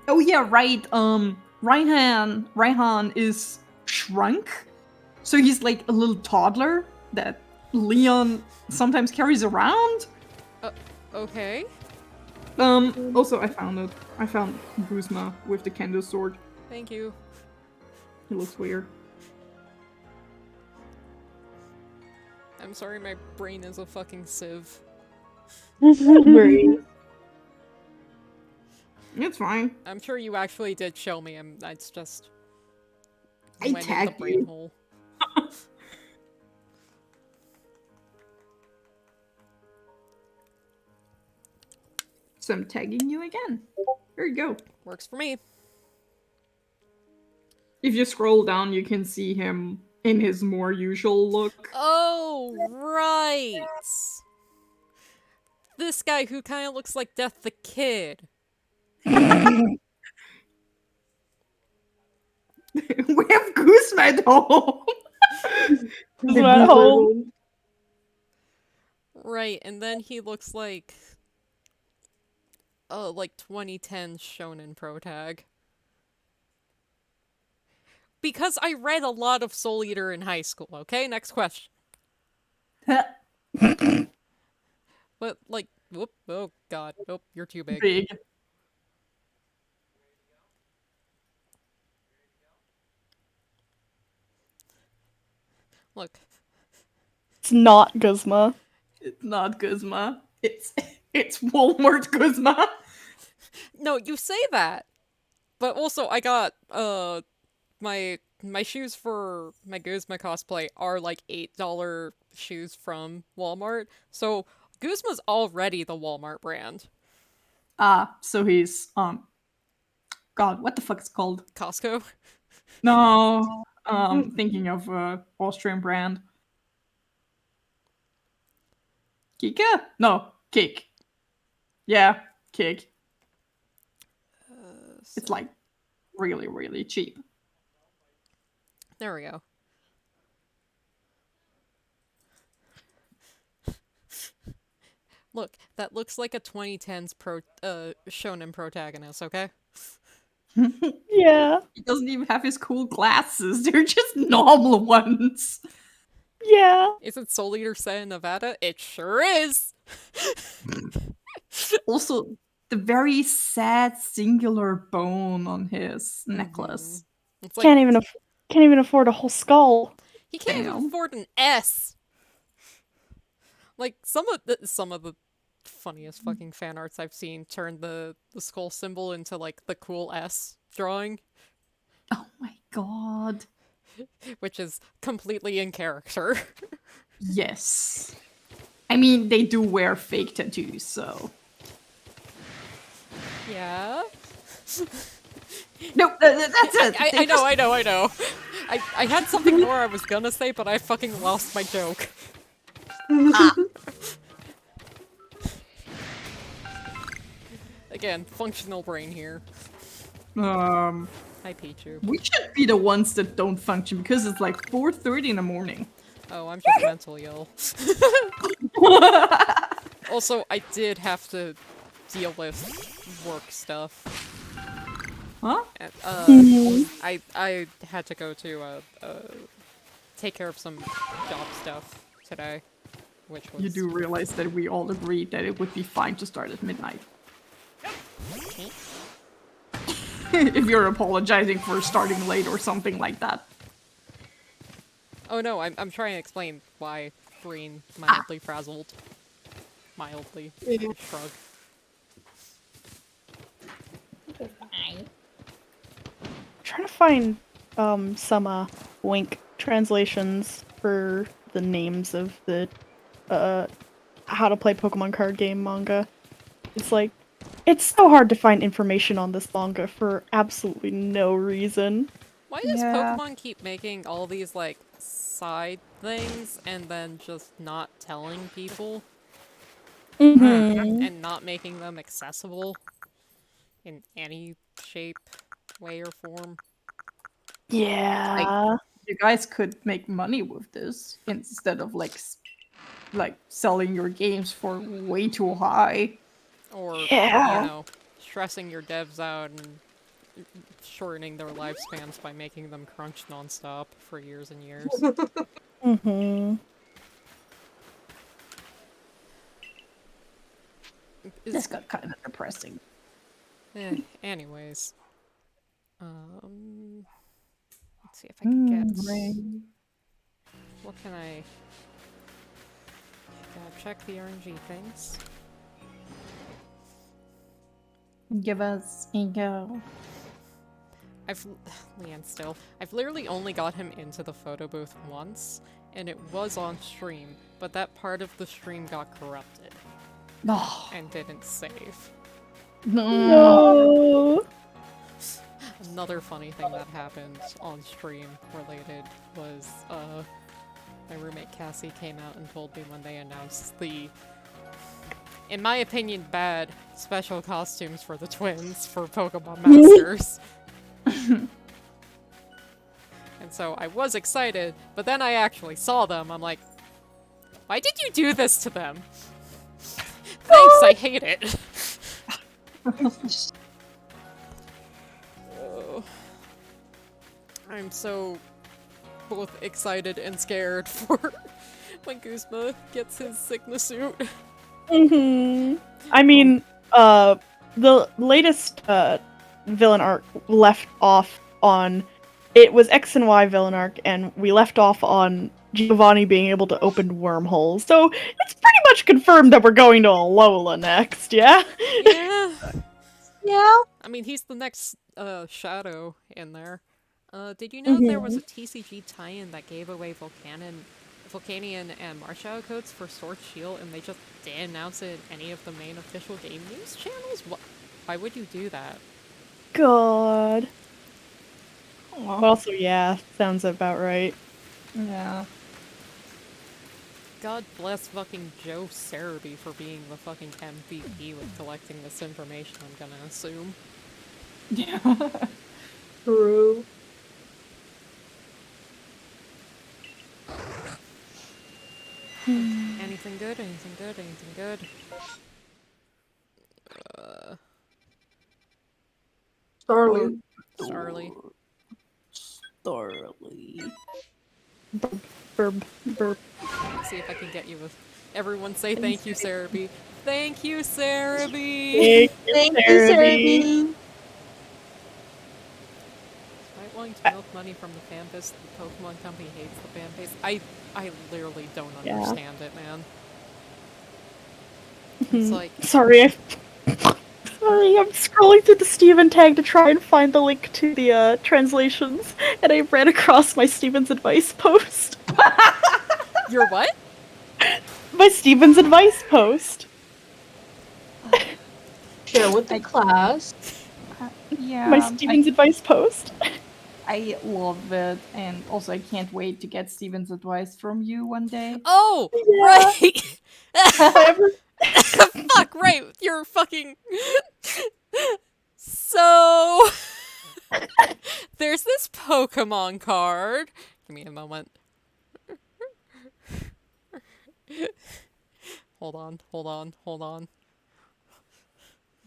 Oh yeah, right. Raihan is shrunk, so he's like a little toddler that Leon sometimes carries around. Okay. Also, I found it. I found Guzma with the kendo sword. Thank you. He looks weird. I'm sorry, my brain is a fucking sieve. It's fine. I'm sure you actually did show me. It's just I went in the tagged brain you. hole. So I'm tagging you again. There you go. Works for me. If you scroll down, you can see him in his more usual look. Oh, right. This guy who kind of looks like Death the Kid. We have Guzma at home. Guzma at home. Right, and then he looks like 2010 Shonen Pro Tag. Because I read a lot of Soul Eater in high school, okay? Next question. But, whoop, oh god, nope, you're too big. Big. Look. It's not Guzma. It's not Guzma. It's Walmart Guzma. No, you say that. But also, I got, my shoes for my Guzma cosplay are like $8 shoes from Walmart. So, Guzma's already the Walmart brand. So he's God, what the fuck is it called? Costco? No, thinking of Austrian brand. Kika? No, Kick. Yeah, Kick. It's like really, really cheap. There we go. Look, that looks like a 2010s shonen protagonist, okay? Yeah. He doesn't even have his cool glasses. They're just normal ones. Yeah. Is it Soul Eater set in Nevada? It sure is! Also, the very sad singular bone on his necklace. It's like, Can't even afford a whole skull. he can't even Damn. afford an S! Like, some of the funniest fucking fan arts I've seen turn the skull symbol into, like, the cool S drawing, Oh my god. which is completely in character. Yes. I mean, they do wear fake tattoos, so. Yeah? No, that's it. I know. I had something more I was gonna say, but I fucking lost my joke. Again, functional brain here. Hi, Pichu. We should be the ones that don't function because it's like 4:30 in the morning. Oh, I'm just mental, y'all. Also, I did have to deal with work stuff. Huh? And, I had to go to take care of some job stuff today, which was. You do realize that we all agreed that it would be fine to start at midnight. If you're apologizing for starting late or something like that. Oh no, I'm trying to explain why Green mildly frazzled. Mildly. Shrug. Trying to find some Wink translations for the names of the how to play Pokemon card game manga. It's like it's so hard to find information on this manga for absolutely no reason. Why does Yeah. Pokemon keep making all these, like, side things and then just not telling people? Mm-hmm. And not making them accessible in any shape, way, or form? Yeah. You guys could make money with this instead of like selling your games for way too high. Or, Yeah. you know, stressing your devs out and shortening their lifespans by making them crunch nonstop for years and years. Mm-hmm. This got kind of depressing. Anyways. Let's see if I can get... What can I... check the RNG things. Give us a go. Leanne still. I've literally only got him into the photo booth once, and it was on stream, but that part of the stream got corrupted Oh, and didn't save. No. Another funny thing that happened on stream related was, my roommate Cassie came out and told me when they announced the, in my opinion, bad special costumes for the twins for Pokemon Masters. And so I was excited, but then I actually saw them. I'm like, why did you do this to them? Thanks, I hate it. Oh. I'm so both excited and scared for when Guzma gets his Sigma suit. Mm-hmm. I mean, the latest villain arc left off on. It was X and Y villain arc, and we left off on Giovanni being able to open wormholes. So it's pretty much confirmed that we're going to Alola next, yeah? Yeah. Yeah. I mean, he's the next Shadow in there. Did you know there was a TCG tie-in that gave away Volcanion and Marshadow codes for Sword Shield, and they just didn't announce it in any of the main official game news channels? Why would you do that? God. Aw. But also, yeah, sounds about right. Yeah. God bless fucking Joe Cerebi for being the fucking MVP with collecting this information, I'm gonna assume. Yeah. True. Anything good? Anything good? Anything good? Starly. Starly. Starly. Burb, burp. See if I can get you with... Everyone say thank you, Cerebi. Thank you, Cerebi! Thank you, Thank you, Cerebi. Cerebi. Despite wanting to milk money from the fan base, the Pokemon Company hates the fan base. I literally don't Yeah. understand it, man. It's like... Sorry, Sorry, I'm scrolling through the Steven tag to try and find the link to the translations, and I ran across my Steven's advice post. Your what? My Steven's advice post. Share with the class. Yeah. My Steven's advice post. I love it, and also I can't wait to get Steven's advice from you one day. Oh! Yeah. Right! However, Fuck, right! You're fucking... So... There's this Pokemon card. Give me a moment. Hold on.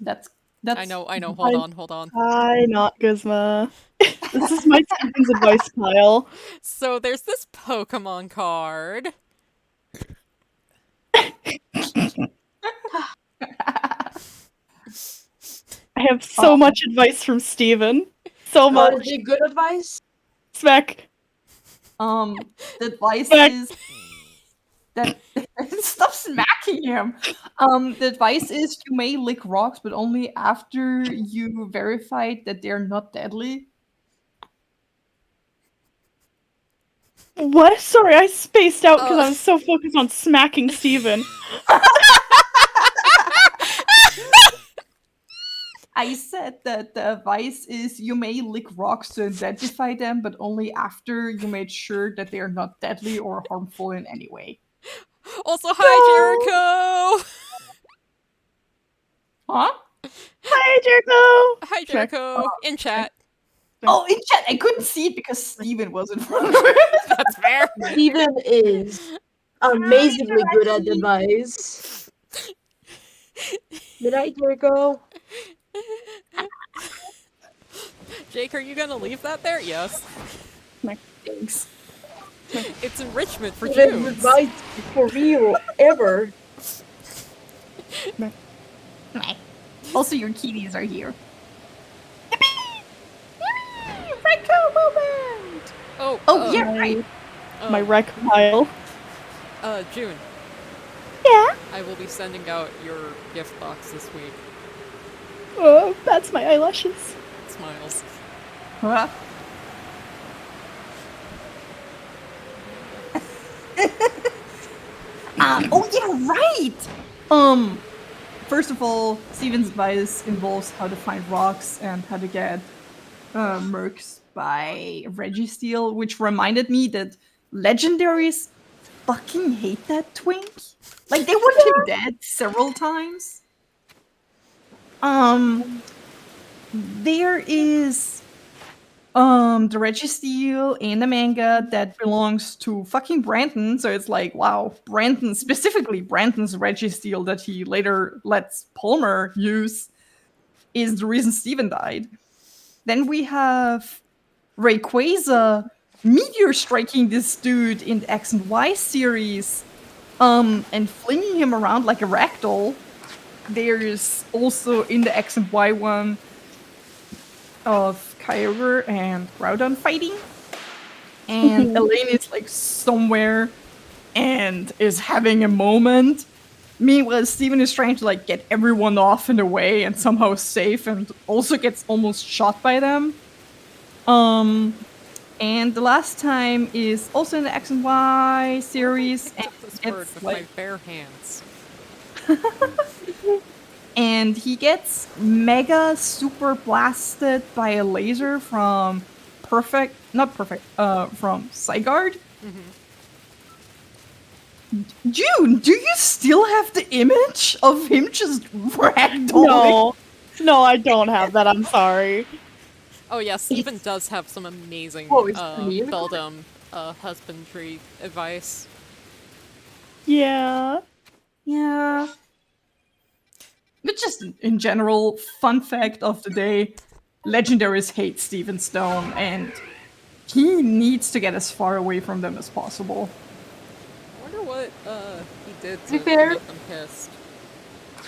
That's I know, hold on. hi, not Guzma. This is my Steven's advice pile. So there's this Pokemon card. I have so much advice from Steven. So Or much. is it good advice? Smack. the advice Smack. is that stop smacking him. The advice is you may lick rocks, but only after you verified that they're not deadly. What? Sorry, I spaced out because I was so focused on smacking Steven. I said that the advice is you may lick rocks to identify them, but only after you made sure that they are not deadly or harmful in any way. Also, hi, Jericho! Huh? Hi, Jericho! Hi, Jericho! In chat. Oh, in chat, I couldn't see it because Steven was in front of it. That's fair. Steven is amazingly good at advice. Did I dare go? Jake, are you gonna leave that there? Yes. Thanks. It's enrichment for Steven's Jews. advice for real, ever. Also, your kitties are here. Reco moment! Oh, yeah, right. My wreck pile. June. Yeah? I will be sending out your gift box this week. Oh, that's my eyelashes. Smiles. Huh? Oh yeah, right. First of all, Steven's advice involves how to find rocks and how to get mercs by Registeel, which reminded me that legendaries fucking hate that twink. Like they want him dead several times. There is the Registeel in the manga that belongs to fucking Brandon, so it's like, wow, Brandon, specifically Brandon's Registeel that he later lets Palmer use is the reason Steven died. Then we have Rayquaza meteor striking this dude in the X and Y series, and flinging him around like a ragdoll. There's also in the X and Y one of Kyogre and Groudon fighting. and Elaine is like somewhere and is having a moment. Meanwhile, Steven is trying to like get everyone off and away and somehow safe, and also gets almost shot by them. And the last time is also in the X and Y series, I and took this it's bird with like- my bare hands. and he gets mega super blasted by a laser from from Zygarde. June, do you still have the image of him just ragdolling? No, I don't have that. I'm sorry. Oh yeah, Steven does have some amazing Oh, it's me? Beldum husbandry advice. Yeah. Yeah. But just in general, fun fact of the day, legendaries hate Steven Stone, and he needs to get as far away from them as possible. I wonder what he did be to fair- make them pissed.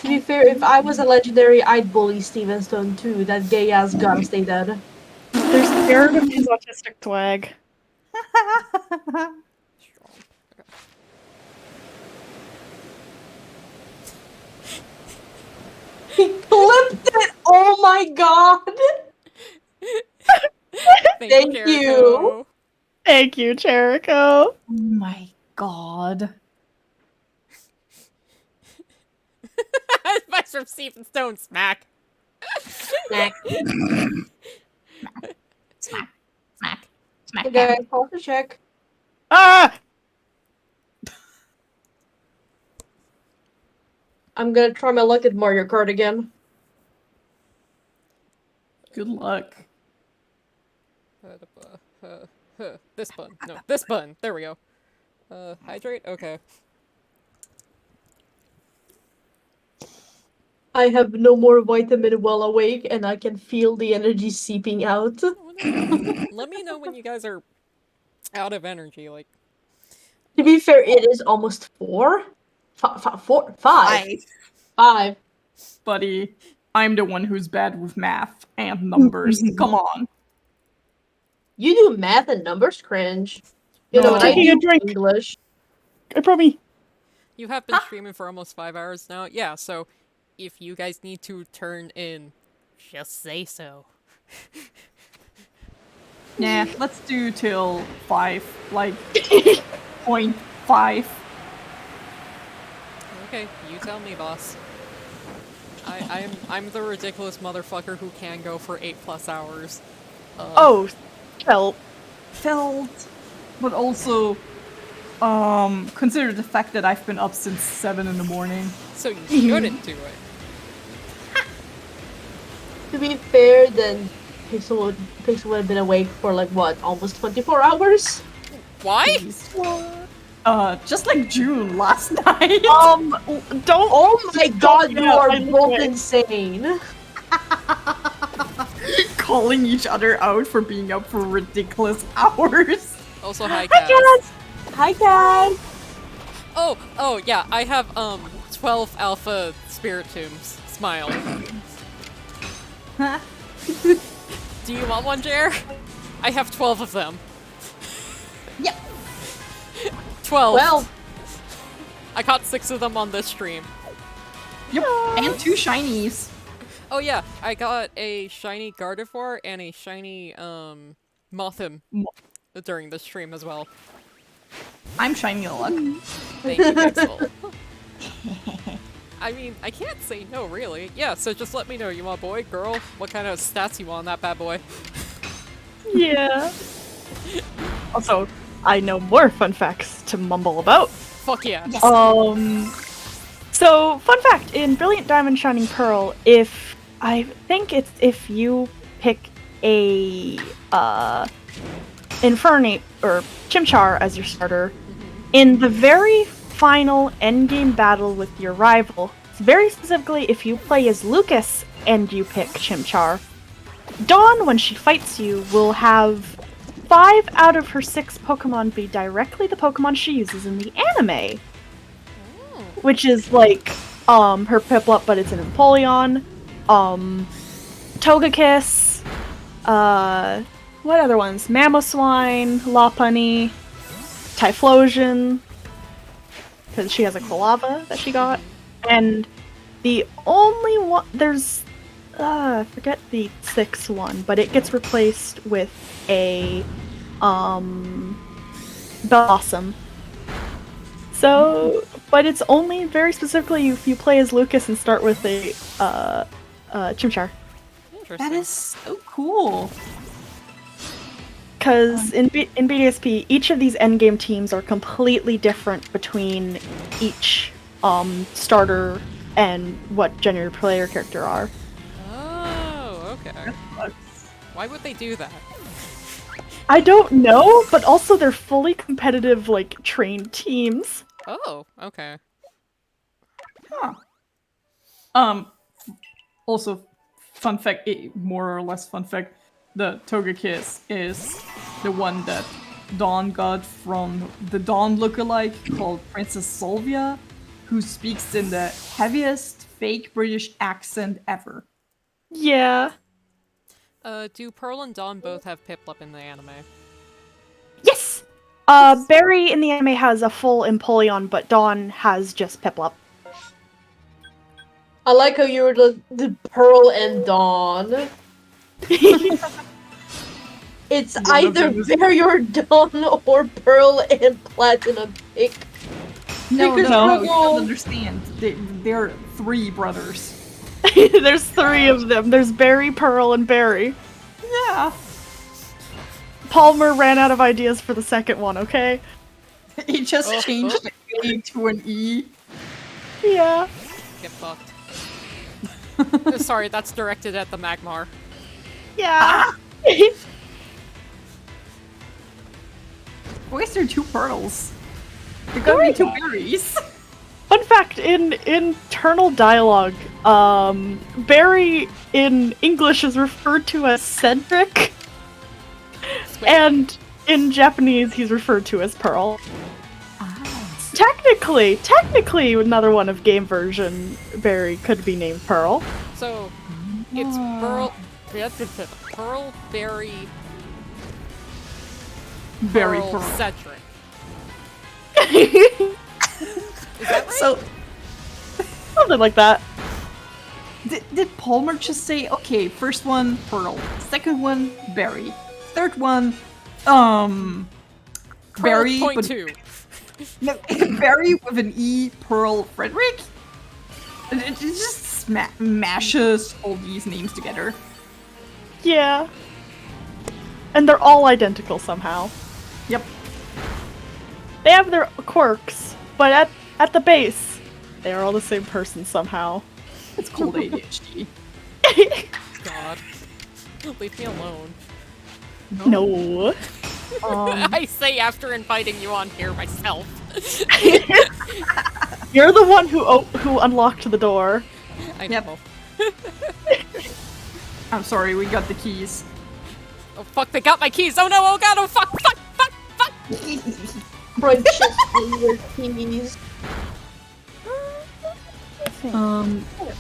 To be fair, if I was a legendary, I'd bully Steven Stone too. That gay ass gotta stay dead. They're scared of his autistic swag. Strong. Okay. He clipped it! Oh my god! Thank Jericho. you. Thank you, Jericho. Oh my god. Advice from Steven Stone, smack. Smack. Smack. Okay, call to check. Ah! I'm gonna try my luck at Mario Kart again. Good luck. This button. No, this button. There we go. Hydrate? Okay. I have no more vitamin while awake, and I can feel the energy seeping out. Oh, no. Let me know when you guys are out of energy, like... To be fair, it is almost 4? 5. Buddy, I'm the one who's bad with math and numbers. Come on. You do math and numbers, cringe. You know No. what I Taking a do? drink. English. I probably. You have been streaming for almost 5 hours now? Yeah, so if you guys need to turn in, just say so. Nah, let's do till 5. Like, 0.5. Okay, you tell me, boss. I'm the ridiculous motherfucker who can go for 8+ hours. Oh, felt. Felt. But also, consider the fact that I've been up since 7 in the morning. So you shouldn't do it. To be fair, then Pixel would have been awake for like what, almost 24 hours? Why? Just like June last night. Don't. Oh my god, you Yeah, are I both know it. insane. Calling each other out for being up for ridiculous hours. Also, hi, Kaz. Hi, guys. Oh, yeah, I have, 12 alpha spirit tombs. Smile. Do you want one, Jer? I have 12 of them. Yep. 12. Well, I caught 6 of them on this stream. Yep. And 2 shinies. Oh yeah, I got a shiny Gardevoir and a shiny, Mothim during the stream as well. I'm shiny a lot. Thank you, Pixel. I mean, I can't say no, really. Yeah, so just let me know. You want boy, girl? What kind of stats you want on that bad boy? Yeah. Also, I know more fun facts to mumble about. Fuck yeah. So, fun fact, in Brilliant Diamond Shining Pearl, if you pick a Infernape or Chimchar as your starter, in the very final endgame battle with your rival, very specifically if you play as Lucas and you pick Chimchar, Dawn, when she fights you, will have 5 out of her 6 Pokemon be directly the Pokemon she uses in the anime. Which is like, her Piplup, but it's an Empoleon, Togekiss, what other ones? Mamoswine, Lopunny, Typhlosion, because she has a Quilava that she got, and the only one I forget the sixth one, but it gets replaced with a Blossom. So, but it's only very specifically if you play as Lucas and start with a Chimchar. Interesting. That is so cool. Because in BDSP, each of these endgame teams are completely different between each starter and what gender player character are. Oh, okay. Why would they do that? I don't know, but also they're fully competitive, like, trained teams. Oh, okay. Huh. Also, fun fact, more or less fun fact, the Togekiss is the one that Dawn got from the Dawn lookalike called Princess Sylvia, who speaks in the heaviest fake British accent ever. Yeah. Do Pearl and Dawn both have Piplup in the anime? Yes! Barry in the anime has a full Empoleon, but Dawn has just Piplup. I like how you were the Pearl and Dawn. It's One of either them is- Barry or Dawn or Pearl and Platinum pick. No, Because no, no- you don't understand. They're three brothers. There's three of them. There's Barry, Pearl, and Barry. Yeah. Palmer ran out of ideas for the second one, okay? He just changed the A to an E. Yeah. Get fucked. Sorry, that's directed at the Magmar. Yeah. Why is there two pearls? There gotta be two berries. Fun fact, in internal dialogue, Barry in English is referred to as Cedric, and in Japanese he's referred to as Pearl. Technically, another one of game version Barry could be named Pearl. So, it's Pearl, Barry, Very Pearl, pearl. Cedric. Is that right? So, Something like that. did Palmer just say, okay, first one, Pearl. Second one, Barry. Third one, Barry, Point but- two. No, Barry with an E, Pearl, Frederick? It just mashes all these names together. Yeah. And they're all identical somehow. Yep. They have their quirks, but at the base, they are all the same person somehow. It's called ADHD. God. Leave me alone. No. I say after inviting you on here myself. You're the one who unlocked the door. I Yep. know. I'm sorry, we got the keys. Oh fuck, they got my keys! Oh no, oh god, oh fuck, fuck, fuck, fuck! Crunches in your keys.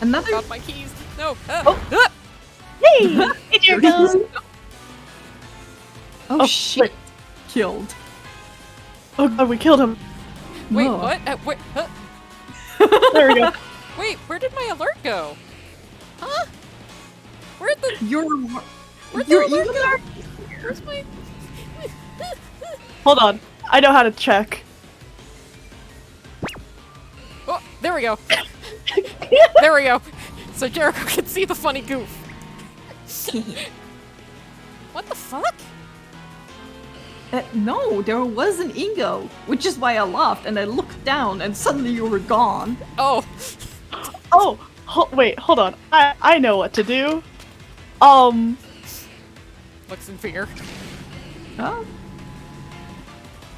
Another Got my keys. No. Hey! Here goes. Oh, shit. Killed. Oh god, we killed him. Wait, No. what? Wait, There we go. wait, where did my alert go? Huh? Where'd the Where'd your your alert ego? go? Where's my Hold on. I know how to check. Oh, there we go. There we go. So Jericho can see the funny goof. What the fuck? No, there was an Ingo, which is why I laughed, and I looked down, and suddenly you were gone. Oh, Oh, wait, hold on. I know what to do. looks in fear. Oh,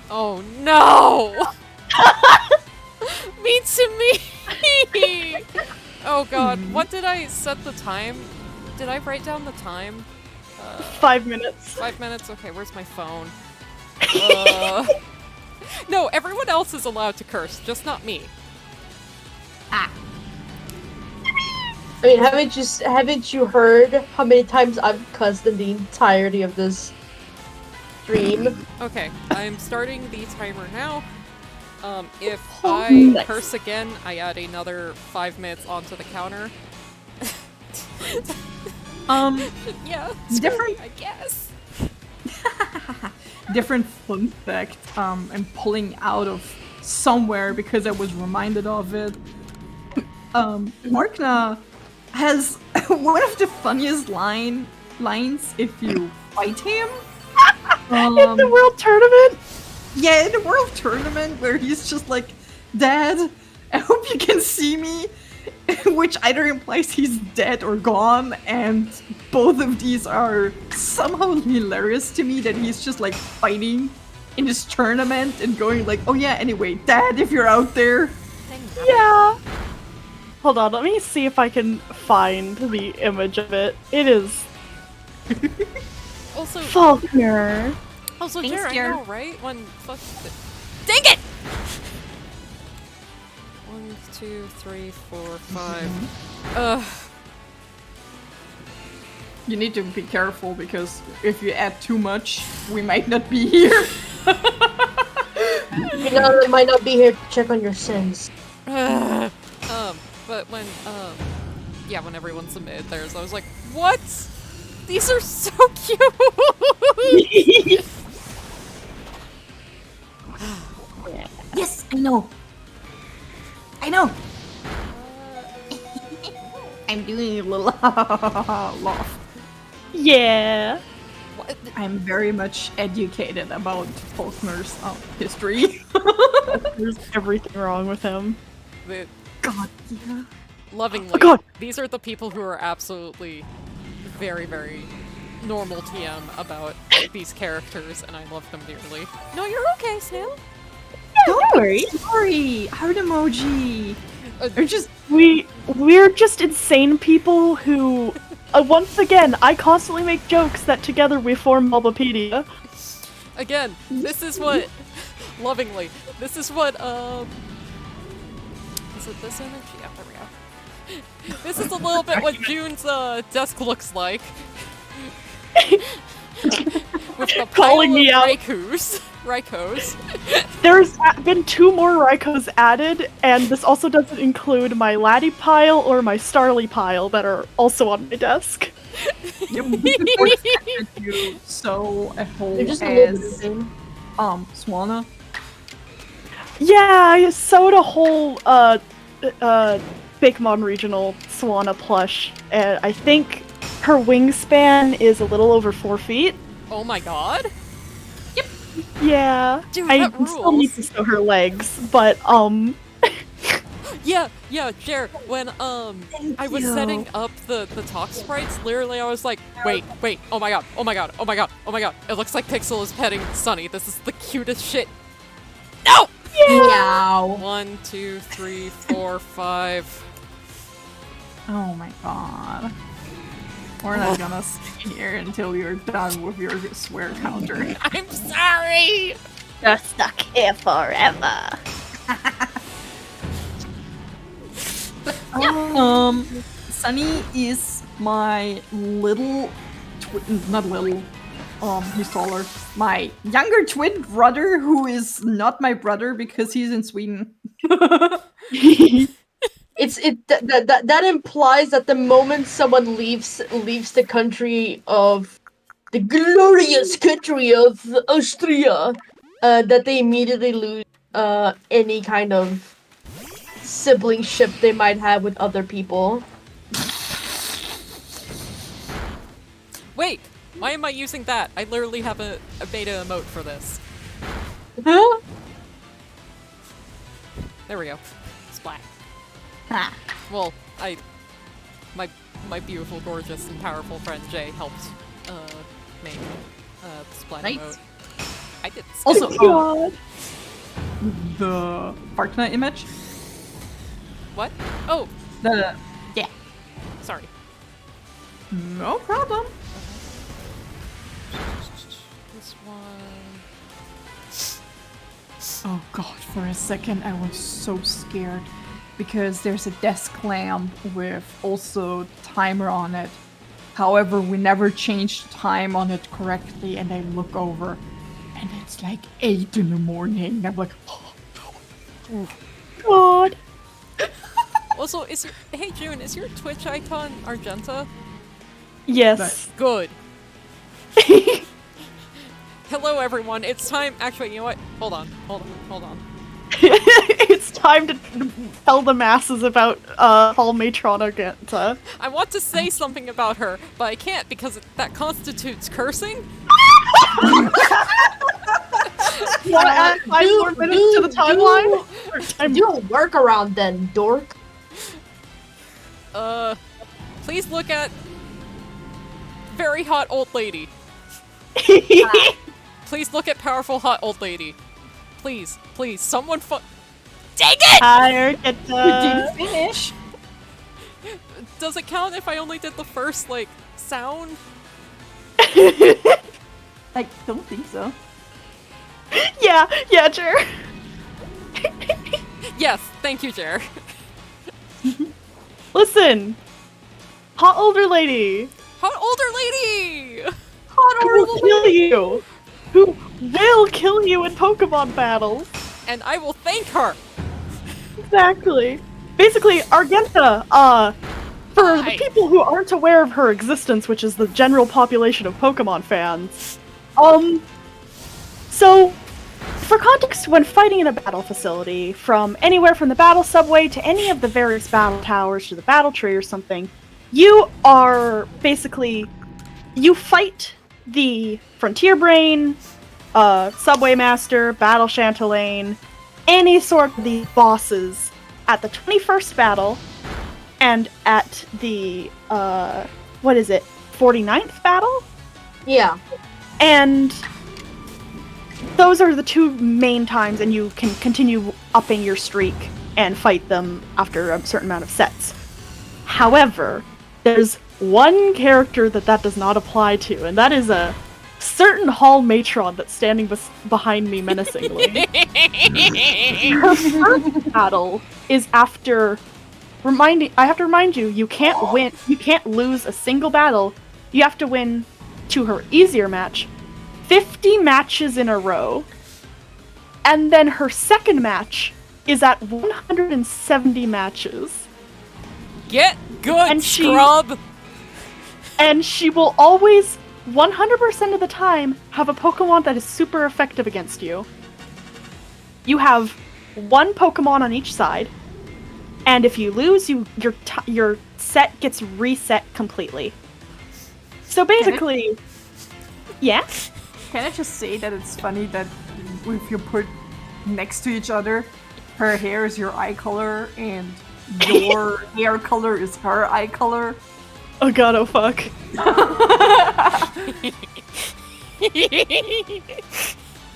Oh no! Mean to me! Oh god, what did I set the time? Did I write down the time? 5 minutes. 5 minutes? Okay, where's my phone? No, everyone else is allowed to curse, just not me. I mean, haven't you heard how many times I've cussed in the entirety of this stream. Okay, I'm starting the timer now. If Oh, I nice. curse again, I add another 5 minutes onto the counter. Yeah, Different- I guess. Different fun fact. I'm pulling out of somewhere because I was reminded of it. Markna has one of the funniest lines if you fight him. In the world tournament? Yeah, in the world tournament where he's just like, Dad, I hope you can see me, which either implies he's dead or gone, and both of these are somehow hilarious to me that he's just like fighting in this tournament and going like, oh yeah, anyway, Dad, if you're out there. Yeah. Hold on, let me see if I can find the image of it. It is Also, Faulkner. Also, Thanks, Jared, I Jared. know, right? Dang it! 1, 2, 3, 4, 5. Ugh. You need to be careful because if you add too much, we might not be here. You know, I might not be here to check on your sins. But when, yeah, when everyone submitted theirs, I was like, what? These are so cute! Yes, I know. I know. I'm doing a little laugh. Yeah. What? I'm very much educated about Faulkner's history. There's everything wrong with him. The, God, yeah. lovingly, Oh, God. these are the people who are absolutely very, very normal TM about these characters, and I love them dearly. No, you're okay, Snail. Don't worry. Sorry, heart emoji. Or just We're just insane people who once again, I constantly make jokes that together we form Bulbapedia. Again, this is what, lovingly, this is what, is it this image? Yeah, there we go. This is a little bit what June's, desk looks like. With the Calling pile me of out. Raikos. There's been 2 more Raikos added, and this also doesn't include my Laddie pile or my Starly pile that are also on my desk. you sew a whole They're just a little bit as insane. Swanna. Yeah, I sewed a whole Pokemon Regional Swanna plush, and I think her wingspan is a little over 4 feet. Oh my god. Yeah, Dude, I that still need rules. to sew her legs, but Yeah, Jer, when, I was setting up the talk sprites, literally I was like, wait, oh my god, it looks like Pixel is petting Sunny, this is the cutest shit. No! Meow. 1, 2, 3, 4, 5. Oh my god. We're not gonna stay here until you're done with your swear counter. I'm sorry! you're stuck here forever. Sunny is my little not little, he's taller. My younger twin brother, who is not my brother because he's in Sweden. That implies that the moment someone leaves the country of the glorious country of Austria, that they immediately lose any kind of siblingship they might have with other people. Wait, why am I using that? I literally have a beta emote for this. Huh? There we go. Splat. Ha. Well, my beautiful, gorgeous, and powerful friend Jay helped make the splat Nice. emote. I did. Also, God. the Farkna image. What? Oh, Yeah. sorry. No problem. This one. Oh god, for a second I was so scared because there's a desk lamp with also timer on it. However, we never changed time on it correctly and I look over it's like 8 in the morning. I'm like, God. Also, hey June, is your Twitch icon Argenta? Yes. Good. Hello everyone, it's time. Actually, you know what? Hold on. It's time to tell the masses about Hall Matron Argenta. I want to say something about her, but I can't because that constitutes cursing. You want to add 5 more minutes to the timeline? Do a workaround then, dork. Please look at very hot old lady. Please look at powerful hot old lady. Please, someone Dang it! Hi, you Argenta. didn't finish. Does it count if I only did the first, like, sound? I don't think so. Yeah, Jer. Yes, thank you, Jer. Listen. Hot older lady. Hot older lady! Who will kill you? Who will kill you in Pokemon battles? And I will thank her! Exactly. Basically, Argenta, for Hi. the people who aren't aware of her existence, which is the general population of Pokemon fans, so, for context, when fighting in a battle facility, from anywhere from the battle subway to any of the various battle towers to the battle tree or something, you are basically, you fight the Frontier Brain, Subway Master, Battle Chantelane, any sort of these bosses at the 21st battle, and at the, 49th battle? Yeah. And those are the 2 main times, and you can continue upping your streak and fight them after a certain amount of sets. However, there's one character that does not apply to, and that is a certain Hall Matron that's standing behind me menacingly. Her first battle is after I have to remind you, you can't lose a single battle. You have to win to her easier match 50 matches in a row. And then her second match is at 170 matches. Get good, And scrub! And she will always, 100% of the time, have a Pokemon that is super effective against you. You have 1 Pokemon on each side, and if you lose, your set gets reset completely. So basically, yeah? Can I just say that it's funny that if you put next to each other, her hair is your eye color and your hair color is her eye color? Oh god, oh fuck.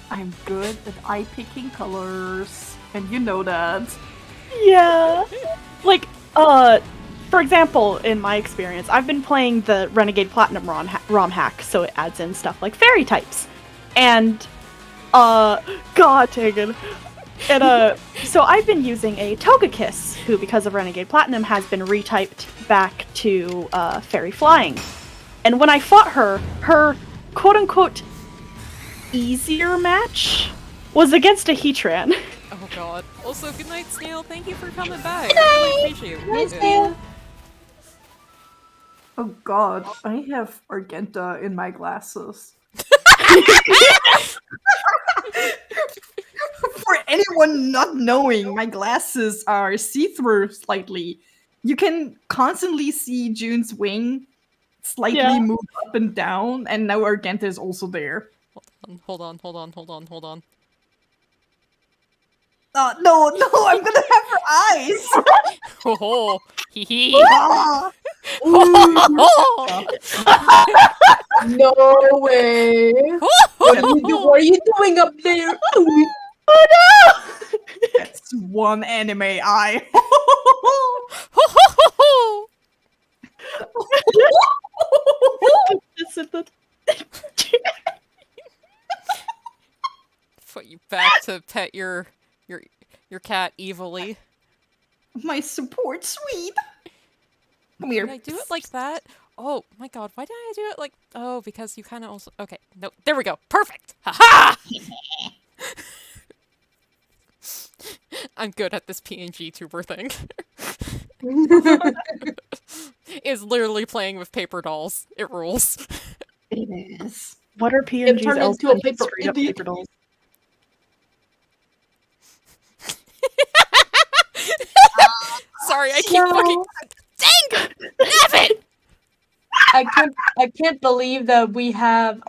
I'm good at eye picking colors, and you know that. Yeah. Like, for example, in my experience, I've been playing the Renegade Platinum ROM hack, so it adds in stuff like fairy types. And, god dang it. And, so I've been using a Togekiss, who, because of Renegade Platinum, has been retyped back to, Fairy Flying. And when I fought her quote-unquote easier match was against a Heatran. Oh god. Also, good night, Snail. Thank you for coming back. I really appreciate it. Oh god, I have Argenta in my glasses. For anyone not knowing, my glasses are see-through slightly. You can constantly see June's wing slightly move up and down, and now Argenta is also there. Hold on. No, I'm gonna have her eyes! Ho ho! Hee hee! Ah! No way. What are you doing up there? Oh no! That's one anime eye. Put you back to pet your cat evilly. My support suite. Come here. Can I do it like that? Oh my god, why did I do it like... Oh, because you kind of also... Okay, no, there we go. Perfect! Ha-ha! I'm good at this PNG tuber thing. Is literally playing with paper dolls. It rules. It is. What are PNGs turned else into a than paper straight up idiot. paper dolls? Sorry, I keep fucking... Dang! Nabbit! I can't believe that we have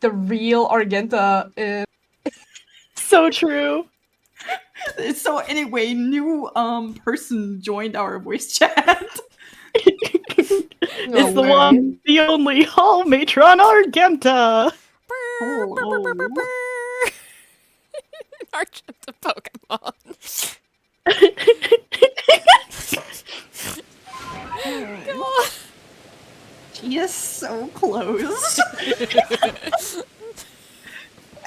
the real Argenta in So true. So anyway, new person joined our voice chat. It's the one, the only Hall Matron Argenta. Hello. Argenta Pokemon. God. She is so close.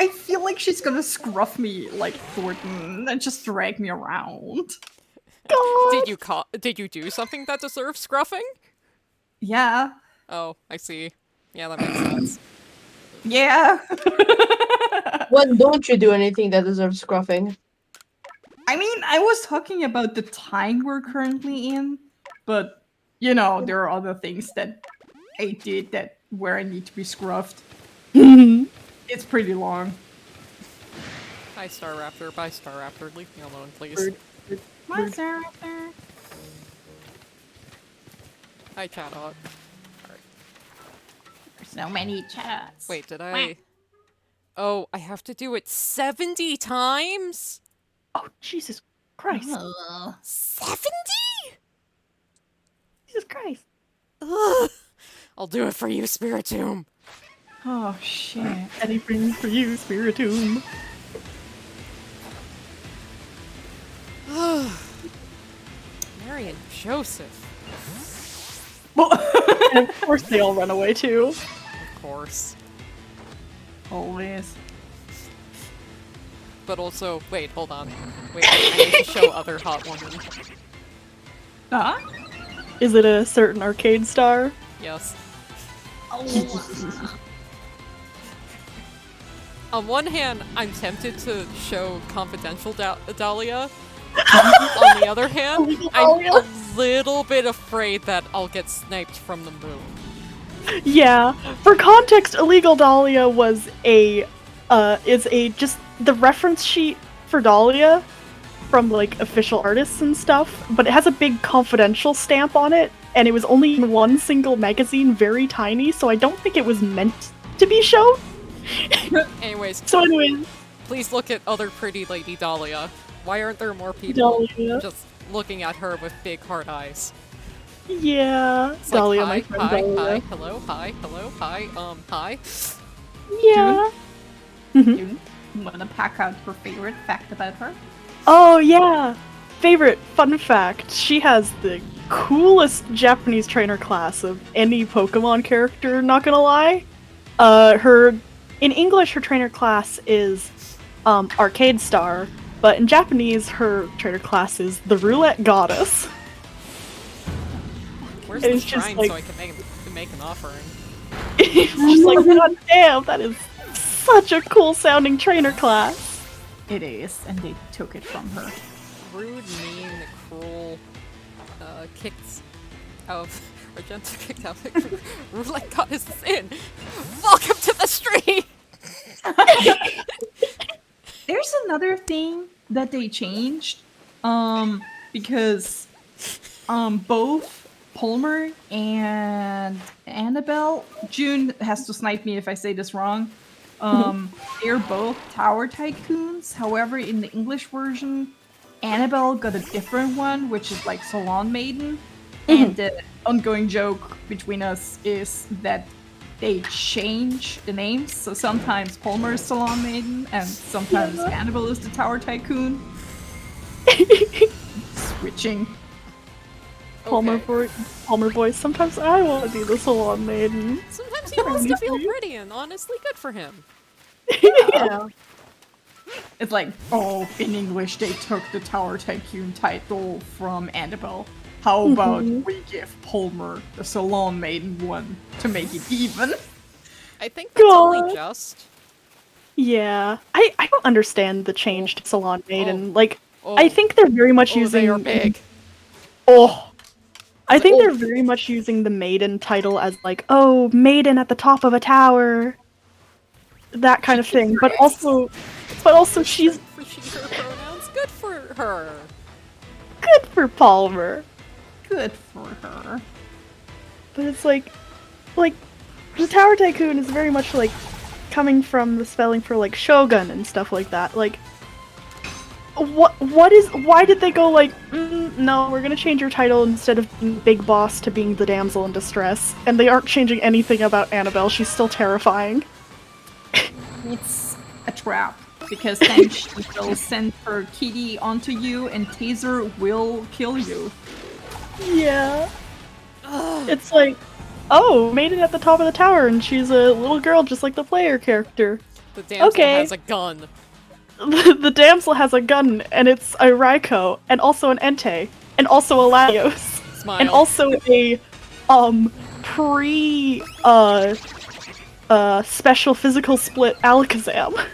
I feel like she's gonna scruff me like Thornton and just drag me around. God. Did you do something that deserves scruffing? Yeah. Oh, I see. Yeah, that makes sense. Yeah. When don't you do anything that deserves scruffing? I mean, I was talking about the time we're currently in, but you know, there are other things that I did that where I need to be scruffed. It's pretty long. Hi, Staraptor. Bye, Staraptor. Leave me alone, please. What's there up there? Hi, Chatot. There's so many chats. Wait, did I... Oh, I have to do it 70 times? Oh, Jesus Christ. 70? Jesus Christ. Ugh. I'll do it for you, Spiritomb. Oh shit. Anything for you, Spiritomb. Mary and Joseph. And of course they all run away too. Of course. Always. But also, wait, hold on. Wait, I need to show other hot woman. Huh? Is it a certain arcade star? Yes. On one hand, I'm tempted to show confidential Dahlia. On the other hand, I'm a little bit afraid that I'll get sniped from the moon. Yeah. For context, Illegal Dahlia was just the reference sheet for Dahlia from like official artists and stuff, but it has a big confidential stamp on it, and it was only in one single magazine, very tiny, so I don't think it was meant to be shown. Anyways, please look at other pretty Lady Dahlia. Why aren't there more people Dahlia. just looking at her with big hard eyes? Yeah. It's Dahlia, like, my friend hi, Dahlia. hello, hi, hi. Yeah. You wanna pack out her favorite fact about her? Oh yeah! Favorite fun fact, she has the coolest Japanese trainer class of any Pokemon character, not gonna lie. In English, her trainer class is Arcade Star, but in Japanese, her trainer class is the Roulette Goddess. Where's It the is just shrine like- so I can make an offering? It's just like, god damn, that is such a cool sounding trainer class. It is, and they took it from her. Rude, mean, cruel, kicked out of Argenta kicked out Roulette Goddess is in. Welcome to the stream! There's another thing that they changed, because both Palmer and Annabelle, June has to snipe me if I say this wrong. They're both tower tycoons. However, in the English version, Annabelle got a different one, which is like Salon Maiden. And the ongoing joke between us is that they change the names. So sometimes Palmer is Salon Maiden, and sometimes Annabelle is the tower tycoon. Switching. Palmer voice. Sometimes I want to be the Salon Maiden. Sometimes he wants to feel pretty, and honestly, good for him. Yeah. It's like, oh, in English they took the Tower Tycoon title from Annabelle. How about Mhm. we give Palmer the Salon Maiden one to make it even? I think that's only God. just. Yeah. I don't understand the change to Salon Maiden. Like, Oh, I think they're very much oh, using. they are big. Oh. I think Oh. they're very much using the maiden title as like, oh, maiden at the top of a tower, that kind of thing. But also she's For she, her pronouns. Good for her. good for Palmer. Good for her. But it's like the Tower Tycoon is very much like coming from the spelling for like Shogun and stuff like that. Like, why did they go like, no, we're gonna change your title instead of being Big Boss to being the damsel in distress, and they aren't changing anything about Annabelle. She's still terrifying. It's a trap. Because then she will send her kitty onto you and Taser will kill you. Yeah. It's like, oh, maiden at the top of the tower, and she's a little girl just like the player character. The damsel Okay. has a gun. The damsel has a gun, and it's a Raikou, and also an Entei, and also a Latios, Smile. and also a pre special physical split Alakazam.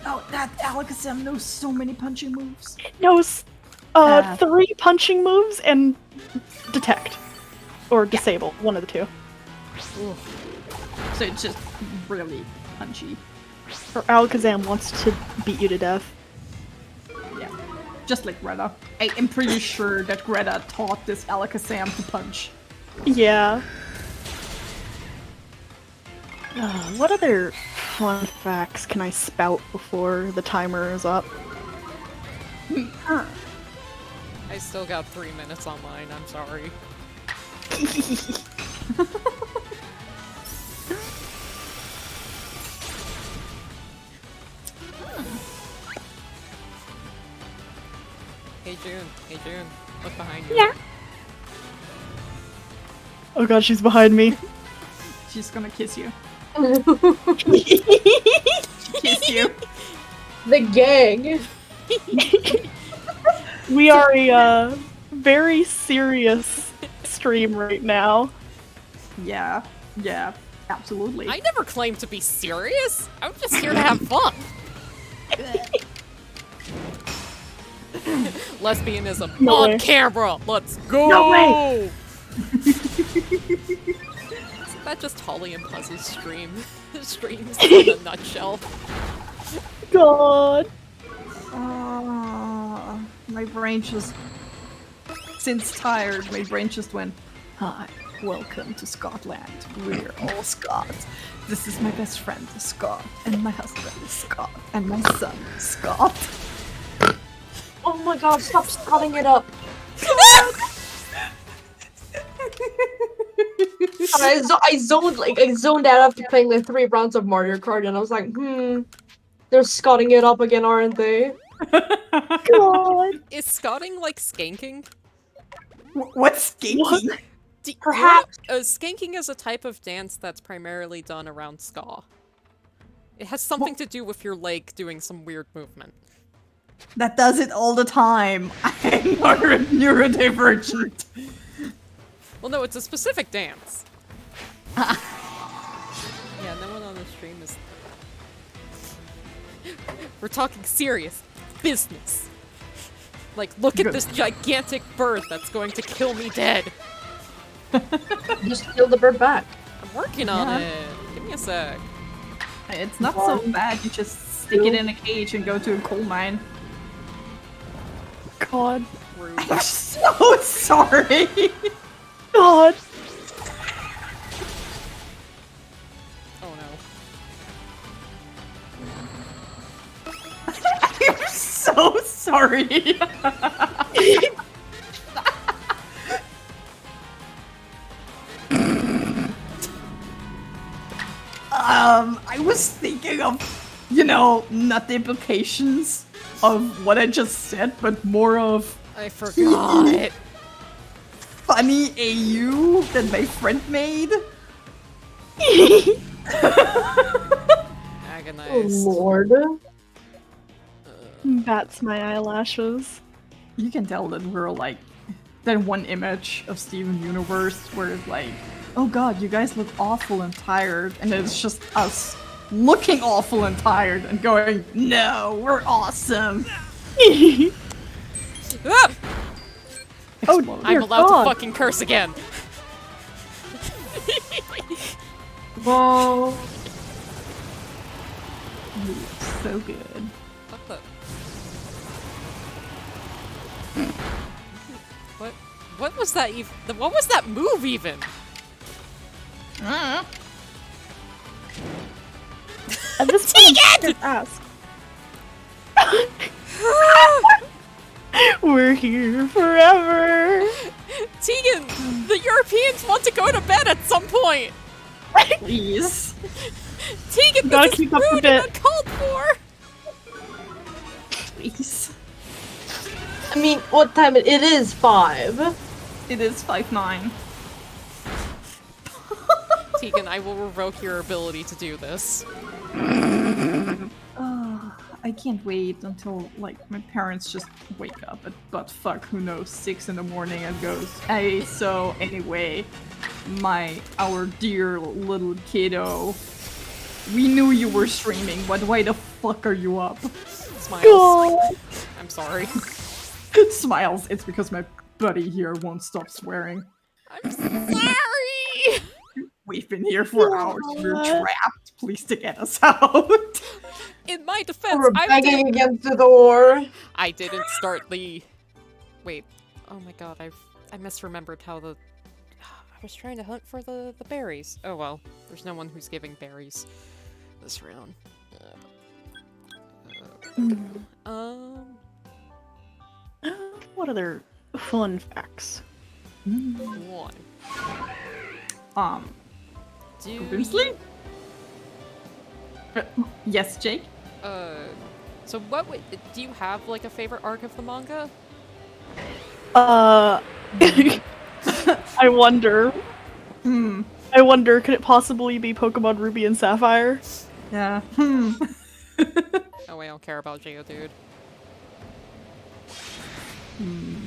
Oh, that Alakazam knows so many punching moves. It knows 3 punching moves and detect. Or disable, one of the two. So it's just really punchy. Or Alakazam wants to beat you to death. Yeah. Just like Greta. I am pretty sure that Greta taught this Alakazam to punch. Yeah. What other fun facts can I spout before the timer is up? I still got 3 minutes on mine. I'm sorry. Hey June, look behind you. Yeah. Oh god, she's behind me. She's gonna kiss you. Kiss you. The gang. We are a very serious stream right now. Yeah. Yeah. Absolutely. I never claimed to be serious. I'm just here to have fun. Lesbianism No on way. camera. Let's go. No way. Isn't that just Holly and Puzz's streams in a nutshell? God. My brain just... Since tired, my brain just went, hi, welcome to Scotland. We're all Scots. This is my best friend, Scott, and my husband is Scott, and my son, Scott. Oh my god, stop scotting it up. I zoned out after playing like 3 rounds of Mario Kart and I was like, they're scotting it up again, aren't they? God. Is scotting like skanking? What's skanking? Perhaps. Skanking is a type of dance that's primarily done around ska. It has something to do with your leg doing some weird movement. That does it all the time. I'm neurodivergent. Well, no, it's a specific dance. Yeah, no one on the stream is... We're talking serious business. Like, look at this gigantic bird that's going to kill me dead. Just kill the bird back. I'm working on Yeah. it. Give me a sec. It's not so bad. You just stick it in a cage and go to a coal mine. God. Rude. I'm so sorry. God. Oh no. I'm so sorry. I was thinking of, not the implications of what I just said, but more of I forgot. funny AU that my friend made. Oh Agonized. lord. That's my eyelashes. You can tell that we're like that one image of Steven Universe where it's like, oh god, you guys look awful and tired, and it's just us looking awful and tired and going, no, we're awesome. Ah! Oh, Explode. I'm dear allowed God. to fucking curse again. Whoa. You look so good. What the? What was that even? What was that move even? At this point, I'm scared to ask. We're here forever. Tegan, the Europeans want to go to bed at some point. Please. Tegan, Gotta this is keep up the rude and bit. uncalled for. Please. I mean, what time it is? 5. It is 5-9. Tegan, I will revoke your ability to do this. I can't wait until like my parents just wake up at buttfuck, who knows, 6 in the morning and goes, hey, so anyway, our dear little kiddo, we knew you were streaming, but why the fuck are you up? Smiles. God. I'm sorry. Smiles, it's because my buddy here won't stop swearing. I'm sorry. We've been here for hours, we're trapped, please to get us out. In my defense, We're I banging against the door. didn't start the. Wait. Oh my god, I misremembered how the. I was trying to hunt for the berries. Oh well, there's no one who's giving berries this round. What other fun facts? One. Do Obviously? Yes, Jake? So what would do you have like a favorite arc of the manga? I wonder. I wonder, could it possibly be Pokemon Ruby and Sapphire? Yeah. Oh, I don't care about Geodude.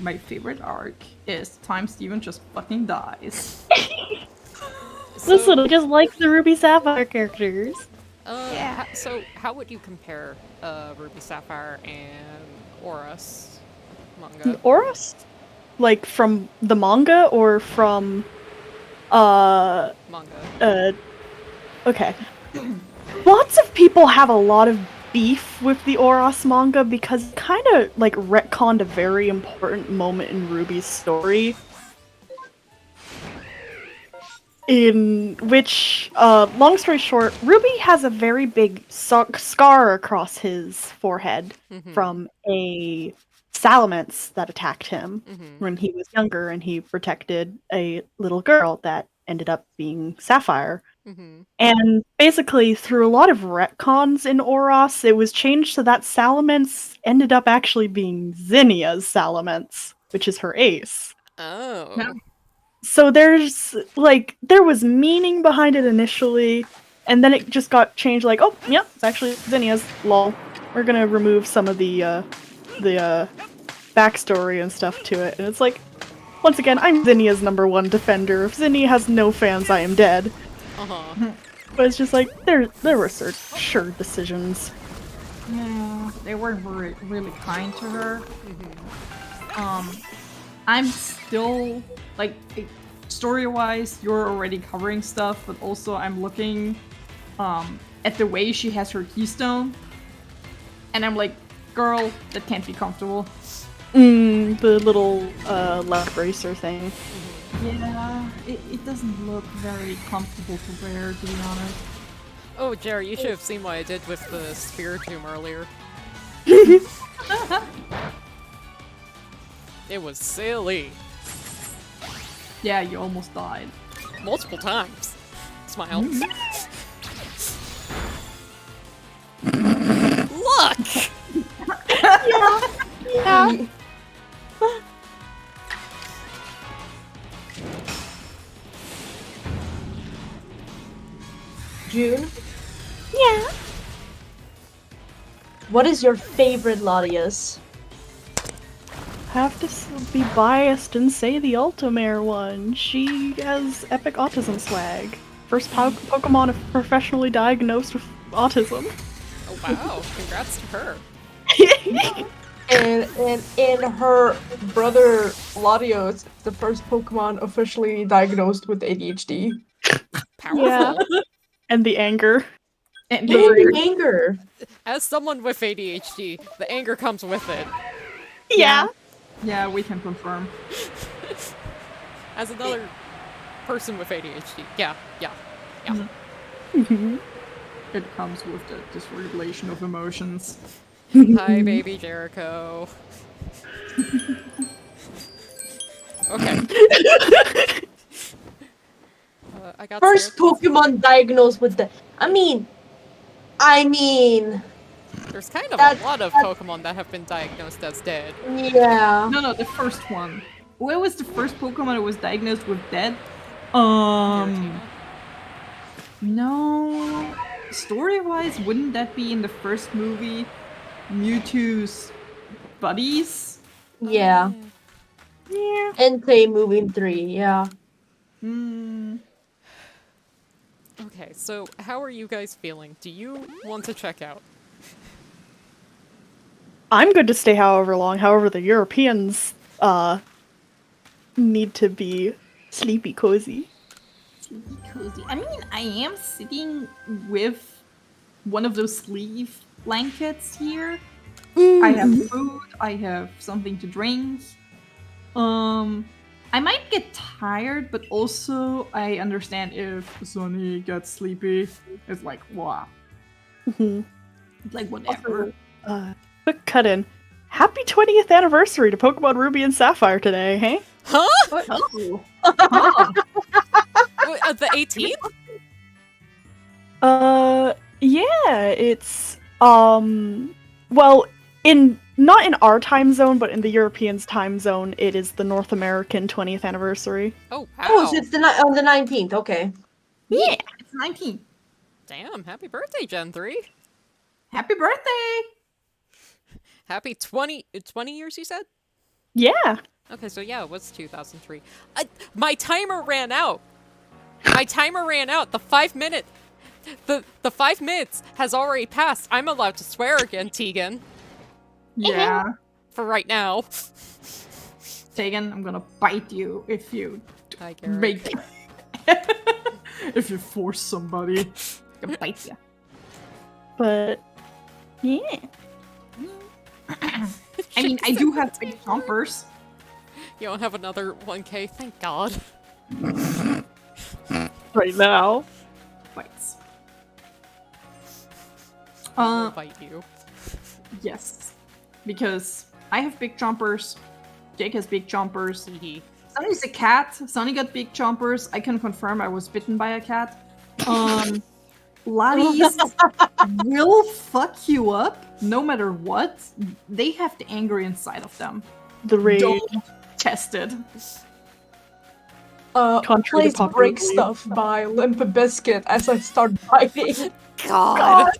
My favorite arc is the time Steven just fucking dies. Listen, I just like the Ruby Sapphire characters. So how would you compare Ruby Sapphire and Oras manga? Oras? Like from the manga or from Manga. Okay. Lots of people have a lot of beef with the Oras manga because it kind of like retconned a very important moment in Ruby's story. In which, long story short, Ruby has a very big scar across his forehead from a salamence that attacked him when he was younger, and he protected a little girl that ended up being Sapphire. And basically, through a lot of retcons in Oros, it was changed so that salamence ended up actually being Zinnia's salamence, which is her ace. Oh. Yeah. So there was meaning behind it initially, and then it just got changed like, oh, yep, it's actually Zinnia's, lol. We're gonna remove some of the backstory and stuff to it. And it's like, once again, I'm Zinnia's #1 defender. If Zinnia has no fans, I am dead. But it's just like, there were sure decisions. Yeah, they weren't really kind to her. I'm still, like, story-wise, you're already covering stuff, but also I'm looking at the way she has her keystone, and I'm like, girl, that can't be comfortable. The little left bracer thing. Yeah, it doesn't look very comfortable to wear, to be honest. Oh, Jerry, you should have seen what I did with the Spirit Tomb earlier. It was silly. Yeah, you almost died. Multiple times. Smile. Look! Yeah. June, Yeah. what is your favorite Latias? have to be biased and say the Ultimare one. She has epic autism swag. First Pokemon professionally diagnosed with autism. Oh wow! Congrats to her. And her brother Latios, the first Pokemon officially diagnosed with ADHD. Powerful. Yeah. And the anger. And And anger. As someone with ADHD, the anger comes with it. Yeah. yeah, we can confirm. As another person with ADHD, yeah. It comes with the dysregulation of emotions. Hi, baby Jericho. Okay. I got First scared. Pokemon diagnosed with the. I mean. There's kind of That's- a lot of Pokemon that have been diagnosed as dead. Yeah. No, the first one. Where was the first Pokemon that was diagnosed with dead? Giratina. No. Story-wise, wouldn't that be in the first movie? Mewtwo's buddies? Yeah. Yeah. Entei moving 3, yeah. Hmm. Okay, so how are you guys feeling? Do you want to check out? I'm good to stay however long. However, the Europeans need to be sleepy cozy. Sleepy cozy. I mean, I am sitting with one of those sleeve blankets here. I have food, I have something to drink. I might get tired, but also I understand if Sonny gets sleepy. It's like, wow. Mhm. It's like, whatever. Quick cut in. Happy 20th anniversary to Pokemon Ruby and Sapphire today, hey? Huh? Oh. The 18th? Yeah, it's well, not in our time zone, but in the Europeans' time zone, it is the North American 20th anniversary. Oh, wow. Oh, so it's on the 19th, okay. Yeah, it's 19. Damn, happy birthday, Gen 3. Happy birthday! Happy 20 years, you said? Yeah. Okay, so yeah, it was 2003. My timer ran out. My timer ran out. The 5 minutes has already passed. I'm allowed to swear again, Tegan. Yeah. For right now. Tegan, I'm gonna bite you if you Hi, Garrett. make if you force somebody. I'm gonna bite you. But yeah. I mean, I do have big chompers. You don't have another 1K, thank God. Right now. Bites. I'll bite you. Yes. Because I have big chompers. Jake has big chompers. Hee Sonny's a cat. Sonny got big chompers. I can confirm I was bitten by a cat. Lotties will fuck you up no matter what. They have the anger inside of them. The rage. Don't test it. Contrary to Please popular break belief. stuff by Limp Bizkit as I start biting. God.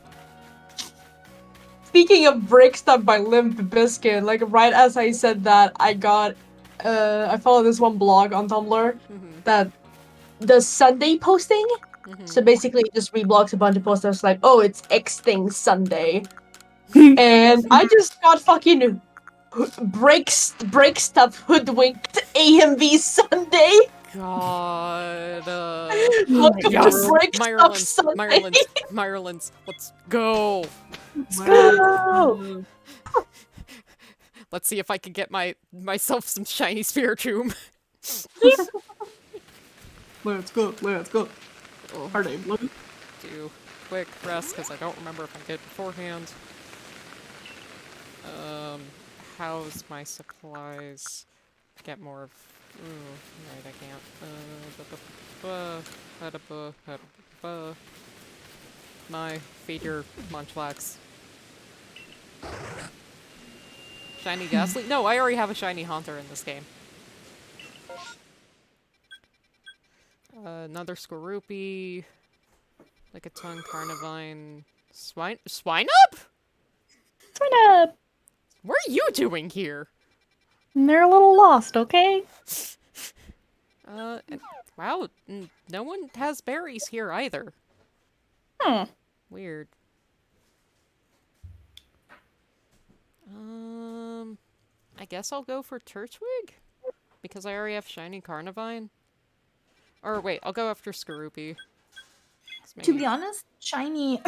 Speaking of break stuff by Limp Bizkit, like right as I said that, I follow this one blog on Tumblr that does Sunday posting. So basically, it just reblogs a bunch of posters like, "Oh, it's X thing Sunday," and I just got fucking break stuff hoodwinked AMV Sunday. God. Welcome yes. to break stuff Sunday. Myrlands, let's go. Let's go! Let's see if I can get myself some shiny Spiritomb. Let's go. Let's go. Oh, Are they blue? do quick rest because I don't remember if I did beforehand. How's my supplies? Get more of. Ooh, right, I can't. My feed your Munchlax. Shiny Ghastly? No, I already have a shiny Haunter in this game. Another Skorupi. Like a tongue Carnivine. Swinub? Swing up! What are you doing here? They're a little lost, okay? Wow, no one has berries here either. Weird. I guess I'll go for Turtwig? Because I already have Shiny Carnivine. Or wait, I'll go after Skorupi. To be honest, shiny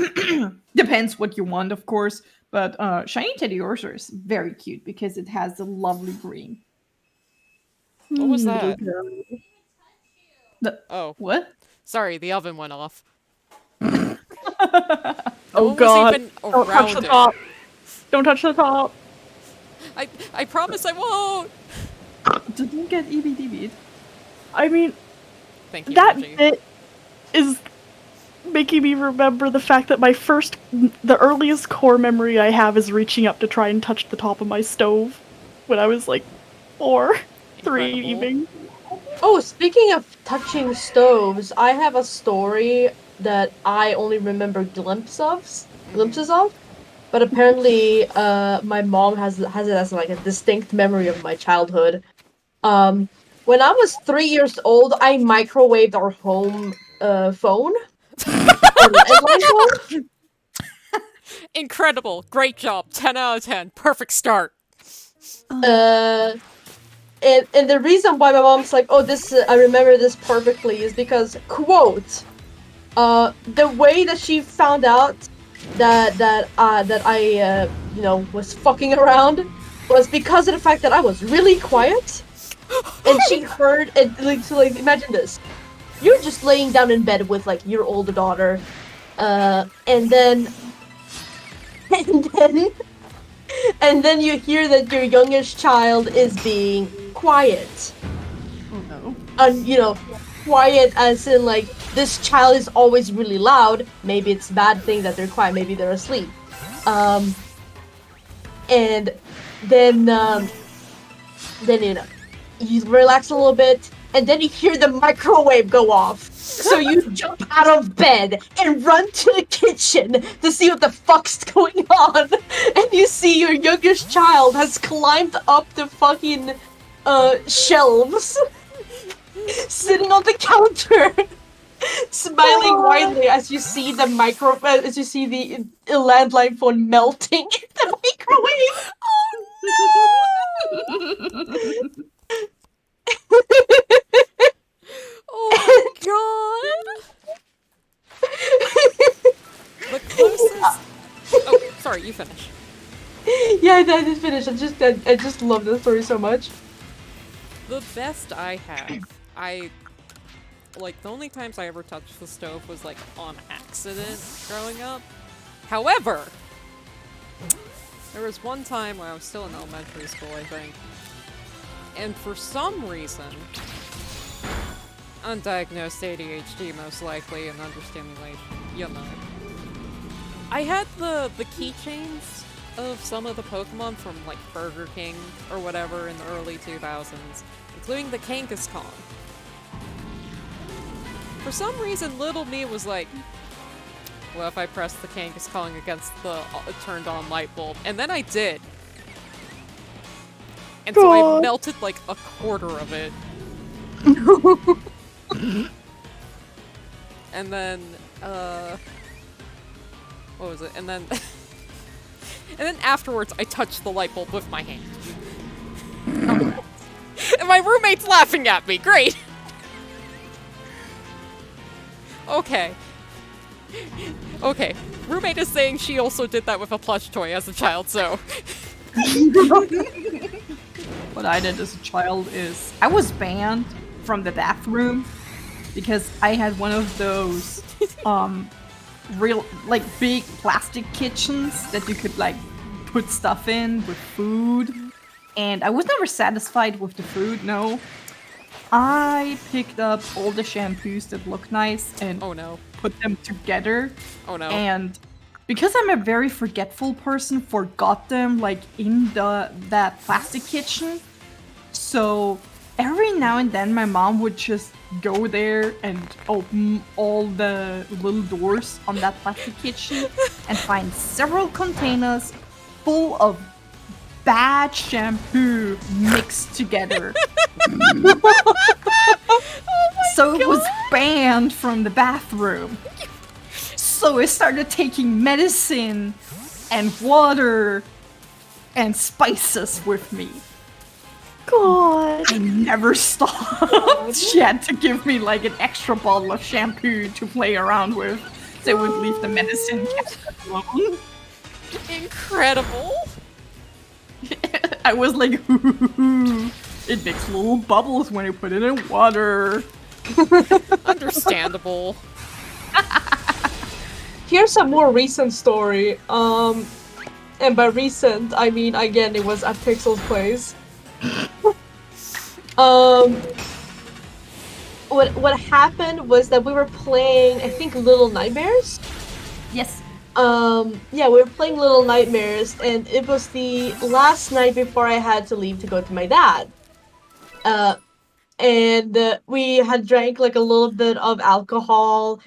depends what you want, of course. But shiny Teddiursa is very cute because it has a lovely green. What was that? Oh, What? sorry, the oven went off. Oh one was god. even Don't touch around the it. top. Don't touch the top. I promise I won't! Didn't get EBDB'd. I mean, Thank you, that Reggie. bit is making me remember the fact that the earliest core memory I have is reaching up to try and touch the top of my stove when I was like 4, 3 Incredible. even. Oh, speaking of touching stoves, I have a story that I only remember glimpses of. But apparently, my mom has it as like a distinct memory of my childhood. When I was 3 years old, I microwaved our home phone, our landline phone. Incredible. Great job. 10 out of 10. Perfect start. And the reason why my mom's like, oh, this I remember this perfectly is because, quote, the way that she found out that I was fucking around was because of the fact that I was really quiet, and she heard and like imagine this, you're just laying down in bed with like your older daughter, and then and then you hear that your youngest child is being quiet. Oh no. Quiet as in like this child is always really loud. Maybe it's a bad thing that they're quiet. Maybe they're asleep. And then you relax a little bit, and then you hear the microwave go off. So you jump out of bed and run to the kitchen to see what the fuck's going on. And you see your youngest child has climbed up the fucking shelves, sitting on the counter, smiling widely as you see the landline phone melting in the microwave. Oh my god! The closest... Oh, sorry, you finish. Yeah, I just finished. I just love this story so much. The best I have, the only times I ever touched the stove was, like, on accident growing up. However, there was one time when I was still in elementary school, I think, and for some reason, undiagnosed ADHD most likely, and understimulation, I had the keychains of some of the Pokemon from, like, Burger King or whatever in the early 2000s, including the Kangaskhan. For some reason, little me was like, what if I press the Kangaskhan against the turned-on light bulb? And then I did. And so I melted, like, a quarter of it. And then, what was it? And then... and then afterwards, I touched the light bulb with my hand. And my roommate's laughing at me. Great! Okay. Okay. Roommate is saying she also did that with a plush toy as a child, so... What I did as a child is I was banned from the bathroom because I had one of those real like big plastic kitchens that you could like put stuff in with food, and I was never satisfied with the food. No, I picked up all the shampoos that look nice and Oh no. put them together. Oh no. And because I'm a very forgetful person, forgot them like in that plastic kitchen. So every now and then my mom would just go there and open all the little doors on that plastic kitchen and find several containers full of bad shampoo mixed together. So it was banned from the bathroom. So I started taking medicine and water and spices with me. God. I never stopped. She had to give me like an extra bottle of shampoo to play around with. So I would leave the medicine cabinet alone. Incredible. I was like, it makes little bubbles when you put it in water. Understandable. Here's a more recent story. And by recent, I mean again, it was at Pixel's place. What happened was that we were playing, I think, Little Nightmares. Yes. Yeah, we were playing Little Nightmares, and it was the last night before I had to leave to go to my dad. And we had drank like a little bit of alcohol.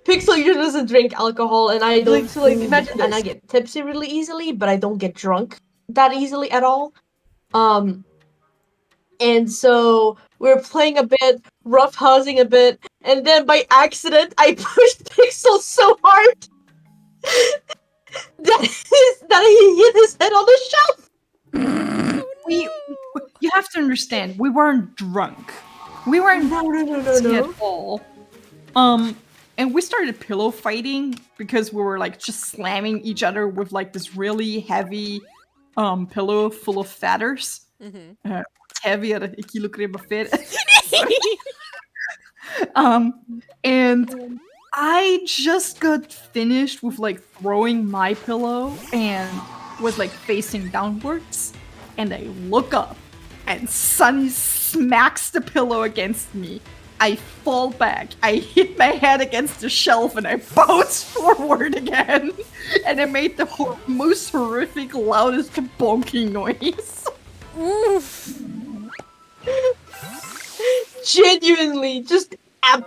Pixel usually doesn't drink alcohol, and I don't. So like, imagine, and I get tipsy really easily, but I don't get drunk that easily at all. And so we were playing a bit, roughhousing a bit, and then by accident, I pushed Pixel so hard that he hit his head on the shelf. You have to understand, we weren't drunk. We weren't No. at all. And we started pillow fighting because we were like just slamming each other with like this really heavy pillow full of feathers. Mm-hmm. Heavy at 1 kilogram of fat. And I just got finished with like throwing my pillow and was like facing downwards, and I look up and Sunny smacks the pillow against me. I fall back, I hit my head against the shelf, and I bounce forward again. And I made the most horrific, loudest bonking noise. Oof. Genuinely, just an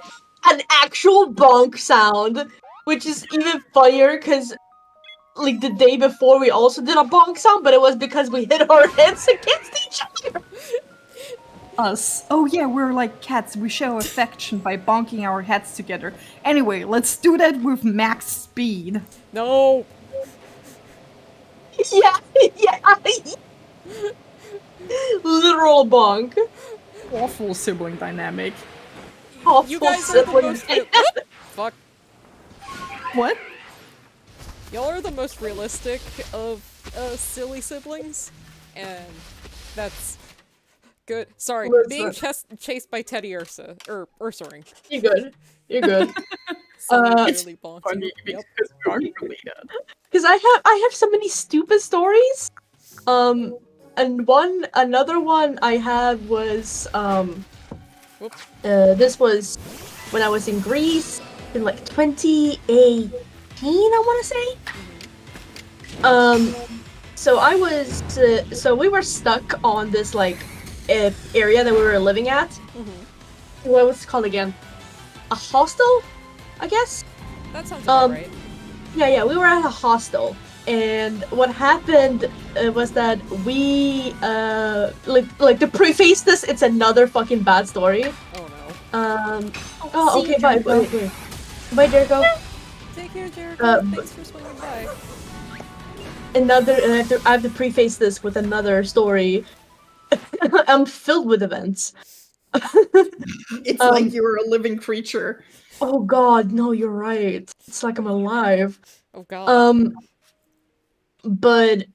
actual bonk sound, which is even funnier because, like, the day before we also did a bonk sound, but it was because we hit our heads against each other. Us. Oh yeah, we're like cats. We show affection by bonking our heads together. Anyway, let's do that with max speed. No. Yeah. Literal bonk. Awful sibling dynamic. Awful You guys are the sibling most. Fuck. What? Y'all are the most realistic of silly siblings, and that's good. Sorry, What's being that? chased by Teddy Ursaring. You're good. You're good. Really bonked Funny you. Yep. because we aren't related. Because I have so many stupid stories. And another one I had was Whoops. this was when I was in Greece in like 2018, I want to say. So I was so we were stuck on this like area that we were living at. What was it called again? A hostel, I guess. That sounds about right. Yeah, we were at a hostel, and what happened was that we like to preface this, it's another fucking bad story. Oh no. Oh, okay, bye. Wait. Bye, Jericho. Take care, Jericho. Thanks for swinging by. I have to preface this with another story. I'm filled with events. It's like you're a living creature. Oh god, no, you're right. It's like I'm alive. Oh god. But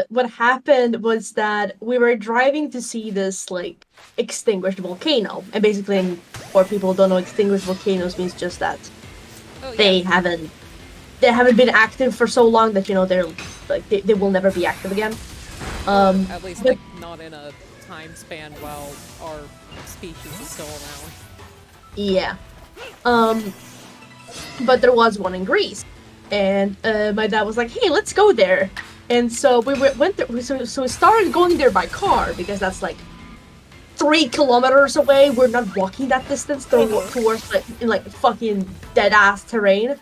what happened was that we were driving to see this like extinguished volcano, and basically, for people who don't know, extinguished volcanoes means just that they haven't been active for so long that they're like they will never be active again. At least like not in a time span while our species is still around. Yeah. But there was one in Greece, and my dad was like, "Hey, let's go there." And so we went there. So we started going there by car because that's like 3 kilometers away. We're not walking that distance towards like fucking dead ass terrain.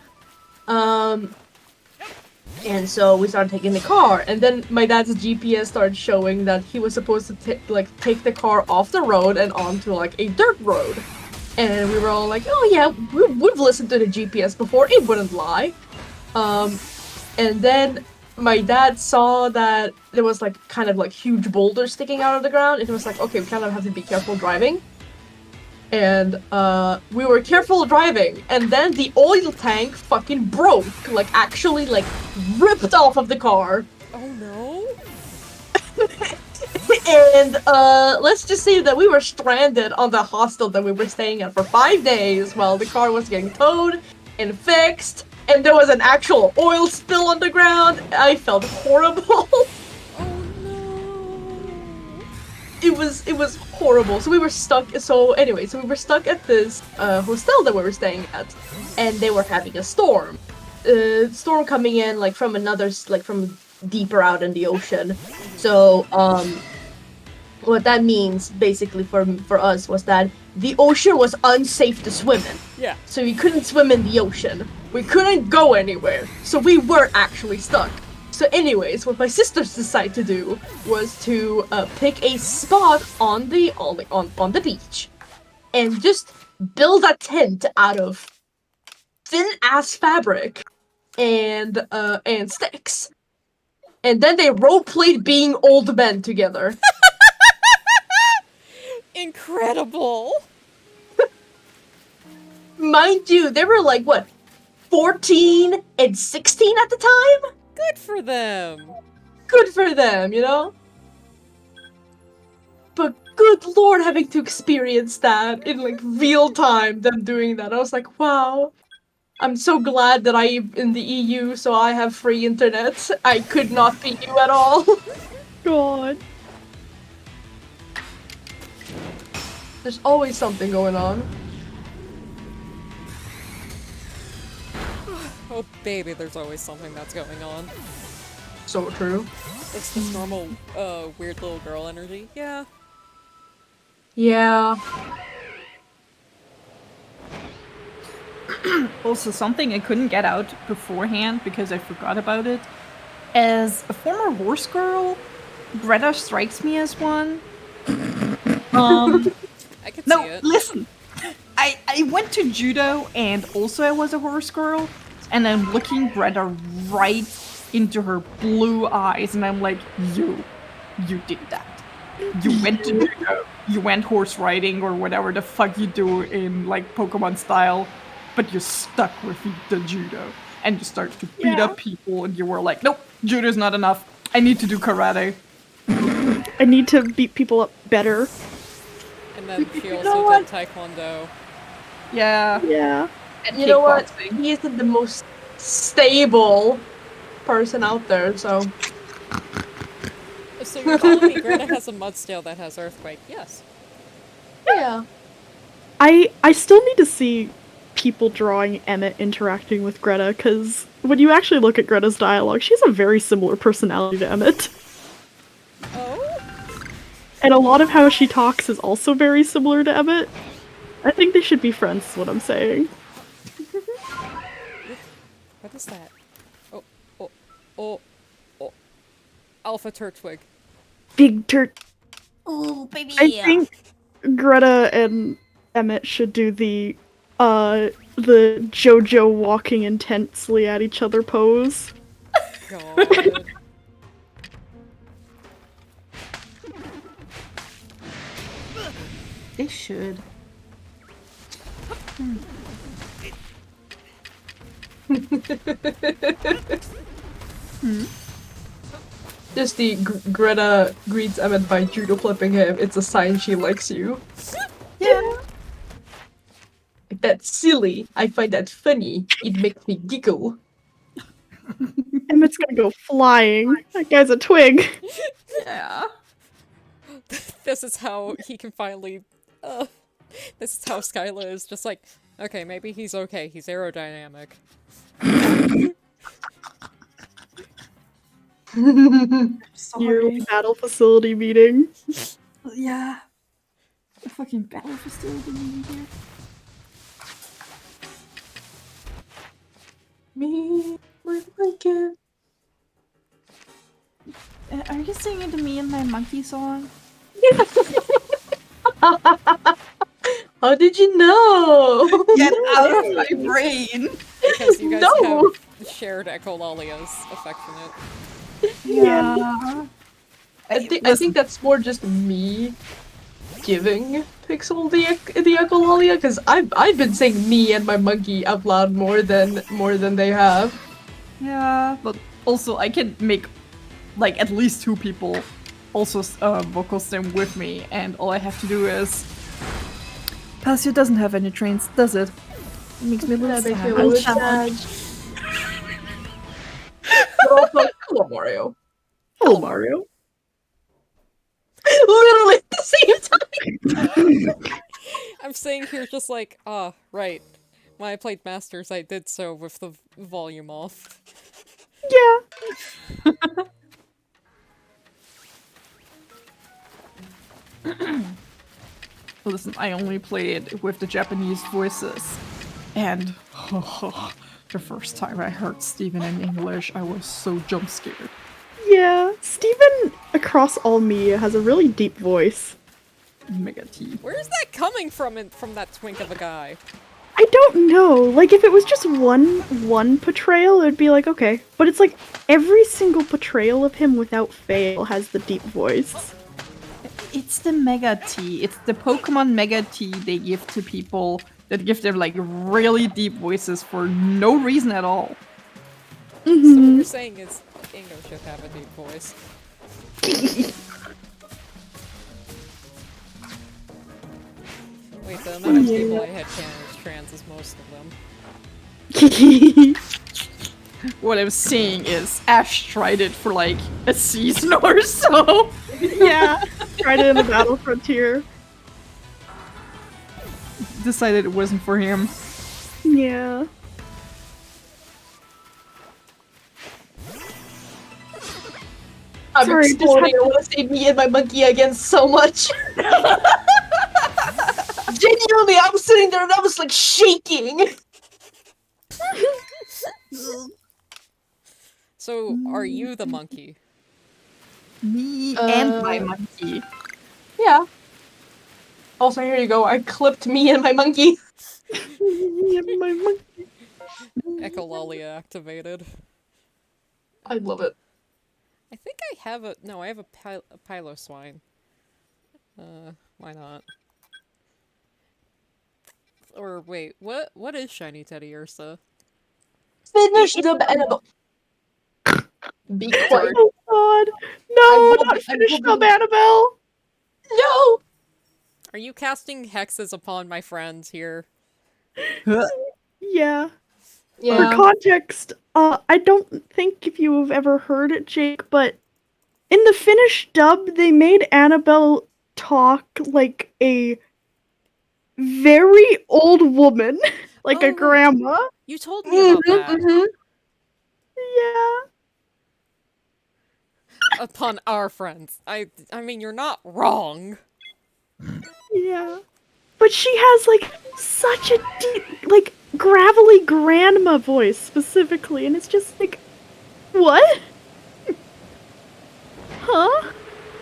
And so we started taking the car, and then my dad's GPS started showing that he was supposed to take the car off the road and onto like a dirt road. And we were all like, oh yeah, we've listened to the GPS before, it wouldn't lie. And then my dad saw that there was like kind of like huge boulders sticking out of the ground, and he was like, okay, we kind of have to be careful driving. And we were careful driving, and then the oil tank fucking broke, like actually like ripped off of the car. Oh no. And let's just say that we were stranded on the hostel that we were staying at for 5 days while the car was getting towed and fixed, and there was an actual oil spill on the ground. I felt horrible. Oh no. It was horrible. So we were stuck. So anyway, we were stuck at this hostel that we were staying at, and they were having a storm. Storm coming in like from from deeper out in the ocean. So what that means basically for us was that the ocean was unsafe to swim in. Yeah. So we couldn't swim in the ocean. We couldn't go anywhere. So we were actually stuck. So anyways, what my sisters decided to do was to pick a spot on the beach and just build a tent out of thin ass fabric and sticks. And then they roleplayed being old men together. Incredible. Mind you, they were like, what, 14 and 16 at the time? Good for them. Good for them, you know? But good lord, having to experience that in like real time, them doing that, I was like, wow. I'm so glad that I'm in the EU, so I have free internet. I could not be you at all. God. There's always something going on. Oh baby, there's always something that's going on. So true. It's this normal, weird little girl energy. Yeah. Yeah. Also, something I couldn't get out beforehand because I forgot about it. As a former horse girl, Greta strikes me as one. I could see No, it. listen. I went to judo and also I was a horse girl, and I'm looking Greta right into her blue eyes, and I'm like, you did that. You went to judo, you went horse riding or whatever the fuck you do in like Pokemon style, but you're stuck with the judo, and you start to beat up people, and you were like, nope, judo's not enough. I need to do karate. I need to beat people up better. And then she You also know what? did Taekwondo. Yeah. Yeah. And You know what? kickboxing. He isn't the most stable person out there, so... So you're telling me Greta has a Mudstale that has Earthquake? Yes. Yeah. I still need to see people drawing Emmett interacting with Greta, because when you actually look at Greta's dialogue, she has a very similar personality to Emmett. Oh? And a lot of how she talks is also very similar to Emmett. I think they should be friends, is what I'm saying. What is that? Oh. Alpha Turtwig. Big Turt. Oh, baby. I think Greta and Emmett should do the JoJo walking intensely at each other pose. God. They should. Just the Greta greets Emmett by judo flipping him. It's a sign she likes you. Yeah. That's silly. I find that funny. It makes me giggle. Emmett's gonna go flying. That guy's a twig. Yeah. This is how he can finally. This is how Skyla is just like, okay, maybe he's okay. He's aerodynamic. Yearly battle facility meeting. Yeah. A fucking battle facility meeting here. Me, my gift. Are you singing to me in my monkey song? How did you know? Get out of my brain! Because you guys No. have shared Ecolalia's affectionate. Yeah. I think that's more just me giving Pixel the echolalia, because I've been saying me and my monkey out loud more than they have. Yeah, but also I can make like at least 2 people also vocal stem with me, and all I have to do is. Palsio doesn't have any trains, does it? It makes me a little That makes me a sad. little sad. But also, hello Mario. Hello, Mario. Literally at the same time. I'm saying here just like, right. When I played Masters, I did so with the volume off. Yeah. Listen, I only played with the Japanese voices, and the first time I heard Steven in English, I was so jump scared. Yeah. Steven across all media has a really deep voice. Mega T. Where's that coming from from that twink of a guy? I don't know. Like, if it was just one portrayal, it'd be like, okay. But it's like every single portrayal of him without fail has the deep voice. It's the Mega T. It's the Pokemon Mega T they give to people that give them like really deep voices for no reason at all. So what you're saying is Ingo should have a deep voice. Wait, the amount of people I had canon as trans is most of them. What I'm saying is Ash tried it for like a season or so. Yeah. Tried it in the Battle Frontier. Decided it wasn't for him. Yeah. I'm Sorry, exploding. I want to say me and my monkey again so much. Genuinely, I was sitting there and I was like shaking. So, are you the monkey? Me and my monkey. Yeah. Also, here you go. I clipped me and my monkey. Yeah, my monkey. Echolalia activated. I love it. I think I have a... No, I have a Piloswine. Why not? Or wait, what is Shiny Teddy Ursa? Finish the animal. Be quiet. Oh god. No, not finish up, Annabelle. No! Are you casting hexes upon my friends here? Yeah. Yeah. For context, I don't think if you have ever heard it, Jake, but in the Finnish dub, they made Annabelle talk like a very old woman, like a Oh, grandma. You told me about that. Yeah. Upon our friends. I mean, you're not wrong. Yeah. But she has, like, such a deep, like, gravelly grandma voice, specifically, and it's just like, what? Huh?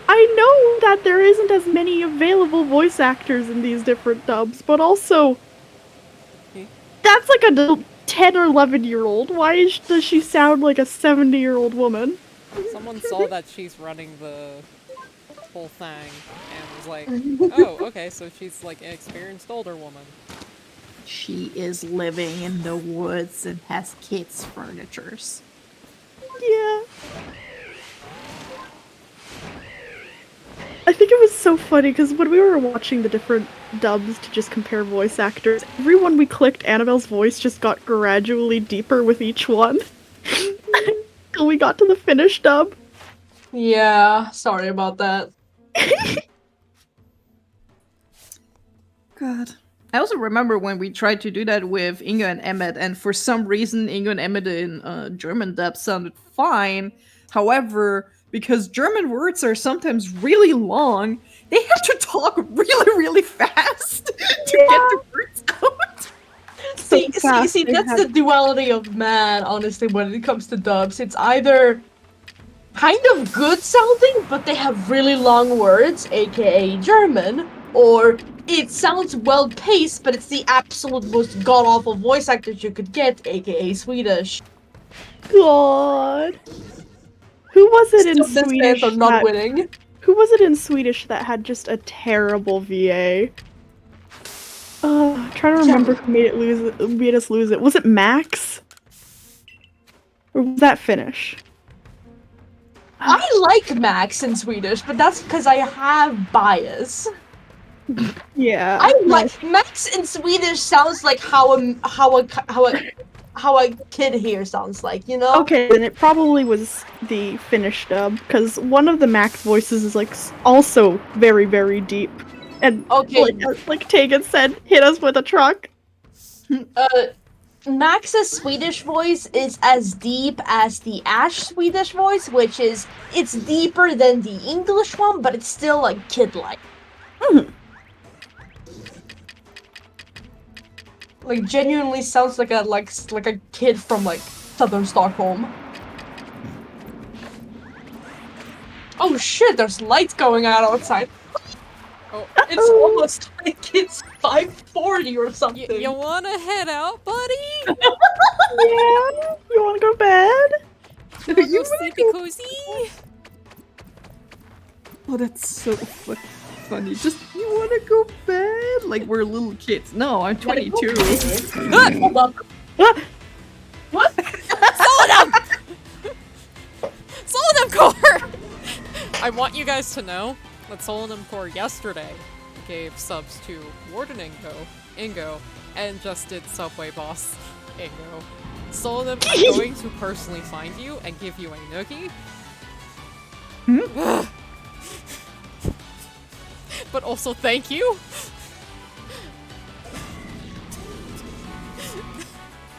I know that there isn't as many available voice actors in these different dubs, but also, that's like a 10 or 11-year-old. Why does she sound like a 70-year-old woman? Someone saw that she's running the whole thing and was like, oh, okay, so she's like an experienced older woman. She is living in the woods and has kids' furnitures. Yeah. I think it was so funny because when we were watching the different dubs to just compare voice actors, everyone we clicked Annabelle's voice just got gradually deeper with each one. Till we got to the Finnish dub. Yeah, sorry about that. God. I also remember when we tried to do that with Inga and Emmet, and for some reason Inga and Emmet in German dub sounded fine. However, because German words are sometimes really long, they have to talk really, really fast to get the words out. See, fast they that's had- the duality of man, honestly, when it comes to dubs. It's either kind of good sounding, but they have really long words, aka German, or it sounds well paced, but it's the absolute most god awful voice actors you could get, aka Swedish. God. Who was it in Still, these fans are Swedish not that? winning. Who was it in Swedish that had just a terrible VA? I'm trying to remember who made us lose it. Was it Max? Or was that Finnish? I like Max in Swedish, but that's because I have bias. Yeah. I like Max in Swedish sounds like how a kid here sounds like, you know? Okay, then it probably was the Finnish dub, because one of the Max voices is like also very, very deep. And Okay. like Tegan said, hit us with a truck. Max's Swedish voice is as deep as the Ash Swedish voice, which is it's deeper than the English one, but it's still like kid-like. Like genuinely sounds like a kid from like southern Stockholm. Oh shit! There's lights going out outside. Oh, It's almost like it's 5:40 or something. you wanna head out, buddy? Yeah. You want to go to bed? You wanna go sleepy cozy? Oh, that's so funny. Just, you wanna go bed? Like we're little kids. No, I'm 22. Hold up. What? Solidum Core! I want you guys to know that Solidum Core yesterday gave subs to Warden Ingo, and just did Subway Boss Ingo. Solidum, I'm going to personally find you and give you a noogie. But also thank you.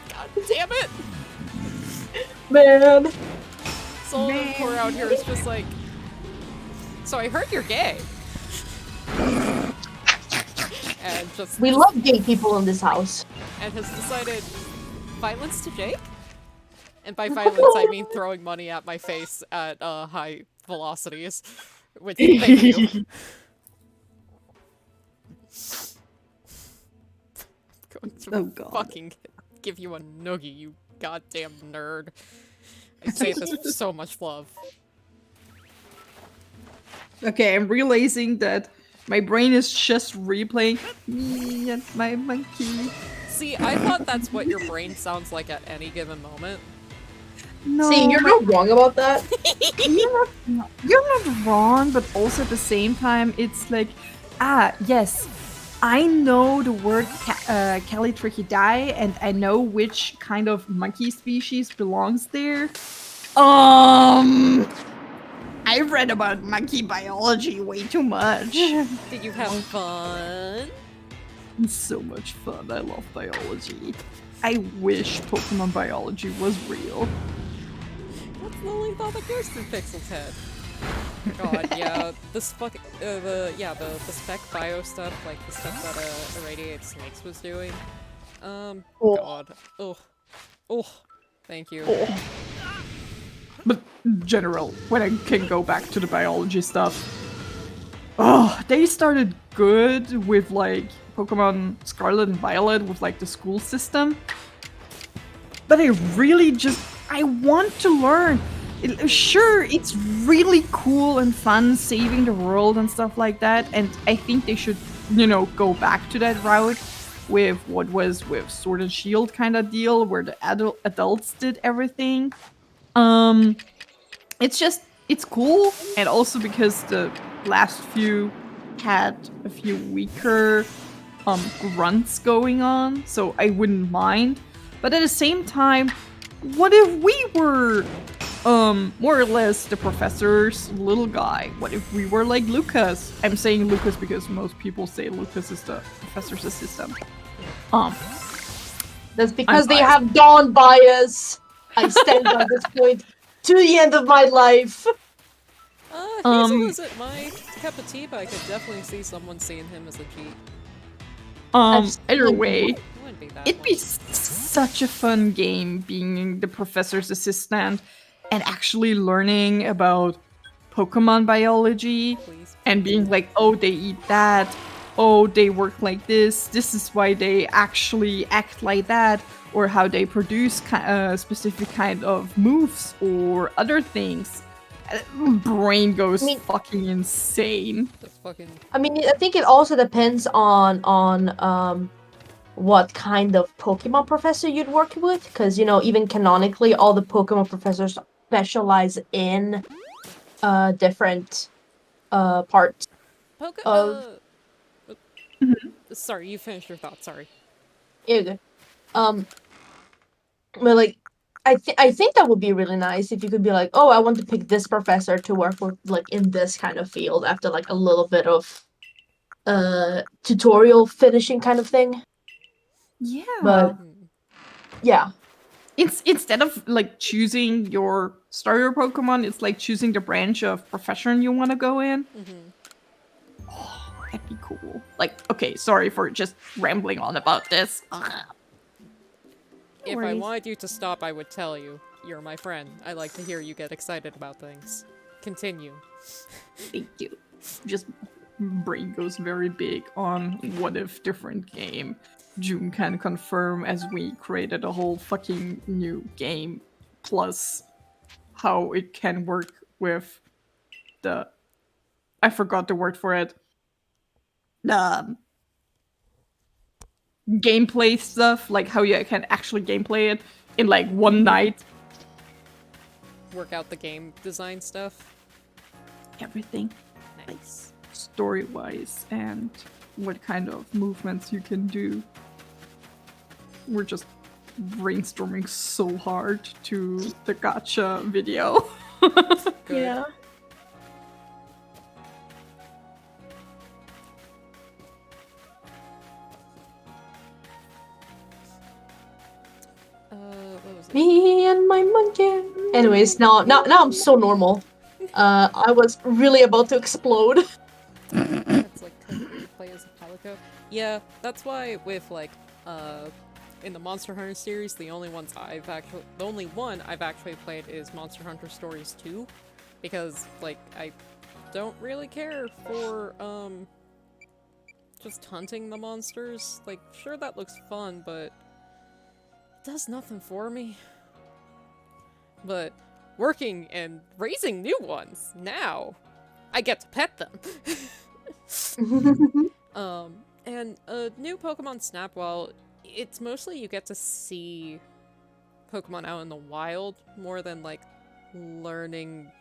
God damn it! Man. Solidum Core out here is just like, so I heard you're gay. And just We love gay people in this house. and has decided violence to Jake? And by violence I mean throwing money at my face at high velocities. Which thank you. Going to Oh, God. fucking give you a noogie, you goddamn nerd. I say this with so much love. Okay, I'm realizing that my brain is just replaying me and my monkey. See, I thought that's what your brain sounds like at any given moment. No, See, you're not wrong about that. you're not wrong, but also at the same time, it's like, yes, I know the word Callitrichidae, and I know which kind of monkey species belongs there. I read about monkey biology way too much. Did you have fun? It's so much fun. I love biology. I wish Pokemon biology was real. That's the only thought that goes through Pixel's head. God, yeah, this fucking the spec bio stuff, like the stuff that Irradiate Snakes was doing. God, thank you. But in general, when I can go back to the biology stuff, they started good with like Pokemon Scarlet and Violet with like the school system. But I want to learn. Sure, it's really cool and fun saving the world and stuff like that, and I think they should, go back to that route with what was with Sword and Shield kind of deal, where the adults did everything. It's cool, and also because the last few had a few weaker grunts going on, so I wouldn't mind. But at the same time, what if we were more or less the professor's little guy? What if we were like Lucas? I'm saying Lucas because most people say Lucas is the professor's assistant. That's because they have Dawn bias. I stand by this point to the end of my life. Hazel isn't my cup of tea, but I could definitely see someone seeing him as a G. Either way, It wouldn't be that it'd be such a fun game being the professor's assistant. and actually learning about Pokemon biology Please. and being like, oh, they eat that, oh, they work like this is why they actually act like that, or how they produce specific kind of moves or other things. Brain goes fucking insane. That's fucking. I mean, I think it also depends on what kind of Pokemon professor you'd work with, because even canonically, all the Pokemon professors specialize in different parts of. Sorry, you finished your thought. Sorry. Yeah. But like, I think that would be really nice if you could be like, oh, I want to pick this professor to work with, like in this kind of field after like a little bit of tutorial finishing kind of thing. Yeah. But yeah. Instead of like choosing your starter Pokemon, it's like choosing the branch of profession you want to go in. Oh, that'd be cool. Like, okay, sorry for just rambling on about this. If I wanted you to stop, I would tell you. You're my friend. I like to hear you get excited about things. Continue. Thank you. Just brain goes very big on what if different game. June can confirm as we created a whole fucking new game, plus how it can work with the... I forgot the word for it. Gameplay stuff, like how you can actually gameplay it in like one night. Work out the game design stuff. Everything. Nice. Story-wise and what kind of movements you can do. We're just brainstorming so hard to the gacha video. Good. Yeah. What was it? Me and my monkey. Anyways, now I'm so normal. I was really about to explode. That's like play as a Palico. Yeah, that's why with like in the Monster Hunter series, the only one I've actually played is Monster Hunter Stories 2, because like I don't really care for just hunting the monsters. Like, sure, that looks fun, but it does nothing for me. But working and raising new ones, now I get to pet them. And a new Pokemon Snap, well, it's mostly you get to see Pokemon out in the wild more than like learning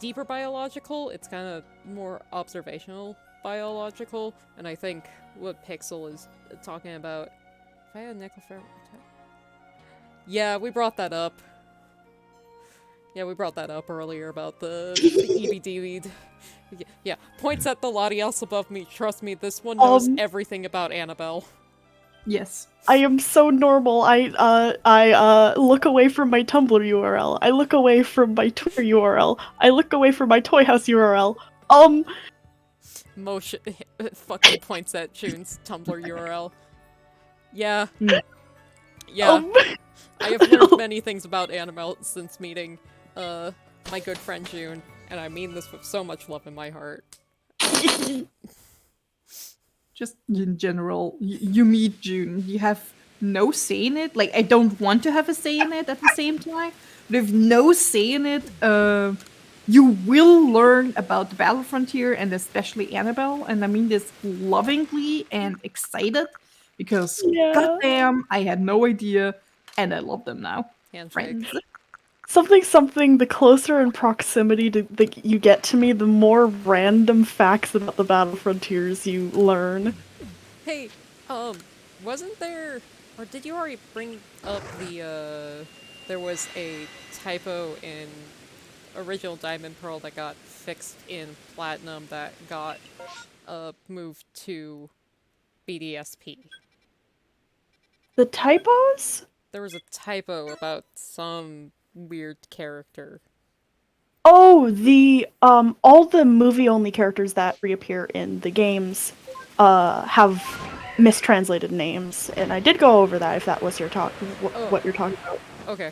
deeper biological. It's kind of more observational biological, and I think what Pixel is talking about. If I had a nickel for... Yeah, we brought that up. Yeah, we brought that up earlier about the EBD. Yeah, points at the Latias above me. Trust me, this one knows everything about Annabelle. Yes. I am so normal. I look away from my Tumblr URL. I look away from my Twitter URL. I look away from my Toy House URL. Motion fucking points at June's Tumblr URL. Yeah. Yeah. I have learned many things about Annabelle since meeting my good friend June, and I mean this with so much love in my heart. Just in general, you meet June, you have no say in it. Like, I don't want to have a say in it at the same time, but if no say in it, you will learn about the Battle Frontier and especially Annabelle, and I mean this lovingly and excited, because goddamn, I had no idea, and I love them now. Handshake. Friends. Something, the closer in proximity to you get to me, the more random facts about the Battle Frontiers you learn. Hey, wasn't there, or did you already bring up the, there was a typo in original Diamond Pearl that got fixed in Platinum that got, moved to BDSP? The typos? There was a typo about some weird character. Oh, the all the movie-only characters that reappear in the games have mistranslated names, and I did go over that if that was your what you're talking about. Okay.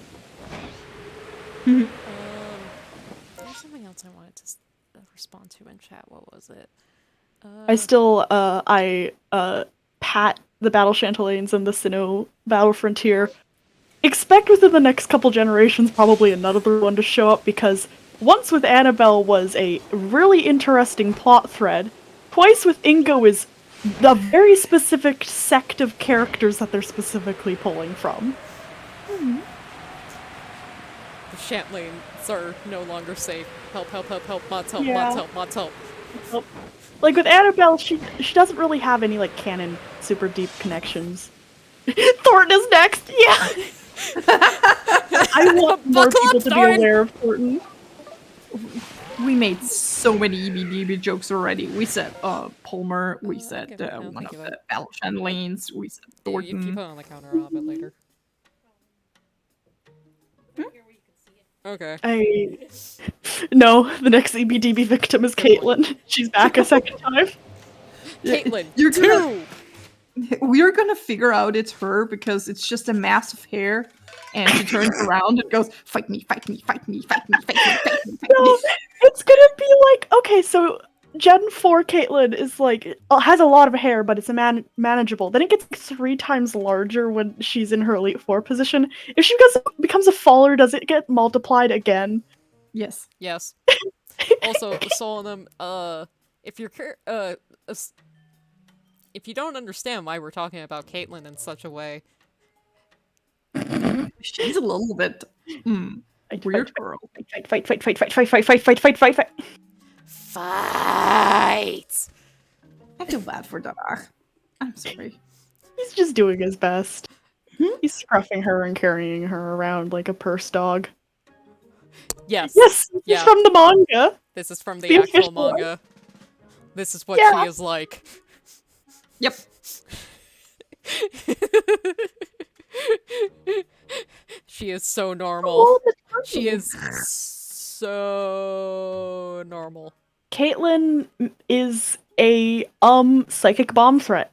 There's something else I wanted to respond to in chat. What was it? I pat the Battle Chantelines and the Sinnoh Battle Frontier. Expect within the next couple generations probably another one to show up, because once with Annabelle was a really interesting plot thread. Twice with Ingo is a very specific sect of characters that they're specifically pulling from. The Chantelines are no longer safe. Help, help, help, help, mods help, Yeah. mods help, mods help. Like with Annabelle, she doesn't really have any like canon super deep connections. Thornton is next. Yeah. I want more Buckle people up, to be Thornton! aware of Thornton. We made so many EBDB jokes already. We said Palmer, we I'll said give it- I'll one of give the it. Alshan lanes, we said You Thornton. put it on the counter, I'll have it later. Okay. No, the next EBDB victim is Good point. Caitlin. She's back a second time. Caitlin, You're gonna- 2! We're gonna figure out it's her because it's just a mass of hair, and she turns around and goes, "Fight me, fight me, fight me, fight me, fight me, fight me, fight No, me." it's gonna be like, okay, so Gen 4 Caitlyn is like, has a lot of hair, but it's manageable. Then it gets 3 times larger when she's in her Elite 4 position. If she becomes a faller, does it get multiplied again? Yes. Yes. Also, Solonum, if you're if you don't understand why we're talking about Caitlyn in such a way, She's a little bit weird girl. Fight. fight! I feel bad for Darach. I'm sorry. He's just doing his best. He's scruffing her and carrying her around like a purse dog. Yes. Yes, this Yeah. is from the manga. This is from The the actual official one. manga. This is what Yeah. she is like. Yep. She is so normal. Oh, that's She funny. is so normal. Caitlyn is a psychic bomb threat,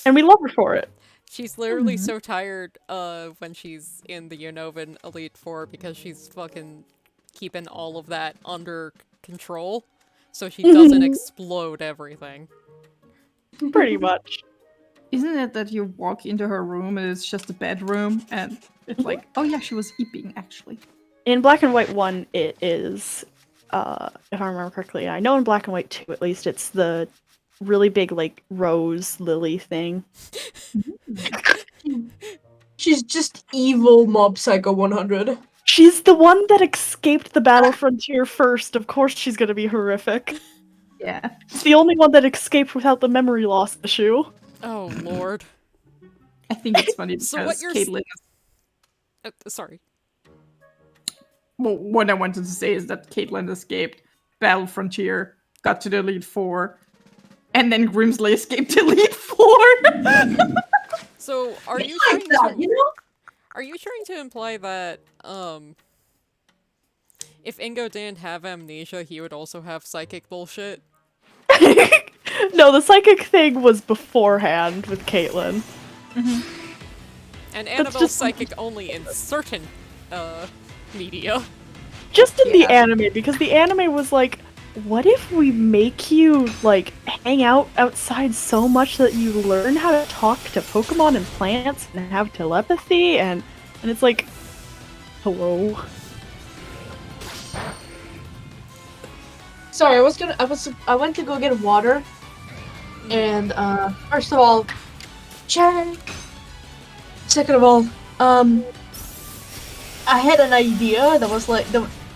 and we love her for it. She's literally so tired when she's in the Unova Elite Four because she's fucking keeping all of that under control, so she doesn't explode everything. Pretty much. Isn't it that you walk into her room and it's just a bedroom and it's like, oh yeah, she was eeping actually. In Black and White 1, it is, if I remember correctly, I know in Black and White 2 at least, it's the really big, like, rose lily thing. She's just evil Mob Psycho 100. She's the one that escaped the Battle Frontier first. Of course she's gonna be horrific. Yeah. It's the only one that escaped without the memory loss issue. Oh lord. I think it's funny because So what you're Caitlyn sorry. Well, what I wanted to say is that Caitlyn escaped Battle Frontier, got to the Elite Four, and then Grimsley escaped Elite Four. So are you Like trying that, to you know? are you trying to imply that if Ingo didn't have amnesia, he would also have psychic bullshit? No, the psychic thing was beforehand with Caitlyn. And Annabelle's just- psychic only in certain media. Just in the Yeah. anime, because the anime was like, what if we make you, like, hang out outside so much that you learn how to talk to Pokemon and plants and have telepathy, and it's like, hello? Sorry, I went to go get water, and first of all, check. Second of all, I had an idea that was like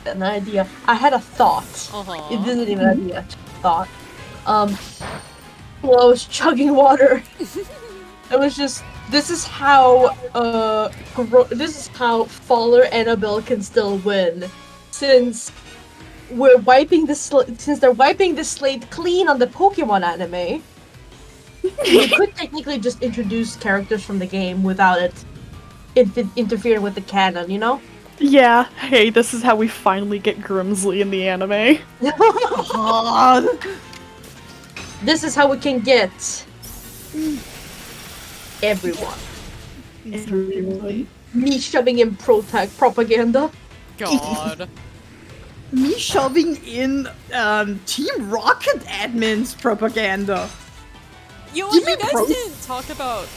an idea. I had a thought. Uh-huh. It isn't even an idea. Thought. While I was chugging water, it was just. This is how Faller Annabelle can still win, since they're wiping the slate clean on the Pokemon anime. You could technically just introduce characters from the game without it interfering with the canon, you know? Yeah, hey, this is how we finally get Grimsley in the anime. This is how we can get everyone. Everyone. Me shoving in propaganda. God. Me shoving in Team Rocket admin's propaganda. You know Give what? You me guys pros- didn't talk about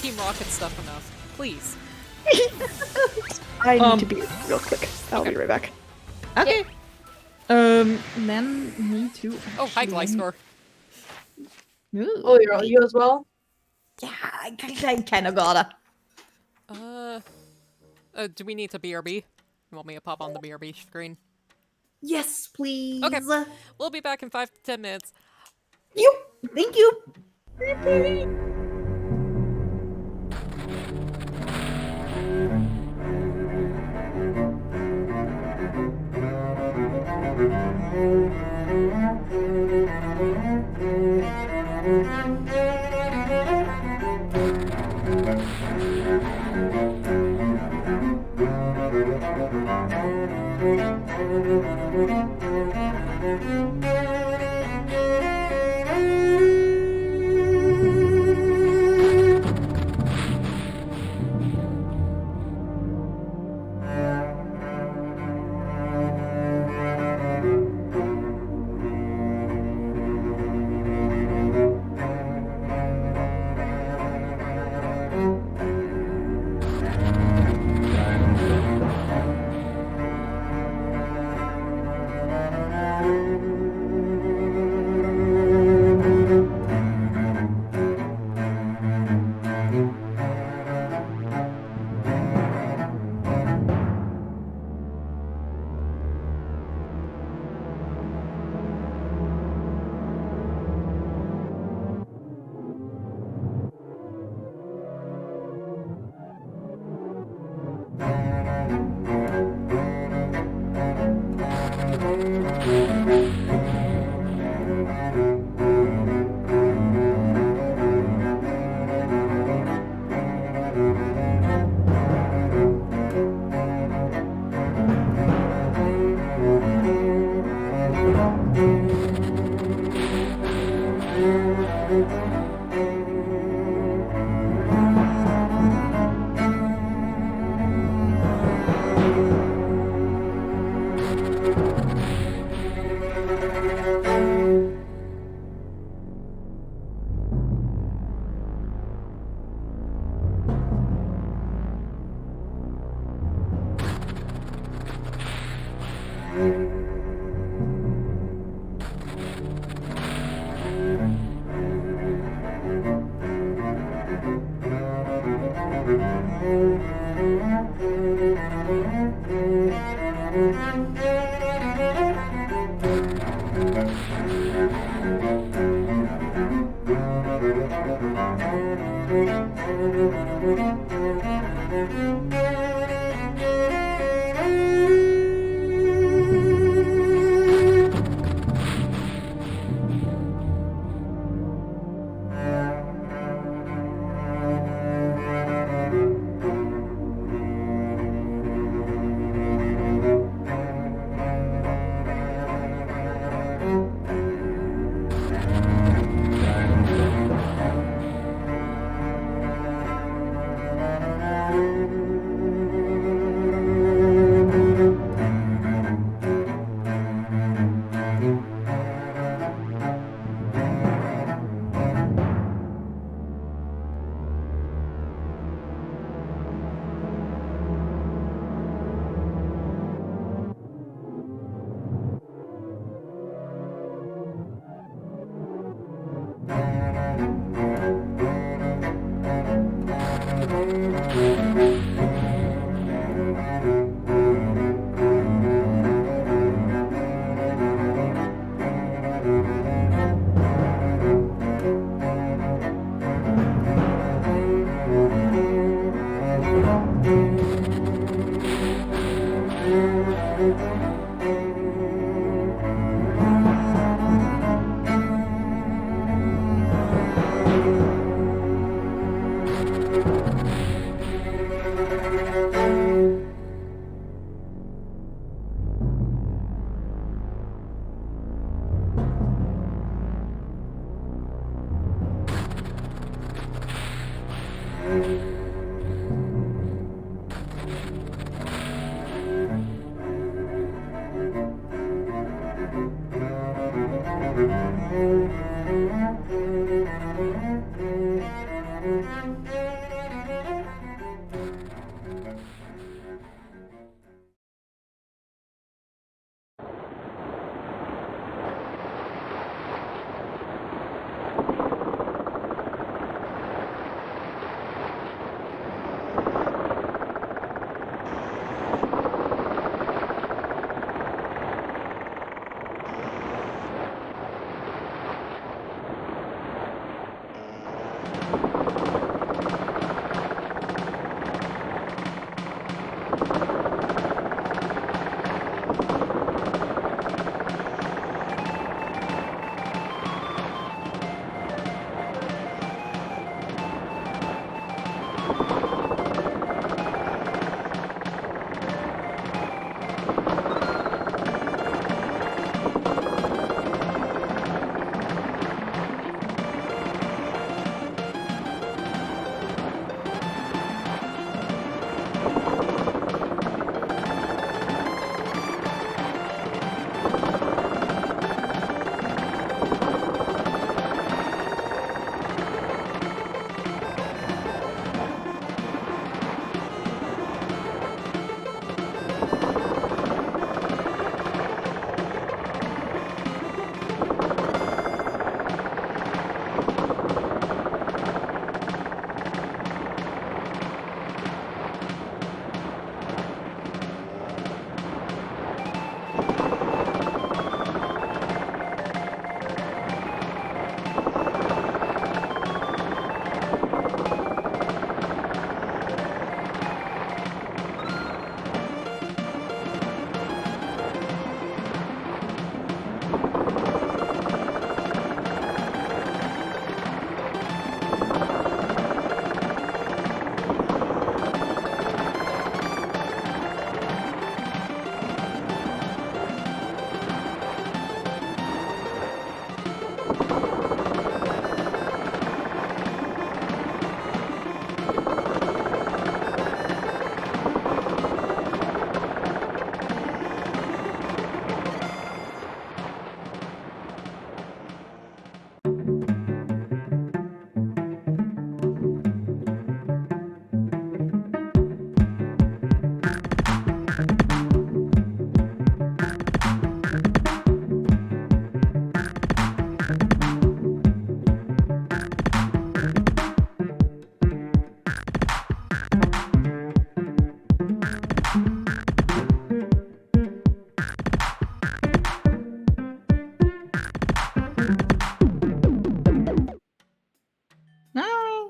Team Rocket stuff enough. Please. I need to be real quick. I'll be right back. Okay. Then me too. Oh, hi, Gliscor. Ooh. Oh, you as well? Yeah, I kind of gotta. Do we need to BRB? You want me to pop on the BRB screen? Yes, please. Okay. We'll be back in 5 to 10 minutes. You. Thank you.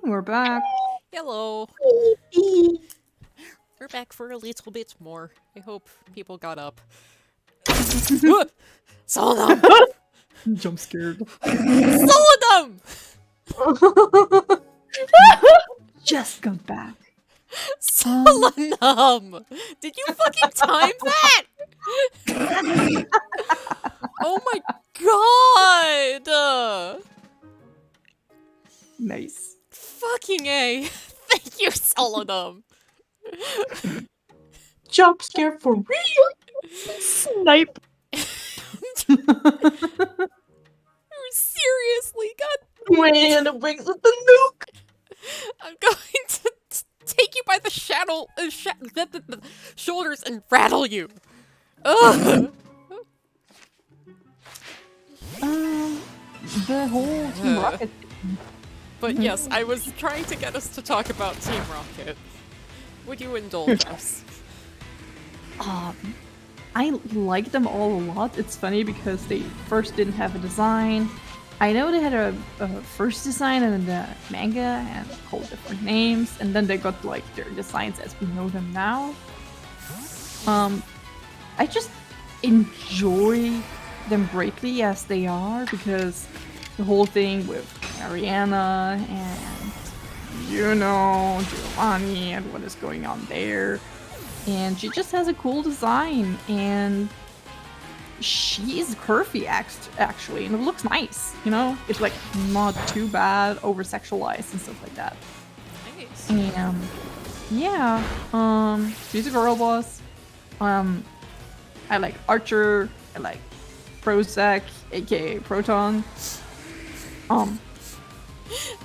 We're back. Hello. We're back for a little bit more. I hope people got up. Solemn! Jump scared. Solemn! Just got back. Solemn! Did you fucking time that? Oh my god! Nice. Fucking A. Thank you, Solemn. Jump scare for real. Snipe. Seriously, god. When it brings up the nuke. I'm going to take you by the shoulders and rattle you. Ugh. The whole Team Rocket. But yes, I was trying to get us to talk about Team Rocket. Would you indulge us? I like them all a lot. It's funny because they first didn't have a design. I know they had a first design and then the manga and called different names, and then they got like their designs as we know them now. I just enjoy them greatly as they are because the whole thing with Ariana and Giovanni and what is going on there. And she just has a cool design, and she is curvy actually, and it looks nice, you know? It's like not too bad, over-sexualized and stuff like that. Nice. And yeah, she's a girl boss. I like Archer, I like Prozac, aka Proton. I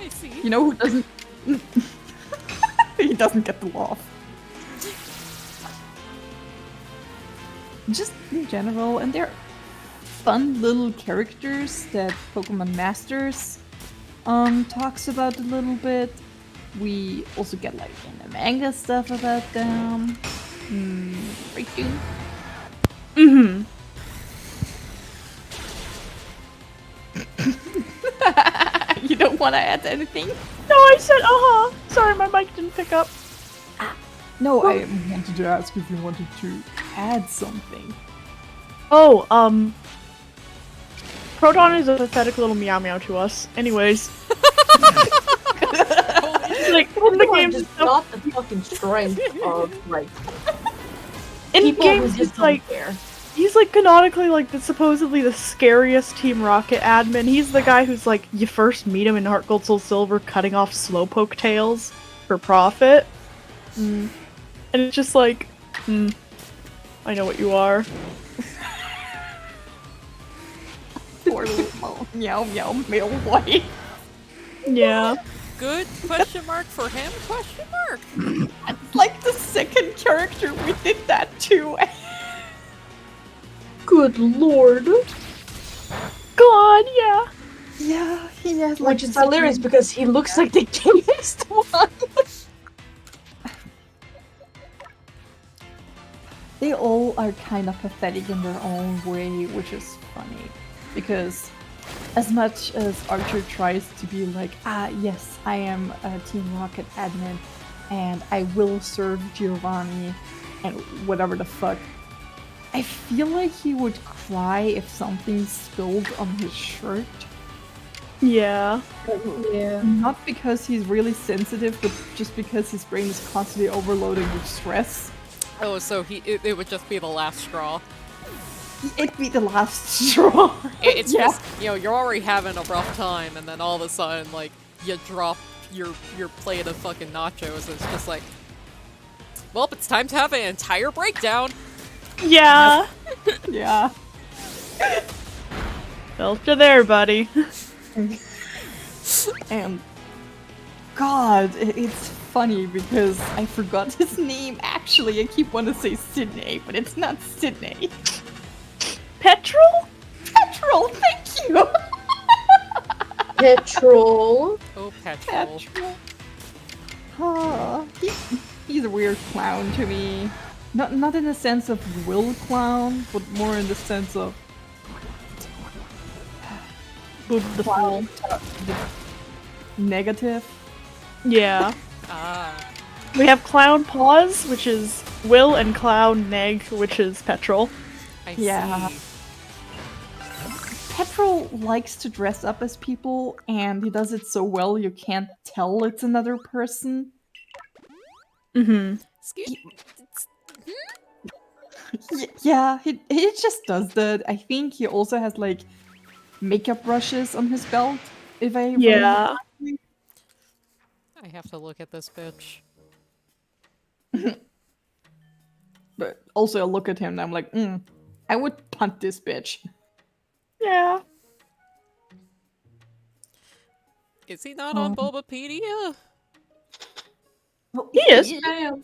see. You know who doesn't? He doesn't get the laugh. Just in general, and they're fun little characters that Pokemon Masters talks about a little bit. We also get like in the manga stuff about them. Right, June? Mm-hmm. You don't want to add anything? No, I said, uh-huh. Sorry, my mic didn't pick up. No, I wanted to ask if you wanted to add something. Oh, Proton is a pathetic little meow meow to us. Anyways. Like, in the game, just not the fucking strength of, like, in people game, who just he's don't like, care. he's like canonically like supposedly the scariest Team Rocket admin. He's the guy who's like, you first meet him in Heart Gold Soul Silver cutting off slowpoke tails for profit. And it's just like, I know what you are. Poor little meow meow male white. Yeah. Good question mark for him? Question mark. It's like the second character we did that to. Good lord. God, yeah. Yeah, he has like Which is hilarious because he looks like the gayest one. They all are kind of pathetic in their own way, which is funny. Because as much as Archer tries to be like, yes, I am a Team Rocket admin, and I will serve Giovanni, and whatever the fuck, I feel like he would cry if something spilled on his shirt. Yeah. Yeah. Not because he's really sensitive, but just because his brain is constantly overloaded with stress. Oh, so it would just be the last straw. It'd be the last straw. It's Yeah. just, you're already having a rough time, and then all of a sudden, like, you drop your plate of fucking nachos, and it's just like, well, it's time to have an entire breakdown. Yeah. Yeah. Felt you there, buddy. And God, it's funny because I forgot his name. Actually, I keep wanting to say Sydney, but it's not Sydney. Petrol? Petrol, thank you. Petrol. Oh, petrol. Petrol. He's a weird clown to me. Not in the sense of will clown, but more in the sense of Boob the fool. negative. Yeah. Ah. We have Clown Paws, which is Will, and Clown Neg, which is Petrol. I Yeah. see. Petrol likes to dress up as people, and he does it so well you can't tell it's another person. Mm-hmm. Excuse Yeah, he just does that. I think he also has like makeup brushes on his belt. If I remember Yeah. correctly. I have to look at this bitch. But also I look at him and I'm like, I would punt this bitch. Yeah. Is he not on Bulbapedia? He is. Petrol?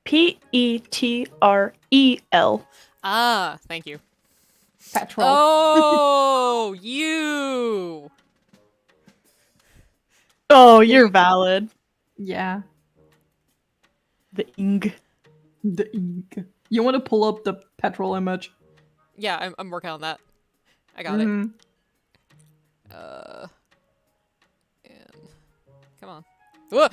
Petrel. Ah, thank you. Petrol. Oh, you! Oh, you're valid. Yeah. The ing. The ink. You want to pull up the Petrol image? Yeah, I'm working on that. I got it. Mhm. And come on. Whoa!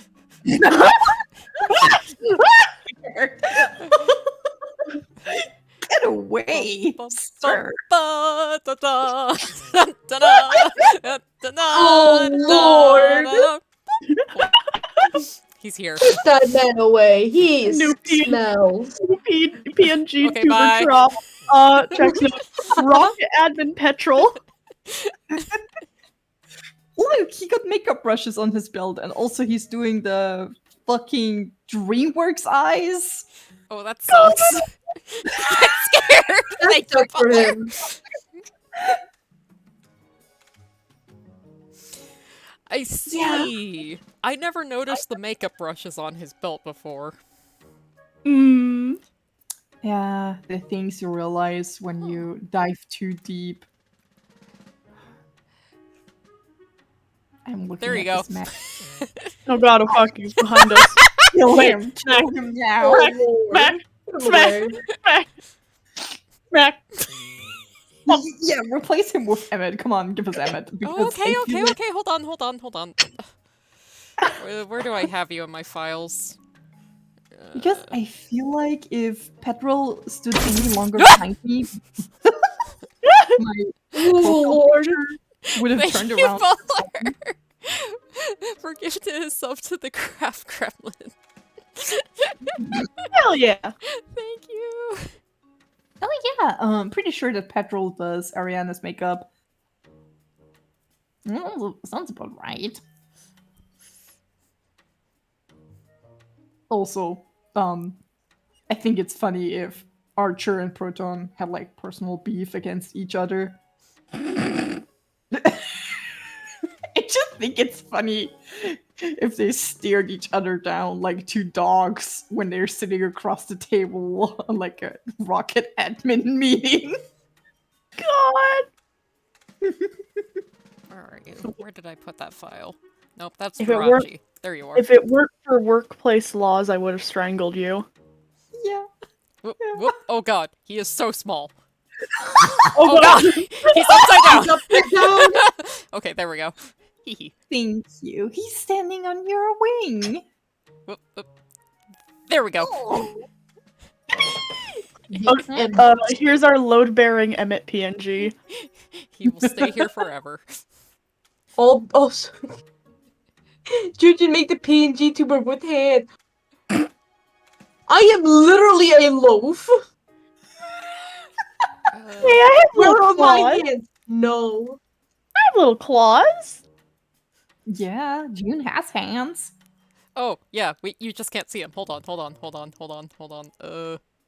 Get away, sir. Oh, Lord. He's here. Get that man away. He New P- smells. PNG Okay, tuber bye. drop. Checks note. Rocket admin Petrol. Look, he got makeup brushes on his belt, and also he's doing the fucking DreamWorks eyes. Oh, that sucks. I'm scared. Thank you, Good for Butler. him. I see. I never noticed the makeup brushes on his belt before. Yeah, the things you realize when you dive too deep. I'm looking There you at go. this map. Oh god, oh fuck, he's behind us. Kill Wait, him! Kill him now! Oh, Lord. Back, Put him away. back. Yeah, replace him with Emmett. Come on, give us Emmett. Oh, because I feel like- okay. Hold on. Where do I have you in my files? Because I feel like if Petrol stood any longer behind me, my Lord. would have Thank turned you, around. Baller, for gifting his sub to the craft gremlin. Hell yeah. Thank you. Oh yeah, I'm pretty sure that Petrol does Ariana's makeup. Sounds about right. Also, I think it's funny if Archer and Proton had like personal beef against each other. I just think it's funny if they stared each other down like two dogs when they're sitting across the table on like a rocket admin meeting. God. Where are you? Where did I put that file? Nope, that's If it weren't- Virachi. There you are. If it weren't for workplace laws, I would have strangled you. Yeah. Whoop, whoop. Oh god, he is so small. Oh, Oh god, he's upside down. Okay, there we go. Hee Thank you. He's standing on your wing. Whoop, whoop. There we go. Here's our load-bearing Emmett PNG. He will stay here forever. Oh, Jujin, make the PNG tuber with hand. I am literally a loaf. Hey, I have Where little are my claws. hands? No. I have little claws. Yeah, June has hands. Oh, yeah, you just can't see him. Hold on.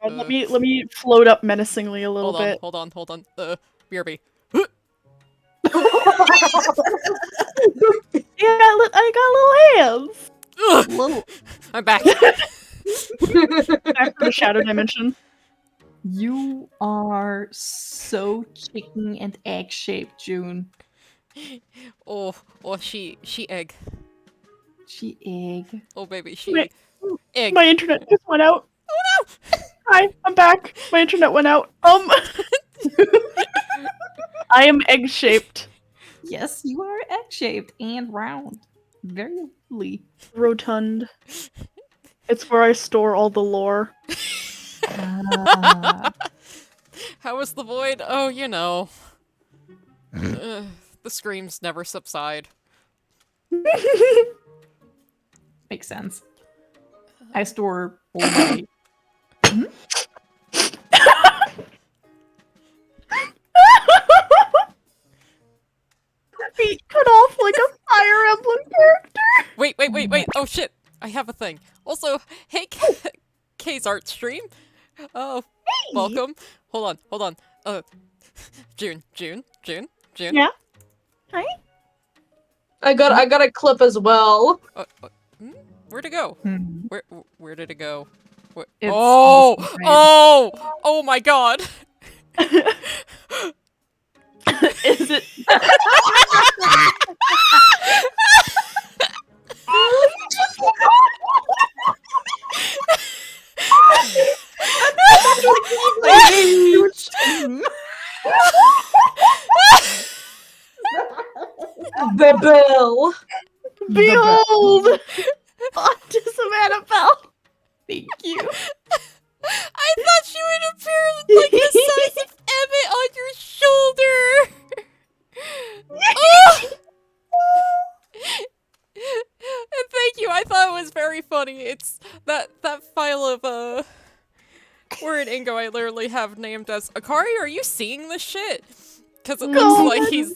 Let me float up menacingly a little bit. Hold on. BRB. Yeah, I got little hands. Ugh, Little. I'm back. Back from the shadow dimension. You are so chicken and egg shaped, June. Oh, she egg. She egg. Oh, baby, she Wait. egg. My internet just went out. Oh no! Hi, I'm back. My internet went out. I am egg-shaped. Yes, you are egg shaped and round. Very lovely. Rotund. It's where I store all the lore. Ah. How was the void? Oh, you know. The screams never subside. Makes sense. I store all my. Feet cut off like a Fire Emblem character. Wait. Oh shit. I have a thing. Also, hey, K's art stream. Oh, welcome. Hold on. June. Yeah. Hi. I got a clip as well. Where'd it go? Hmm. Where did it go? It's Oh! on the side. Oh my god! Is it? The bell. Behold! Autism Annabelle! Thank you. I thought she would appear like the size of Emmett on your shoulder! Oh! And thank you, I thought it was very funny. It's that file of, where in Ingo I literally have named as Akari, are you seeing this shit? Because it looks like he's...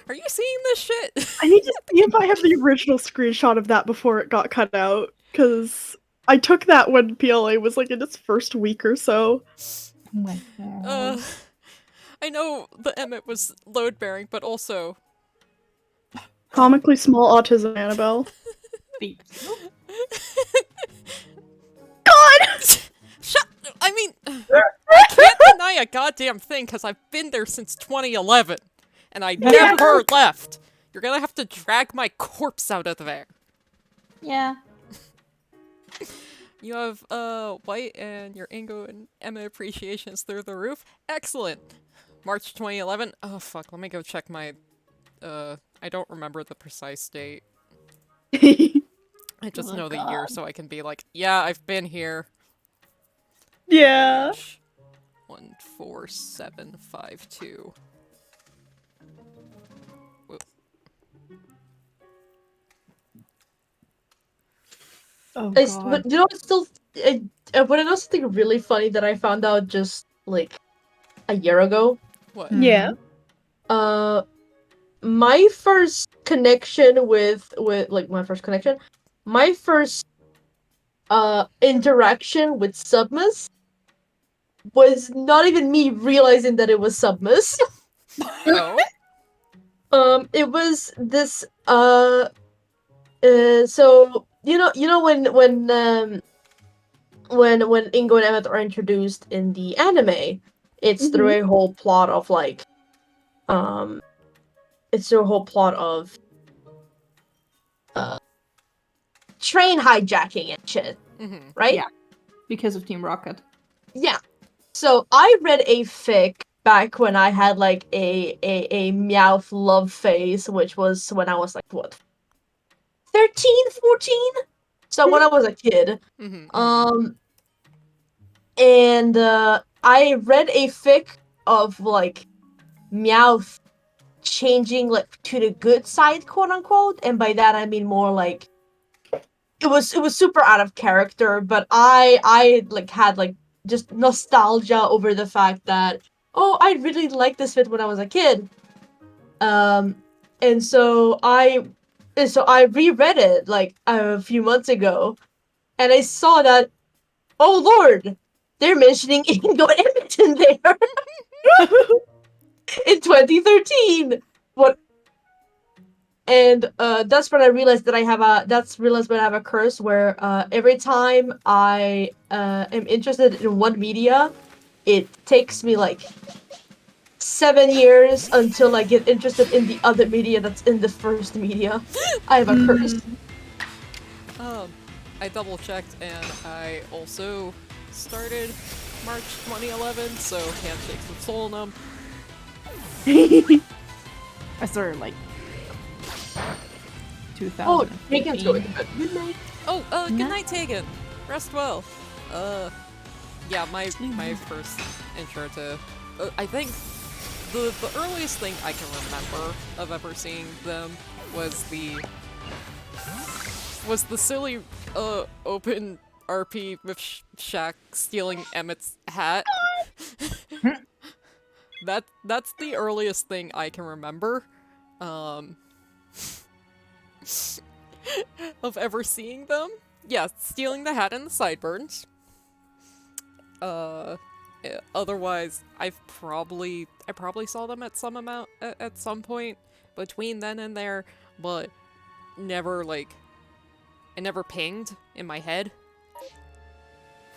Are you seeing this shit? I need to see if I have the original screenshot of that before it got cut out, because I took that when PLA was like in its first week or so. Oh my god. I know the Emmett was load-bearing, but also... Comically small autism Annabelle. Thank you. God! Shut... I mean... I can't deny a goddamn thing, because I've been there since 2011. And I never left. You're gonna have to drag my corpse out of there. Yeah. You have, White and your Ingo and Emma appreciations through the roof. Excellent. March 2011? Oh fuck, let me go check my I don't remember the precise date. I just Oh, know the year God. so I can be like, yeah, I've been here. Yeah. 14752. Whoop. Oh But you know, it's still. But I know something really funny that I found out just like a year ago. What? Yeah. My first connection with like my first interaction with Submus was not even me realizing that it was Submus. Oh? It was this so when Ingo and Emmett are introduced in the anime, it's through a whole plot of like it's through a whole plot of train hijacking and shit, Mm-hmm. right? Yeah. Because of Team Rocket. Yeah. So I read a fic back when I had like a Meowth love phase, which was when I was like what 13, 14? So when I was a kid. Mm-hmm. And I read a fic of like Meowth changing like to the good side, quote unquote, and by that I mean more like it was super out of character, but I like had like just nostalgia over the fact that oh, I really liked this fit when I was a kid. And so I reread it like a few months ago, and I saw that oh lord, they're mentioning Ingo and Edmonton there in 2013. What? And that's when I realized that I have a curse where every time I am interested in one media, it takes me like 7 years until I get interested in the other media that's in the first media. I have a curse. I double checked and I also started March 2011, so handshakes with Solnum. I started like 2000. Oh, Megan's going to bed. Good night. Oh, good night, Tegan. Rest well. Yeah, my first intro to, I think the earliest thing I can remember of ever seeing them was the silly open RP with Shaq stealing Emmett's hat. That's the earliest thing I can remember. Of ever seeing them. Yeah, stealing the hat and the sideburns. Otherwise, I probably saw them at some point between then and there, but never like it never pinged in my head.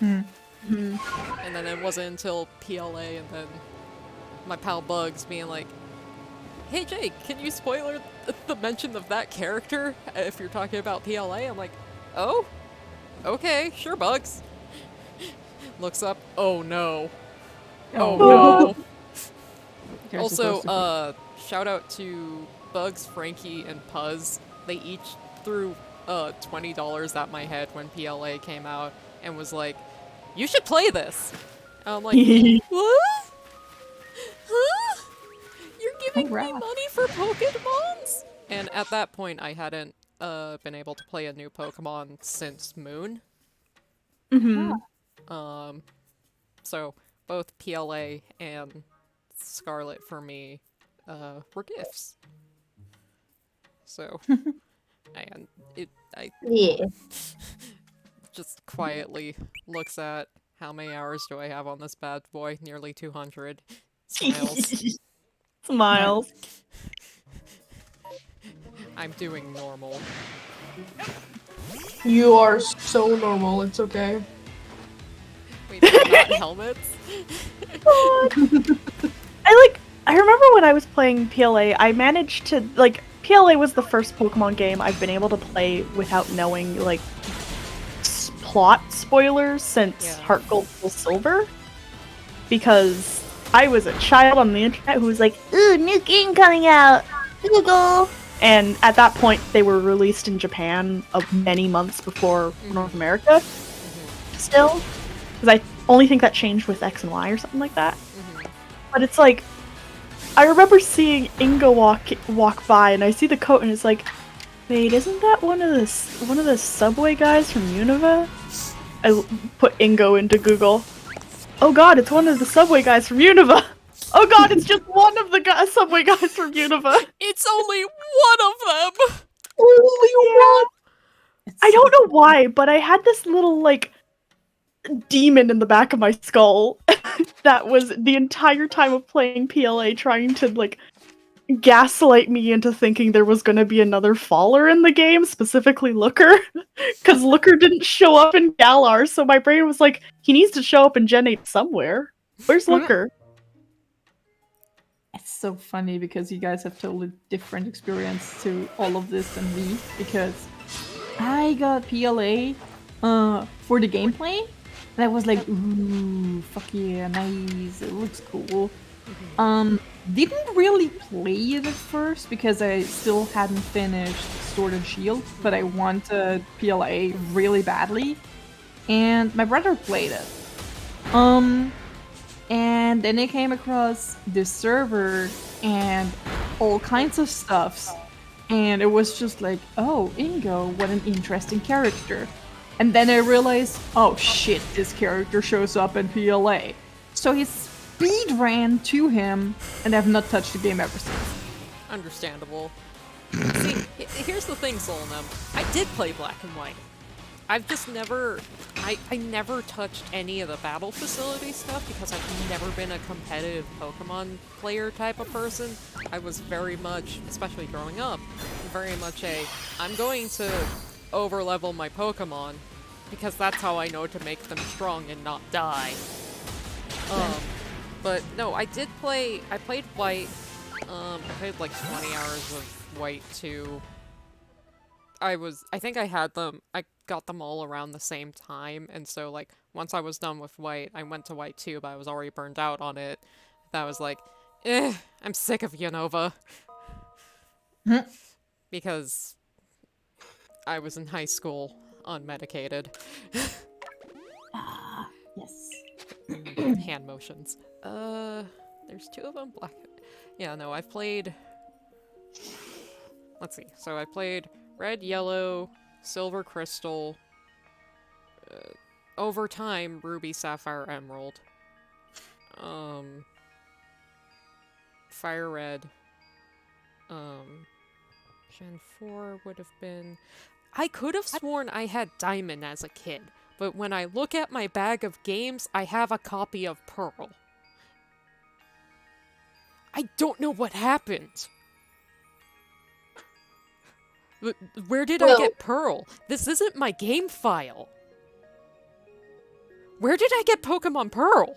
And then it wasn't until PLA and then my pal Bugs being like, hey Jake, can you spoiler the mention of that character if you're talking about PLA? I'm like, oh? Okay, sure, Bugs. Looks up, oh no. Oh no. You're Also, supposed to shout out to Bugs, Frankie, and Puzz. They each threw $20 at my head when PLA came out and was like, you should play this. And I'm like, what? Huh? You're giving me money for Pokemons? And at that point, I hadn't been able to play a new Pokemon since Moon. So both PLA and Scarlet for me were gifts. So, and I just quietly looks at how many hours do I have on this bad boy? Nearly 200. Smiles. Smiles. I'm doing normal. You are so normal. It's okay. Wait, they're not helmets? I remember when I was playing PLA, I managed to PLA was the first Pokemon game I've been able to play without knowing plot spoilers since Yeah. Heart Gold Soul Silver, because I was a child on the internet who was like, ooh, new game coming out, Google. And at that point, they were released in Japan many months before North America. Still, because I only think that changed with X and Y or something like that. But it's like, I remember seeing Ingo walk by, and I see the coat, and it's like, wait, isn't that one of the subway guys from Unova? I put Ingo into Google. Oh god, it's one of the subway guys from Unova! Oh god, it's just one of the subway guys from Unova! It's only one of them! Only one! I don't know why, but I had this little, like, demon in the back of my skull that was the entire time of playing PLA trying to, like, gaslight me into thinking there was gonna be another faller in the game, specifically Looker. Because Looker didn't show up in Galar, so my brain was like, he needs to show up in Gen 8 somewhere. Where's Looker? It's so funny because you guys have totally different experience to all of this than me, because I got PLA for the gameplay, and I was like, ooh, fuck yeah, nice, it looks cool. Didn't really play it at first because I still hadn't finished Sword and Shield, but I wanted PLA really badly, and my brother played it. And then I came across this server and all kinds of stuffs, and it was just like, oh, Ingo, what an interesting character. And then I realized, oh shit, this character shows up in PLA. So he speed ran to him, and I've not touched the game ever since. Understandable. See, here's the thing, Solonum. I did play Black and White. I've just never... I never touched any of the battle facility stuff because I've never been a competitive Pokemon player type of person. I was very much, especially growing up, very much I'm going to overlevel my Pokemon because that's how I know to make them strong and not die. But no, I played White. I played like 20 hours of White too. I think I got them all around the same time, and so like once I was done with White, I went to White 2, but I was already burned out on it. That was like, I'm sick of Unova. Because I was in high school, unmedicated. Yes. Hand motions. There's 2 of them? Black. Yeah, no, I've played... Let's see. So I played Red, Yellow, Silver, Crystal, over time, Ruby, Sapphire, Emerald. Fire Red. Gen 4 would have been... I could have sworn I had Diamond as a kid, but when I look at my bag of games, I have a copy of Pearl. I don't know what happened. Where did I get Pearl? This isn't my game file. Where did I get Pokemon Pearl?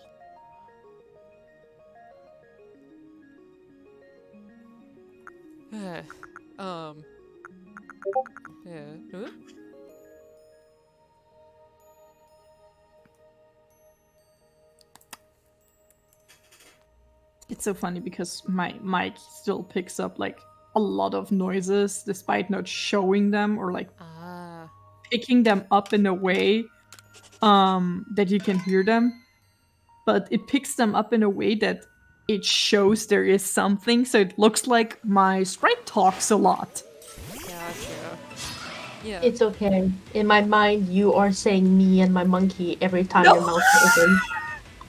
It's so funny because my mic still picks up like a lot of noises despite not showing them or like picking them up in a way that you can hear them, but it picks them up in a way that it shows there is something, so it looks like my sprite talks a lot. Gotcha. Yeah. It's okay. In my mind, you are saying me and my monkey every time your mouth opens.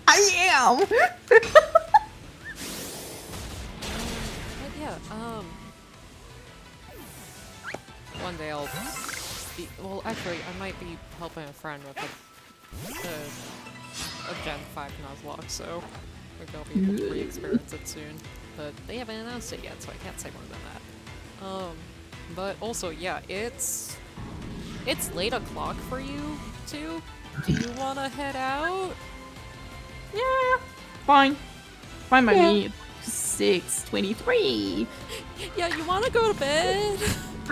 I am! But yeah, one day I'll be, well, actually, I might be helping a friend with a Gen 5 Nuzlocke, so maybe I'll be able to re-experience it soon. But they haven't announced it yet, so I can't say more than that. But also, yeah, it's late o'clock for you two. Do you want to head out? Yeah, fine. Fine by me. 6:23. Yeah, you want to go to bed?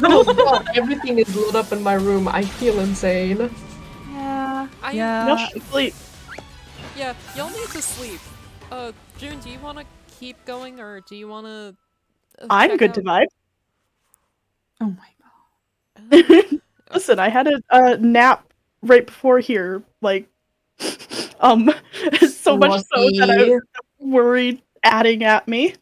Oh god, everything is lit up in my room. I feel insane. Yeah. Y'all should sleep. Yeah, y'all need to sleep. June, do you want to keep going, or do you want to I'm good to vibe. Oh my god. Listen, I had a nap right before here, like, so much so that I Lucky. was worried adding at me.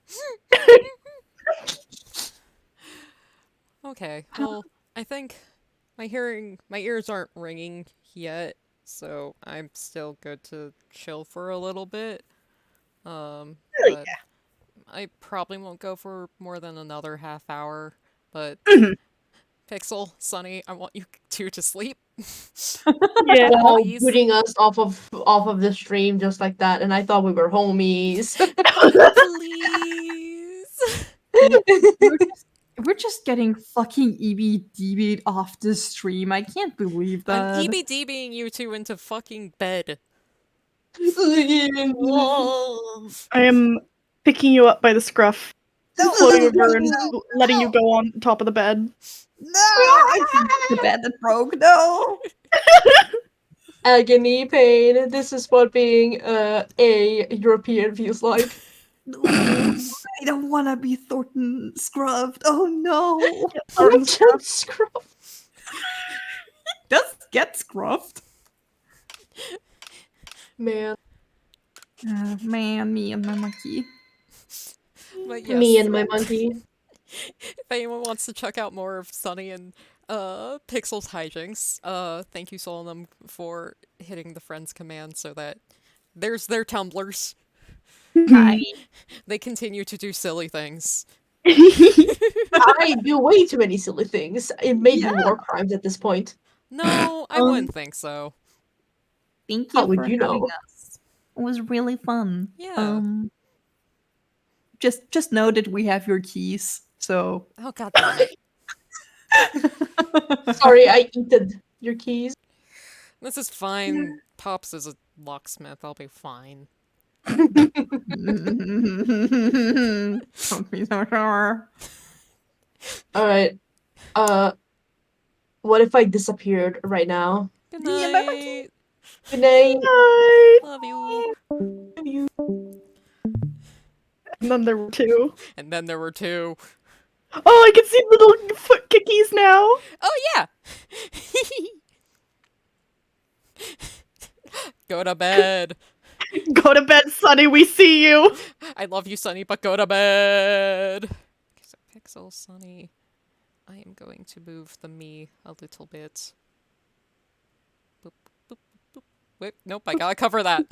Okay, well, I think my ears aren't ringing yet, so I'm still good to chill for a little bit. Hell But I probably won't go for more than another half hour, but Pixel, Sunny, I want you two to sleep. Yeah. Wow, Please. booting us off of the stream just like that, and I thought we were homies. Please. We're just getting fucking EBDB'd off the stream. I can't believe I'm that. EBDBing you two into fucking bed. I am picking you up by the scruff, floating over and letting you go on top of the bed. No, I think the bed that broke. No. Agony, pain. This is what being a European feels like. No, I don't want to be Thornton scrubbed. Oh no. Richard Scruff. Does get scruffed. Man, Man, me and my monkey. But yes, me and my monkey. if anyone wants to check out more of Sunny and Pixel's hijinks, thank you Solonum for hitting the friends command so that there's their tumblers. Hi. They continue to do silly things. I do way too many silly things. It may be war crimes at this point. No, I wouldn't think so. Thank How you would for you having know? us. It was really fun. Yeah. Just know that we have your keys. So Oh god damn it. Sorry, I eated your keys. This is fine. Pops is a locksmith. I'll be fine. don't be so sure. Alright. What if I disappeared right now? Good Yeah, night. Good night. Hi. Love you. And then there were two. And then there were two. Oh, I can see little foot kickies now. Oh yeah. Go to bed. Go to bed, Sunny. We see you. I love you, Sunny, but go to bed. Okay, so Pixel, Sunny. I am going to move the me a little bit. Boop, boop, boop. Wait, nope, I gotta cover that.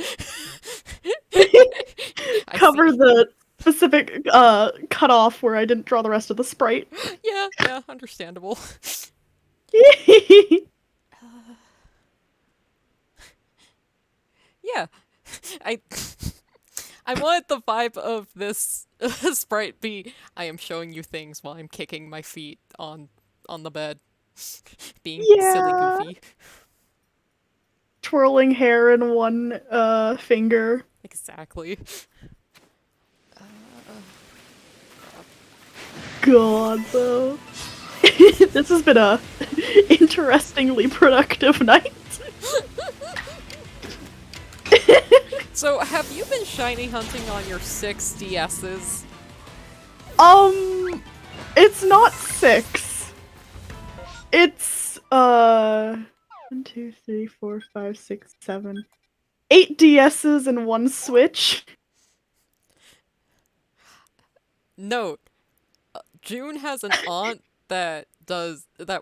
I Cover see. the specific cutoff where I didn't draw the rest of the sprite. Yeah, understandable. Yeah, I wanted the vibe of this sprite be I am showing you things while I'm kicking my feet on the bed, being silly Yeah. goofy. Twirling hair in one finger. Exactly. God, though. This has been a interestingly productive night. So, have you been shiny hunting on your 6 DSs? It's not 6. It's 1, 2, 3, 4, 5, 6, 7, 8 DSs and 1 Switch. Note, June has an aunt that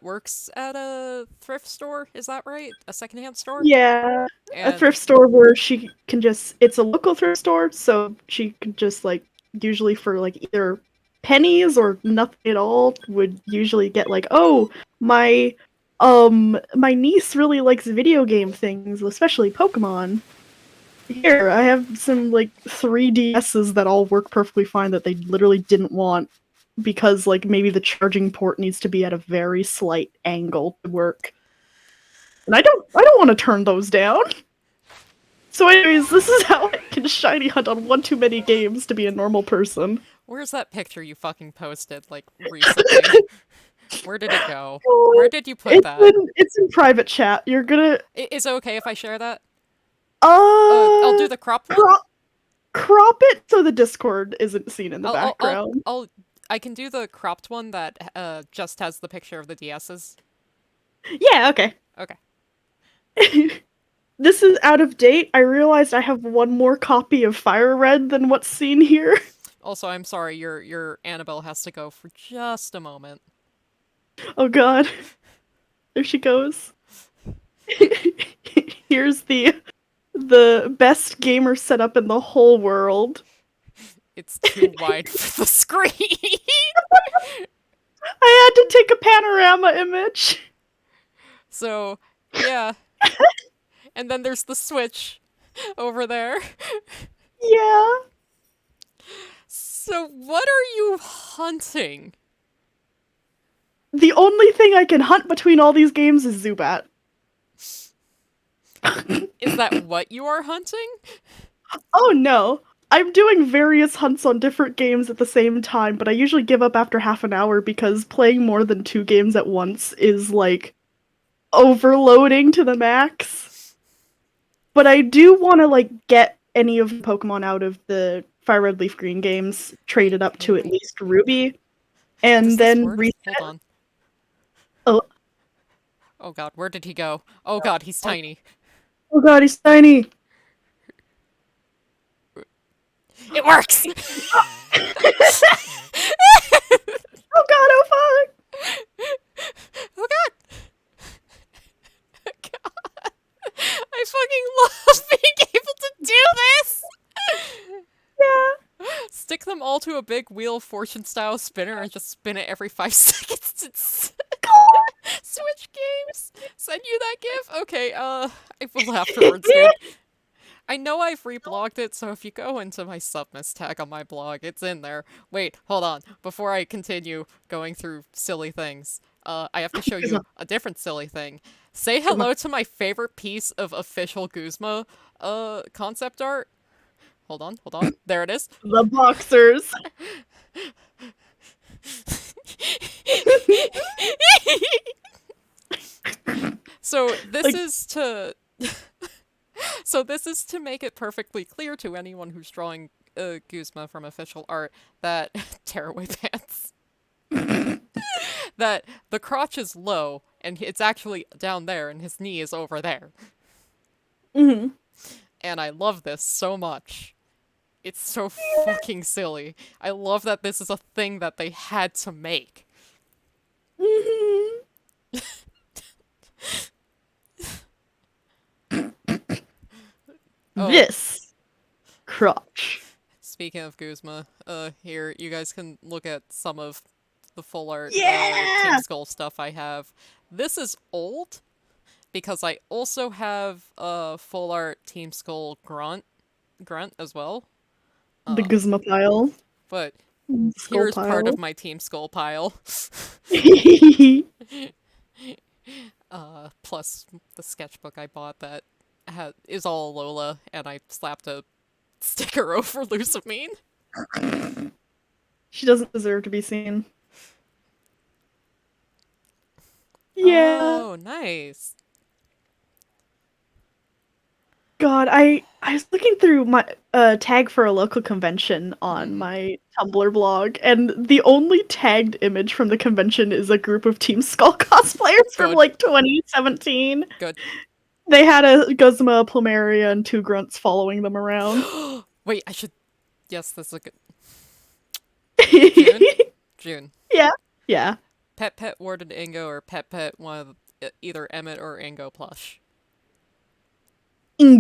works at a thrift store, is that right? A secondhand store? Yeah, a And thrift store where she can just, it's a local thrift store, so she can just, like, usually for, like, either pennies or nothing at all, would usually get, like, oh, my niece really likes video game things, especially Pokemon. Here, I have some, like, 3 DSs that all work perfectly fine that they literally didn't want because, like, maybe the charging port needs to be at a very slight angle to work. And I don't want to turn those down. So anyways, this is how I can shiny hunt on one too many games to be a normal person. where's that picture you fucking posted, like, recently? Where did it go? Where did you put that? It's in private chat. You're gonna Is it okay if I share that? I'll I'll do the crop one? crop it so the Discord isn't seen in the I'll, I'll, I'll, background. I'll, I can do the cropped one that just has the picture of the DSs. Yeah, okay. Okay. This is out of date. I realized I have one more copy of Fire Red than what's seen here. Also, I'm sorry, your Annabelle has to go for just a moment. Oh god. There she goes. Here's the best gamer setup in the whole world. It's too wide for the screen. I had to take a panorama image. So, yeah. And then there's the Switch over there. Yeah. So, what are you hunting? The only thing I can hunt between all these games is Zubat. Is that what you are hunting? Oh no. I'm doing various hunts on different games at the same time, but I usually give up after half an hour because playing more than 2 games at once is like overloading to the max. But I do want to like get any of the Pokemon out of the Fire Red Leaf Green games, trade it up to at least Ruby, and Does this then work? reset. Hold on. Oh. Oh god, where did he go? Oh god, he's tiny. Oh god, he's tiny. It works! Oh god, oh fuck! Oh god! God! I fucking love being able to do this! Yeah. Stick them all to a big wheel fortune style spinner and just spin it every 5 seconds to switch games! Send you that gif? Okay, I will afterwards, dude. I know I've reblogged it, so if you go into my submiss tag on my blog, it's in there. Wait, hold on. Before I continue going through silly things, I have to show you a different silly thing. Say hello to my favorite piece of official Guzma, concept art. Hold on. There it is. The boxers. So this Like- is to... So this is to make it perfectly clear to anyone who's drawing Guzma from official art that tearaway pants. That the crotch is low and it's actually down there and his knee is over there. Mm-hmm. And I love this so much. It's so fucking silly. I love that this is a thing that they had to make. Mm-hmm. Oh. This crotch. Speaking of Guzma, here, you guys can look at some of the full art Yeah! Team Skull stuff I have. This is old, because I also have full art Team Skull Grunt as well. The Guzma pile. But Skull here's part pile. of my Team Skull pile. Plus the sketchbook I bought that is all Lola, and I slapped a sticker over Lusamine. She doesn't deserve to be seen. Yeah. Oh, nice. God, I was looking through my tag for a local convention on my Tumblr blog, and the only tagged image from the convention is a group of Team Skull cosplayers from Good. like 2017. Good. They had a Guzma, a Plumeria, and 2 grunts following them around. Wait, I should... Yes, this is a good... June? June. Yeah. Pet Warded Ingo or Pet one of either Emmett or Ingo plush. Ing.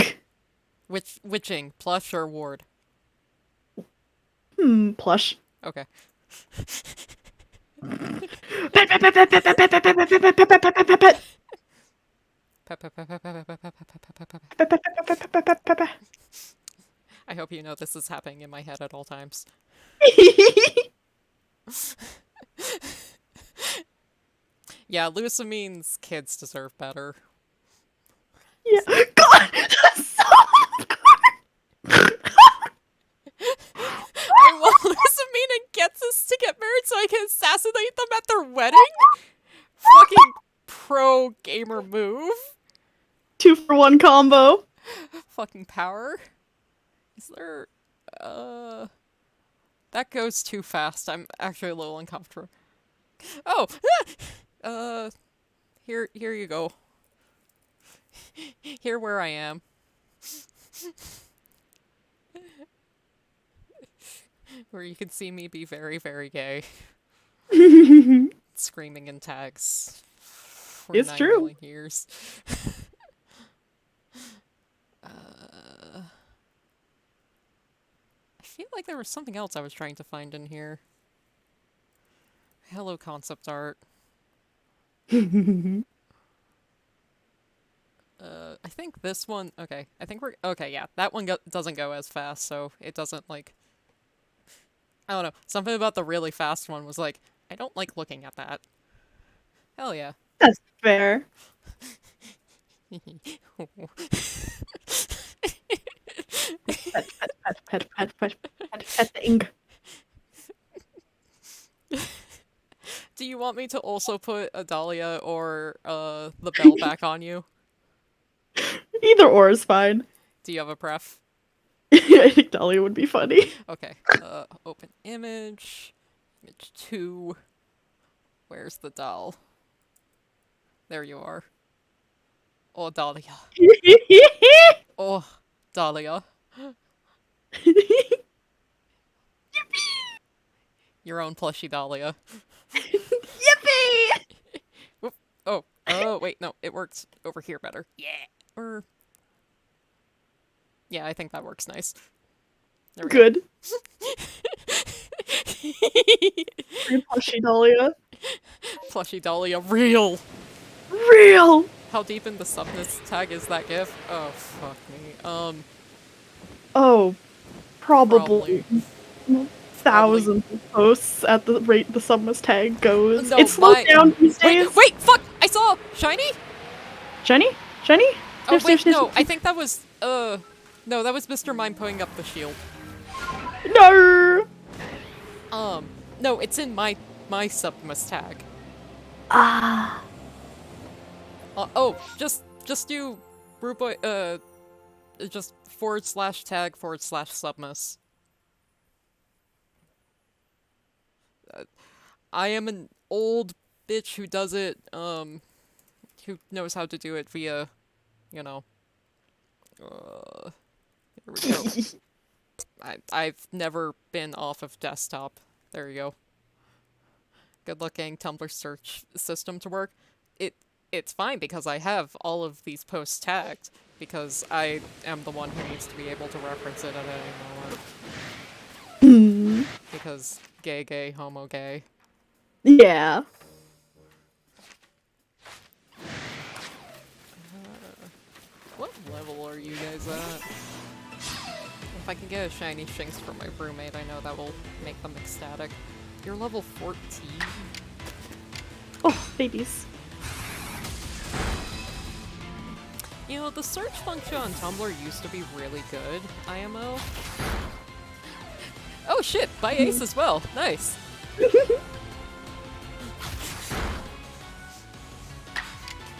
Whiching, plush or ward? Plush. Okay. Pet, pet, pet, pet, pet, pet, pet, pet, pet, pet, pet, pet, pet, pet, pet. I hope you know this is happening in my head at all times. Yeah, Lusamine's kids deserve better. Yeah. God, that's so I want Lusamine and Getsus to get married so I can assassinate them at their wedding? Fucking pro gamer move. 2-for-1 combo. Fucking power. Is there... That goes too fast. I'm actually a little uncomfortable. Oh! Here you go. Here where I am. Where you can see me be very, very gay. Screaming in tags. For It's 9 true. million years. I feel like there was something else I was trying to find in here. Hello, concept art. I think this one... Okay, I think we're... Okay, yeah, that one doesn't go as fast, so it doesn't, like... I don't know. Something about the really fast one was like, I don't like looking at that. Hell yeah. That's fair. Petting. Do you want me to also put a Dahlia or the bell back on you? Either or is fine. Do you have a pref? I think Dahlia would be funny. Okay. Open image. Image 2. Where's the doll? There you are. Oh, Dahlia. Oh, Dahlia. Your own plushie Dahlia. Yippee! Whoop. Oh, wait, no, it works over here better. Yeah. Or... Yeah, I think that works nice. There we go. Good. Plushie Dahlia. Plushie Dahlia, real! Real! How deep in the subness tag is that gif? Oh, fuck me. Oh, probably thousands of posts at the rate the submas tag goes. No, It slows down these days. Wait, fuck! I saw Shiny? Jenny? Jenny? Oh, wait, no, I think that was, no, that was Mr. Mime putting up the shield. No! No, it's in my submas tag. Ah. Just do root boy, just /tag/submas. I am an old bitch who does it, who knows how to do it via, you know, here we go. I've never been off of desktop. There you go. Good luck getting Tumblr search system to work. It's fine because I have all of these posts tagged, because I am the one who needs to be able to reference it at any moment. Because gay, homo, gay. Yeah. What level are you guys at? If I can get a shiny Shinx for my roommate, I know that will make them ecstatic. You're level 14? Oh, babies. You know, the search function on Tumblr used to be really good, IMO. Oh shit, by Ace as well. Nice.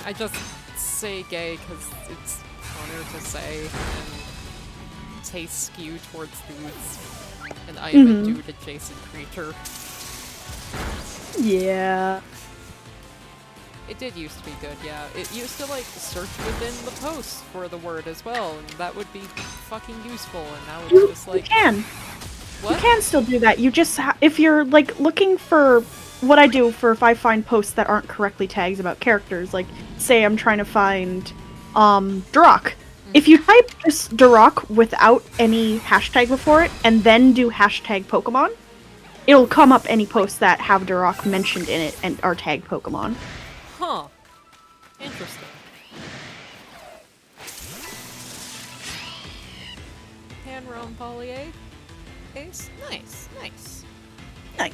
I just say gay because it's funner to say, and tastes skew towards dudes, and I am a dude-adjacent creature. Yeah. It did used to be good, yeah. It used to, like, search within the post for the word as well, and that would be fucking useful, and now it's just like... You can. What? You can still do that. You just if you're, like, looking for... What I do for if I find posts that aren't correctly tagged about characters, like, say I'm trying to find, Duroc. If you type just Duroc without any hashtag before it, and then do hashtag Pokemon, it'll come up any posts that have Duroc mentioned in it and are tagged Pokemon. Huh. Interesting. Hand-roam poly Ace? Nice, nice. Nice.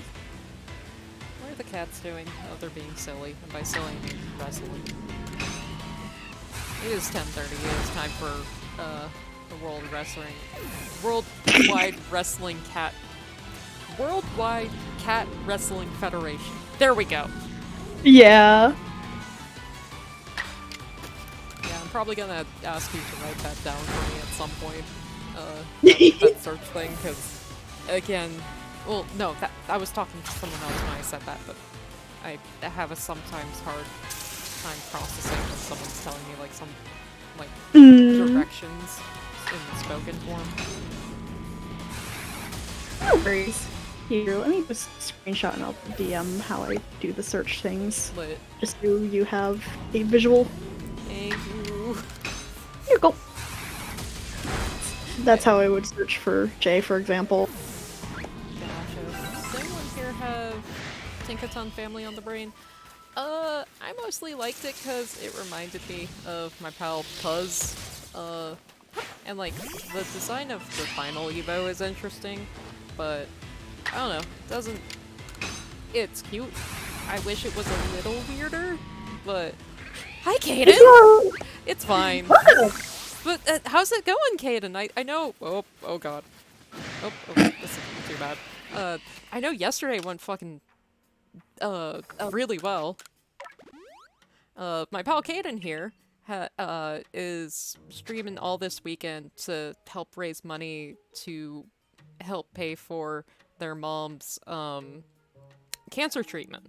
What are the cats doing? Oh, they're being silly. And by silly, I mean wrestling. It is 10:30. It is time for, the Worldwide Cat Wrestling Federation. There we go. Yeah. Yeah, I'm probably gonna ask you to write that down for me at some point. that search thing, because, again, well, no, I was talking to someone else when I said that, but I have a sometimes hard time processing when someone's telling me, like, some, like, directions in the spoken form. No worries. Here, let me just screenshot and I'll DM how I do the search things. Lit. Just so you have a visual. Thank you. Here you go. That's how I would search for Jay, for example. Gotcha. Does anyone here have Tinkaton Family on the brain? I mostly liked it because it reminded me of my pal Puzz. And like, the design of the final Evo is interesting, but I don't know, doesn't... It's cute. I wish it was a little weirder, but... Hi, Kaden! It's fine. But how's it going, Kaden? I know... Oh god. Oh, this isn't too bad. I know yesterday went fucking... really well. My pal Kaden here is streaming all this weekend to help raise money to help pay for their mom's cancer treatment.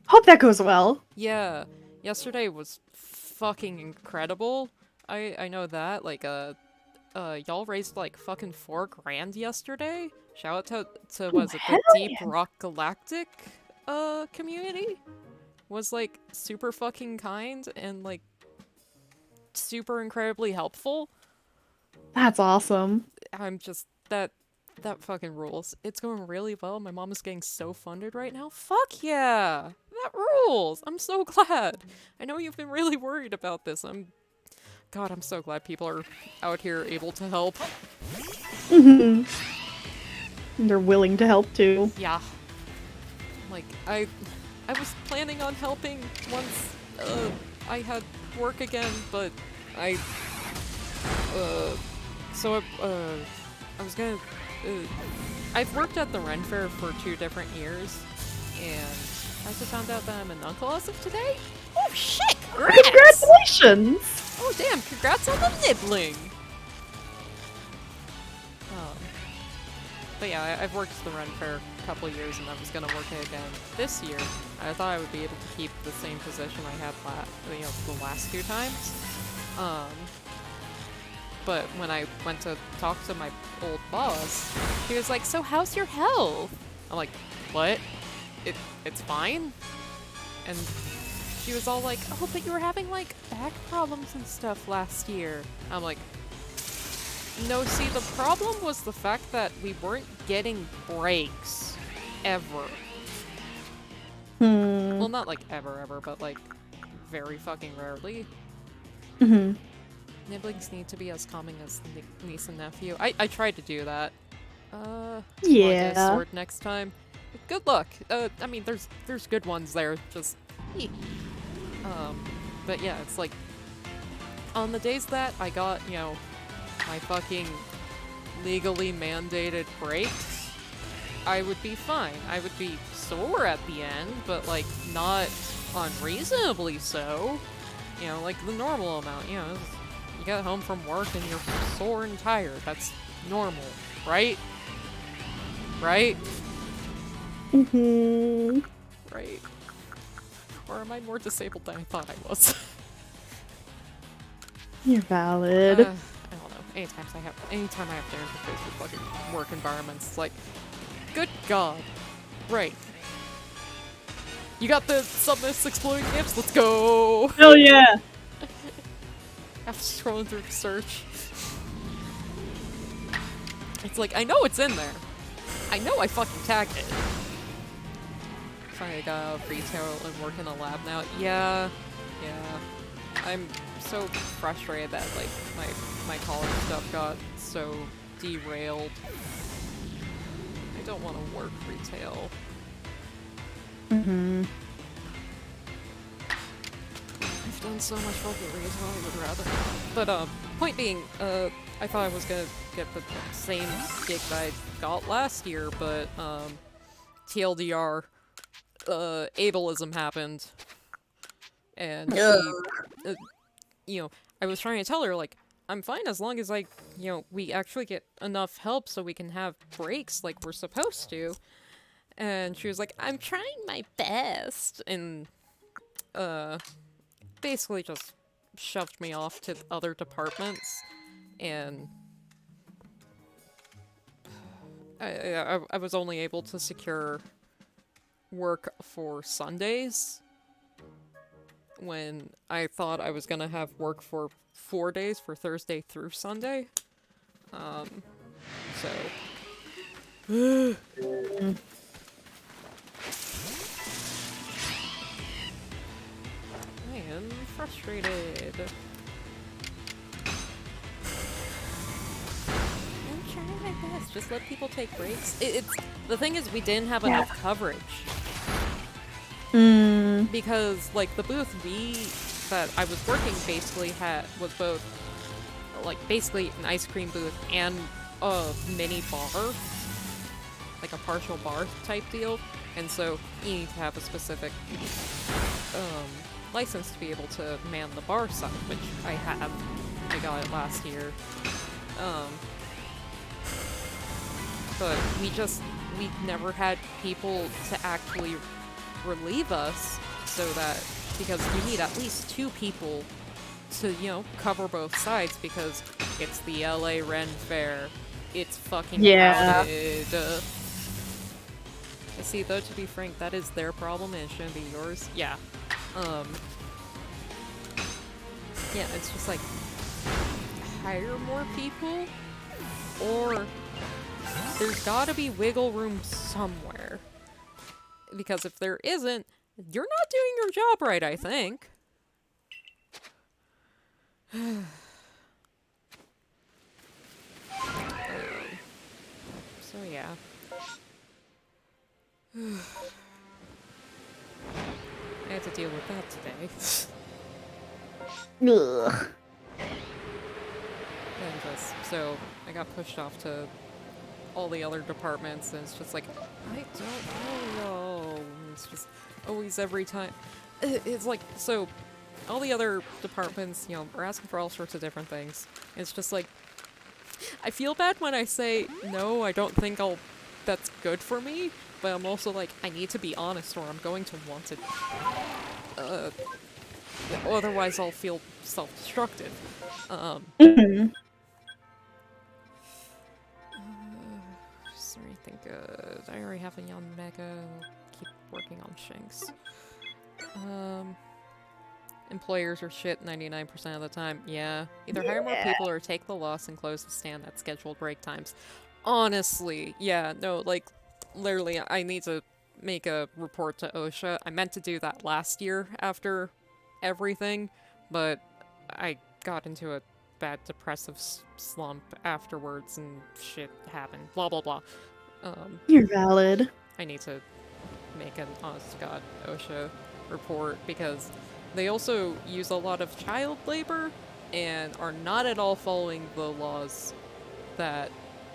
Hope that goes well. Yeah, yesterday was fucking incredible. I know that. Like, y'all raised like fucking $4 grand yesterday. Shout out to was it the Deep Rock Galactic community? Was like super fucking kind and like super incredibly helpful. That's awesome. I'm just that fucking rules. It's going really well. My mom is getting so funded right now. Fuck yeah! That rules! I'm so glad. I know you've been really worried about this. God, I'm so glad people are out here able to help. And they're willing to help too. Yeah. Like, I was planning on helping once I had work again, but I was gonna I've worked at the Ren Fair for 2 different years, and I also found out that I'm an uncle as of today. Oh shit! Congrats! Congratulations! Oh damn! Congrats on the nibbling. But yeah, I've worked at the Ren Fair a couple of years, and I was gonna work it again this year. I thought I would be able to keep the same position I had the last 2 times. But when I went to talk to my old boss, he was like, "So how's your health?" I'm like, "What? It's fine." And she was all like, "Oh, but you were having like back problems and stuff last year." I'm like, "No, see, the problem was the fact that we weren't getting breaks ever." Well, not like ever, but like very fucking rarely. Nibblings need to be as calming as niece and nephew. I tried to do that. Yeah. Get a sword next time. Good luck. I mean, there's good ones there. Just, but yeah, it's like on the days that I got, my fucking legally mandated breaks, I would be fine. I would be sore at the end, but like not unreasonably so. Like the normal amount. You get home from work and you're sore and tired. That's normal, right? Right? Right. Or am I more disabled than I thought I was? You're valid. I don't know. Anytime I have to interface with fucking work environments, it's like, good god. Right. You got the submiss exploding gifts? Let's go! Hell yeah! After scrolling through the search. It's like, I know it's in there. I know I fucking tagged it. Finally got out of retail and work in a lab now. Yeah. I'm so frustrated that, like, my college stuff got so derailed. I don't want to work retail. I've done so much fucking retail, I would rather not. But, point being, I thought I was gonna get the same gig that I got last year, but, TLDR, ableism happened. And she, I was trying to tell her, like, I'm fine as long as, like, we actually get enough help so we can have breaks like we're supposed to. And she was like, I'm trying my best. And, basically just shoved me off to other departments. And I was only able to secure work for Sundays when I thought I was gonna have work for 4 days, for Thursday through Sunday. So... I am frustrated. I'm trying my best. Just let people take breaks. The thing is, we didn't have enough coverage. Because, like, the booth that I was working basically was both, like, basically an ice cream booth and a mini bar. Like a partial bar type deal. And so you need to have a specific license to be able to man the bar side, which I have. I got it last year. But we never had people to actually relieve us, so that, because you need at least 2 people to, cover both sides, because it's the LA Ren Fair. It's fucking crowded. I see, though, to be frank, that is their problem and it shouldn't be yours. Yeah. Yeah, it's just like, hire more people, or there's gotta be wiggle room somewhere. Because if there isn't, you're not doing your job right, I think. So yeah. I had to deal with that today. Ugh. And so I got pushed off to all the other departments, and it's just like, I don't know. And it's just always every time. It's like, so all the other departments, are asking for all sorts of different things. It's just like, I feel bad when I say, no, I don't think that's good for me, but I'm also like, I need to be honest or I'm going to want to, otherwise I'll feel self-destructive. Is there anything good? I already have a young mega. I'll keep working on Shanks. Employers are shit 99% of the time. Yeah. Either hire more people or take the loss and close the stand at scheduled break times. Honestly, yeah, no, like, literally, I need to make a report to OSHA. I meant to do that last year after everything, but I got into a bad depressive slump afterwards and shit happened. Blah, blah, blah. You're valid. I need to make an honest-to-God OSHA report, because they also use a lot of child labor and are not at all following the laws that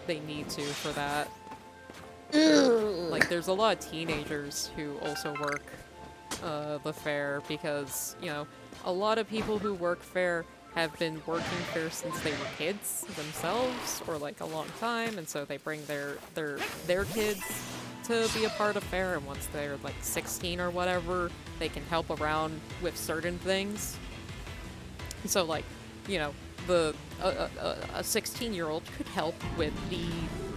they need to for that. Like, there's a lot of teenagers who also work the fair, because, a lot of people who work fair have been working fair since they were kids themselves, or like a long time, and so they bring their kids to be a part of fair, and once they're like 16 or whatever, they can help around with certain things. So like, a 16-year-old could help with the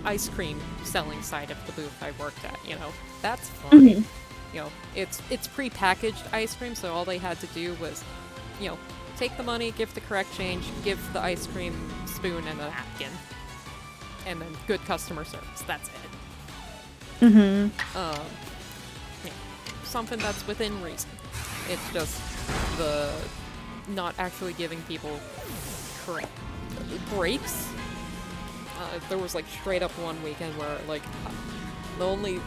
ice cream selling side of the booth I worked at, that's fun. It's pre-packaged ice cream, so all they had to do was, take the money, give the correct change, give the ice cream spoon and a napkin, and then good customer service. That's it. Something that's within reason. It's just the not actually giving people correct breaks. There was like straight up one weekend where like the only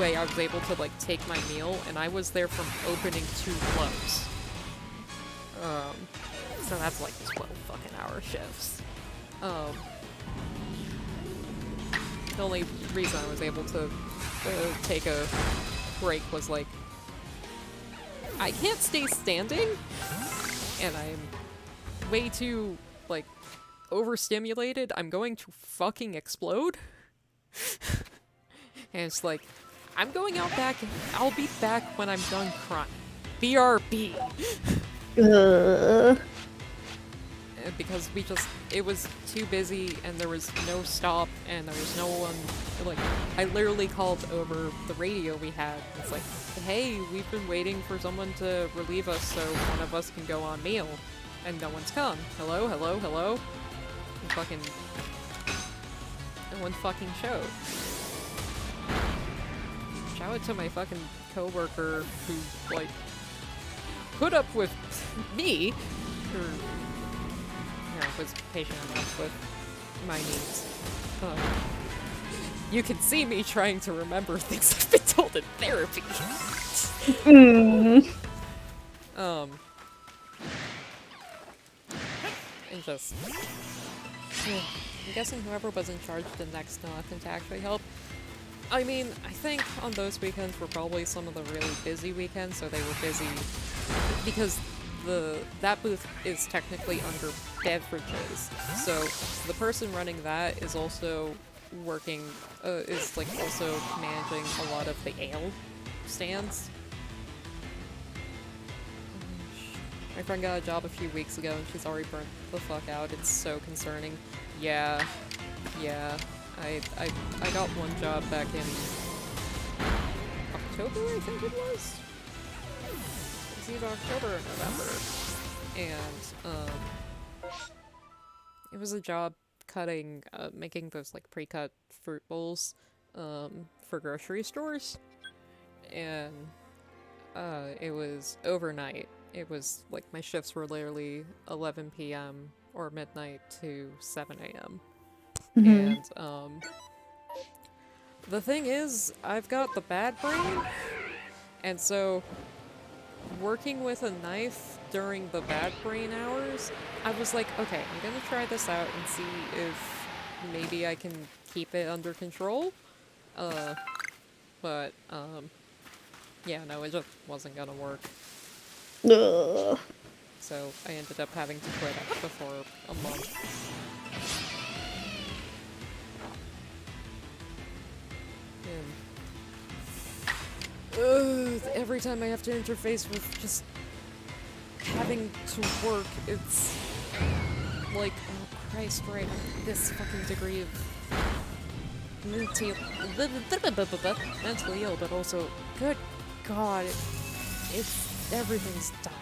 way I was able to like take my meal, and I was there from opening to close. So that's like 12 fucking hour shifts. The only reason I was able to take a break was like, I can't stay standing, and I'm way too like overstimulated, I'm going to fucking explode. And it's like, I'm going out back, I'll be back when I'm done crying. BRB. Because it was too busy, and there was no stop, and there was no one, like, I literally called over the radio we had. It's like, hey, we've been waiting for someone to relieve us so one of us can go on meal. And no one's come. Hello, hello, hello? And fucking... no one fucking showed. Shout out to my fucking coworker who, like, put up with me, or, you know, was patient enough with my needs. You can see me trying to remember things I've been told in therapy. And just... I'm guessing whoever was in charge did next to nothing to actually help. I mean, I think on those weekends were probably some of the really busy weekends, so they were busy because that booth is technically under beverages. So the person running that is also working, is like also managing a lot of the ale stands. My friend got a job a few weeks ago and she's already burnt the fuck out. It's so concerning. Yeah. I got one job back in October, I think it was? It was either October or November. And, it was a job cutting, making those, like, pre-cut fruit bowls, for grocery stores. And, it was overnight. It was, like, my shifts were literally 11 p.m. or midnight to 7 a.m. And, the thing is, I've got the bad brain, and so working with a knife during the bad brain hours, I was like, okay, I'm gonna try this out and see if maybe I can keep it under control. But, yeah, no, it just wasn't gonna work. Ugh. So I ended up having to quit after for a month. Every time I have to interface with just having to work, it's like, oh Christ, right, this fucking degree of mentally ill, but also, good God, everything's dire.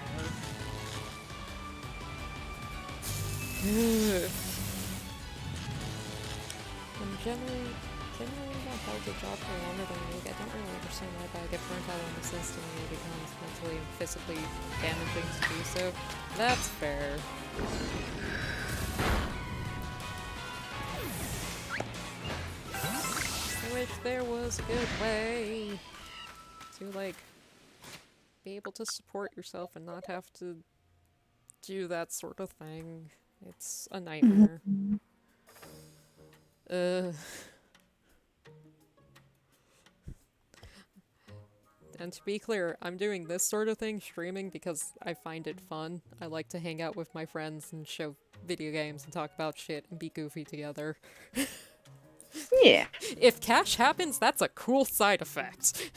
I'm generally not held a job for longer than a week. I don't really understand why, but I get burnt out on this instantly. It becomes mentally and physically damaging to do so. That's fair. I wish there was a good way to, like, be able to support yourself and not have to do that sort of thing. It's a nightmare. And to be clear, I'm doing this sort of thing, streaming, because I find it fun. I like to hang out with my friends and show video games and talk about shit and be goofy together. Yeah. If cash happens, that's a cool side effect.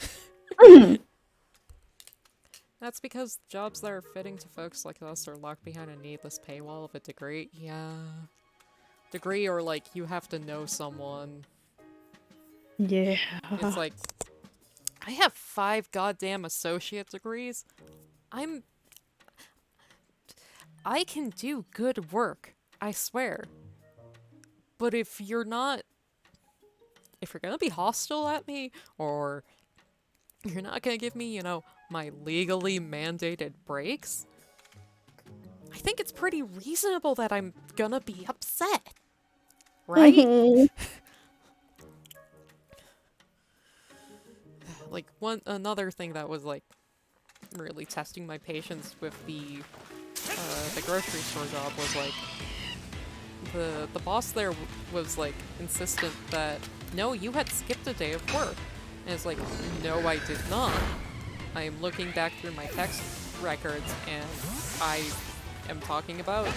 That's because jobs that are fitting to folks like us are locked behind a needless paywall of a degree. Yeah. Degree, or like, you have to know someone. Yeah. It's like, I have 5 goddamn associate degrees. I can do good work, I swear. But if you're gonna be hostile at me, or you're not gonna give me, you know, my legally mandated breaks, I think it's pretty reasonable that I'm gonna be upset. Right? Like, another thing that was, like, really testing my patience with the grocery store job was, like, the boss there was, like, insistent that, no, you had skipped a day of work. And it's like, no, I did not. I am looking back through my text records, and I am talking about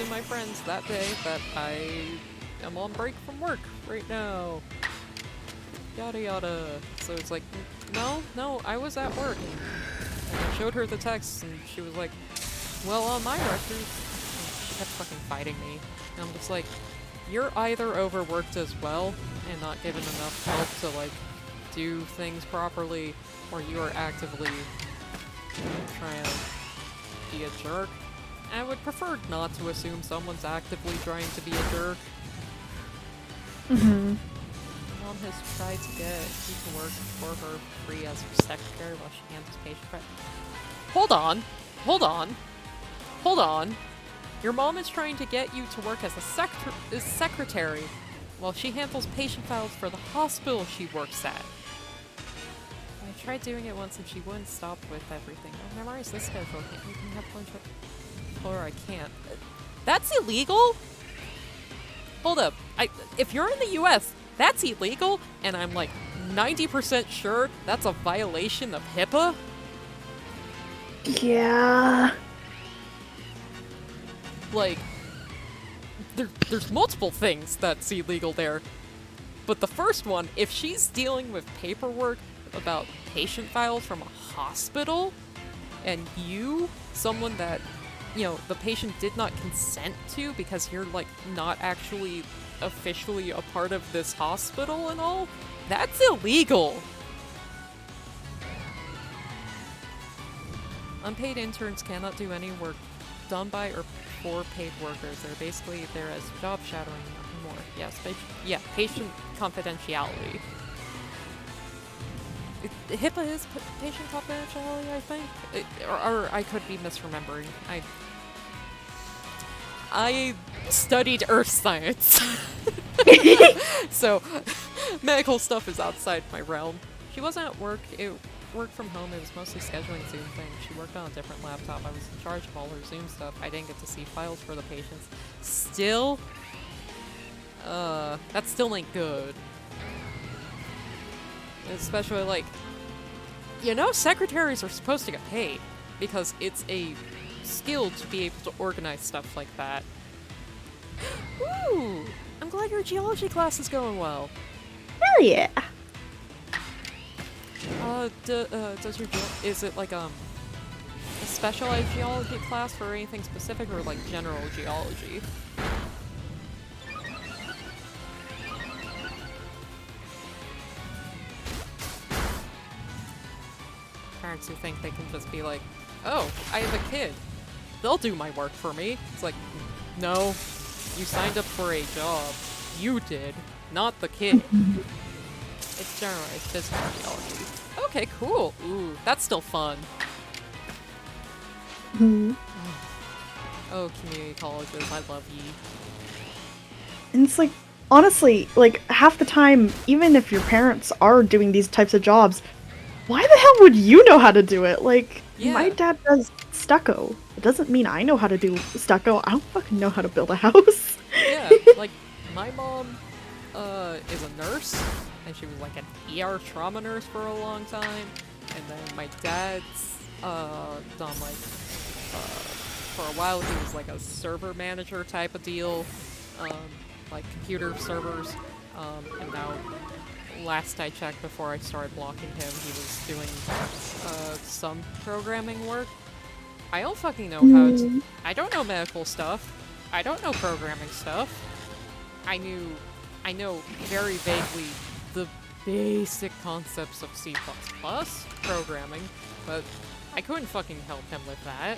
to my friends that day that I am on break from work right now. Yada yada. So it's like, no, I was at work. And I showed her the text, and she was like, well, on my records. And she kept fucking fighting me. And I'm just like, you're either overworked as well, and not given enough help to, like, do things properly, or you are actively trying to be a jerk. I would prefer not to assume someone's actively trying to be a jerk. Mm-hmm. Mom has tried to get you to work for her free as her secretary while she handles patient prep. Hold on. Your mom is trying to get you to work as a secretary while she handles patient files for the hospital she works at. I tried doing it once and she wouldn't stop with everything. I'll memorize this schedule. You can have lunch with... Or I can't. That's illegal? Hold up. If you're in the US, that's illegal, and I'm like 90% sure that's a violation of HIPAA? Yeah. Like, there's multiple things that's illegal there. But the first one, if she's dealing with paperwork about patient files from a hospital, and you, someone that, you know, the patient did not consent to because you're, like, not actually officially a part of this hospital and all, that's illegal! Unpaid interns cannot do any work done by or for paid workers. They're basically there as job shadowing, nothing more. Yes, patient confidentiality. HIPAA is patient confidentiality, I think? Or I could be misremembering. I studied earth science. So, medical stuff is outside my realm. She wasn't at work. It worked from home. It was mostly scheduling Zoom things. She worked on a different laptop. I was in charge of all her Zoom stuff. I didn't get to see files for the patients. Still, that still ain't good. Especially, like, you know, secretaries are supposed to get paid because it's a skill to be able to organize stuff like that. Ooh, I'm glad your geology class is going well. Hell yeah. Does your is it like a specialized geology class for anything specific, or like general geology? Parents who think they can just be like, oh, I have a kid, they'll do my work for me. It's like, no, you signed up for a job. You did, not the kid. It's generalized physical geology. Okay, cool. Ooh, that's still fun. Mm-hmm. Oh, community colleges, I love ye. And it's like, honestly, like, half the time, even if your parents are doing these types of jobs, why the hell would you know how to do it? Like, Yeah. my dad does stucco. It doesn't mean I know how to do stucco. I don't fucking know how to build a house. Yeah, like, my mom, is a nurse, and she was like an ER trauma nurse for a long time, and then my dad's, done like, for a while he was like a server manager type of deal, like computer servers, and now, last I checked before I started blocking him, he was doing, some programming work. I don't fucking know how to- I don't know medical stuff. I don't know programming stuff. I know very vaguely the basic concepts of C++ programming, but I couldn't fucking help him with that.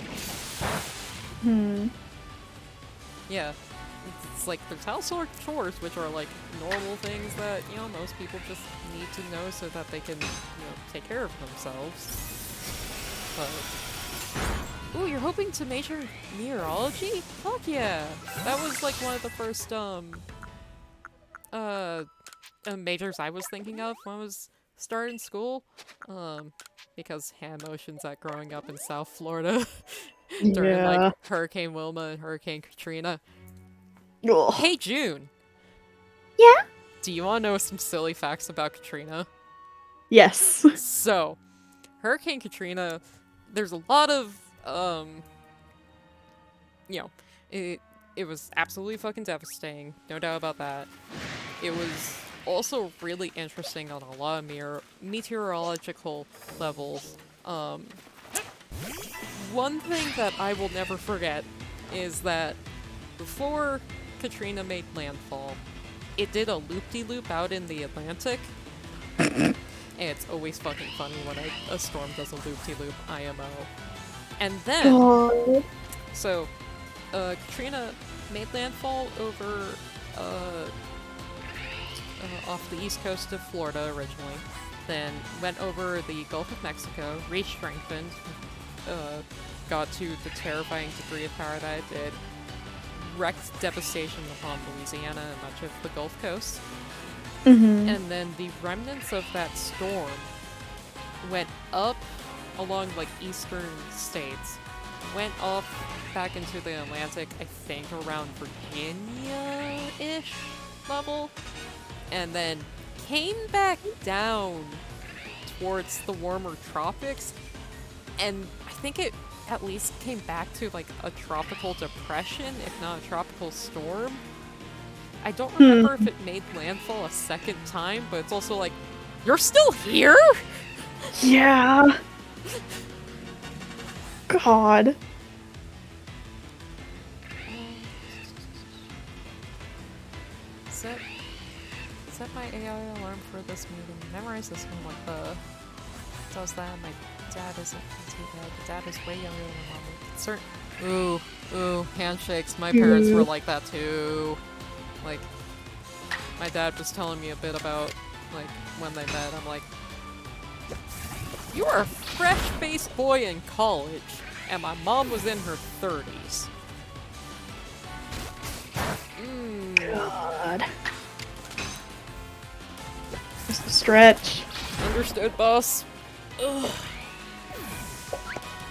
Yeah. It's like there's household chores, which are like normal things that, you know, most people just need to know so that they can, you know, take care of themselves. But... Ooh, you're hoping to major in meteorology? Fuck yeah! That was like one of the first, majors I was thinking of when I was starting school. Because hand motions at growing up in South Florida during like Hurricane Wilma and Hurricane Katrina. Ugh. Hey June! Yeah? Do you want to know some silly facts about Katrina? Yes. So, Hurricane Katrina, there's a lot of, you know, It was absolutely fucking devastating, no doubt about that. It was also really interesting on a lot of meteorological levels. One thing that I will never forget is that before Katrina made landfall, it did a loop-de-loop out in the Atlantic. And it's always fucking funny when a storm does a loop-de-loop IMO. And then, so, Katrina made landfall over, off the east coast of Florida originally, then went over the Gulf of Mexico, re-strengthened, got to the terrifying degree of power that it did, wreaked devastation upon Louisiana and much of the Gulf Coast, and then the remnants of that storm went up along, like, eastern states, went off back into the Atlantic, I think around Virginia-ish level, and then came back down towards the warmer tropics, and I think it at least came back to, like, a tropical depression, if not a tropical storm. I don't remember if it made landfall a second time, but it's also like, you're still here? Yeah. God. Set my AI alarm for this meeting. Memorize this one. What the does that? My dad isn't too bad. Dad is way younger than my mom. Ooh, handshakes. My parents were like that too. Like, my dad was telling me a bit about, like, when they met. I'm like, you were a fresh-faced boy in college, and my mom was in her 30s. God. Just a stretch. Understood, boss. Ugh.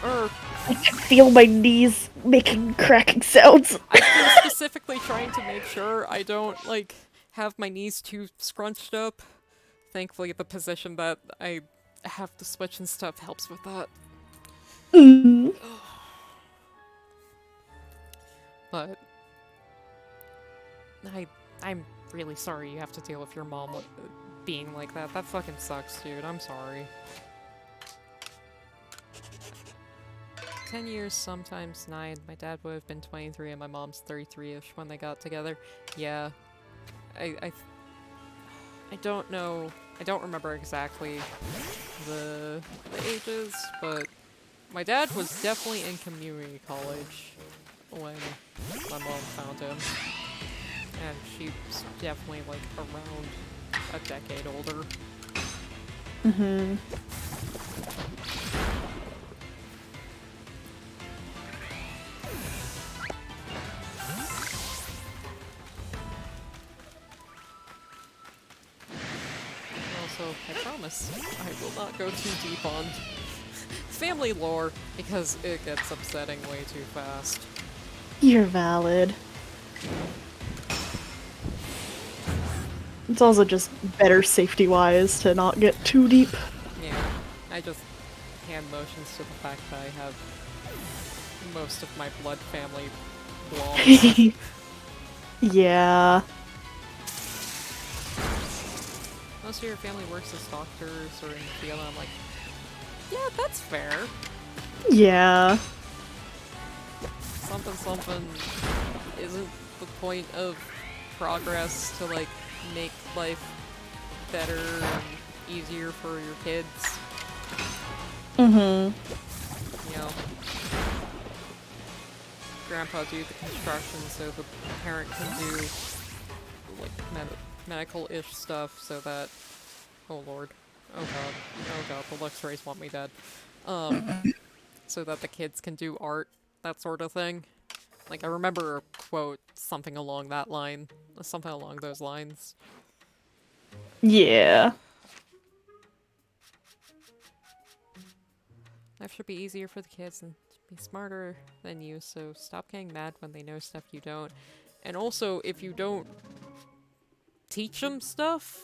I can feel my knees making cracking sounds. I've been specifically trying to make sure I don't, like, have my knees too scrunched up. Thankfully, the position that I have to switch and stuff helps with that. But I'm really sorry you have to deal with your mom being like that. That fucking sucks, dude. I'm sorry. 10 years, sometimes 9. My dad would have been 23 and my mom's 33-ish when they got together. Yeah. I don't know. I don't remember exactly the ages, but my dad was definitely in community college when my mom found him. And she's definitely, like, around a decade older. Also, I promise, I will not go too deep on family lore, because it gets upsetting way too fast. You're valid. It's also just better safety-wise to not get too deep. Yeah, I just hand motions to the fact that I have most of my blood family belongs. Yeah. Most of your family works as doctors or in the field, and I'm like, yeah, that's fair. Yeah. Something isn't the point of progress to, like, make life better and easier for your kids. You know, grandpa do the construction so the parent can do, like, medical-ish stuff so that, oh lord, oh god, the Luxrays want me dead. So that the kids can do art, that sort of thing. Like, I remember a quote, something along those lines. Yeah. Life should be easier for the kids and be smarter than you, so stop getting mad when they know stuff you don't. And also, if you don't teach them stuff,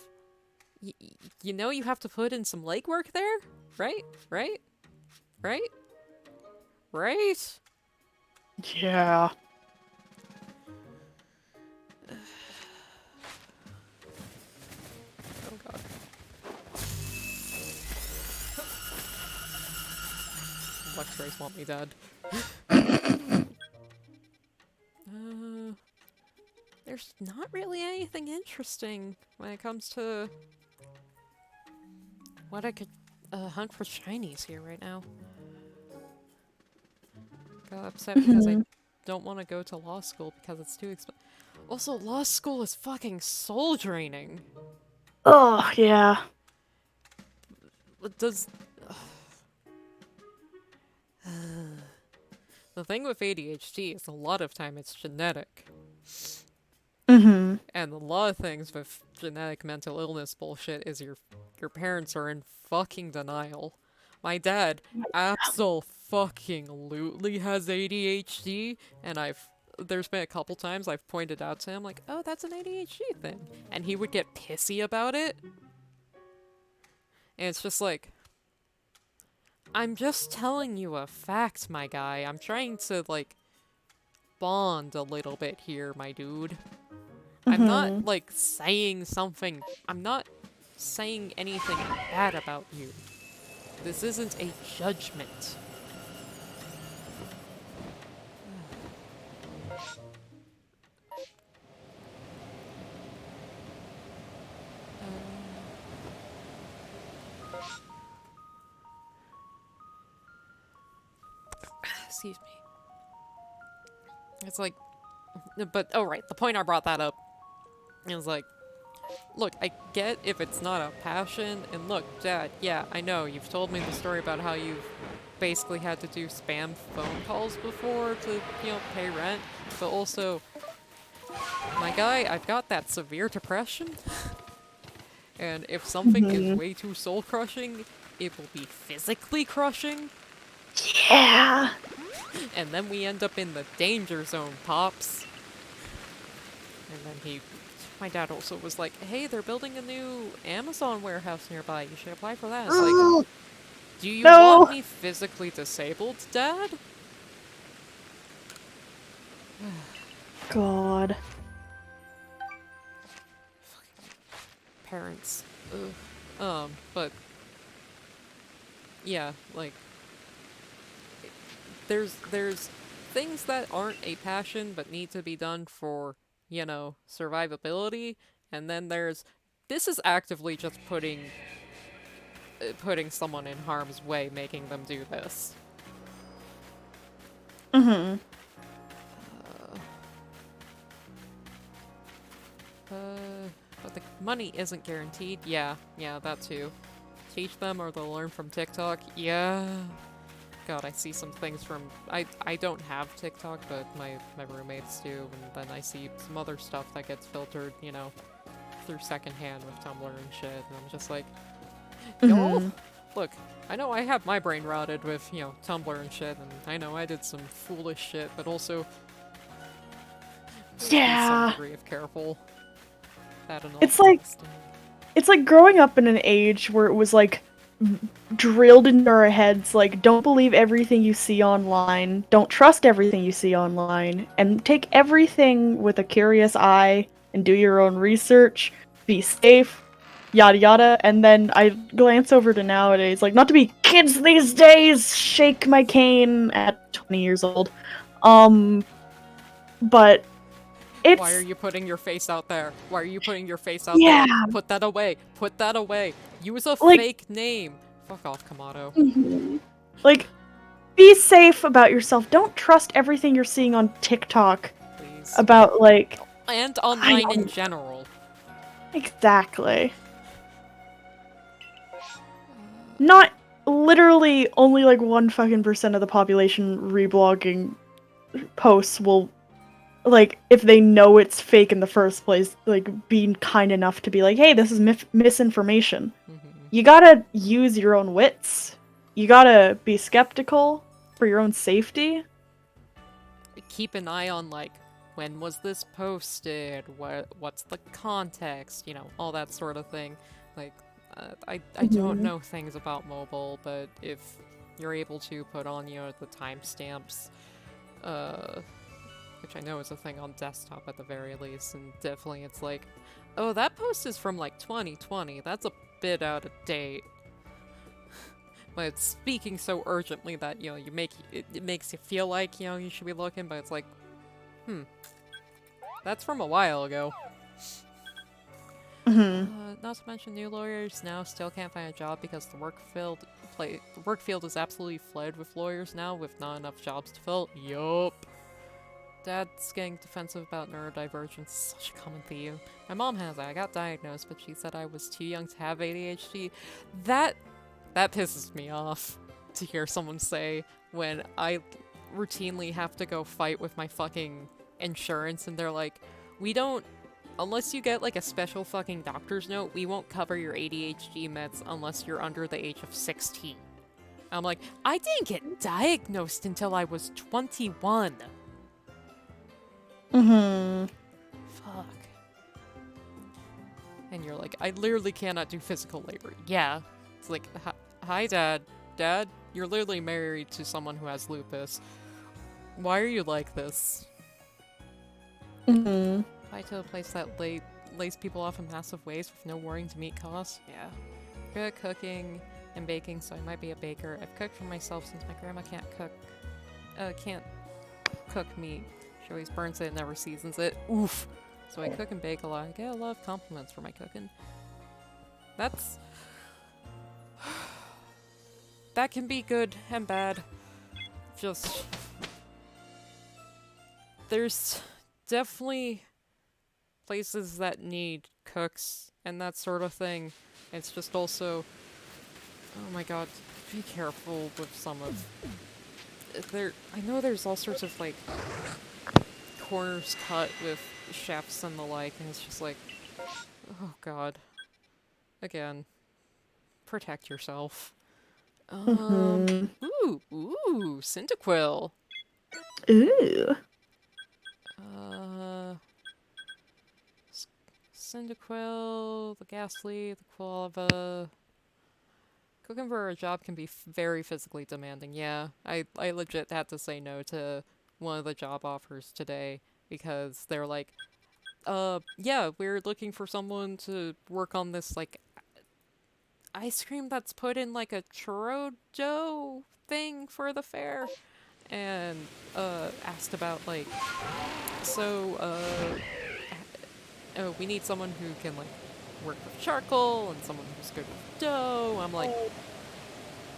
you know you have to put in some legwork there? Right? Right? Right? Right? Yeah. X-rays want me dead. There's not really anything interesting when it comes to what I could hunt for shinies here right now. Got upset because I don't want to go to law school because it's too expensive. Also, law school is fucking soul draining. Oh, yeah. Does... The thing with ADHD is a lot of time it's genetic. Mm-hmm. And a lot of things with genetic mental illness bullshit is your parents are in fucking denial. My dad absolutely has ADHD, and there's been a couple times I've pointed out to him like, oh, that's an ADHD thing. And he would get pissy about it. And it's just like, I'm just telling you a fact, my guy. I'm trying to, like, bond a little bit here, my dude. I'm not, like, saying something. I'm not saying anything bad about you. This isn't a judgment. Excuse me. It's like, but, oh right, the point I brought that up is like, look, I get if it's not a passion, and look, Dad, yeah, I know, you've told me the story about how you've basically had to do spam phone calls before to, you know, pay rent, but also, my guy, I've got that severe depression, and if something is way too soul-crushing, it will be physically crushing. Yeah. And then we end up in the danger zone, Pops. And then my dad also was like, hey, they're building a new Amazon warehouse nearby. You should apply for that. It's like, do you want me physically disabled, Dad? God. Parents. Ugh. But yeah, like, there's things that aren't a passion but need to be done for, you know, survivability, and then this is actively just putting someone in harm's way, making them do this. Mm-hmm. But the money isn't guaranteed. Yeah, that too. Teach them or they'll learn from TikTok. Yeah. God, I see some things from... I don't have TikTok, but my roommates do, and then I see some other stuff that gets filtered, you know, through secondhand with Tumblr and shit, and I'm just like, y'all, look, I know I have my brain rotted with, you know, Tumblr and shit, and I know I did some foolish shit, but also... Yeah. Some degree of careful. That and all It's like growing up in an age where it was like drilled into our heads, like, don't believe everything you see online, don't trust everything you see online, and take everything with a curious eye and do your own research, be safe, yada yada. And then I glance over to nowadays, like, not to be kids these days, shake my cane at 20 years old, but it's... Why are you putting your face out there? Why are you putting your face out Yeah. there? Put that away. Put that away. Use a Like... fake name. Fuck off, Kamado. Like, be safe about yourself. Don't trust everything you're seeing on TikTok. Please. About, like... And online in general. Exactly. Not literally only like 1 fucking % of the population reblogging posts will, like, if they know it's fake in the first place, like, be kind enough to be like, hey, this is misinformation. You gotta use your own wits. You gotta be skeptical for your own safety. Keep an eye on, like, when was this posted? What's the context? You know, all that sort of thing. Like, I don't know things about mobile, but if you're able to put on, you know, the timestamps, which I know is a thing on desktop at the very least, and definitely it's like, oh, that post is from, like, 2020. That's a bit out of date. but it's speaking so urgently that, you know, it makes you feel like, you know, you should be looking, but it's like, that's from a while ago. Not to mention new lawyers now still can't find a job because the work field is absolutely flooded with lawyers now with not enough jobs to fill. Yup. Dad's getting defensive about neurodivergence. Such a common theme. My mom has it. I got diagnosed, but she said I was too young to have ADHD. That pisses me off to hear someone say when I routinely have to go fight with my fucking insurance and they're like, we don't, unless you get like a special fucking doctor's note, we won't cover your ADHD meds unless you're under the age of 16. I'm like, I didn't get diagnosed until I was 21. Fuck. And you're like, I literally cannot do physical labor. Yeah. It's like, hi, Dad. Dad, you're literally married to someone who has lupus. Why are you like this? Fly to a place that lays people off in massive ways with no worrying to meet costs? Yeah. Good at cooking and baking, so I might be a baker. I've cooked for myself since my grandma can't cook meat. She always burns it and never seasons it. Oof! So I cook and bake a lot. I get a lot of compliments for my cooking. That can be good and bad. Just... There's definitely places that need cooks and that sort of thing. It's just also... Oh my god, be careful with some of... I know there's all sorts of, like, corners cut with chefs and the like, and it's just like... Oh god. Again. Protect yourself. Ooh, Cyndaquil. Ooh. Cyndaquil, the Ghastly, the Quilava. Cooking for a job can be very physically demanding, yeah. I legit had to say no to one of the job offers today because they're like, yeah, we're looking for someone to work on this, like, ice cream that's put in, like, a churro dough thing for the fair. And, asked about, like, oh, we need someone who can, like, work with charcoal and someone who's good with dough. I'm like,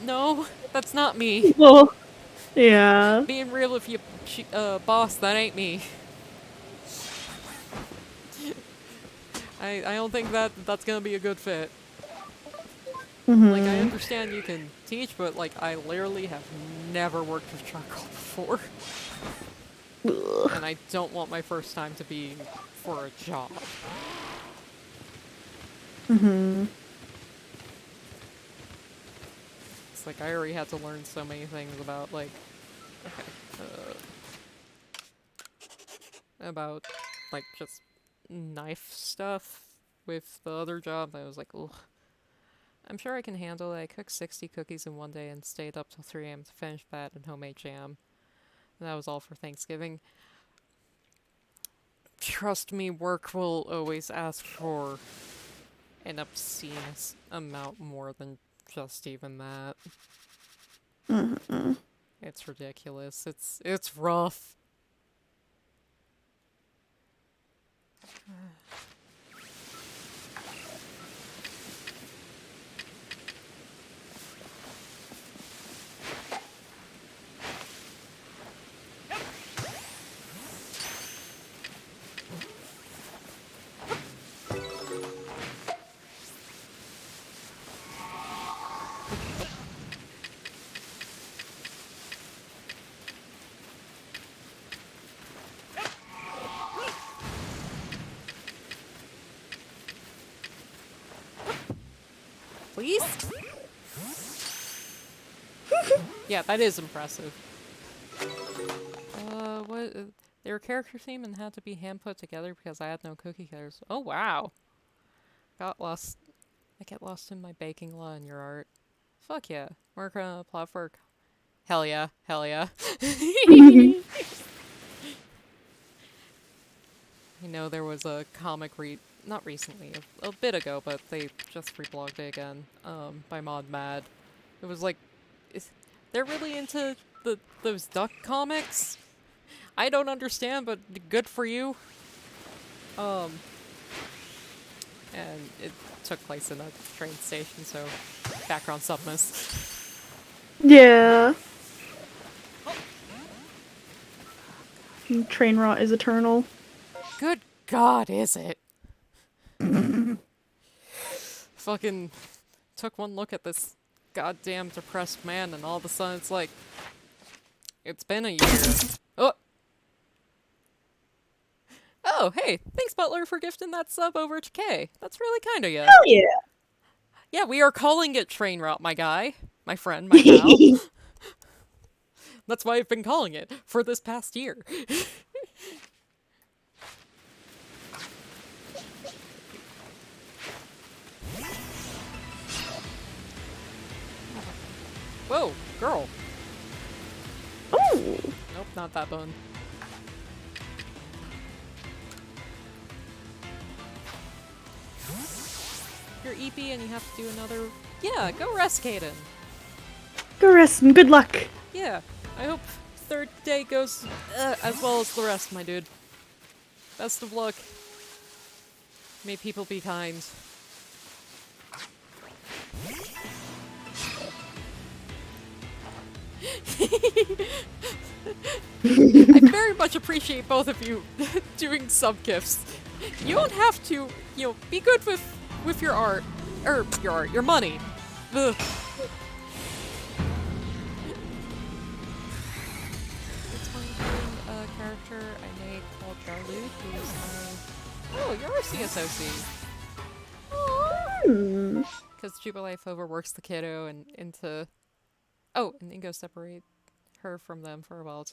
no, that's not me. Well, yeah. Being real with you, boss, that ain't me. I don't think that's gonna be a good fit. Like, I understand you can teach, but, like, I literally have never worked with charcoal before. And I don't want my first time to be for a job. It's like, I already had to learn so many things about, like, about, like, just knife stuff with the other job. I was like, ugh. I'm sure I can handle it. I cooked 60 cookies in one day and stayed up till 3 AM to finish that and homemade jam. And that was all for Thanksgiving. Trust me, work will always ask for an obscene amount more than just even that. It's ridiculous. It's rough. Please? Yeah, that is impressive. What? They were character themed and had to be hand put together because I had no cookie cutters. Oh, wow. Got lost. I get lost in my baking law and your art. Fuck yeah. Work on a plot for... Hell yeah. Hell yeah. You know, there was a comic not recently, a bit ago, but they just reblogged it again, by Mod Mad. It was like they're really into those duck comics. I don't understand, but good for you. And it took place in a train station, so background submiss. Yeah. Train rot is eternal. Good God, is it? Fucking took one look at this goddamn depressed man, and all of a sudden it's like, it's been a year. Oh! Oh, hey, thanks Butler for gifting that sub over to Kay. That's really kind of you. Hell yeah. Yeah, we are calling it train route, my guy. My friend, my pal. That's why I've been calling it for this past year. Whoa, girl. Ooh. Nope, not that bone. You're EP and you have to do another... Yeah, go rest, Kaden. Go rest and good luck. Yeah, I hope third day goes as well as the rest, my dude. Best of luck. May people be kind. I very much appreciate both of you doing sub gifts. You don't have to, you know, be good with your art, or your money. Ugh. It's one character I made called Garlu, who's oh, you're a CSOC. Because Jubilife overworks the kiddo and into... Oh, and Ingo separate her from them for a while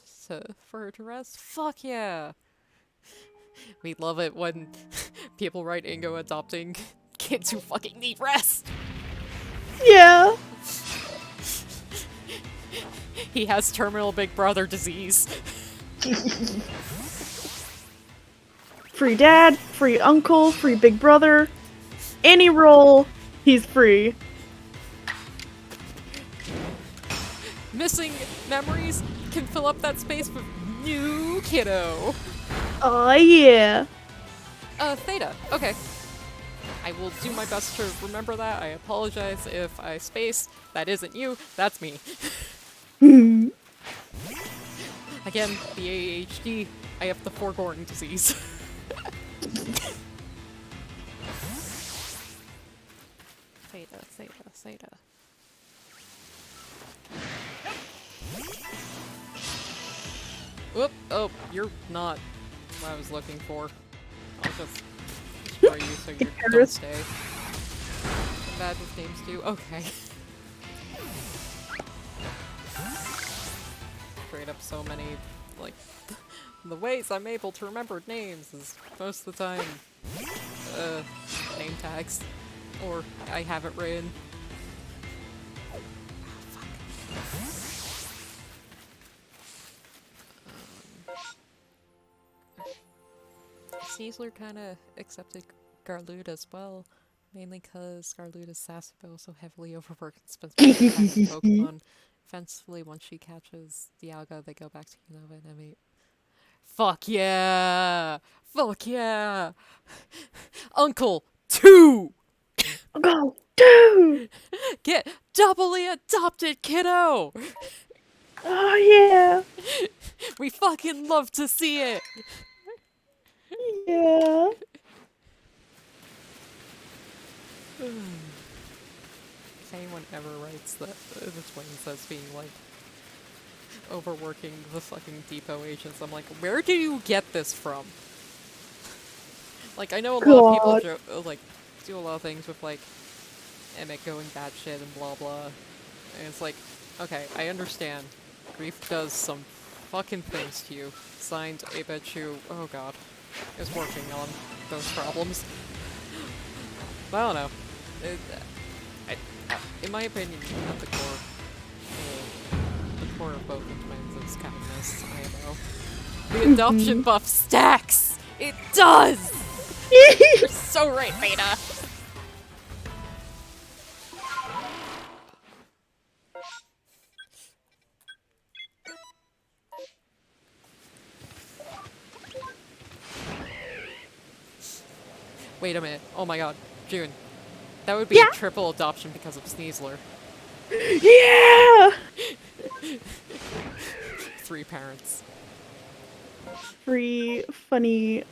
for her to rest. Fuck yeah! We love it when people write Ingo adopting kids who fucking need rest! Yeah. He has terminal big brother disease. Free dad, free uncle, free big brother. Any role, he's free. Missing memories can fill up that space with new kiddo. Oh yeah. Theta. Okay. I will do my best to remember that. I apologize if I space. That isn't you. That's me. Again, the ADHD. I have the foregoing disease. Theta. Whoop! Oh, you're not what I was looking for. I'll just destroy you so you don't stay. I'm bad with names too. Okay. Straight up so many, like, the ways I'm able to remember names is most of the time, name tags. Or I have it written. Sneasler kinda accepted Garlude as well, mainly because Garlude is sassy but also heavily overworked and spends most of the time with Pokemon. Eventually, once she catches Dialga, they go back to Unova and Emmy. Fuck yeah! Fuck yeah! Uncle 2! Go, dude! Get doubly adopted, kiddo! Oh yeah. We fucking love to see it! Yeah. If anyone ever writes that the twins as being like overworking the fucking depot agents, I'm like, where do you get this from? Like, I know a lot of people like do a lot of things with like Emmett going batshit and blah blah, and it's like, okay, I understand. Grief does some fucking things to you. Signed, I bet you. Oh god, is working on those problems. But I don't know. In my opinion, at the core of both the twins is kindness, IMO. The adoption buff stacks! It does! You're so right, Beta! Wait a minute. Oh my god. June. That would be Yeah? a triple adoption because of Sneasler. Yeah! 3 parents. Free, funny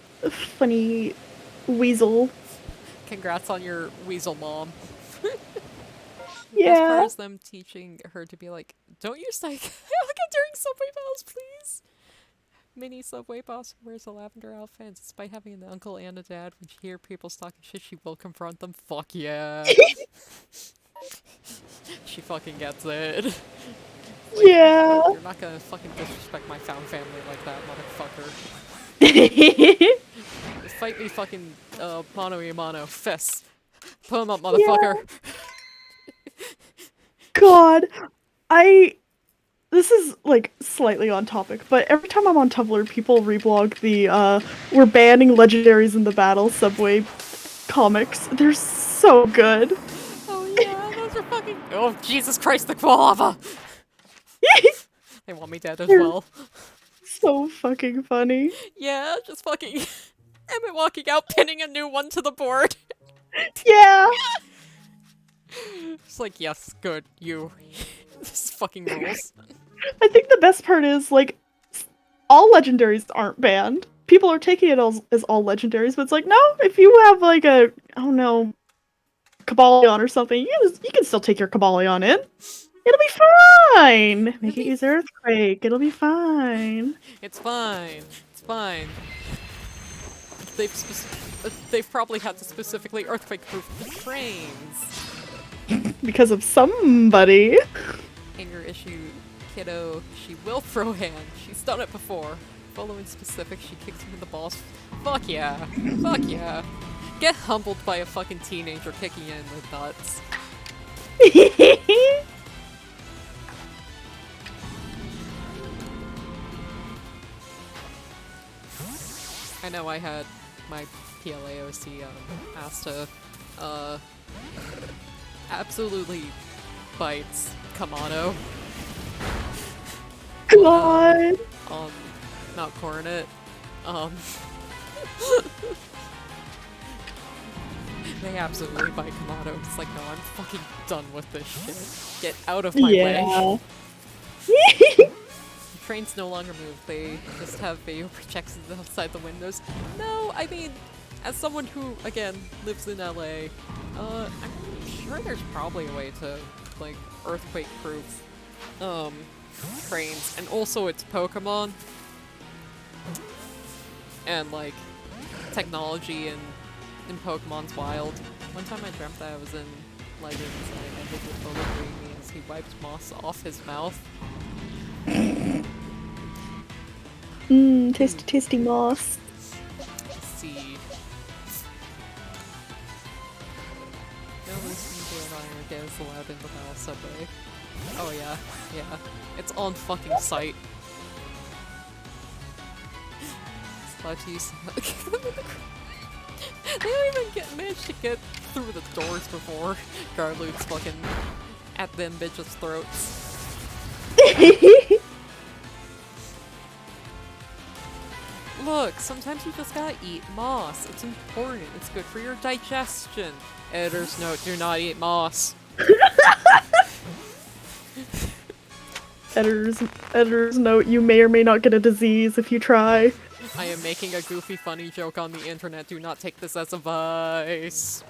weasel. Congrats on your weasel mom. Best part Yeah. is them teaching her to be like, don't use like during subway battles, please. Mini subway boss who wears a lavender outfit, and despite having an uncle and a dad, when she hears people talking shit, she will confront them. Fuck yeah. She fucking gets it. Like, Yeah. you're not gonna fucking disrespect my found family like that, motherfucker. Fight me fucking mano a mano. Fists. Pull him up, motherfucker. God, this is like slightly on topic, but every time I'm on Tumblr, people reblog the we're banning legendaries in the battle subway comics. They're so good. Oh yeah, those are fucking. Oh Jesus Christ, the Quilava! They want me dead as They're- well. So fucking funny. Yeah, just fucking Emmett walking out, pinning a new one to the board. Yeah. It's like, yes, good, you. This fucking rules. I think the best part is like all legendaries aren't banned. People are taking it as all legendaries, but it's like no, if you have like a Kabalion or something, you can still take your Kabalion in. It'll be fine. Make it use Earthquake. It'll be fine. It's fine. It's fine. They've probably had to specifically earthquake-proof the trains. Because of somebody. Anger issue, kiddo. She will throw hand. She's done it before. Following specific, she kicks him in the balls. Fuck yeah. Fuck yeah. Get humbled by a fucking teenager kicking you in the nuts. I know I had my PLAOC Asta absolutely bites Kamado God. on Mount Coronet. They absolutely bite Kamado. It's like, no, I'm fucking done with this shit. Get out of my way. Yeah. Trains no longer move, they just have video projections outside the windows. No, I mean, as someone who, again, lives in LA, I'm sure there's probably a way to, like, earthquake-proof, trains, and also it's Pokemon. And, like, technology in Pokemon's wild. One time I dreamt that I was in Legends and I ended with photographing me as he wiped moss off his mouth. Tasty moss. Let's see. No listening to an iron gets allowed in the battle subway. Oh yeah, yeah. It's on fucking site. Sludgies. They don't even manage to get through the doors before Garlude's fucking at them bitches' throats. Look, sometimes you just gotta eat moss. It's important. It's good for your digestion. Editor's note, do not eat moss. Editor's note, you may or may not get a disease if you try. I am making a goofy funny joke on the internet. Do not take this as advice.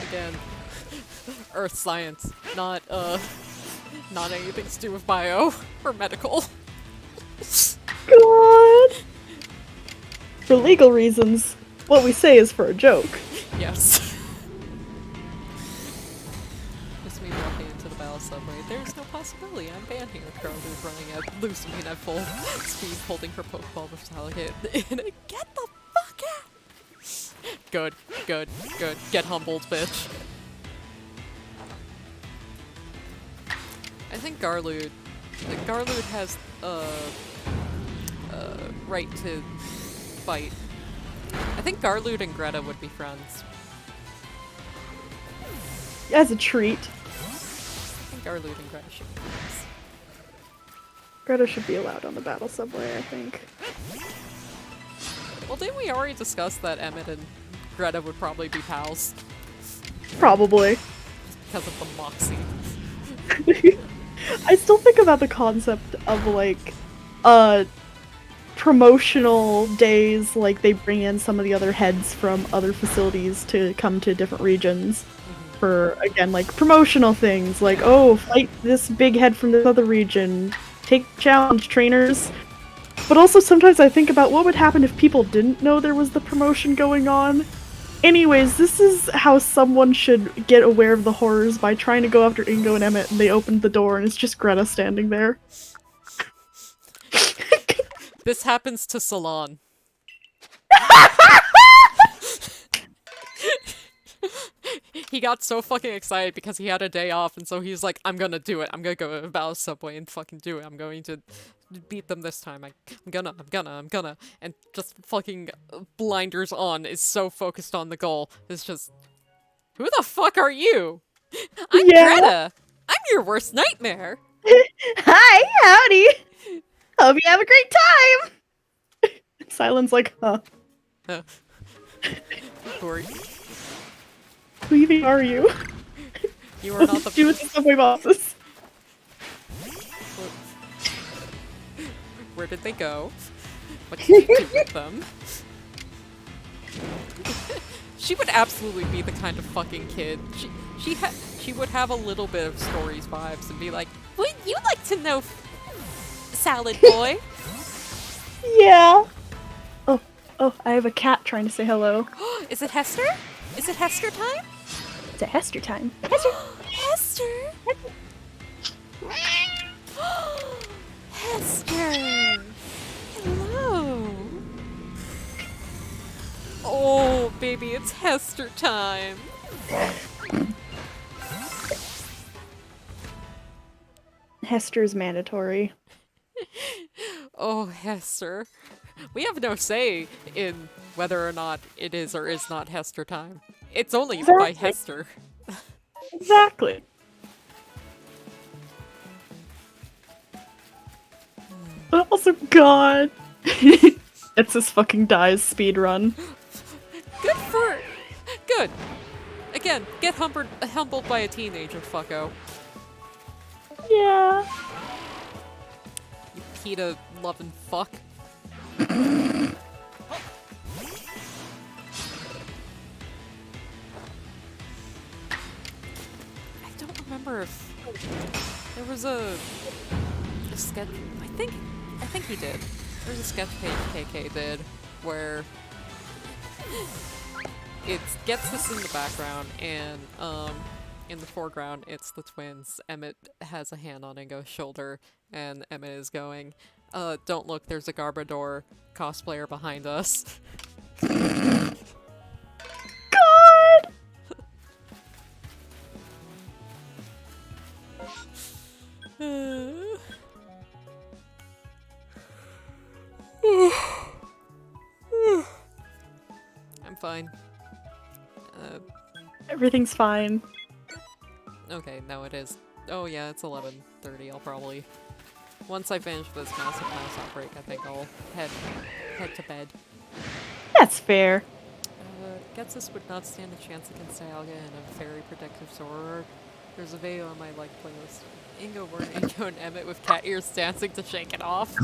Again, earth science, not anything to do with bio or medical. God. For legal reasons, what we say is for a joke. Yes. Just me walking into the battle subway. There's no possibility. I'm banned here. Garlude running at loose speed at full speed, holding her Pokeball Versailles. Get the fuck out! Good, good, good. Get humbled, bitch. I think Garlude has right to fight. I think Garlude and Greta would be friends. As a treat. I think Garlude and Greta should be friends. Greta should be allowed on the battle subway, I think. Well, didn't we already discuss that Emmett and Greta would probably be pals? Probably. Because of the moxie. I still think about the concept of like promotional days, like they bring in some of the other heads from other facilities to come to different regions for, again, like promotional things, like, oh, fight this big head from this other region, take challenge trainers. But also sometimes I think about what would happen if people didn't know there was the promotion going on. Anyways, this is how someone should get aware of the horrors, by trying to go after Ingo and Emmett, and they opened the door and it's just Greta standing there. This happens to Salon. He got so fucking excited because he had a day off, and so he's like, I'm gonna do it. I'm gonna go to Battle Subway and fucking do it. I'm going to beat them this time. I'm gonna. And just fucking blinders on, is so focused on the goal. It's just, who the fuck are you? I'm Greta. I'm your worst nightmare. Hi, howdy. Hope you have a great time. Silence like, huh. Who are you? Who even are you? You are not the do with the subway bosses. Where did they go? What did you do with them? She would absolutely be the kind of fucking kid. She would have a little bit of stories vibes and be like, would you like to know, Salad Boy? Yeah. Oh, I have a cat trying to say hello. Is it Hester? Is it Hester time? It's a Hester time. Hester! Hester! Hello! Oh, baby, it's Hester time. Hester's mandatory. Oh, Hester. We have no say in whether or not it is or is not Hester time. It's only by Hester. Exactly. Also, God. It's this fucking dies speedrun. Good. Again, get humbled by a teenager, fucko. Yeah. You PETA loving fuck. I don't remember if there was a sketch. I think he did. There's a sketch page KK did where it gets this in the background, and in the foreground it's the twins. Emmett has a hand on Ingo's shoulder, and Emmett is going, don't look, there's a Garbodor cosplayer behind us. God! I'm fine. Everything's fine. Okay, no it is. Oh yeah, it's 11:30. I'll probably... Once I finish this massive mouse outbreak, I think I'll head to bed. That's fair. Getsus would not stand a chance against Dialga and a very protective Zoroark. There's a video on my playlist. Ingo and Emmett with cat ears dancing to shake it off.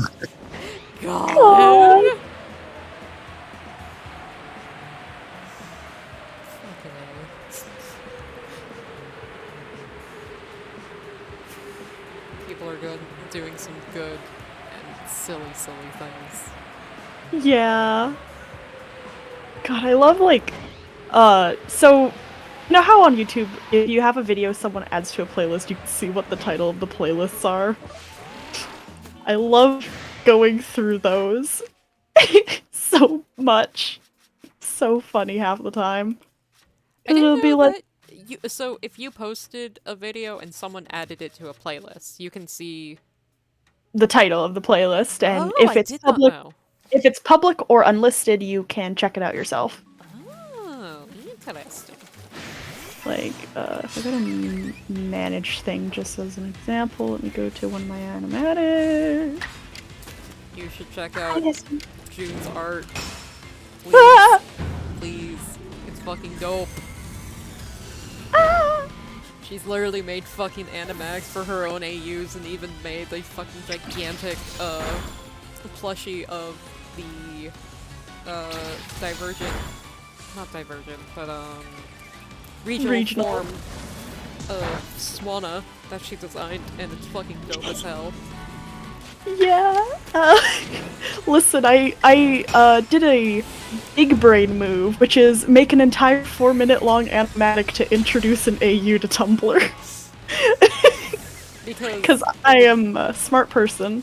God! Aww. Fucking A. People are good, doing some good and silly things. Yeah. God, I love, like, so, you know how on YouTube, if you have a video someone adds to a playlist, you can see what the title of the playlists are? I love going through those so much. So funny half the time. I didn't It'll know be like, so if you posted a video and someone added it to a playlist, you can see... the title of the playlist, and Oh, if I it's did not public, know. if it's public or unlisted, you can check it out yourself. Oh, interesting. Like, if I go to manage thing, just as an example, let me go to one of my animatics. You should check out June's art. Please. Ah! Please. It's fucking dope. Ah! She's literally made fucking animags for her own AUs and even made a fucking gigantic, plushie of the, not Divergent, but, regional form of Swana that she designed, and it's fucking dope as hell. Yeah. Listen, I did a big brain move, which is make an entire 4-minute long animatic to introduce an AU to Tumblr. Because I am a smart person.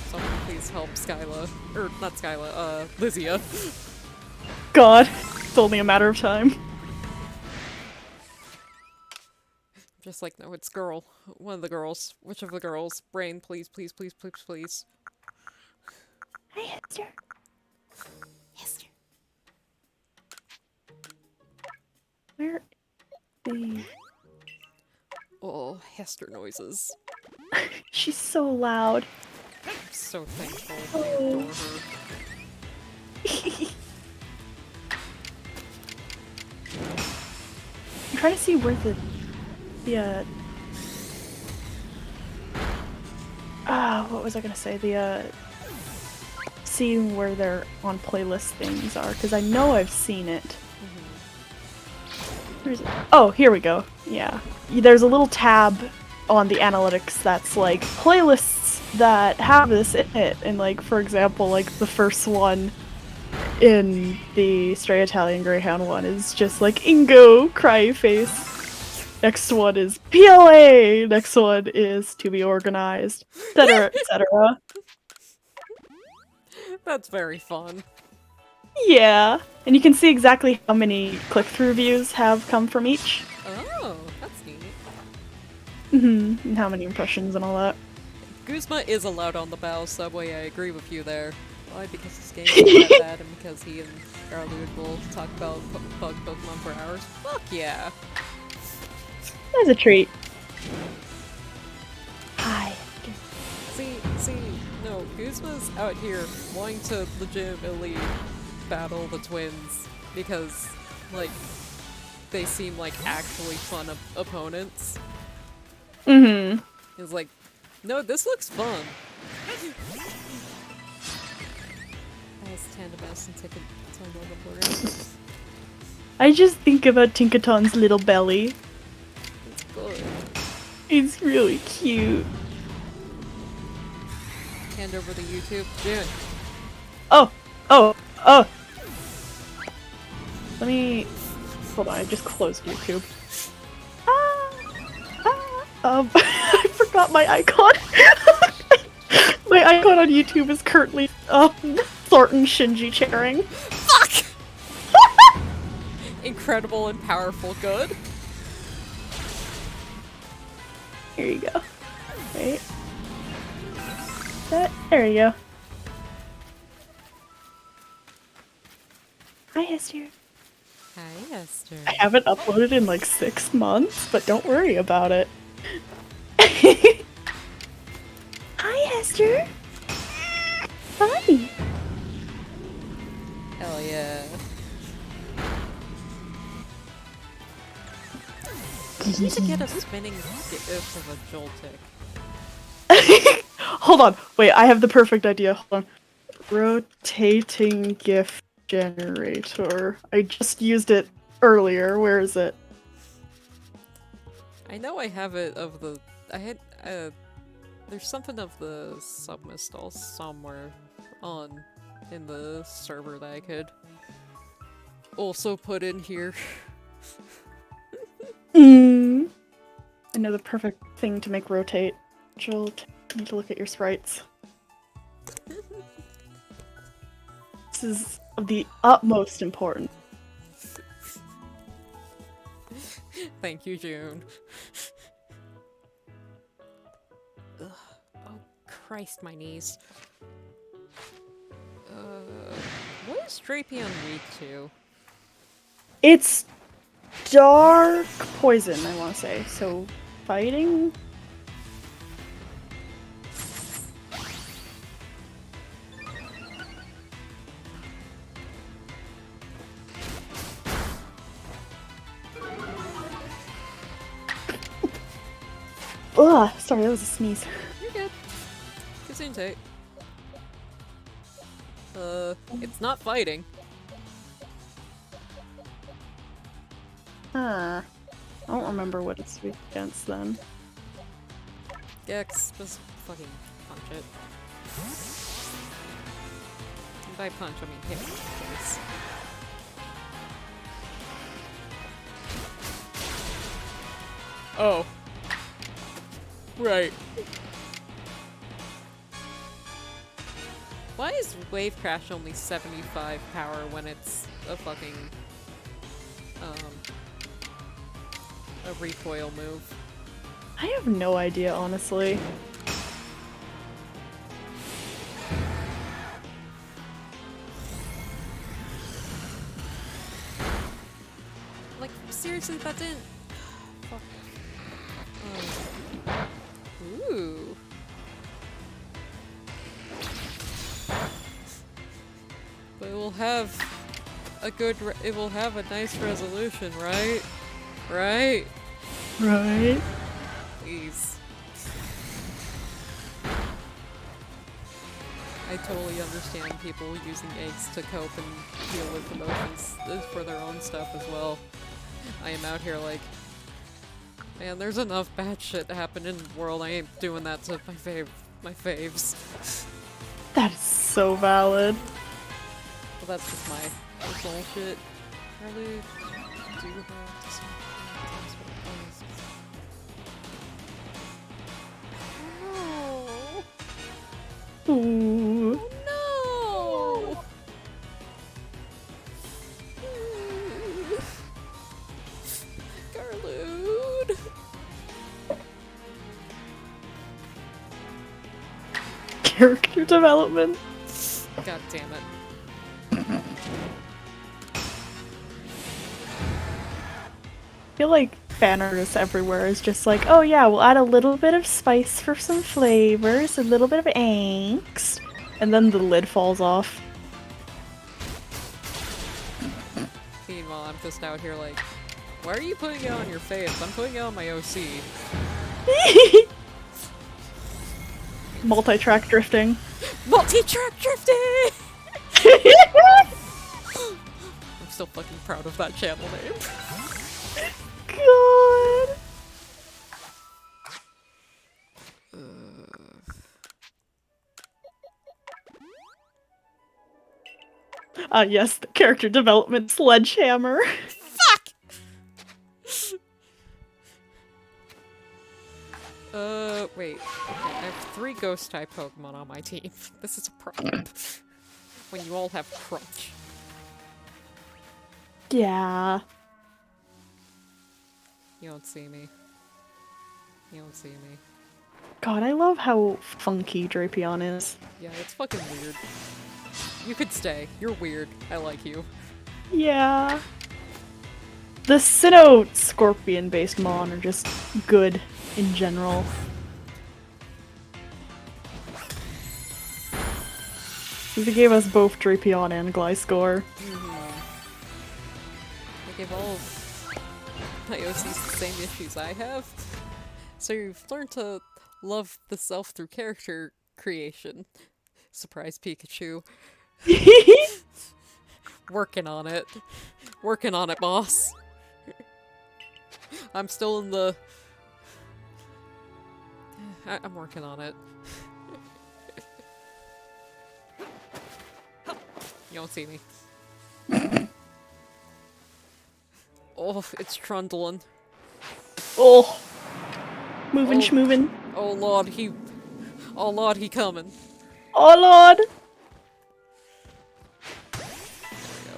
Someone please help Skyla. Or, not Skyla, Lysia. God, it's only a matter of time. Just like, no, it's girl. One of the girls. Which of the girls? Brain, please, please, please, please, please. Hi, Hester. Hester. Where is the... Oh, Hester noises. She's so loud. I'm so thankful. I adore her. I'm trying to see where the what was I gonna say? Seeing where their on playlist things are, because I know I've seen it. Where is it? Oh, here we go. Yeah. There's a little tab on the analytics that's like playlists that have this in it, and like, for example, like the first one in the Stray Italian Greyhound one is just like Ingo, cry face. Next one is PLA. Next one is To Be Organized, etc., etc. That's very fun. Yeah, and you can see exactly how many click-through views have come from each. Oh, that's neat. And how many impressions and all that. Guzma is allowed on the Bow subway, I agree with you there. Why? Because this game is that bad and because he and Garlude will talk about Pokemon for hours? Fuck yeah! That's a treat. Hi. See, no, Guzma's out here wanting to legitimately battle the twins because, like, they seem like actually fun opponents. He's like, no, this looks fun. As Tandemass and Tinkaton. I just think about Tinkaton's little belly. It's good. It's really cute. Hand over the YouTube. June. Oh! Let me... Hold on, I just closed YouTube. I forgot my icon. My icon on YouTube is currently, Thornton Shinji chairing. Fuck! Incredible and powerful good. Here you go. Right. There you go. Hi, Hester. Hi, Esther. I haven't uploaded in like 6 months, but don't worry about it. Hi, Hester. Hi. Hell yeah. I need to get a spinning gif of a Joltik. Hold on. Wait, I have the perfect idea. Hold on. Rotating GIF generator. I just used it earlier. Where is it? I know I have it of the... I had... there's something of the submistall somewhere in the server that I could also put in here. I know the perfect thing to make rotate. Jolt, I need to look at your sprites. This is of the utmost importance. Thank you, June. Ugh. Oh, Christ, my knees. What is Drapion weak to? It's dark poison, I want to say. So, fighting? Ugh, sorry, that was a sneeze. You're good. Gesundheit. It's not fighting. Huh. I don't remember what it's weak against then. Gex, just fucking punch it. And by punch, I mean hit it in the face. Oh. Right. Why is Wave Crash only 75 power when it's a fucking, a recoil move? I have no idea, honestly. Like, seriously, that didn't... Fuck. Ooh. But it will have a good... it will have a nice resolution, right? Right? Right. Please. I totally understand people using eggs to cope and deal with emotions for their own stuff as well. I am out here like, man, there's enough bad shit happening in the world. I ain't doing that to my faves. That is so valid. But that's just my personal shit. Really do have some times what it was. Ooh. No! Garlude! Character development. God damn it. I feel like fan artists everywhere is just like, oh yeah, we'll add a little bit of spice for some flavors, a little bit of angst, and then the lid falls off. Meanwhile, I'm just out here like, why are you putting it on your face? I'm putting it on my OC. Multi-track drifting. Multi-track drifting! I'm still fucking proud of that channel name. God. Yes, the character development sledgehammer. Fuck! Wait. Okay, I have 3 ghost-type Pokemon on my team. This is a problem. When you all have Crunch. Yeah. You don't see me. You don't see me. God, I love how funky Drapion is. Yeah, it's fucking weird. You could stay. You're weird. I like you. Yeah. The Sinnoh Scorpion-based Mon are just good in general. They gave us both Drapion and Gliscor. They give all of my OCs the same issues I have. So you've learned to love the self through character creation. Surprise Pikachu. Working on it. Working on it, boss. I'm still in the... I'm working on it. You don't see me. Oh, it's trundling. Oh. Moving Oh. schmoving. Oh lord, he... Oh lord, he coming. Oh lord! There we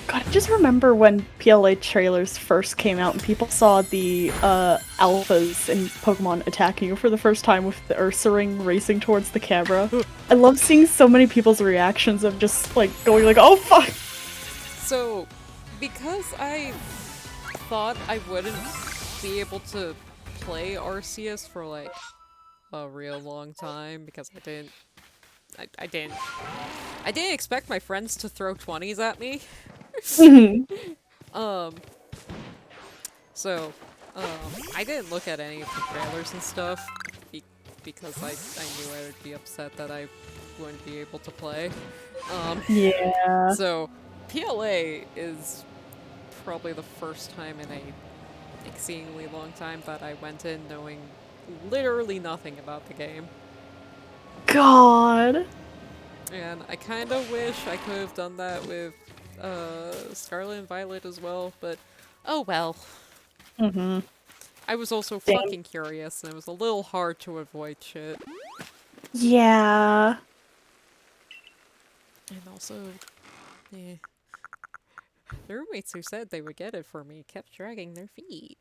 go. just remember when PLA trailers first came out and people saw the alphas in Pokemon attacking you for the first time with the Ursaring racing towards the camera. I love seeing so many people's reactions of just like going like, "Oh fuck!" So, because I thought I wouldn't be able to play Arceus for like a real long time because I didn't expect my friends to throw 20s at me. So, I didn't look at any of the trailers and stuff because I knew I would be upset that I wouldn't be able to play. Yeah. So, PLA is probably the first time in a exceedingly long time that I went in knowing literally nothing about the game. God. And I kind of wish I could have done that with Scarlet and Violet as well, but oh well. Mm-hmm. I was also Dang. fucking curious, and it was a little hard to avoid shit. Yeah. And also, the roommates who said they would get it for me kept dragging their feet.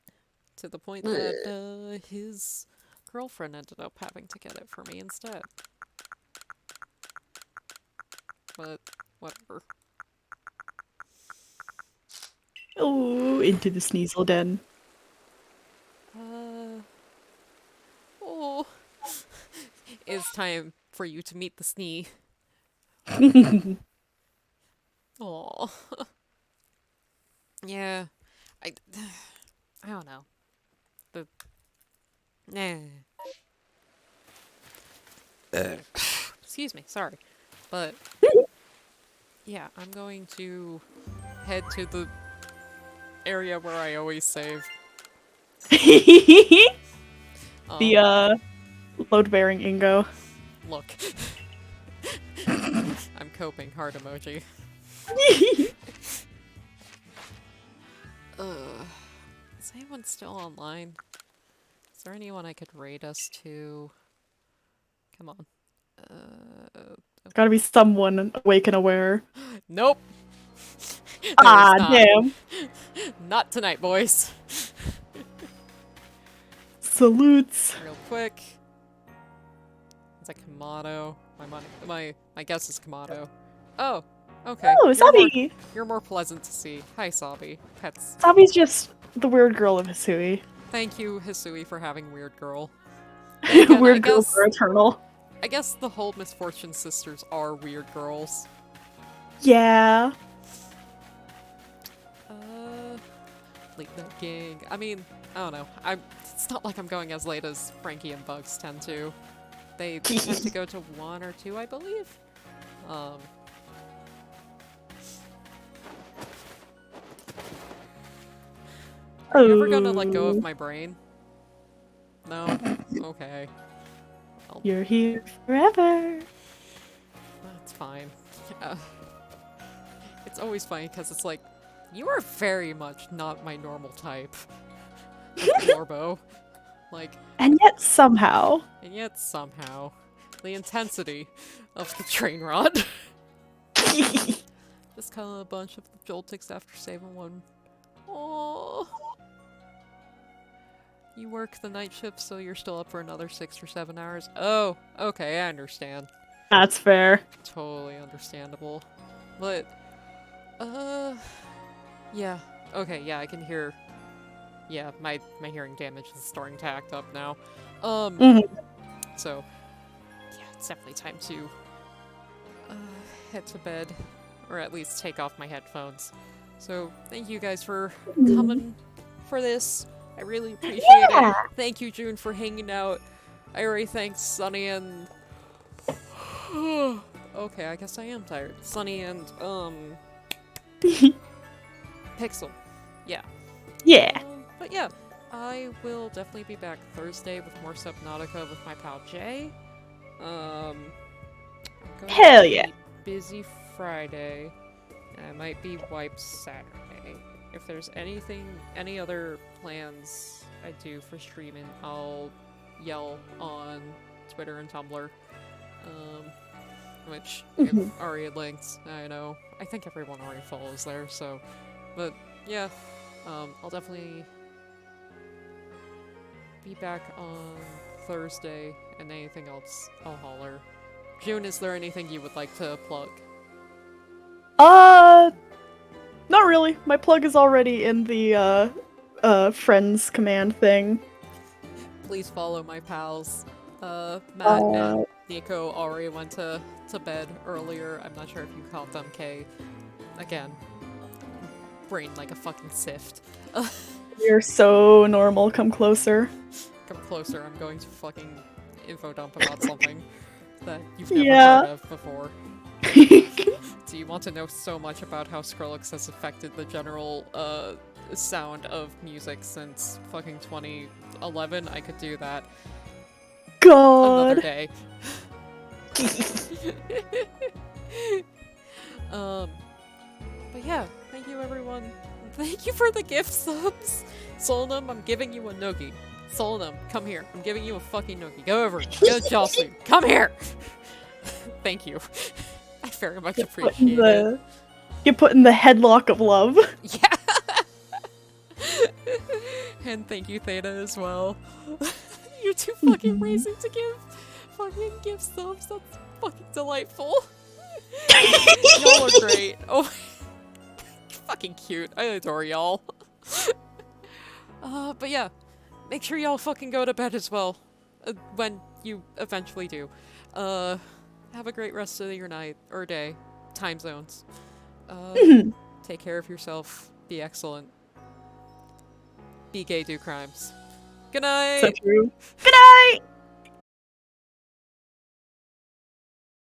To the point that his girlfriend ended up having to get it for me instead. But, whatever. Oh, into the Sneasel den. Oh. It's time for you to meet the Snee. Aw. Yeah. I don't know. Excuse me, sorry. But yeah, I'm going to head to the area where I always save. The load-bearing Ingo. Look. I'm coping, heart emoji. Is anyone still online? Is there anyone I could raid us to? Come on. Gotta be someone awake and aware. Nope! Ah, There's not. damn. Not tonight, boys. Salutes. Real quick. Is that Kamado? My guess is Kamado. Oh, okay. Oh, Sabi! You're more pleasant to see. Hi, Sabi. Pets. Sabi's just the weird girl of Hisui. Thank you, Hisui, for having Weird Girl. Again, Weird girls are eternal. I guess the whole Misfortune sisters are weird girls. Yeah. Late night gang. I mean, I don't know. It's not like I'm going as late as Frankie and Bugs tend to. They tend to go to 1 or 2, I believe. Are you ever gonna let go of my brain? No? Okay. Well, You're here forever. that's fine. It's always funny because it's like, you are very much not my normal type. Morbo. Like, And yet somehow. the intensity of the train rod. Just kind of a bunch of the Joltics after saving one. Oh. You work the night shift, so you're still up for another 6 or 7 hours. Oh, okay, I understand. That's fair. Totally understandable. But, yeah. Okay, yeah, I can hear. Yeah, my hearing damage is starting to act up now. So, yeah, it's definitely time to head to bed, or at least take off my headphones. So, thank you guys for coming for this. I really appreciate it. Thank you, June, for hanging out. I already thanked Sunny and... Okay, I guess I am tired. Sunny and, Pixel. Yeah. Yeah. But yeah, I will definitely be back Thursday with more Subnautica with my pal Jay. I'm going Hell to yeah. be busy Friday. And I might be wiped Saturday. If there's any other plans I do for streaming, I'll yell on Twitter and Tumblr. which Mhm. I've already linked. I know. I think everyone already follows there, so. But, yeah. I'll definitely be back on Thursday, and anything else, I'll holler. June, is there anything you would like to plug? Not really. My plug is already in the friends command thing. Please follow my pals. Matt Uh, and Nico already went to bed earlier. I'm not sure if you caught them, Kay. Again, brain like a fucking sift. You're so normal. Come closer. Come closer, I'm going to fucking info dump about something that you've never Yeah. heard of before. Do you want to know so much about how Skrillex has affected the general, sound of music since fucking 2011? I could do that another God. day. But yeah, thank you everyone. Thank you for the gift subs. Solnum, I'm giving you a noogie. Solnum, come here. I'm giving you a fucking noogie. Go over. Go Jocelyn. Come here. Thank you. I very much appreciate it. Get put in the headlock of love. Yeah. And thank you, Theta, as well. You're too fucking amazing to give fucking gift subs. That's fucking delightful. Y'all are great. Oh, fucking cute. I adore y'all. But yeah, make sure y'all fucking go to bed as well. When you eventually do. Have a great rest of your night or day. Time zones. Take care of yourself. Be excellent. Be gay, do crimes. Good night! So true. Good night!